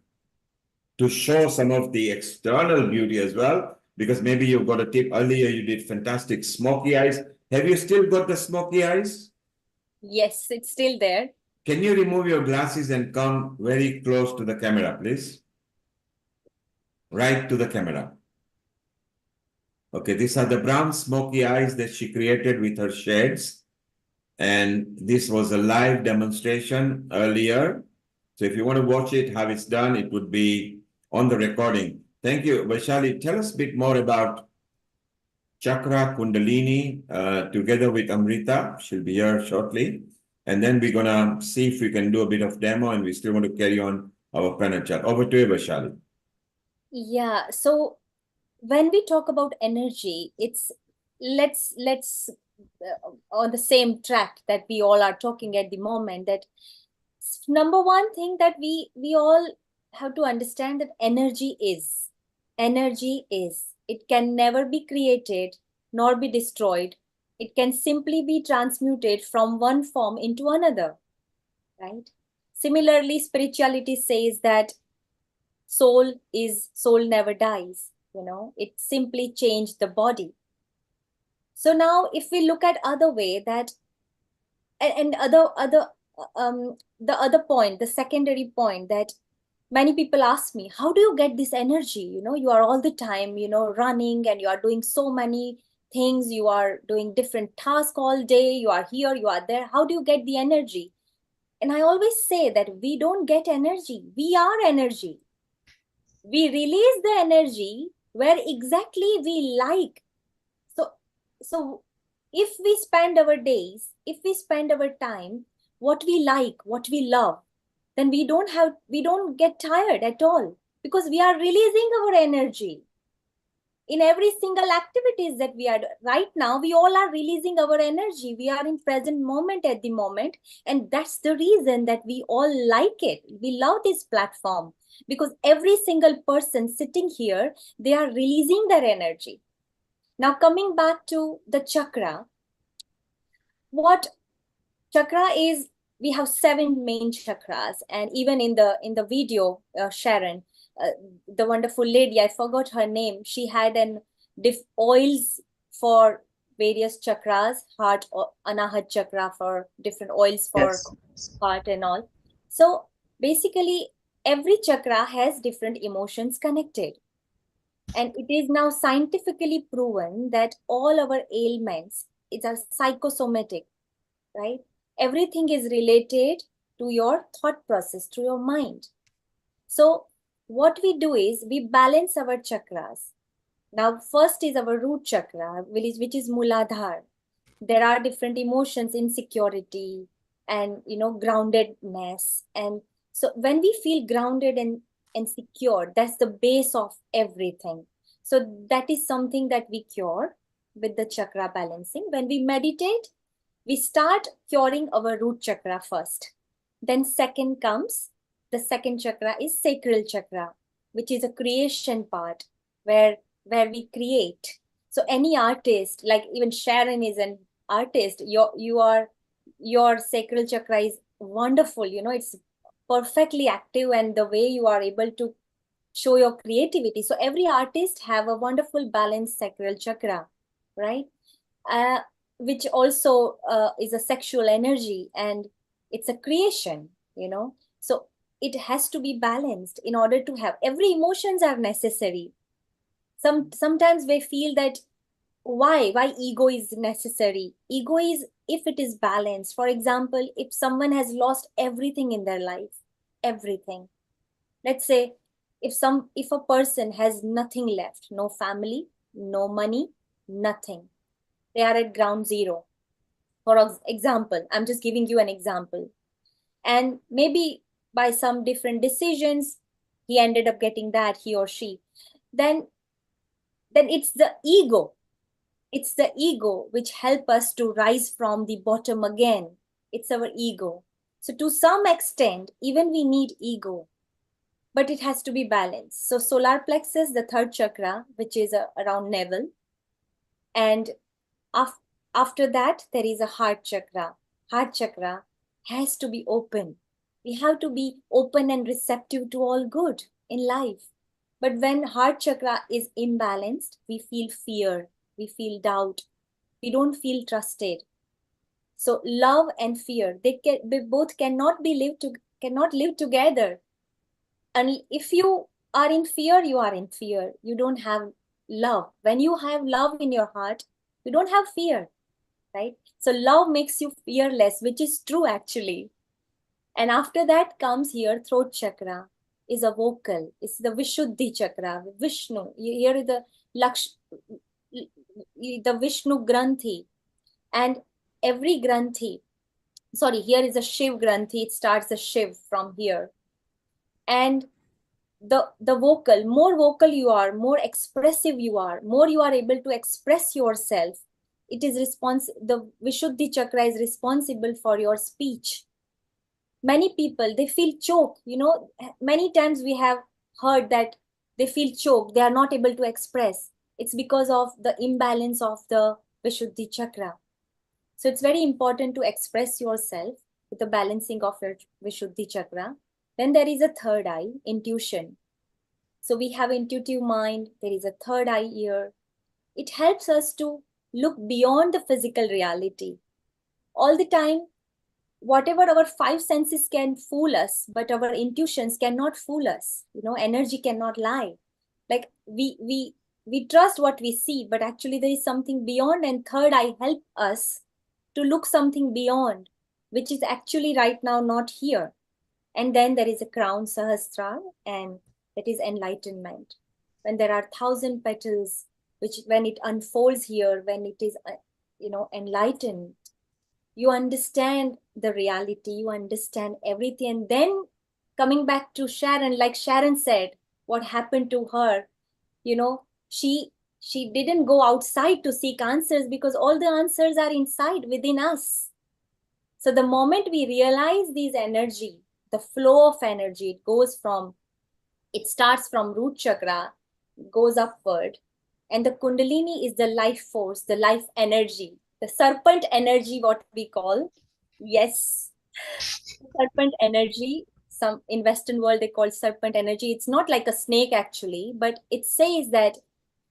to show some of the external beauty as well, because maybe you've got a tip. Earlier you did fantastic smoky eyes. Have you still got the smoky eyes? Yes, it's still there. Can you remove your glasses and come very close to the camera, please? Right to the camera. Okay, these are the brown smoky eyes that she created with her shades. And this was a live demonstration earlier. So if you want to watch it, how it's done, it would be on the recording. Thank you. Vaishali, tell us a bit more about chakra, kundalini, together with Amrita. She'll be here shortly. And then we're going to see if we can do a bit of demo, and we still want to carry on our panel chat. Over to you, Vaishali. Yeah, so when we talk about energy, it's let's on the same track that we all are talking at the moment, that number one thing that we all have to understand, that energy is, it can never be created nor be destroyed. It can simply be transmuted from one form into another, right? Similarly, spirituality says that soul never dies, it simply changed the body. So now if we look at other way, that and other the other point, the secondary point, that many people ask me, how do you get this energy? You are all the time, running, and you are doing so many things, you are doing different tasks all day, you are here, you are there, how do you get the energy? And I always say that we don't get energy, we are energy. We release the energy where exactly we like. So if we spend our days, if we spend our time, what we like, what we love, then we don't get tired at all, because we are releasing our energy in every single activities that we are right now. We all are releasing our energy, we are in present moment at the moment, and that's the reason that we all like it, we love this platform, because every single person sitting here, they are releasing their energy. Now coming back to the chakra, what chakra is, we have 7 main chakras, and even in the video, Sharon, the wonderful lady, I forgot her name, she had an oils for various chakras, heart or anahat chakra for different oils for heart and all. So basically every chakra has different emotions connected, and it is now scientifically proven that all our ailments, it's a psychosomatic, right? Everything is related to your thought process, to your mind. So what we do is we balance our chakras. Now, first is our root chakra, which is Muladhara. There are different emotions, insecurity, and groundedness. And so when we feel grounded and secure, that's the base of everything. So that is something that we cure with the chakra balancing. When we meditate, we start curing our root chakra first. Then second comes, the second chakra is sacral chakra, which is a creation part where we create. So any artist, like even Sharon is an artist, your sacral chakra is wonderful, it's perfectly active, and the way you are able to show your creativity. So every artist have a wonderful balanced sacral chakra, right? Which also is a sexual energy, and it's a creation, so it has to be balanced in order to have, every emotions are necessary. Sometimes we feel that why ego is necessary. Ego is, if it is balanced, for example, if someone has lost everything in their life, everything, let's say if a person has nothing left, no family, no money, nothing, they are at ground zero. For example, I'm just giving you an example. And maybe by some different decisions, he ended up getting that, he or she. Then it's the ego. It's the ego which help us to rise from the bottom again. It's our ego. So to some extent, even we need ego, but it has to be balanced. So solar plexus, the third chakra, which is around navel. And after that, there is a heart chakra. Heart chakra has to be open. We have to be open and receptive to all good in life. But when heart chakra is imbalanced, we feel fear, we feel doubt, we don't feel trusted. So love and fear, they both cannot live together. And if you are in fear, you are in fear. You don't have love. When you have love in your heart, you don't have fear, right? So love makes you fearless, which is true actually. And after that comes here, throat chakra is a vocal. It's the Vishuddhi chakra, Vishnu. Here is the Vishnu Granthi. And every Granthi, sorry, here is a Shiv Granthi. It starts the Shiv from here. And more vocal you are, more expressive you are, more you are able to express yourself. It is the Vishuddhi chakra is responsible for your speech. Many people, they feel choked, many times we have heard that they feel choked, they are not able to express. It's because of the imbalance of the Vishuddhi chakra. So it's very important to express yourself with the balancing of your Vishuddhi chakra. Then there is a third eye, intuition. So we have intuitive mind, there is a third eye here. It helps us to look beyond the physical reality. All the time, whatever our five senses can fool us, but our intuitions cannot fool us. Energy cannot lie. Like we trust what we see, but actually there is something beyond, and third eye help us to look something beyond, which is actually right now not here. And then there is a crown sahasrara, and that is enlightenment. When there are 1,000 petals, which when it unfolds here, when it is, enlightened, you understand the reality, you understand everything. And then coming back to Sharon, like Sharon said, what happened to her, she didn't go outside to seek answers, because all the answers are inside within us. So the moment we realize these energy, the flow of energy, it starts from root chakra, goes upward, and the Kundalini is the life force, the life energy, the serpent energy, what we call. Yes, serpent energy. Some in Western world they call serpent energy. It's not like a snake actually, but it says that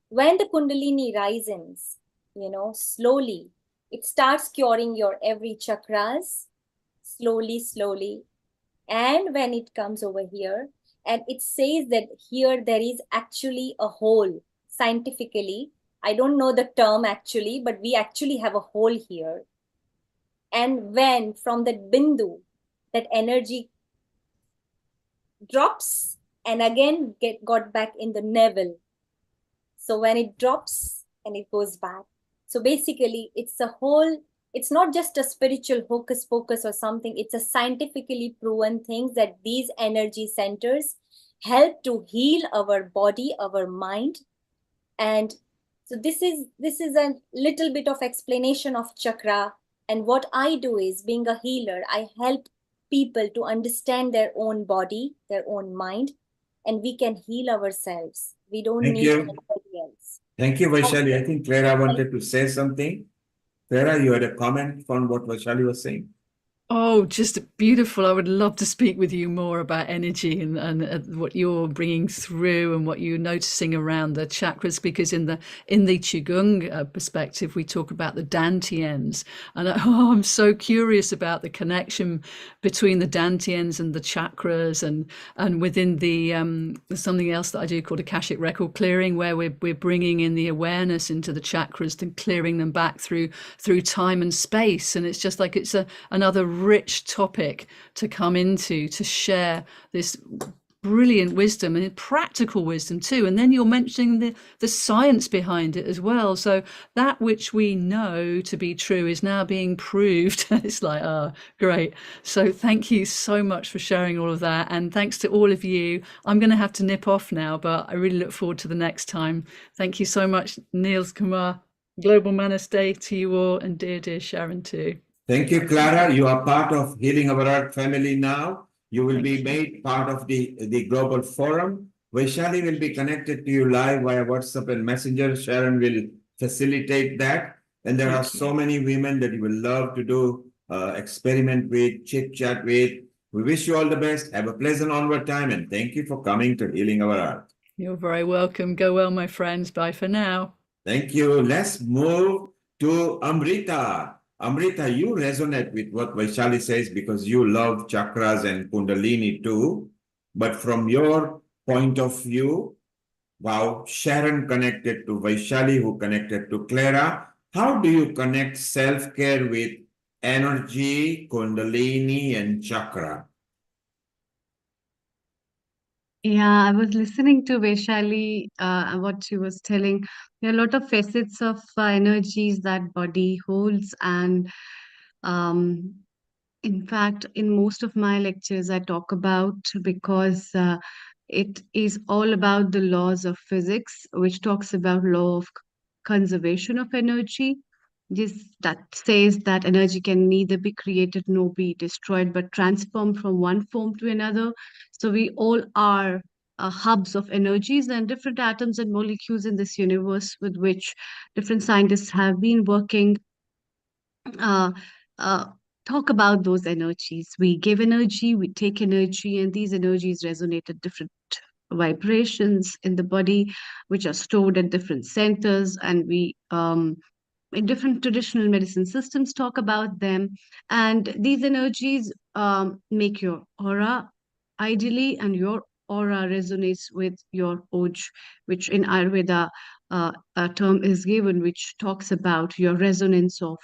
when the Kundalini rises, slowly, it starts curing your every chakras, slowly. And when it comes over here, and it says that here there is actually a hole. Scientifically, I don't know the term actually, but we actually have a hole here. And when from that bindu, that energy drops and again got back in the navel. So when it drops and it goes back. So basically it's not just a spiritual hocus pocus or something. It's a scientifically proven thing that these energy centers help to heal our body, our mind. And so this is a little bit of explanation of chakra. And what I do is, being a healer, I help people to understand their own body, their own mind, and we can heal ourselves. We don't need anybody else. Thank you, Vaishali. I think Clara wanted to say something. Clara, you had a comment on what Vaishali was saying? Oh, just beautiful. I would love to speak with you more about energy and what you're bringing through and what you're noticing around the chakras, because in the Qigong perspective, we talk about the dantians. And I'm so curious about the connection between the dantians and the chakras, and within there's something else that I do called Akashic record clearing, where we're bringing in the awareness into the chakras and clearing them back through time and space. And it's just like it's another rich topic to come into, to share this brilliant wisdom and practical wisdom too. And then you're mentioning the science behind it as well. So that which we know to be true is now being proved. It's like, great. So thank you so much for sharing all of that. And thanks to all of you. I'm going to have to nip off now, but I really look forward to the next time. Thank you so much, Niels Kumar. Global Namaste to you all, and dear Sharon too. Thank you, Clara. You are part of Healing Our Earth family now. You will be made part of the global forum. Vaishali will be connected to you live via WhatsApp and Messenger. Sharon will facilitate that. And there are so many women that you will love to do experiment with, chit chat with. We wish you all the best. Have a pleasant onward time. And thank you for coming to Healing Our Earth. You're very welcome. Go well, my friends. Bye for now. Thank you. Let's move to Amrita. Amrita, you resonate with what Vaishali says because you love chakras and Kundalini too. But from your point of view, wow, Sharon connected to Vaishali, who connected to Clara. How do you connect self-care with energy, Kundalini, and chakra? Yeah, I was listening to Vaishali, what she was telling. There are a lot of facets of energies that body holds, and in fact, in most of my lectures, I talk about, because It is all about the laws of physics, which talks about law of conservation of energy. That says that energy can neither be created nor be destroyed, but transformed from one form to another. So we all are hubs of energies and different atoms and molecules in this universe with which different scientists have been working. Uh, uh, talk about those energies. We give energy, we take energy, and these energies resonate at different vibrations in the body, which are stored at different centers, and we in different traditional medicine systems talk about them. And these energies make your aura ideally, and your aura resonates with your oj, which in Ayurveda a term is given which talks about your resonance of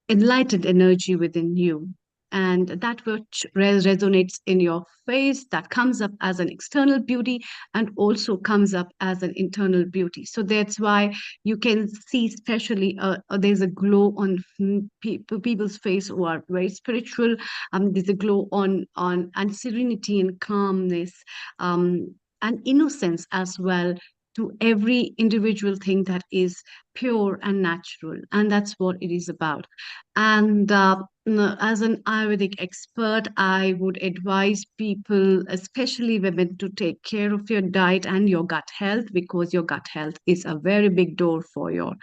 enlightened energy within you. And that which resonates in your face, that comes up as an external beauty and also comes up as an internal beauty. So that's why you can see, especially, there's a glow on people's face who are very spiritual. There's a glow on and serenity and calmness, and innocence as well, to every individual thing that is pure and natural. And that's what it is about. And as an Ayurvedic expert, I would advise people, especially women, to take care of your diet and your gut health, because your gut health is a very big door for your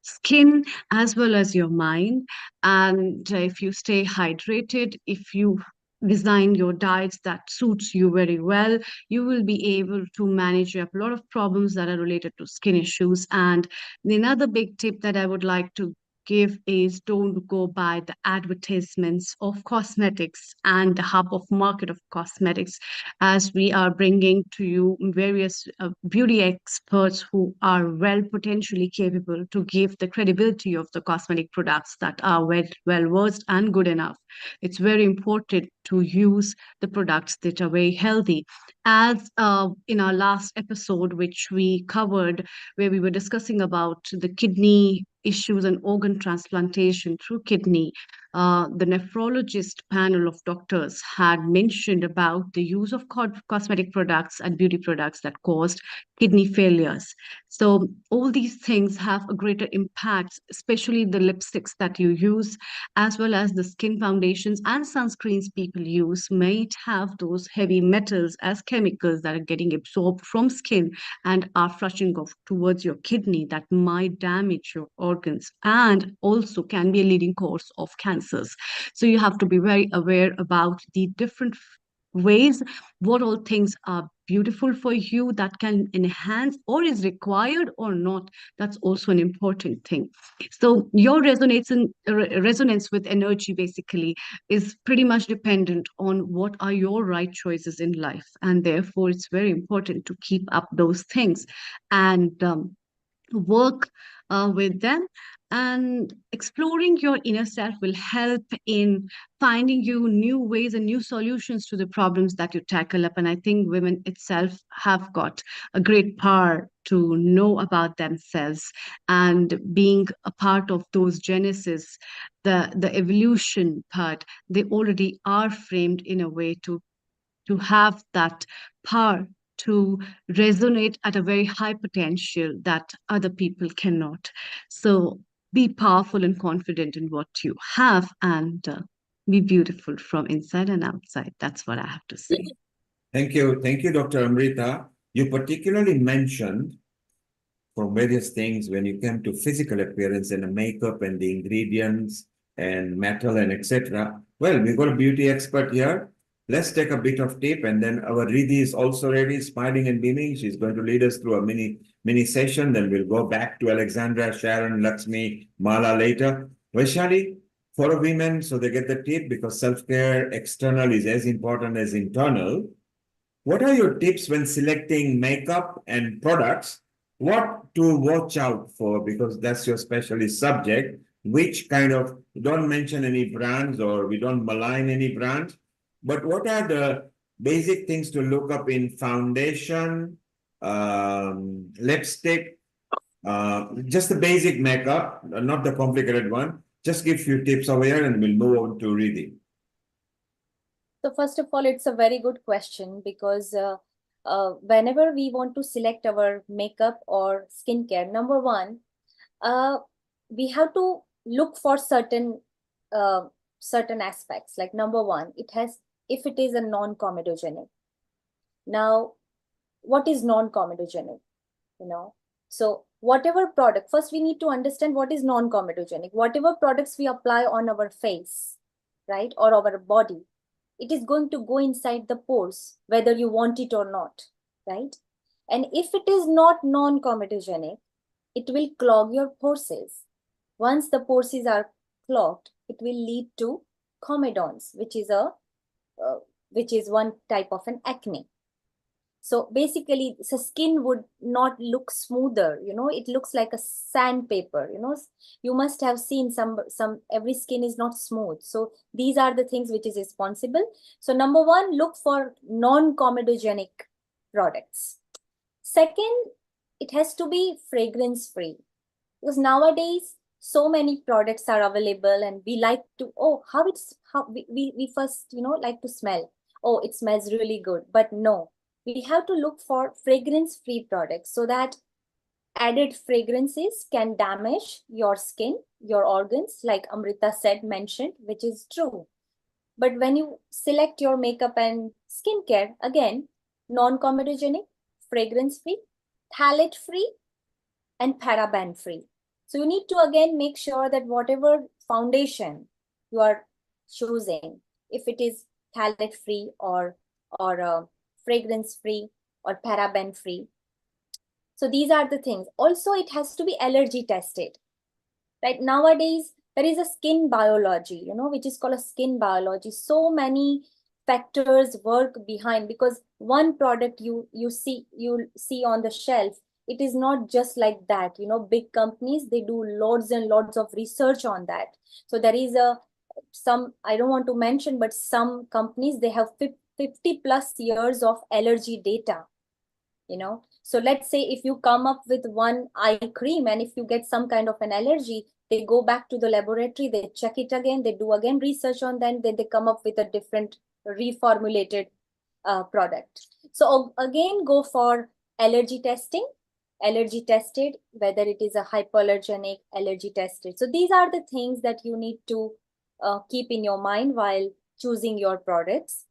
skin as well as your mind. And if you stay hydrated, if you design your diets that suits you very well, you will be able to manage a lot of problems that are related to skin issues. And another big tip that I would like to give is, don't go by the advertisements of cosmetics and the hub of market of cosmetics, as we are bringing to you various beauty experts who are well potentially capable to give the credibility of the cosmetic products that are well versed and good enough. It's very important to use the products that are very healthy. As in our last episode, which we covered, where we were discussing about the kidney issues and organ transplantation through kidney, the nephrologist panel of doctors had mentioned about the use of cosmetic products and beauty products that caused kidney failures. So all these things have a greater impact, especially the lipsticks that you use, as well as the skin foundations and sunscreens people use, might have those heavy metals as chemicals that are getting absorbed from skin and are flushing off towards your kidney, that might damage your organs and also can be a leading cause of cancers. So you have to be very aware about the different ways, what all things are beautiful for you that can enhance or is required or not. That's also an important thing. So your resonance with energy basically is pretty much dependent on what are your right choices in life, and therefore it's very important to keep up those things and work with them. And exploring your inner self will help in finding you new ways and new solutions to the problems that you tackle up. And I think women itself have got a great power to know about themselves, and being a part of those genesis, the evolution part, they already are framed in a way to have that power to resonate at a very high potential that other people cannot. So be powerful and confident in what you have, and be beautiful from inside and outside. That's what I have to say. Thank you, Dr. Amrita. You particularly mentioned for various things when you came to physical appearance and the makeup and the ingredients and metal and etc. Well, we've got a beauty expert here. Let's take a bit of tip, and then our Riddhi is also ready, smiling and beaming. She's going to lead us through a mini session. Then we'll go back to Alexandra, Sharon, Lakshmi, Mala later. Vaishali, for women, so they get the tip, because self-care external is as important as internal. What are your tips when selecting makeup and products? What to watch out for, because that's your specialist subject. Which kind of, don't mention any brands or we don't malign any brands, but what are the basic things to look up in foundation, lipstick, just the basic makeup, not the complicated one. Just give a few tips over here and we'll move on to reading. So first of all, it's a very good question, because whenever we want to select our makeup or skincare, number one, we have to look for certain aspects. Like number one, if it is a non-comedogenic. Now, what is non-comedogenic? So whatever product, first we need to understand what is non-comedogenic. Whatever products we apply on our face, right, or our body, it is going to go inside the pores, whether you want it or not, right? And if it is not non-comedogenic, it will clog your pores. Once the pores are clogged, it will lead to comedons, which is one type of an acne. So basically, the skin would not look smoother, it looks like a sandpaper, you must have seen every skin is not smooth. So these are the things which is responsible. So number one, look for non-comedogenic products. Second, it has to be fragrance free, because nowadays so many products are available and we like to, we first, like to smell. Oh, it smells really good. But no, we have to look for fragrance-free products, so that added fragrances can damage your skin, your organs, like Amrita mentioned, which is true. But when you select your makeup and skincare, again, non-comedogenic, fragrance-free, phthalate-free, and paraben-free. So you need to again make sure that whatever foundation you are choosing, if it is phthalate-free or fragrance-free or paraben-free. So these are the things. Also, it has to be allergy tested. Right nowadays, there is a skin biology, which is called a skin biology. So many factors work behind, because one product you see on the shelf, it is not just like that. Big companies, they do loads and loads of research on that. So there is some, I don't want to mention, but some companies, they have 50 plus years of allergy data. So let's say if you come up with one eye cream, and if you get some kind of an allergy, they go back to the laboratory, they check it again, they do again research on that, then they come up with a different reformulated product. So again, go for allergy tested, whether it is a hypoallergenic, allergy tested. So these are the things that you need to keep in your mind while choosing your products.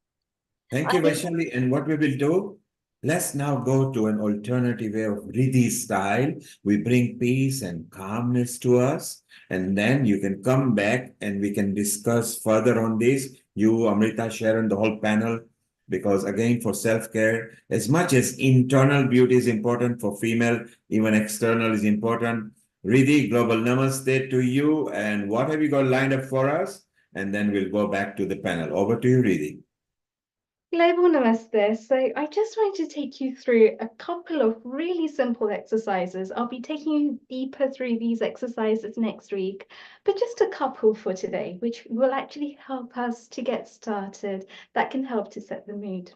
Thank you, Vaishali. And what we will do, let's now go to an alternative way of Riddhi style. We bring peace and calmness to us, and then you can come back and we can discuss further on this. You, Amrita, Sharron, the whole panel, because again, for self-care, as much as internal beauty is important for female, even external is important. Riddhi, global namaste to you. And what have you got lined up for us? And then we'll go back to the panel. Over to you, Riddhi. Global Namaste. So I just wanted to take you through a couple of really simple exercises. I'll be taking you deeper through these exercises next week, but just a couple for today, which will actually help us to get started, that can help to set the mood.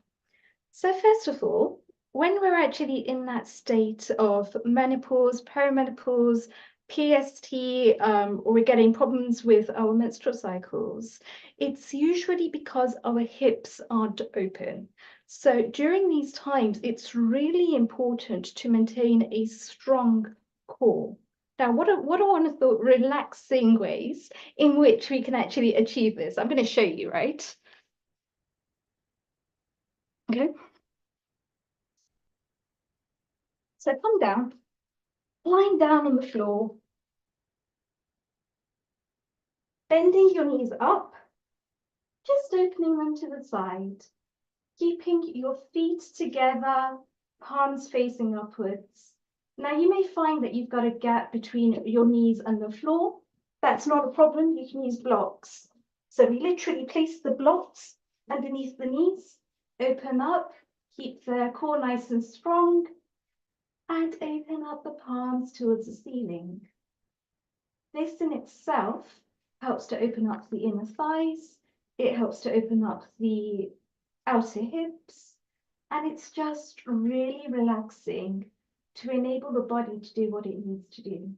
So first of all, when we're actually in that state of menopause, perimenopause, PST, or we're getting problems with our menstrual cycles, it's usually because our hips aren't open. So during these times, it's really important to maintain a strong core. Now, what are one of the relaxing ways in which we can actually achieve this? I'm going to show you, right? Okay. So come down, lying down on the floor, bending your knees up, just opening them to the side, keeping your feet together, palms facing upwards. Now you may find that you've got a gap between your knees and the floor. That's not a problem, you can use blocks. So we literally place the blocks underneath the knees, open up, keep the core nice and strong, and open up the palms towards the ceiling. This in itself helps to open up the inner thighs, it helps to open up the outer hips, and it's just really relaxing to enable the body to do what it needs to do,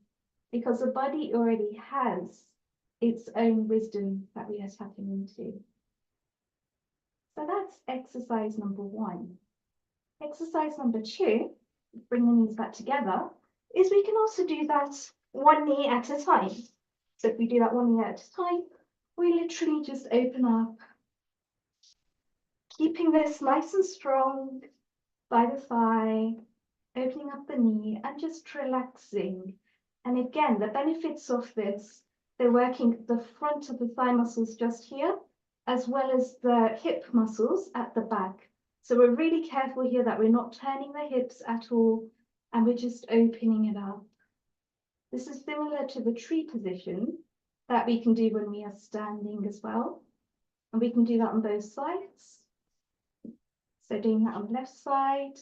because the body already has its own wisdom that we are tapping into. So that's exercise number one. Exercise number 2, bringing these back together, is we can also do that one knee at a time. So if we do that one knee at a time, we literally just open up, keeping this nice and strong by the thigh, opening up the knee and just relaxing. And again, the benefits of this, they're working the front of the thigh muscles just here, as well as the hip muscles at the back. So we're really careful here that we're not turning the hips at all, and we're just opening it up. This is similar to the tree position that we can do when we are standing as well. And we can do that on both sides. So doing that on the left side,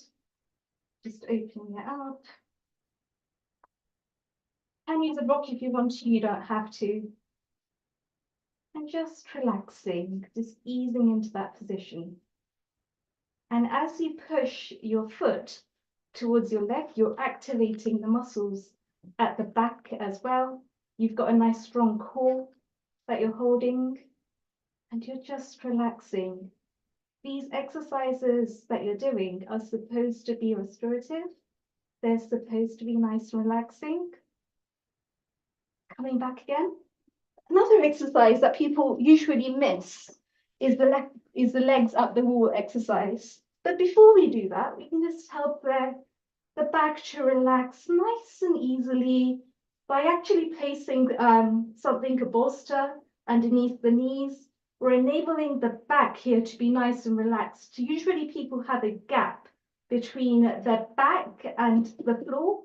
just opening it up. Can use a rock if you want to, you don't have to. And just relaxing, just easing into that position. And as you push your foot towards your leg, you're activating the muscles at the back as well. You've got a nice strong core that you're holding, and you're just relaxing. These exercises that you're doing are supposed to be restorative. They're supposed to be nice and relaxing. Coming back again. Another exercise that people usually miss is the legs up the wall exercise. But before we do that, we can just help the back to relax nice and easily by actually placing something, a bolster, underneath the knees. We're enabling the back here to be nice and relaxed. Usually people have a gap between the back and the floor.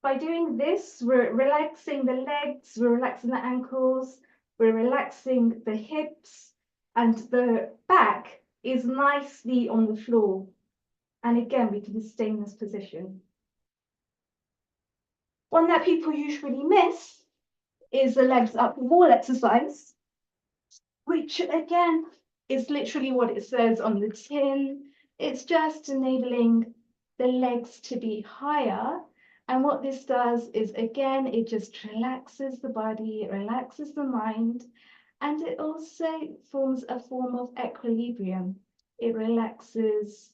By doing this, we're relaxing the legs, we're relaxing the ankles, we're relaxing the hips, and the back is nicely on the floor. And again, we can stay in this position. One that people usually miss is the legs up the wall exercise, which again is literally what it says on the tin. It's just enabling the legs to be higher. And what this does is, again, it just relaxes the body, it relaxes the mind, and it also forms a form of equilibrium. It relaxes,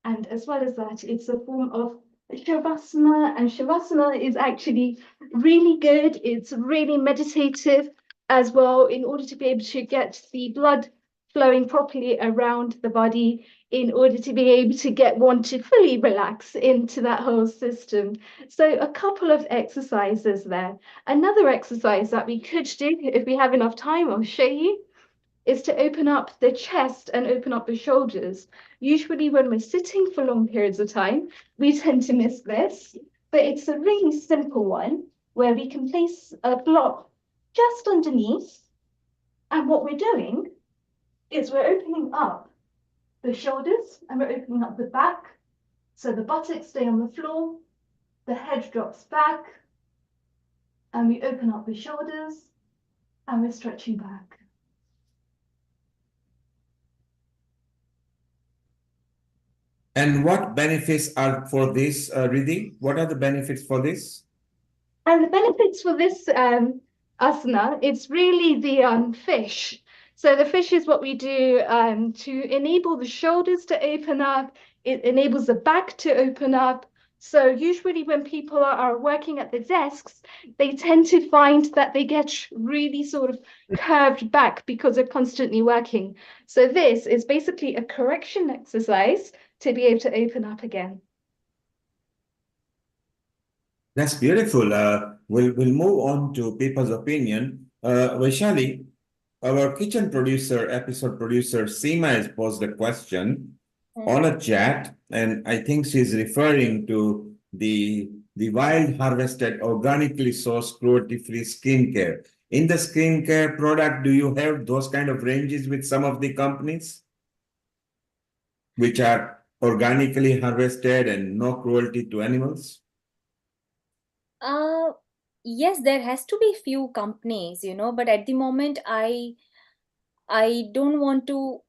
and as well as that, it's a form of Shavasana, and Shavasana is actually really good. It's really meditative as well, in order to be able to get the blood flowing properly around the body, in order to be able to get one to fully relax into that whole system. So a couple of exercises there. Another exercise that we could do, if we have enough time, I'll show you, is to open up the chest and open up the shoulders. Usually when we're sitting for long periods of time, we tend to miss this, but it's a really simple one where we can place a block just underneath. And what we're doing is we're opening up the shoulders and we're opening up the back. So the buttocks stay on the floor, the head drops back, and we open up the shoulders and we're stretching back. And what benefits are for this, Riddhi? What are the benefits for this? And the benefits for this asana, it's really the fish. So the fish is what we do to enable the shoulders to open up. It enables the back to open up. So usually when people are working at the desks, they tend to find that they get really sort of curved back because they're constantly working. So this is basically a correction exercise to be able to open up again. That's beautiful. We'll move on to people's opinion. Vaishali, our kitchen producer, episode producer, Seema has posed a question on a chat, and I think she's referring to the wild harvested, organically sourced, cruelty-free skincare. In the skincare product, do you have those kind of ranges with some of the companies, which are organically harvested and no cruelty to animals? Yes, there has to be few companies, but at the moment I don't want to,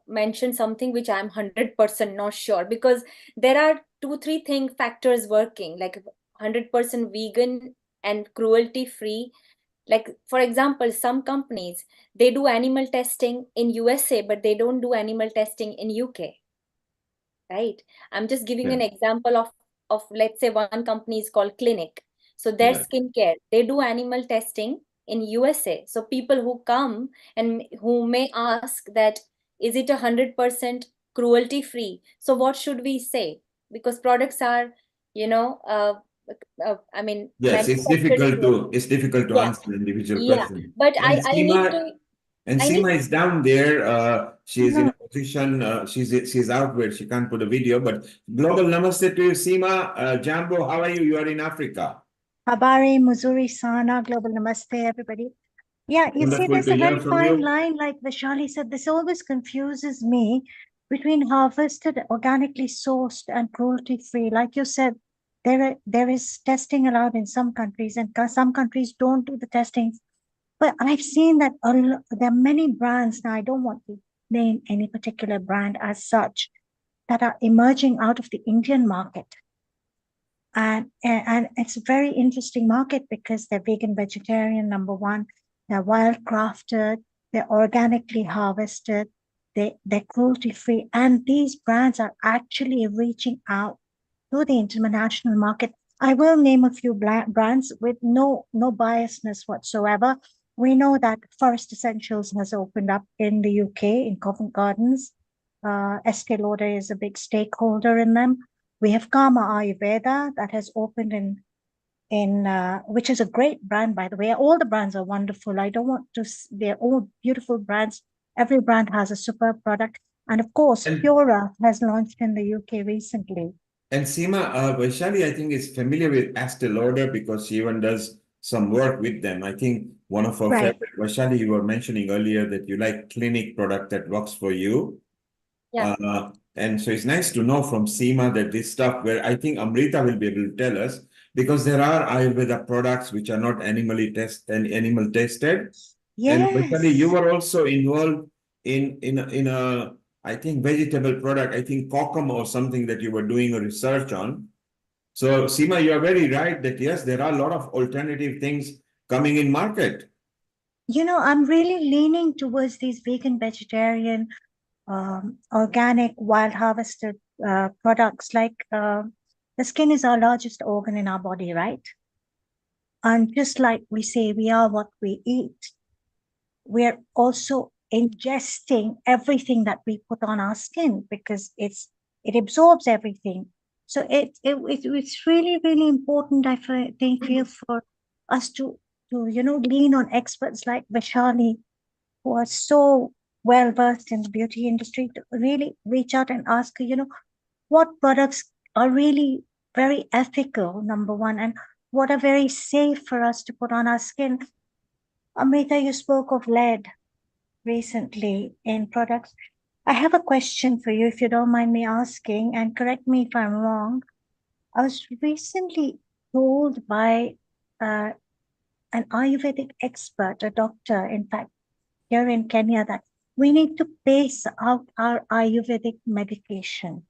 mention something which I'm 100% not sure, because there are 2-3 factors working, like 100% vegan and cruelty free. Like, for example, some companies, they do animal testing in USA, but they don't do animal testing in UK. right? I'm just giving Yeah. an example of let's say one company is called Clinic. So their Yeah. skincare, they do animal testing in USA. So people who come and who may ask that, is it 100% cruelty free? So what should we say? Because products are, you know, I mean, Yes, manufactured in USA. it's difficult to Yeah, answer individual yeah. question. But And I need Seema, to, and I need, Seema is down there. She is in no. a position. She's out where she can't put a video. But global namaste to you, Seema. Jambo, how are you? You are in Africa. Habari, Muzuri, Sana, Global Namaste, everybody. Yeah, you see, Wonderful there's to a hear very from fine you. line, like Vaishali said. This always confuses me between harvested, organically sourced, and cruelty-free. Like you said, there is testing allowed in some countries, and some countries don't do the testing. But I've seen that there are many brands, now I don't want to name any particular brand as such, that are emerging out of the Indian market. And it's a very interesting market because they're vegan, vegetarian, number one. They're wild crafted, they're organically harvested, they're cruelty free. And these brands are actually reaching out to the international market. I will name a few brands with no biasness whatsoever. We know that Forest Essentials has opened up in the UK, in Covent Gardens. Estee Lauder is a big stakeholder in them. We have Karma Ayurveda that has opened in which is a great brand, by the way. All the brands are wonderful. I don't want to, they're all beautiful brands. Every brand has a superb product. And of course, Pura has launched in the UK recently. And Seema, Vaishali, I think is familiar with Estee Lauder because she even does some work with them. I think one of our Right. favorite, Vaishali, you were mentioning earlier that you like Clinic product that works for you. Yeah. And so it's nice to know from Seema that this stuff where I think Amrita will be able to tell us, because there are Ayurveda products which are not animal tested. And Vaishali, you Yes. were also involved in a I think vegetable product, I think kokum or something that you were doing a research on. So Seema, you are very right that yes, there are a lot of alternative things coming in market. You know, I'm really leaning towards these vegan, vegetarian, organic, wild harvested products. Like the skin is our largest organ in our body, right? And just like we say, we are what we eat, we're also ingesting everything that we put on our skin because it absorbs everything. So it's really important, I feel, for us to lean on experts like Vaishali, who are so well versed in the beauty industry, to really reach out and ask, what products are really very ethical, number one, and what are very safe for us to put on our skin. Amrita, you spoke of lead recently in products. I have a question for you, if you don't mind me asking, and correct me if I'm wrong. I was recently told by an Ayurvedic expert, a doctor, in fact, here in Kenya, that we need to pace out our Ayurvedic medication.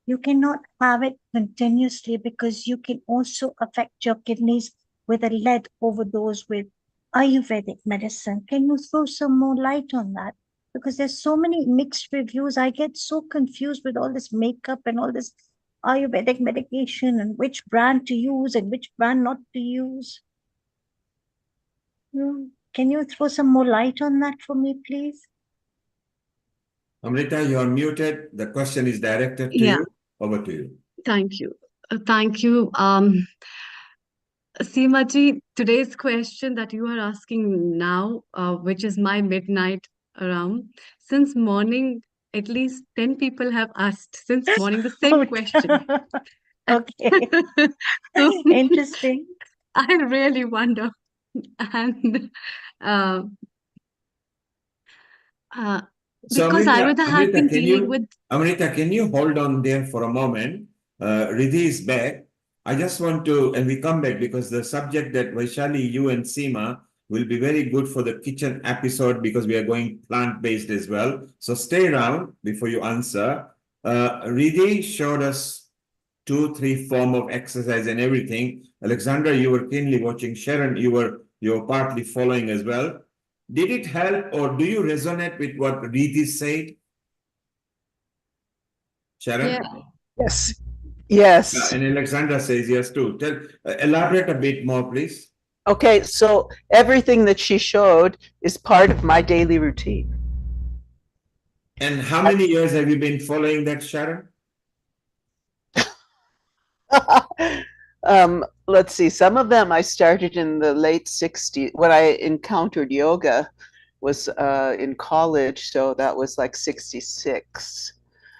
You cannot have it continuously because you can also affect your kidneys with a lead overdose with Ayurvedic medicine. Can you throw some more light on that? Because there's so many mixed reviews. I get so confused with all this makeup and all this Ayurvedic medication and which brand to use and which brand not to use. Can you throw some more light on that for me, please? Amrita, you are muted. The question is directed to you. Over to you. Thank you. Thank you. Seema ji, today's question that you are asking now, which is my midnight around, since morning, at least 10 people have asked since morning the same question. Okay. So, Interesting. I really wonder. And So because Ayurveda has been dealing with. Amrita, can you hold on there for a moment? Riddhi is back. I just want to, and we come back because the subject that Vaishali, you and Seema will be very good for the kitchen episode because we are going plant-based as well. So stay around before you answer. Riddhi showed us 2-3 form of exercise and everything. Alexandra, you were keenly watching. Sharon, you were partly following as well. Did it help or do you resonate with what Riddhi said? Sharon? Yeah. Yes. Yes. And Alexandra says yes too. Elaborate a bit more, please. Okay, so everything that she showed is part of my daily routine. And how many years have you been following that, Sharon? Let's see, some of them I started in the late 60s. When I encountered yoga was in college, so that was like 66.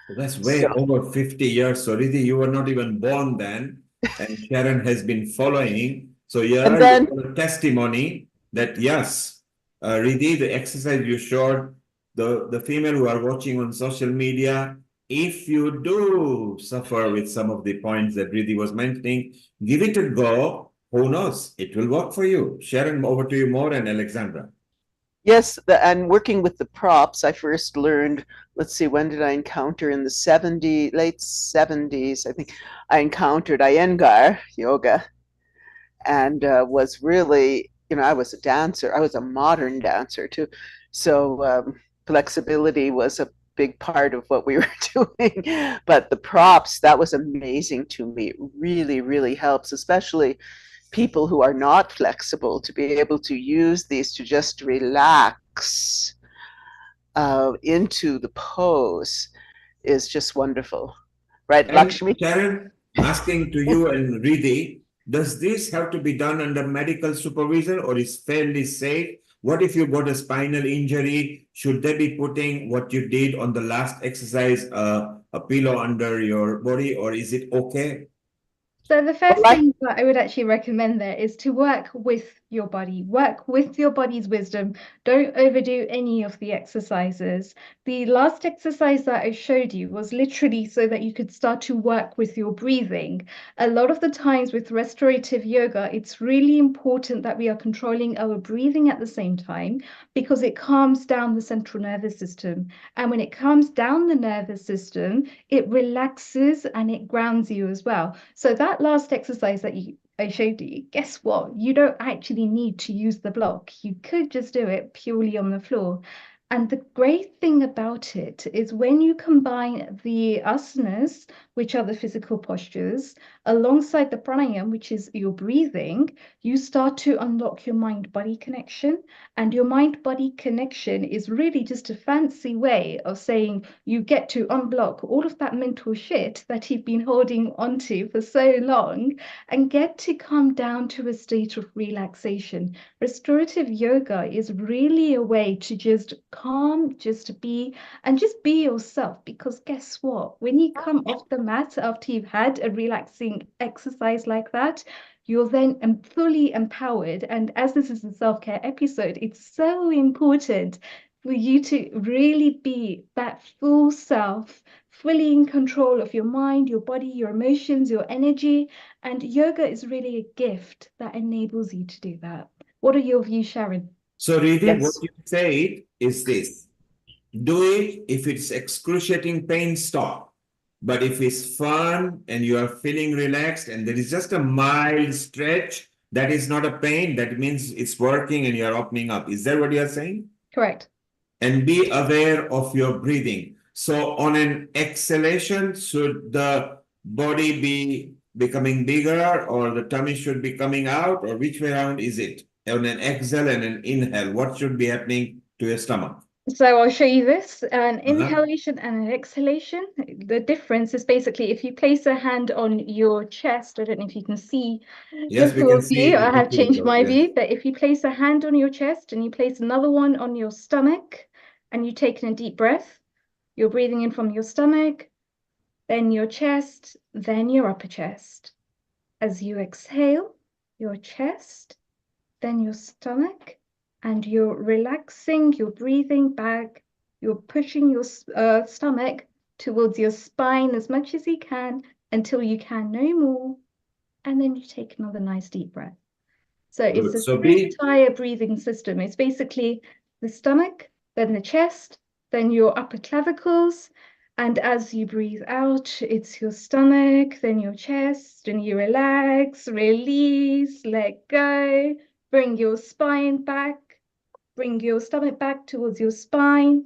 So that's way over 50 years. So Riddhi, you were not even born then, and Sharon has been following. So you have a testimony that yes, Riddhi, the exercise you showed, the female who are watching on social media, if you do suffer with some of the points that Riddhi was mentioning, give it a go. Who knows? It will work for you. Sharon, over to you more, and Alexandra. Yes, and working with the props, I first learned, let's see, when did I encounter? In the late 70s, I think I encountered Iyengar yoga and was really, I was a dancer. I was a modern dancer too. So flexibility was a big part of what we were doing. But the props, that was amazing to me. It really, really helps, especially people who are not flexible, to be able to use these to just relax into the pose is just wonderful. Right, And Lakshmi? Sharon, asking to you and Riddhi, does this have to be done under medical supervision or is fairly safe? What if you got a spinal injury? Should they be putting what you did on the last exercise, a pillow under your body, or is it okay? So the first thing that I would actually recommend there is to work with your body, work with your body's wisdom. Don't overdo any of the exercises. The last exercise that I showed you was literally so that you could start to work with your breathing. A lot of the times with restorative yoga, it's really important that we are controlling our breathing at the same time because it calms down the central nervous system. And when it calms down the nervous system, it relaxes and it grounds you as well. So that last exercise that I showed you, guess what? You don't actually need to use the block. You could just do it purely on the floor. And the great thing about it is when you combine the asanas, which are the physical postures, alongside the pranayama, which is your breathing, you start to unlock your mind-body connection. And your mind-body connection is really just a fancy way of saying you get to unblock all of that mental shit that you've been holding onto for so long and get to come down to a state of relaxation. Restorative yoga is really a way to just calm, just be yourself. Because guess what? When you come off the mat after you've had a relaxing exercise like that, you're then fully empowered. And as this is a self-care episode, it's so important for you to really be that full self, fully in control of your mind, your body, your emotions, your energy. And yoga is really a gift that enables you to do that. What are your views, Sharon? So Riddhi, what you said is this. Do it if it's excruciating pain, stop. But if it's fun and you are feeling relaxed and there is just a mild stretch, that is not a pain. That means it's working and you're opening up. Is that what you're saying? Correct. And be aware of your breathing. So on an exhalation, should the body be becoming bigger or the tummy should be coming out, or which way around is it? On an exhale and an inhale, what should be happening to your stomach? So I'll show you this, an inhalation and an exhalation. The difference is basically if you place a hand on your chest, I don't know if you can see Yes, the we full can see view. it. I have changed my Yes. view, but if you place a hand on your chest and you place another one on your stomach and you take in a deep breath, you're breathing in from your stomach, then your chest, then your upper chest. As you exhale, your chest, then your stomach, and you're relaxing, you're breathing back, you're pushing your stomach towards your spine as much as you can until you can no more, and then you take another nice deep breath. So it's the entire breathing system. It's basically the stomach, then the chest, then your upper clavicles, and as you breathe out, it's your stomach, then your chest, and you relax, release, let go. Bring your spine back, bring your stomach back towards your spine,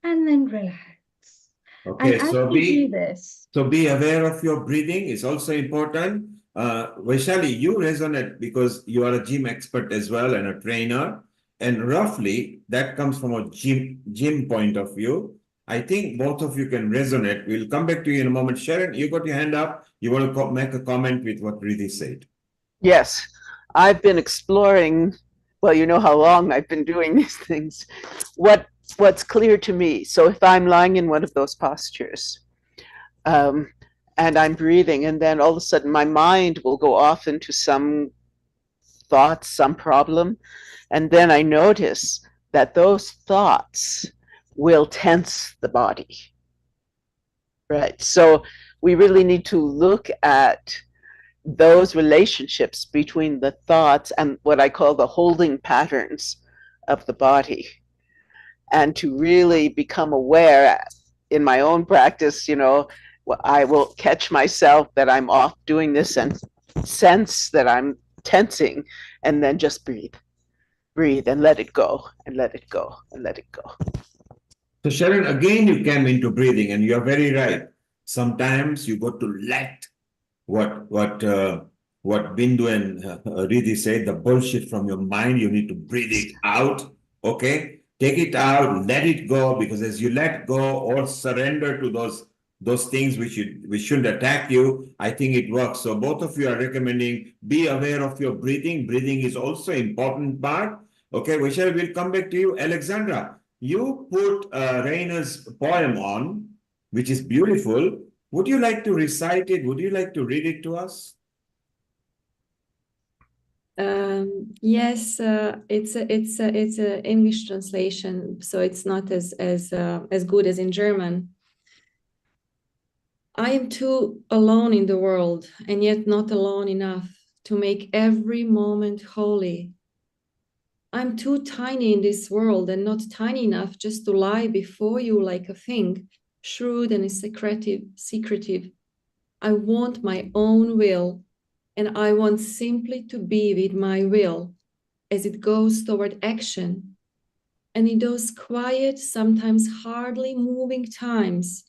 and then relax. Okay, And as so we do this, be aware of your breathing is also important. Vaishali, you resonate because you are a gym expert as well and a trainer. And roughly that comes from a gym point of view. I think both of you can resonate. We'll come back to you in a moment. Sharon, you got your hand up. You want to make a comment with what Riddhi said? Yes, I've been exploring, well, you know how long I've been doing these things. What's clear to me, so if I'm lying in one of those postures, and I'm breathing, and then all of a sudden my mind will go off into some thoughts, some problem, and then I notice that those thoughts will tense the body, right? So we really need to look at those relationships between the thoughts and what I call the holding patterns of the body, and to really become aware. In my own practice, you know, I will catch myself that I'm off doing this and sense that I'm tensing, and then just breathe and let it go and let it go and let it go. So Sharon, again, you came into breathing, and you're very right. Sometimes you got to let what Bindu and Riddhi said, the bullshit from your mind, you need to breathe it out. Okay, take it out, let it go, because as you let go or surrender to those things which shouldn't attack you, I think it works. So both of you are recommending be aware of your breathing. Breathing is also important part. Okay, Vaishali, we'll come back to you. Alexandra, you put Rainer's poem on, which is beautiful. Would you like to recite it? Would you like to read it to us? Yes, it's a English translation, so it's not as good as in German. I am too alone in the world, and yet not alone enough to make every moment holy. I'm too tiny in this world and not tiny enough just to lie before you like a thing, shrewd and secretive. I want my own will, and I want simply to be with my will as it goes toward action. And in those quiet, sometimes hardly moving times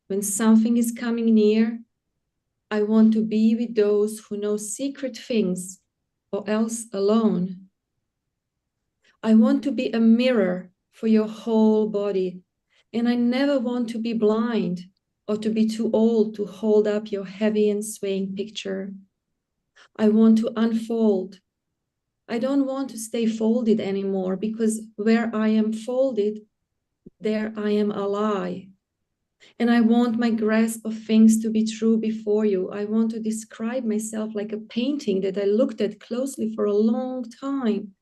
when something is coming near, I want to be with those who know secret things, or else alone. I want to be a mirror for your whole body, and I never want to be blind or to be too old to hold up your heavy and swaying picture. I want to unfold. I don't want to stay folded anymore, because where I am folded, there I am a lie. And I want my grasp of things to be true before you. I want to describe myself like a painting that I looked at closely for a long time,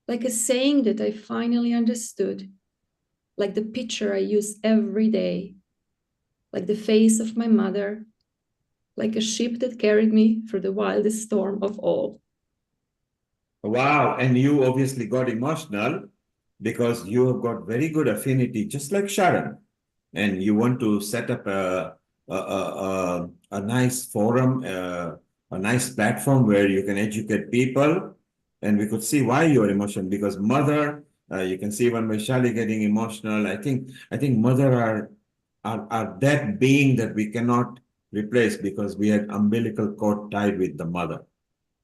like a saying that I finally understood, like the picture I use every day, like the face of my mother, like a ship that carried me through the wildest storm of all. Wow, and you obviously got emotional because you have got very good affinity, just like Sharon, and you want to set up a nice forum, a nice platform where you can educate people, and we could see why you're emotional, because mother, you can see even Vaishali getting emotional. I think mother are that being that we cannot replace, because we had umbilical cord tied with the mother.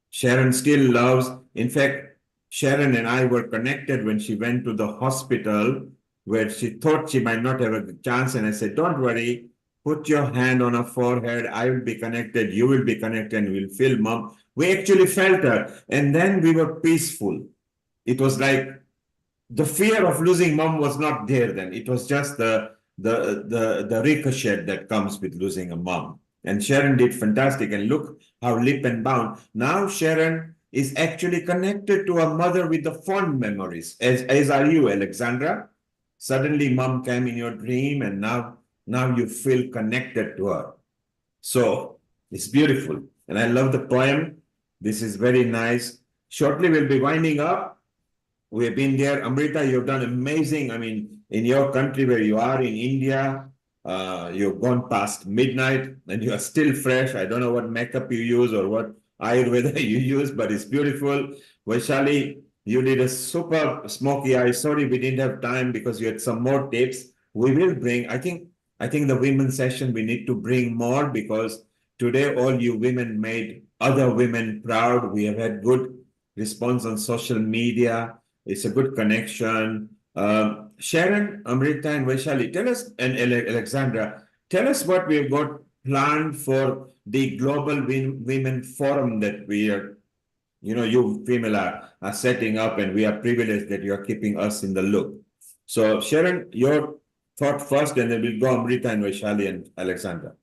Sharon still loves. In fact, Sharon and I were connected when she went to the hospital where she thought she might not have a chance. And I said, don't worry, put your hand on her forehead. I will be connected. You will be connected, and we'll feel mom. We actually felt her. And then we were peaceful. It was like the fear of losing mom was not there then. It was just the ricochet that comes with losing a mom. And Sharon did fantastic. And look how lip and bound. Now Sharon is actually connected to her mother with the fond memories, as are you, Alexandra. Suddenly mom came in your dream, and now you feel connected to her. So it's beautiful. And I love the poem. This is very nice. Shortly we'll be winding up. We have been there. Amrita, you've done amazing. I mean, in your country where you are, in India, you've gone past midnight and you are still fresh. I don't know what makeup you use or what Ayurveda you use, but it's beautiful. Vaishali, you did a super smoky eye. Sorry, we didn't have time because you had some more tips. We will bring, I think I think the women's session, we need to bring more, because today all you women made other women proud. We have had good response on social media. It's a good connection. Sharon, Amrita, and Vaishali, tell us, and Alexandra, tell us what we've got planned for the Global Women Forum that we are, you female are setting up, and we are privileged that you are keeping us in the loop. So Sharon, your thought first, and then we'll go Amrita and Vaishali and Alexandra.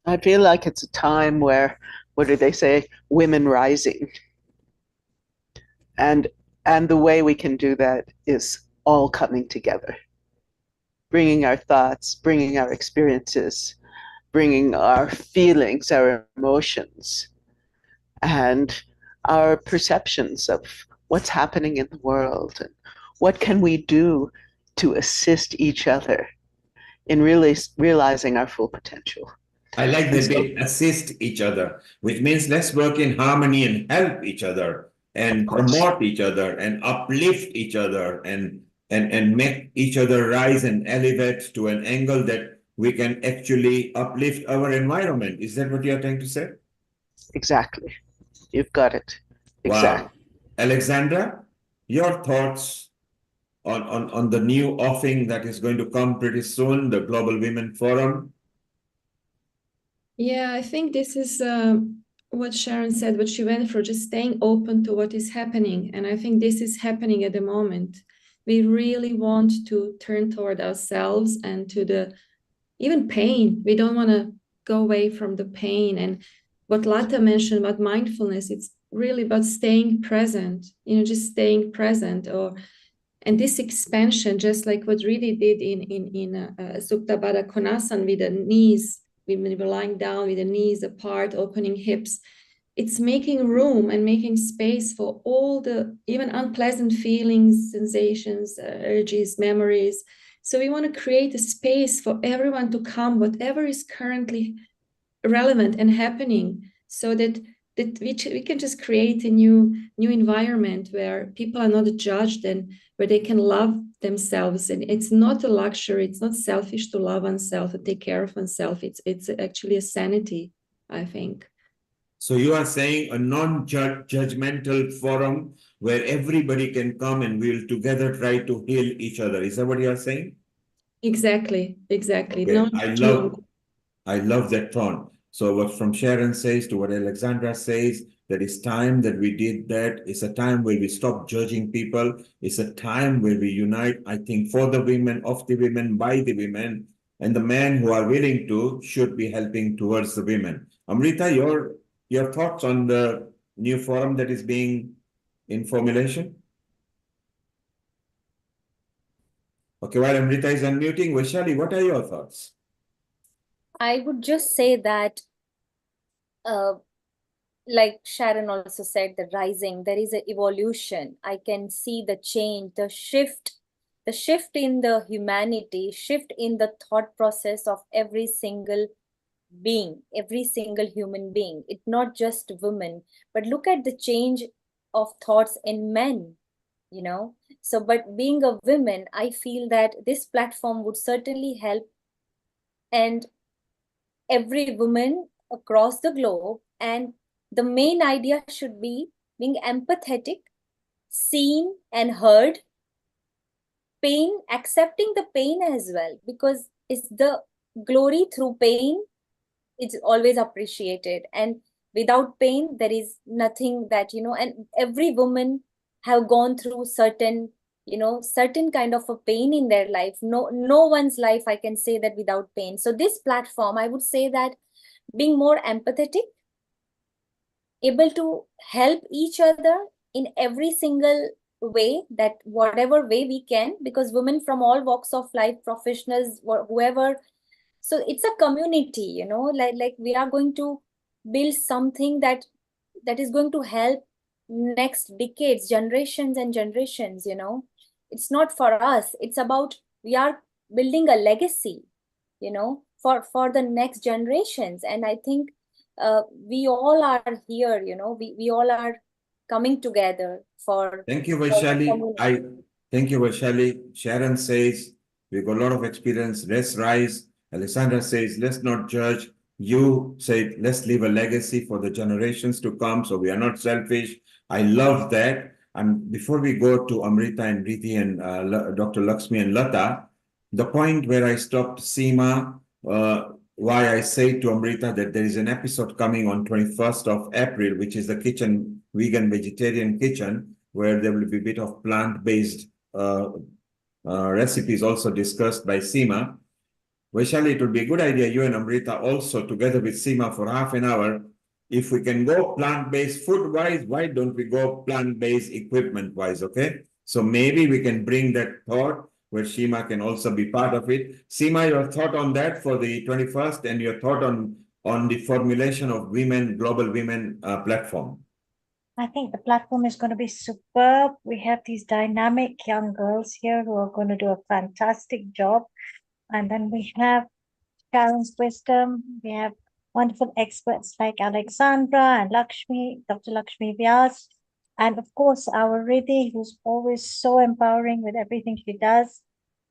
I feel like it's a time where, what do they say, women rising. And the way we can do that is all coming together, bringing our thoughts, bringing our experiences, bringing our feelings, our emotions, and our perceptions of what's happening in the world, and what can we do to assist each other in really realizing our full potential. I like that they assist each other, which means let's work in harmony and help each other and promote each other and uplift each other and make each other rise and elevate to an angle that we can actually uplift our environment. Is that what you're trying to say? Exactly. You've got it. Exactly. Wow. Alexandra, your thoughts on the new offering that is going to come pretty soon, the Global Women Forum? Yeah, I think this is what Sharon said, what she went through, just staying open to what is happening. And I think this is happening at the moment. We really want to turn toward ourselves and to the even pain. We don't want to go away from the pain. And what Lata mentioned about mindfulness, it's really about staying present, just staying present. And this expansion, just like what Riddhi did in Supta Baddha Konasana with the knees, when we were lying down with the knees apart, opening hips, it's making room and making space for all the even unpleasant feelings, sensations, urges, memories. So we want to create a space for everyone to come, whatever is currently relevant and happening, so that we can just create a new environment where people are not judged and where they can love themselves. And it's not a luxury, it's not selfish to love oneself and take care of oneself. It's actually a sanity, I think. So you are saying a non-judgmental forum where everybody can come and we'll together try to heal each other. Is that what you are saying? Exactly. Okay. No, I love that tone. So what from Sharon says to what Alexandra says, that it's time that we did that. It's a time where we stop judging people. It's a time where we unite, I think, for the women, of the women, by the women, and the men who are willing to should be helping towards the women. Amrita, your thoughts on the new forum that is being in formulation? Okay, while Amrita is unmuting, Vaishali, what are your thoughts? I would just say that, like Sharon also said, the rising, there is an evolution. I can see the change, the shift in the humanity, shift in the thought process of every single being, every single human being. It's not just women, but look at the change of thoughts in men, So, but being a woman, I feel that this platform would certainly help, and every woman across the globe. And the main idea should be being empathetic, seen and heard, pain, accepting the pain as well, because it's the glory through pain. It's always appreciated, and without pain there is nothing that, and every woman have gone through certain kind of a pain in their life. No one's life, I can say, that without pain. So this platform, I would say that being more empathetic, able to help each other in every single way, that whatever way we can, because women from all walks of life, professionals, whoever. So it's a community, like we are going to build something that is going to help next decades, generations and generations. It's not for us, it's about, we are building a legacy, for the next generations. And I think we all are here, we all are coming together for. Thank you, Vaishali. Thank you, Vaishali. Sharon says We've got a lot of experience. Let's rise. Alexandra says, let's not judge. You say, let's leave a legacy for the generations to come. So we are not selfish. I love that. And before we go to Amrita and Riti and Dr. Lakshmi and Lata, the point where I stopped Seema, why I say to Amrita that there is an episode coming on 21st of April, which is the kitchen, vegan vegetarian kitchen, where there will be a bit of plant-based recipes also discussed by Seema. Vaishali, it would be a good idea, you and Amrita also together with Seema for half an hour. If we can go plant-based food-wise, why don't we go plant-based equipment-wise, okay? So maybe we can bring that thought where Seema can also be part of it. Seema, your thought on that for the 21st and your thought on the formulation of women, global women platform. I think the platform is going to be superb. We have these dynamic young girls here who are going to do a fantastic job. And then we have Sharon's wisdom. We have wonderful experts like Alexandra and Lakshmi, Dr. Lakshmi Vyas. And of course, our Riddhi, who's always so empowering with everything she does.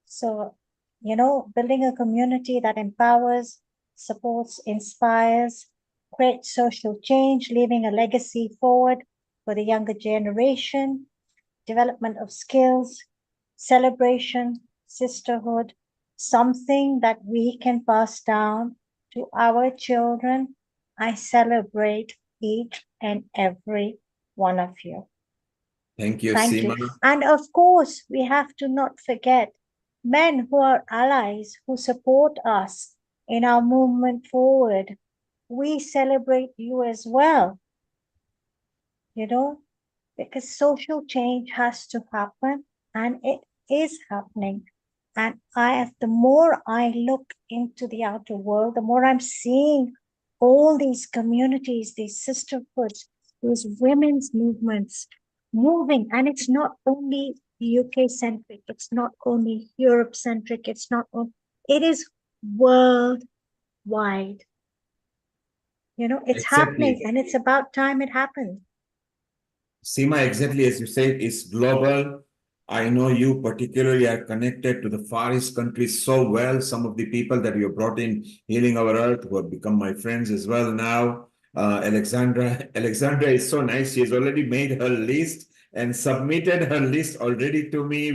So, you know, building a community that empowers, supports, inspires, creates social change, leaving a legacy forward for the younger generation, development of skills, celebration, sisterhood, something that we can pass down to our children. I celebrate each and every one of you. Thank you, Thank Seema. you. And of course, we have to not forget men who are allies, who support us in our movement forward. We celebrate you as well, you know, because social change has to happen, and it is happening. And the more I look into the outer world, the more I'm seeing all these communities, these sisterhoods, these women's movements moving. And it's not only UK centric, it's not only Europe centric, it is worldwide. You know, it's happening, and it's about time it happened. Seema, exactly as you said, is global. I know you particularly are connected to the Far East countries so well. Some of the people that you brought in Healing Our Earth who have become my friends as well now. Alexandra is so nice. She has already made her list and submitted her list already to me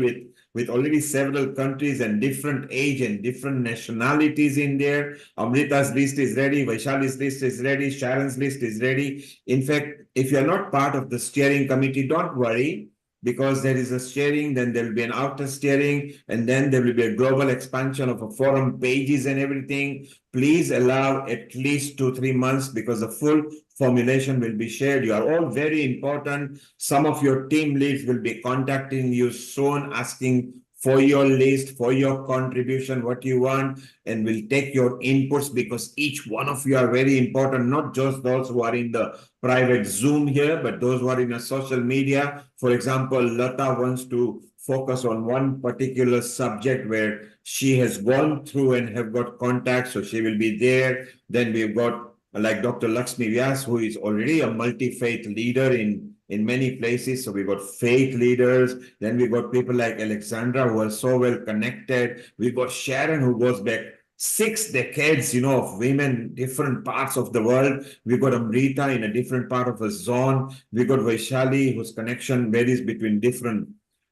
with already several countries and different age and different nationalities in there. Amrita's list is ready. Vaishali's list is ready. Sharon's list is ready. In fact, if you're not part of the steering committee, don't worry, because there is a steering, then there will be an outer steering, and then there will be a global expansion of a forum pages and everything. Please allow at least 2-3 months, because the full formulation will be shared. You are all very important. Some of your team leads will be contacting you soon, asking for your list, for your contribution, what you want, and we'll take your inputs, because each one of you are very important, not just those who are in the private Zoom here, but those who are in a social media. For example, Lata wants to focus on one particular subject where she has gone through and have got contacts, so she will be there. Then we've got like Dr. Lakshmi Vyas, who is already a multi-faith leader in many places. So we got faith leaders. Then we got people like Alexandra, who are so well connected. We got Sharon, who goes back 6 decades, you know, of women, different parts of the world. We got Amrita in a different part of a zone. We got Vaishali, whose connection varies between different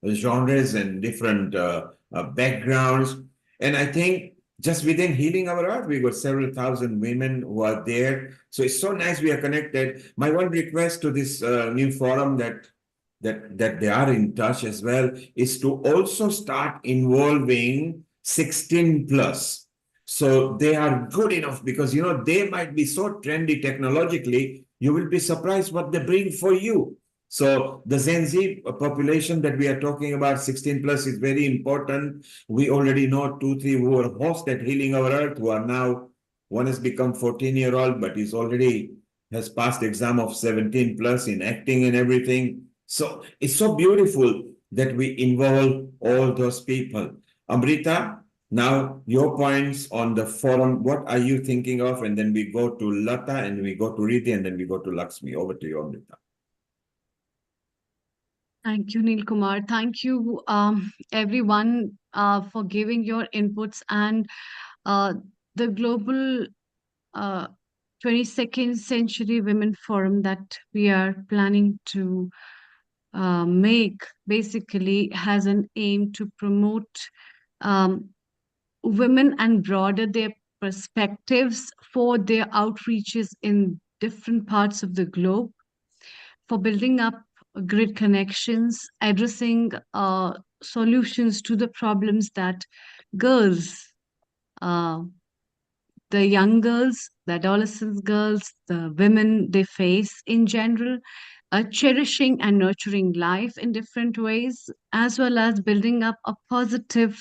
genres and different backgrounds. And I think just within Healing Our Earth, we got several thousand women who are there. So it's so nice we are connected. My one request to this new forum that they are in touch as well is to also start involving 16 plus. So they are good enough, because, you know, they might be so trendy technologically, you will be surprised what they bring for you. So the Gen Z population that we are talking about, 16 plus, is very important. We already know 2-3 who are hosts at Healing Our Earth, who are now, one has become 14-year-old, but is already has passed exam of 17 plus in acting and everything. So it's so beautiful that we involve all those people. Amrita, now your points on the forum, what are you thinking of? And then we go to Lata, and we go to Riti, and then we go to Lakshmi. Over to you, Amrita. Thank you, Neil Kumar. Thank you, everyone, for giving your inputs, and uh, the global 22nd Century Women Forum that we are planning to make basically has an aim to promote um, women and broaden their perspectives for their outreaches in different parts of the globe, for building up grid connections, addressing solutions to the problems that girls, uh, the young girls, the adolescent girls, the women they face in general, cherishing and nurturing life in different ways, as well as building up a positive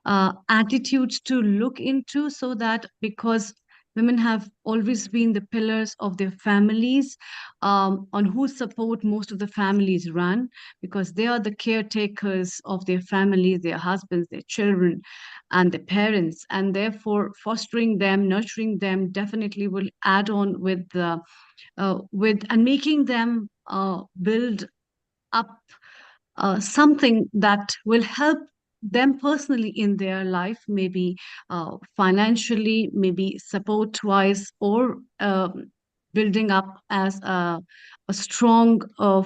attitudes to look into, so that because women have always been the pillars of their families, on whose support most of the families run, because they are the caretakers of their families, their husbands, their children, and their parents, and therefore fostering them, nurturing them definitely will add on with and making them build up something that will help them personally in their life, maybe financially, maybe support wise, or building up as a strong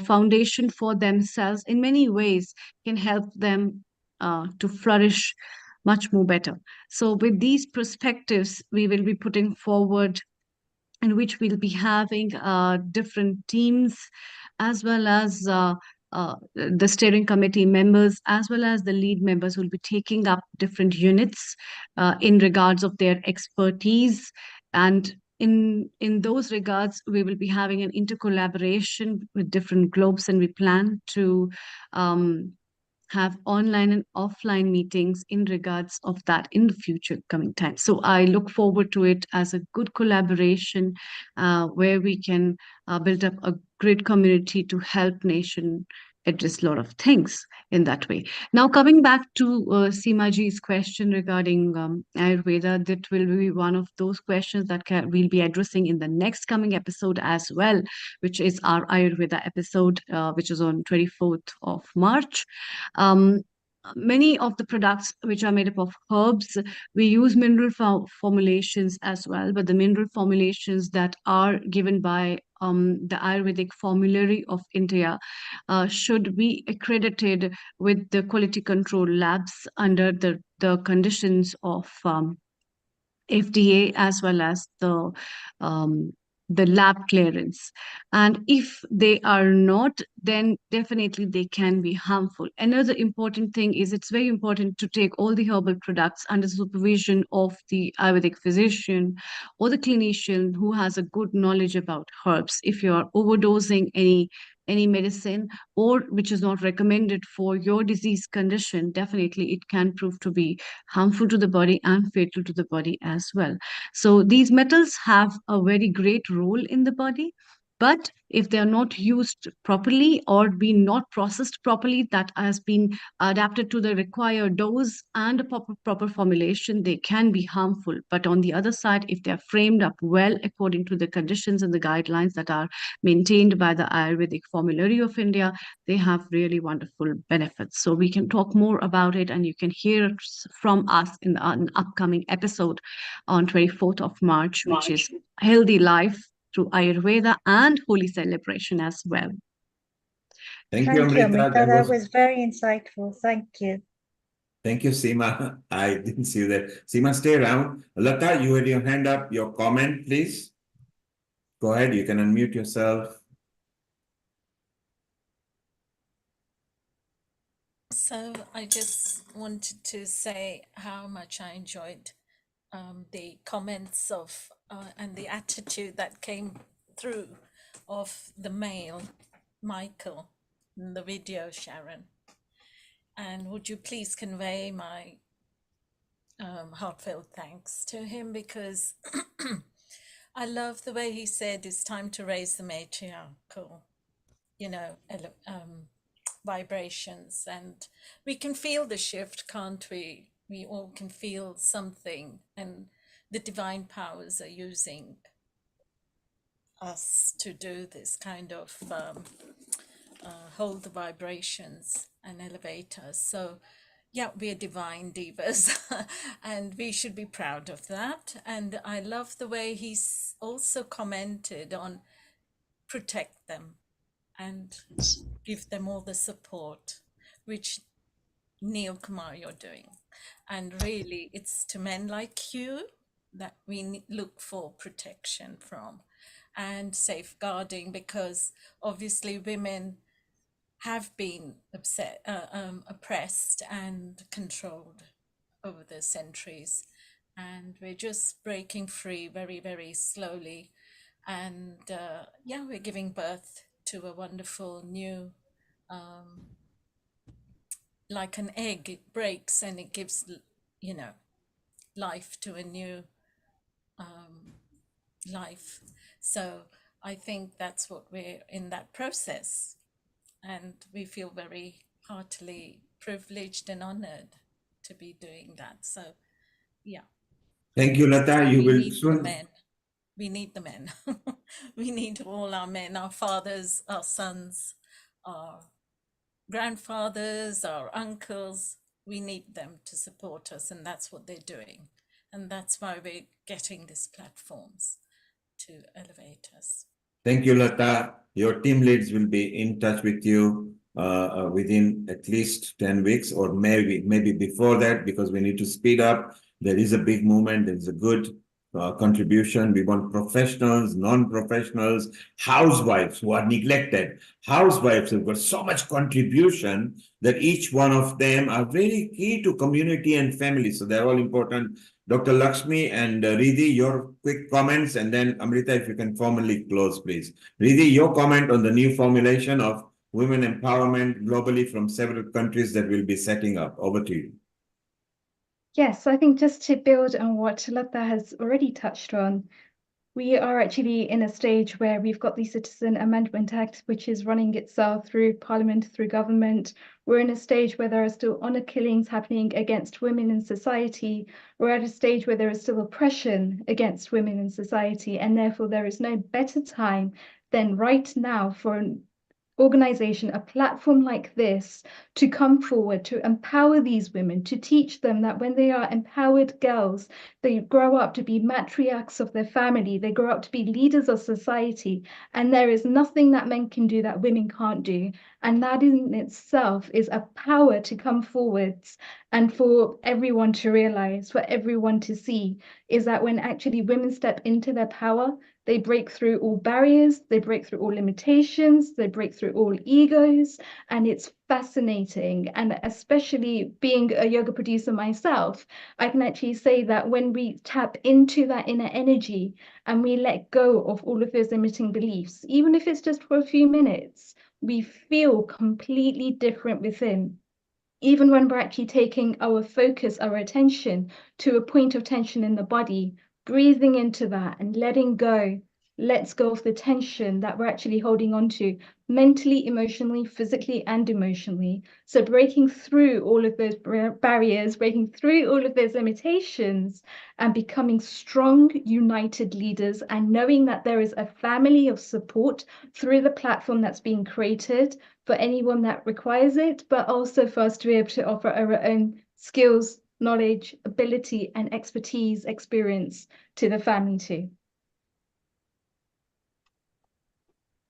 foundation for themselves in many ways, can help them to flourish much more better. So with these perspectives, we will be putting forward, in which we'll be having different teams, as well as the steering committee members, as well as the lead members who will be taking up different units in regards of their expertise. And in those regards, we will be having an intercollaboration with different globes, and we plan to have online and offline meetings in regards of that in the future coming time. So I look forward to it as a good collaboration where we can build up a great community to help nation address a lot of things in that way. Now, coming back to Seemaji's question regarding Ayurveda, that will be one of those questions that we'll be addressing in the next coming episode as well, which is our Ayurveda episode, which is on 24th of March. Um, Many of the products which are made up of herbs, we use mineral formulations as well, but the mineral formulations that are given by the Ayurvedic Formulary of India should be accredited with the quality control labs under the conditions of FDA, as well as the lab clearance. And if they are not, then definitely they can be harmful. Another important thing is it's very important to take all the herbal products under supervision of the Ayurvedic physician or the clinician who has a good knowledge about herbs. If you are overdosing any medicine, or which is not recommended for your disease condition, definitely it can prove to be harmful to the body and fatal to the body as well. So these metals have a very great role in the body, but if they are not used properly or be not processed properly, that has been adapted to the required dose and a proper formulation, they can be harmful. But on the other side, if they are framed up well according to the conditions and the guidelines that are maintained by the Ayurvedic Formulary of India, they have really wonderful benefits. So we can talk more about it, and you can hear from us in an upcoming episode on 24th of March, which is Healthy Life through Ayurveda and Holy Celebration as well. Thank you, Thank you, Amrita. Amrita. That was very insightful. Thank you. Thank you, Seema. I didn't see that. Seema, stay around. Lata, you had your hand up. Your comment, please. Go ahead. You can unmute yourself. So I just wanted to say how much I enjoyed the comments of and the attitude that came through of the male, Michael, in the video, Sharon. And would you please convey my heartfelt thanks to him, because I love the way he said it's time to raise the matriarchal, vibrations, and we can feel the shift, can't we? We all can feel something, and the divine powers are using us to do this kind of hold the vibrations and elevate us. So yeah, we're divine divas and we should be proud of that. And I love the way he's also commented on protect them and give them all the support, which Neil Kumar you're doing. And really, it's to men like you that we look for protection from and safeguarding, because obviously women have been oppressed and controlled over the centuries, and we're just breaking free very, very slowly. And yeah, we're giving birth to a wonderful new, like an egg, it breaks and it gives, you know, life to a new life. So I think that's what we're in that process. And we feel very heartily privileged and honored to be doing that. So, yeah. Thank you, Lata. You We will need the soon. men. We need the men. We need all our men, our fathers, our sons, our grandfathers, our uncles. We need them to support us, and that's what they're doing. And that's why we're getting these platforms to elevate us. Thank you, Lata. Your team leads will be in touch with you within at least 10 weeks, or maybe before that, because we need to speed up. There is a big movement. There is a good contribution. We want professionals, non-professionals, housewives who are neglected, housewives who've got so much contribution that each one of them are very key to community and family. So they're all important. Dr. Lakshmi and Riddhi, your quick comments, and then Amrita, if you can formally close, please. Riddhi, your comment on the new formulation of women empowerment globally from several countries that we'll be setting up. Over to you. Yes, I think just to build on what Lata has already touched on, we are actually in a stage where we've got the Citizen Amendment Act, which is running itself through Parliament, through government. We're in a stage where there are still honor killings happening against women in society. We're at a stage where there is still oppression against women in society, and therefore there is no better time than right now for an organization, a platform like this, to come forward, to empower these women, to teach them that when they are empowered girls, they grow up to be matriarchs of their family, they grow up to be leaders of society, and there is nothing that men can do that women can't do. And that in itself is a power to come forwards and for everyone to realize, for everyone to see, is that when actually women step into their power, they break through all barriers, they break through all limitations, they break through all egos, and it's fascinating. And especially being a yoga producer myself, I can actually say that when we tap into that inner energy and we let go of all of those limiting beliefs, even if it's just for a few minutes, we feel completely different within. Even when we're actually taking our focus, our attention to a point of tension in the body, breathing into that and letting go, let's go of the tension that we're actually holding on to mentally, emotionally, physically, and emotionally. So breaking through all of those barriers, breaking through all of those limitations, and becoming strong, united leaders, and knowing that there is a family of support through the platform that's being created for anyone that requires it, but also for us to be able to offer our own skills, knowledge, ability, and expertise, experience to the family too.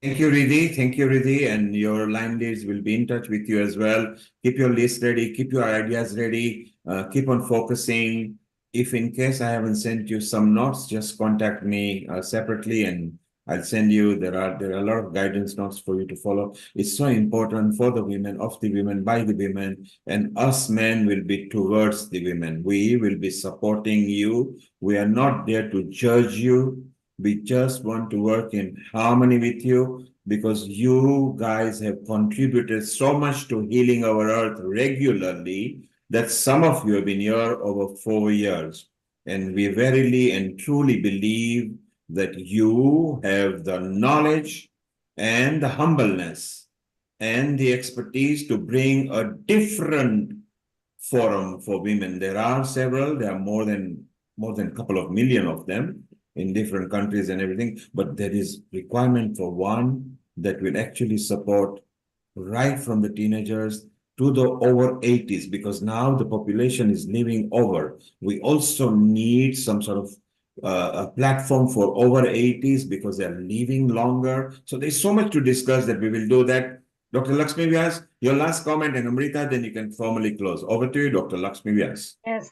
Thank you, Riddhi. Thank you, Riddhi. And your line leads will be in touch with you as well. Keep your list ready. Keep your ideas ready. Keep on focusing. If in case I haven't sent you some notes, just contact me separately and I'll send you. There are a lot of guidance notes for you to follow. It's so important for the women, of the women, by the women, and us men will be towards the women. We will be supporting you. We are not there to judge you. We just want to work in harmony with you because you guys have contributed so much to healing our earth regularly that some of you have been here over 4 years. And we verily and truly believe that you have the knowledge and the humbleness and the expertise to bring a different forum for women. There are several, there are more than a couple of million of them in different countries and everything, but there is requirement for one that will actually support right from the teenagers to the over 80s, because now the population is living over. We also need some sort of a platform for over 80s because they're living longer. So there's so much to discuss that we will do that. Dr. Lakshmi Vyas, your last comment, and Amrita, then you can formally close. Over to you, Dr. Lakshmi Vyas. Yes,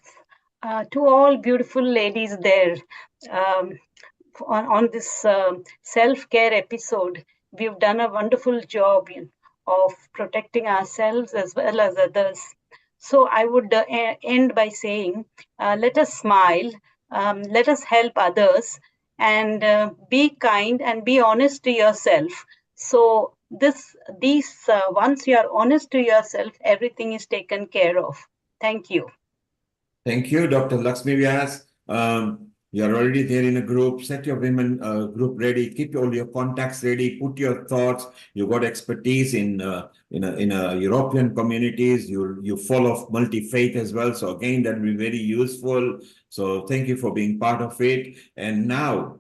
to all beautiful ladies there, um, on this self-care episode, we've done a wonderful job of protecting ourselves as well as others. So I would end by saying, let us smile, let us help others, and be kind and be honest to yourself. So once you are honest to yourself, everything is taken care of. Thank you. Thank you, Dr. Lakshmi Vyas. You're already there in a group. Set your women group ready. Keep all your contacts ready. Put your thoughts. You got expertise in European communities. You follow multi-faith as well. So again, that will be very useful. So thank you for being part of it. And now,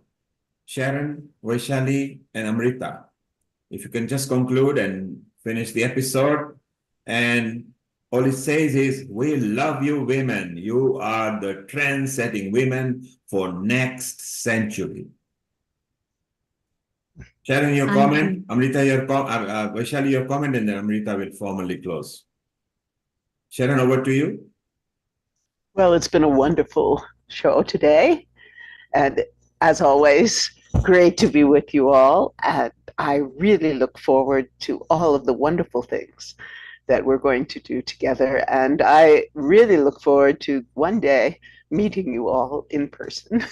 Sharon, Vaishali, and Amrita, if you can just conclude and finish the episode. And all it says is, we love you, women. You are the trend-setting women for next century. Sharon, your comment. Amrita, your comment. Vaishali, your comment, and then Amrita will formally close. Sharon, over to you. Well, it's been a wonderful show today. And as always, great to be with you all. And I really look forward to all of the wonderful things that we're going to do together. And I really look forward to one day meeting you all in person.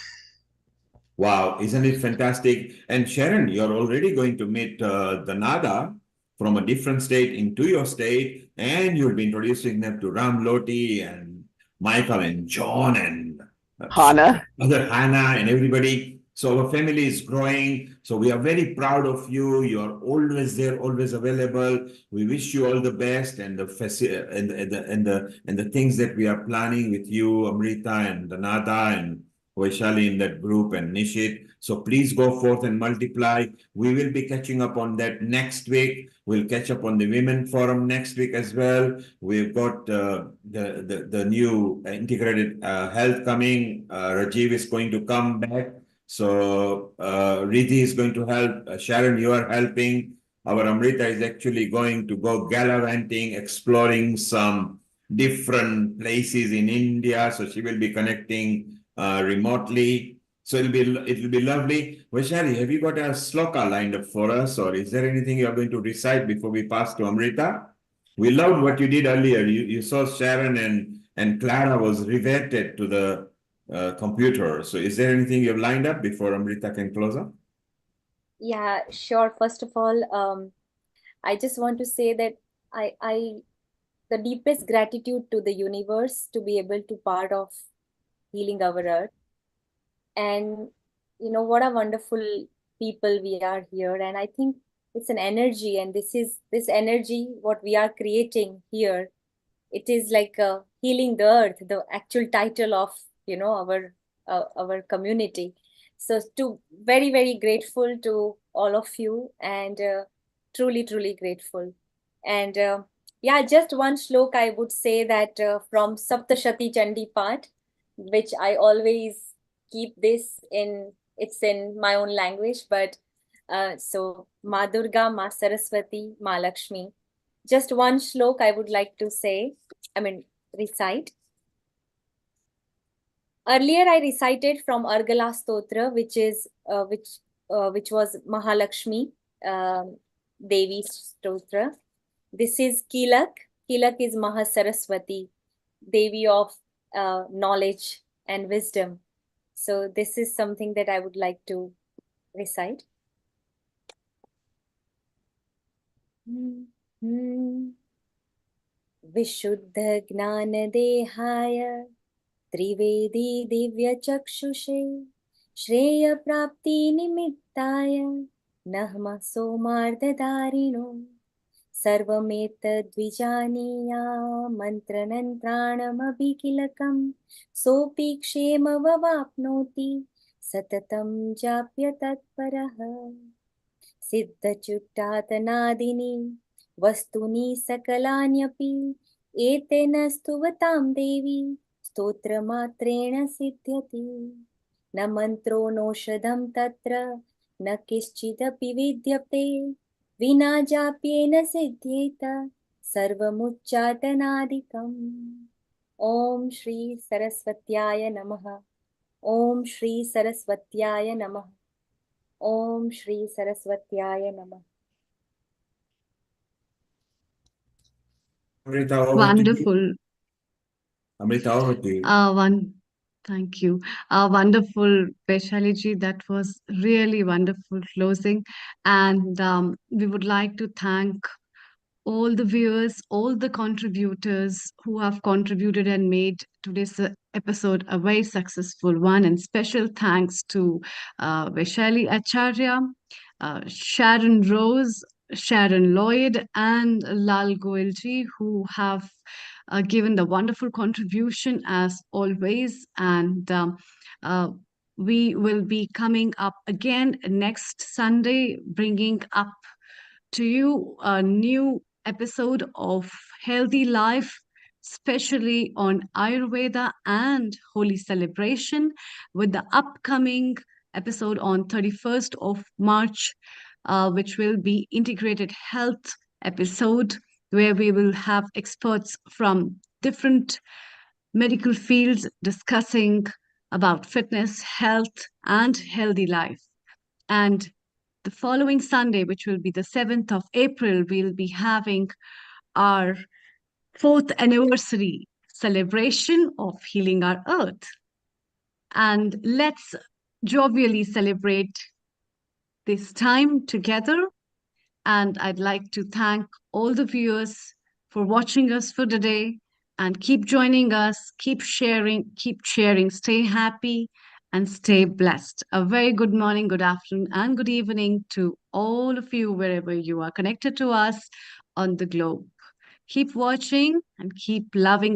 Wow, isn't it fantastic? And Sharon, you're already going to meet the Nada from a different state into your state, and you'll be introducing them to Ram Loti and Michael and John and Hannah. Other Hannah and everybody. So our family is growing. So we are very proud of you. You're always there, always available. We wish you all the best, and the things that we are planning with you, Amrita and Nada and Vaishali in that group, and Nishit. So please go forth and multiply. We will be catching up on that next week. We'll catch up on the Women Forum next week as well. We've got the new integrated health coming. Rajiv is going to come back. So Riddhi is going to help. Sharon, you are helping. Our Amrita is actually going to go gallivanting, exploring some different places in India. So she will be connecting remotely. So it'll be lovely. Vaishali, have you got a sloka lined up for us, or is there anything you are going to recite before we pass to Amrita? We loved what you did earlier. You saw Sharon and Clara was riveted to the computer. So is there anything you've lined up before Amrita can close up? Yeah, sure. First of all, I just want to say that I the deepest gratitude to the universe to be able to part of healing our earth. And you know what a wonderful people we are here. And I think it's an energy, and this energy what we are creating here. It is like healing the earth, the actual title of our community. So very, very grateful to all of you, and truly, truly grateful. And yeah, just one shlok I would say that from Saptashati Chandi Path, which I always keep this it's in my own language, but so Ma Durga, Ma Saraswati, Ma Lakshmi. Just one shlok I would like to recite. Earlier I recited from Argala Stotra, which was Mahalakshmi Devi Stotra. This is Kilak. Kilak is Mahasaraswati, Devi of knowledge and wisdom. So this is something that I would like to recite. Vishuddha Gnana Dehaya Trivedi Divya Chakshushe Shreya Prapti Nimittaya Nahma Somardhadarino Sarvametadvijaniya Mantranantranamabhikilakam Sopi Kshema Vavapnoti Satatam Japya Tatparaha Siddha Chuttatanadini वस्तुनि सकलान्यपि एतेन स्तुवतां देवी स्तोत्रमात्रेण सिद्ध्यति न मन्त्रो नौषधं तत्र न किश्चिदपि विद्यते विना जाप्येन सिद्ध्येत सर्वमुच्चाटनादिकम् ॐ श्री सरस्वत्याय नमः ॐ श्री सरस्वत्याय नमः ॐ श्री सरस्वत्याय नमः Amrita, over to you. Wonderful. Amrita, over to you. Thank you. Wonderful, Vaishali ji. That was really wonderful closing. And we would like to thank all the viewers, all the contributors who have contributed and made today's episode a very successful one. And special thanks to Vaishali Acharya, Sharron Rose, Sharon Lloyd, and Lal Goelji, who have given the wonderful contribution as always. And we will be coming up again next Sunday, bringing up to you a new episode of Healthy Life, especially on Ayurveda and Holy Celebration, with the upcoming episode on 31st of March, which will be Integrated Health episode, where we will have experts from different medical fields discussing about fitness, health, and healthy life. And the following Sunday, which will be the 7th of April, we'll be having our 4th anniversary celebration of Healing Our Earth. And let's jovially celebrate this time together. And I'd like to thank all the viewers for watching us for today. And keep joining us, keep sharing, stay happy and stay blessed. A very good morning, good afternoon, and good evening to all of you, wherever you are connected to us on the globe. Keep watching and keep loving it.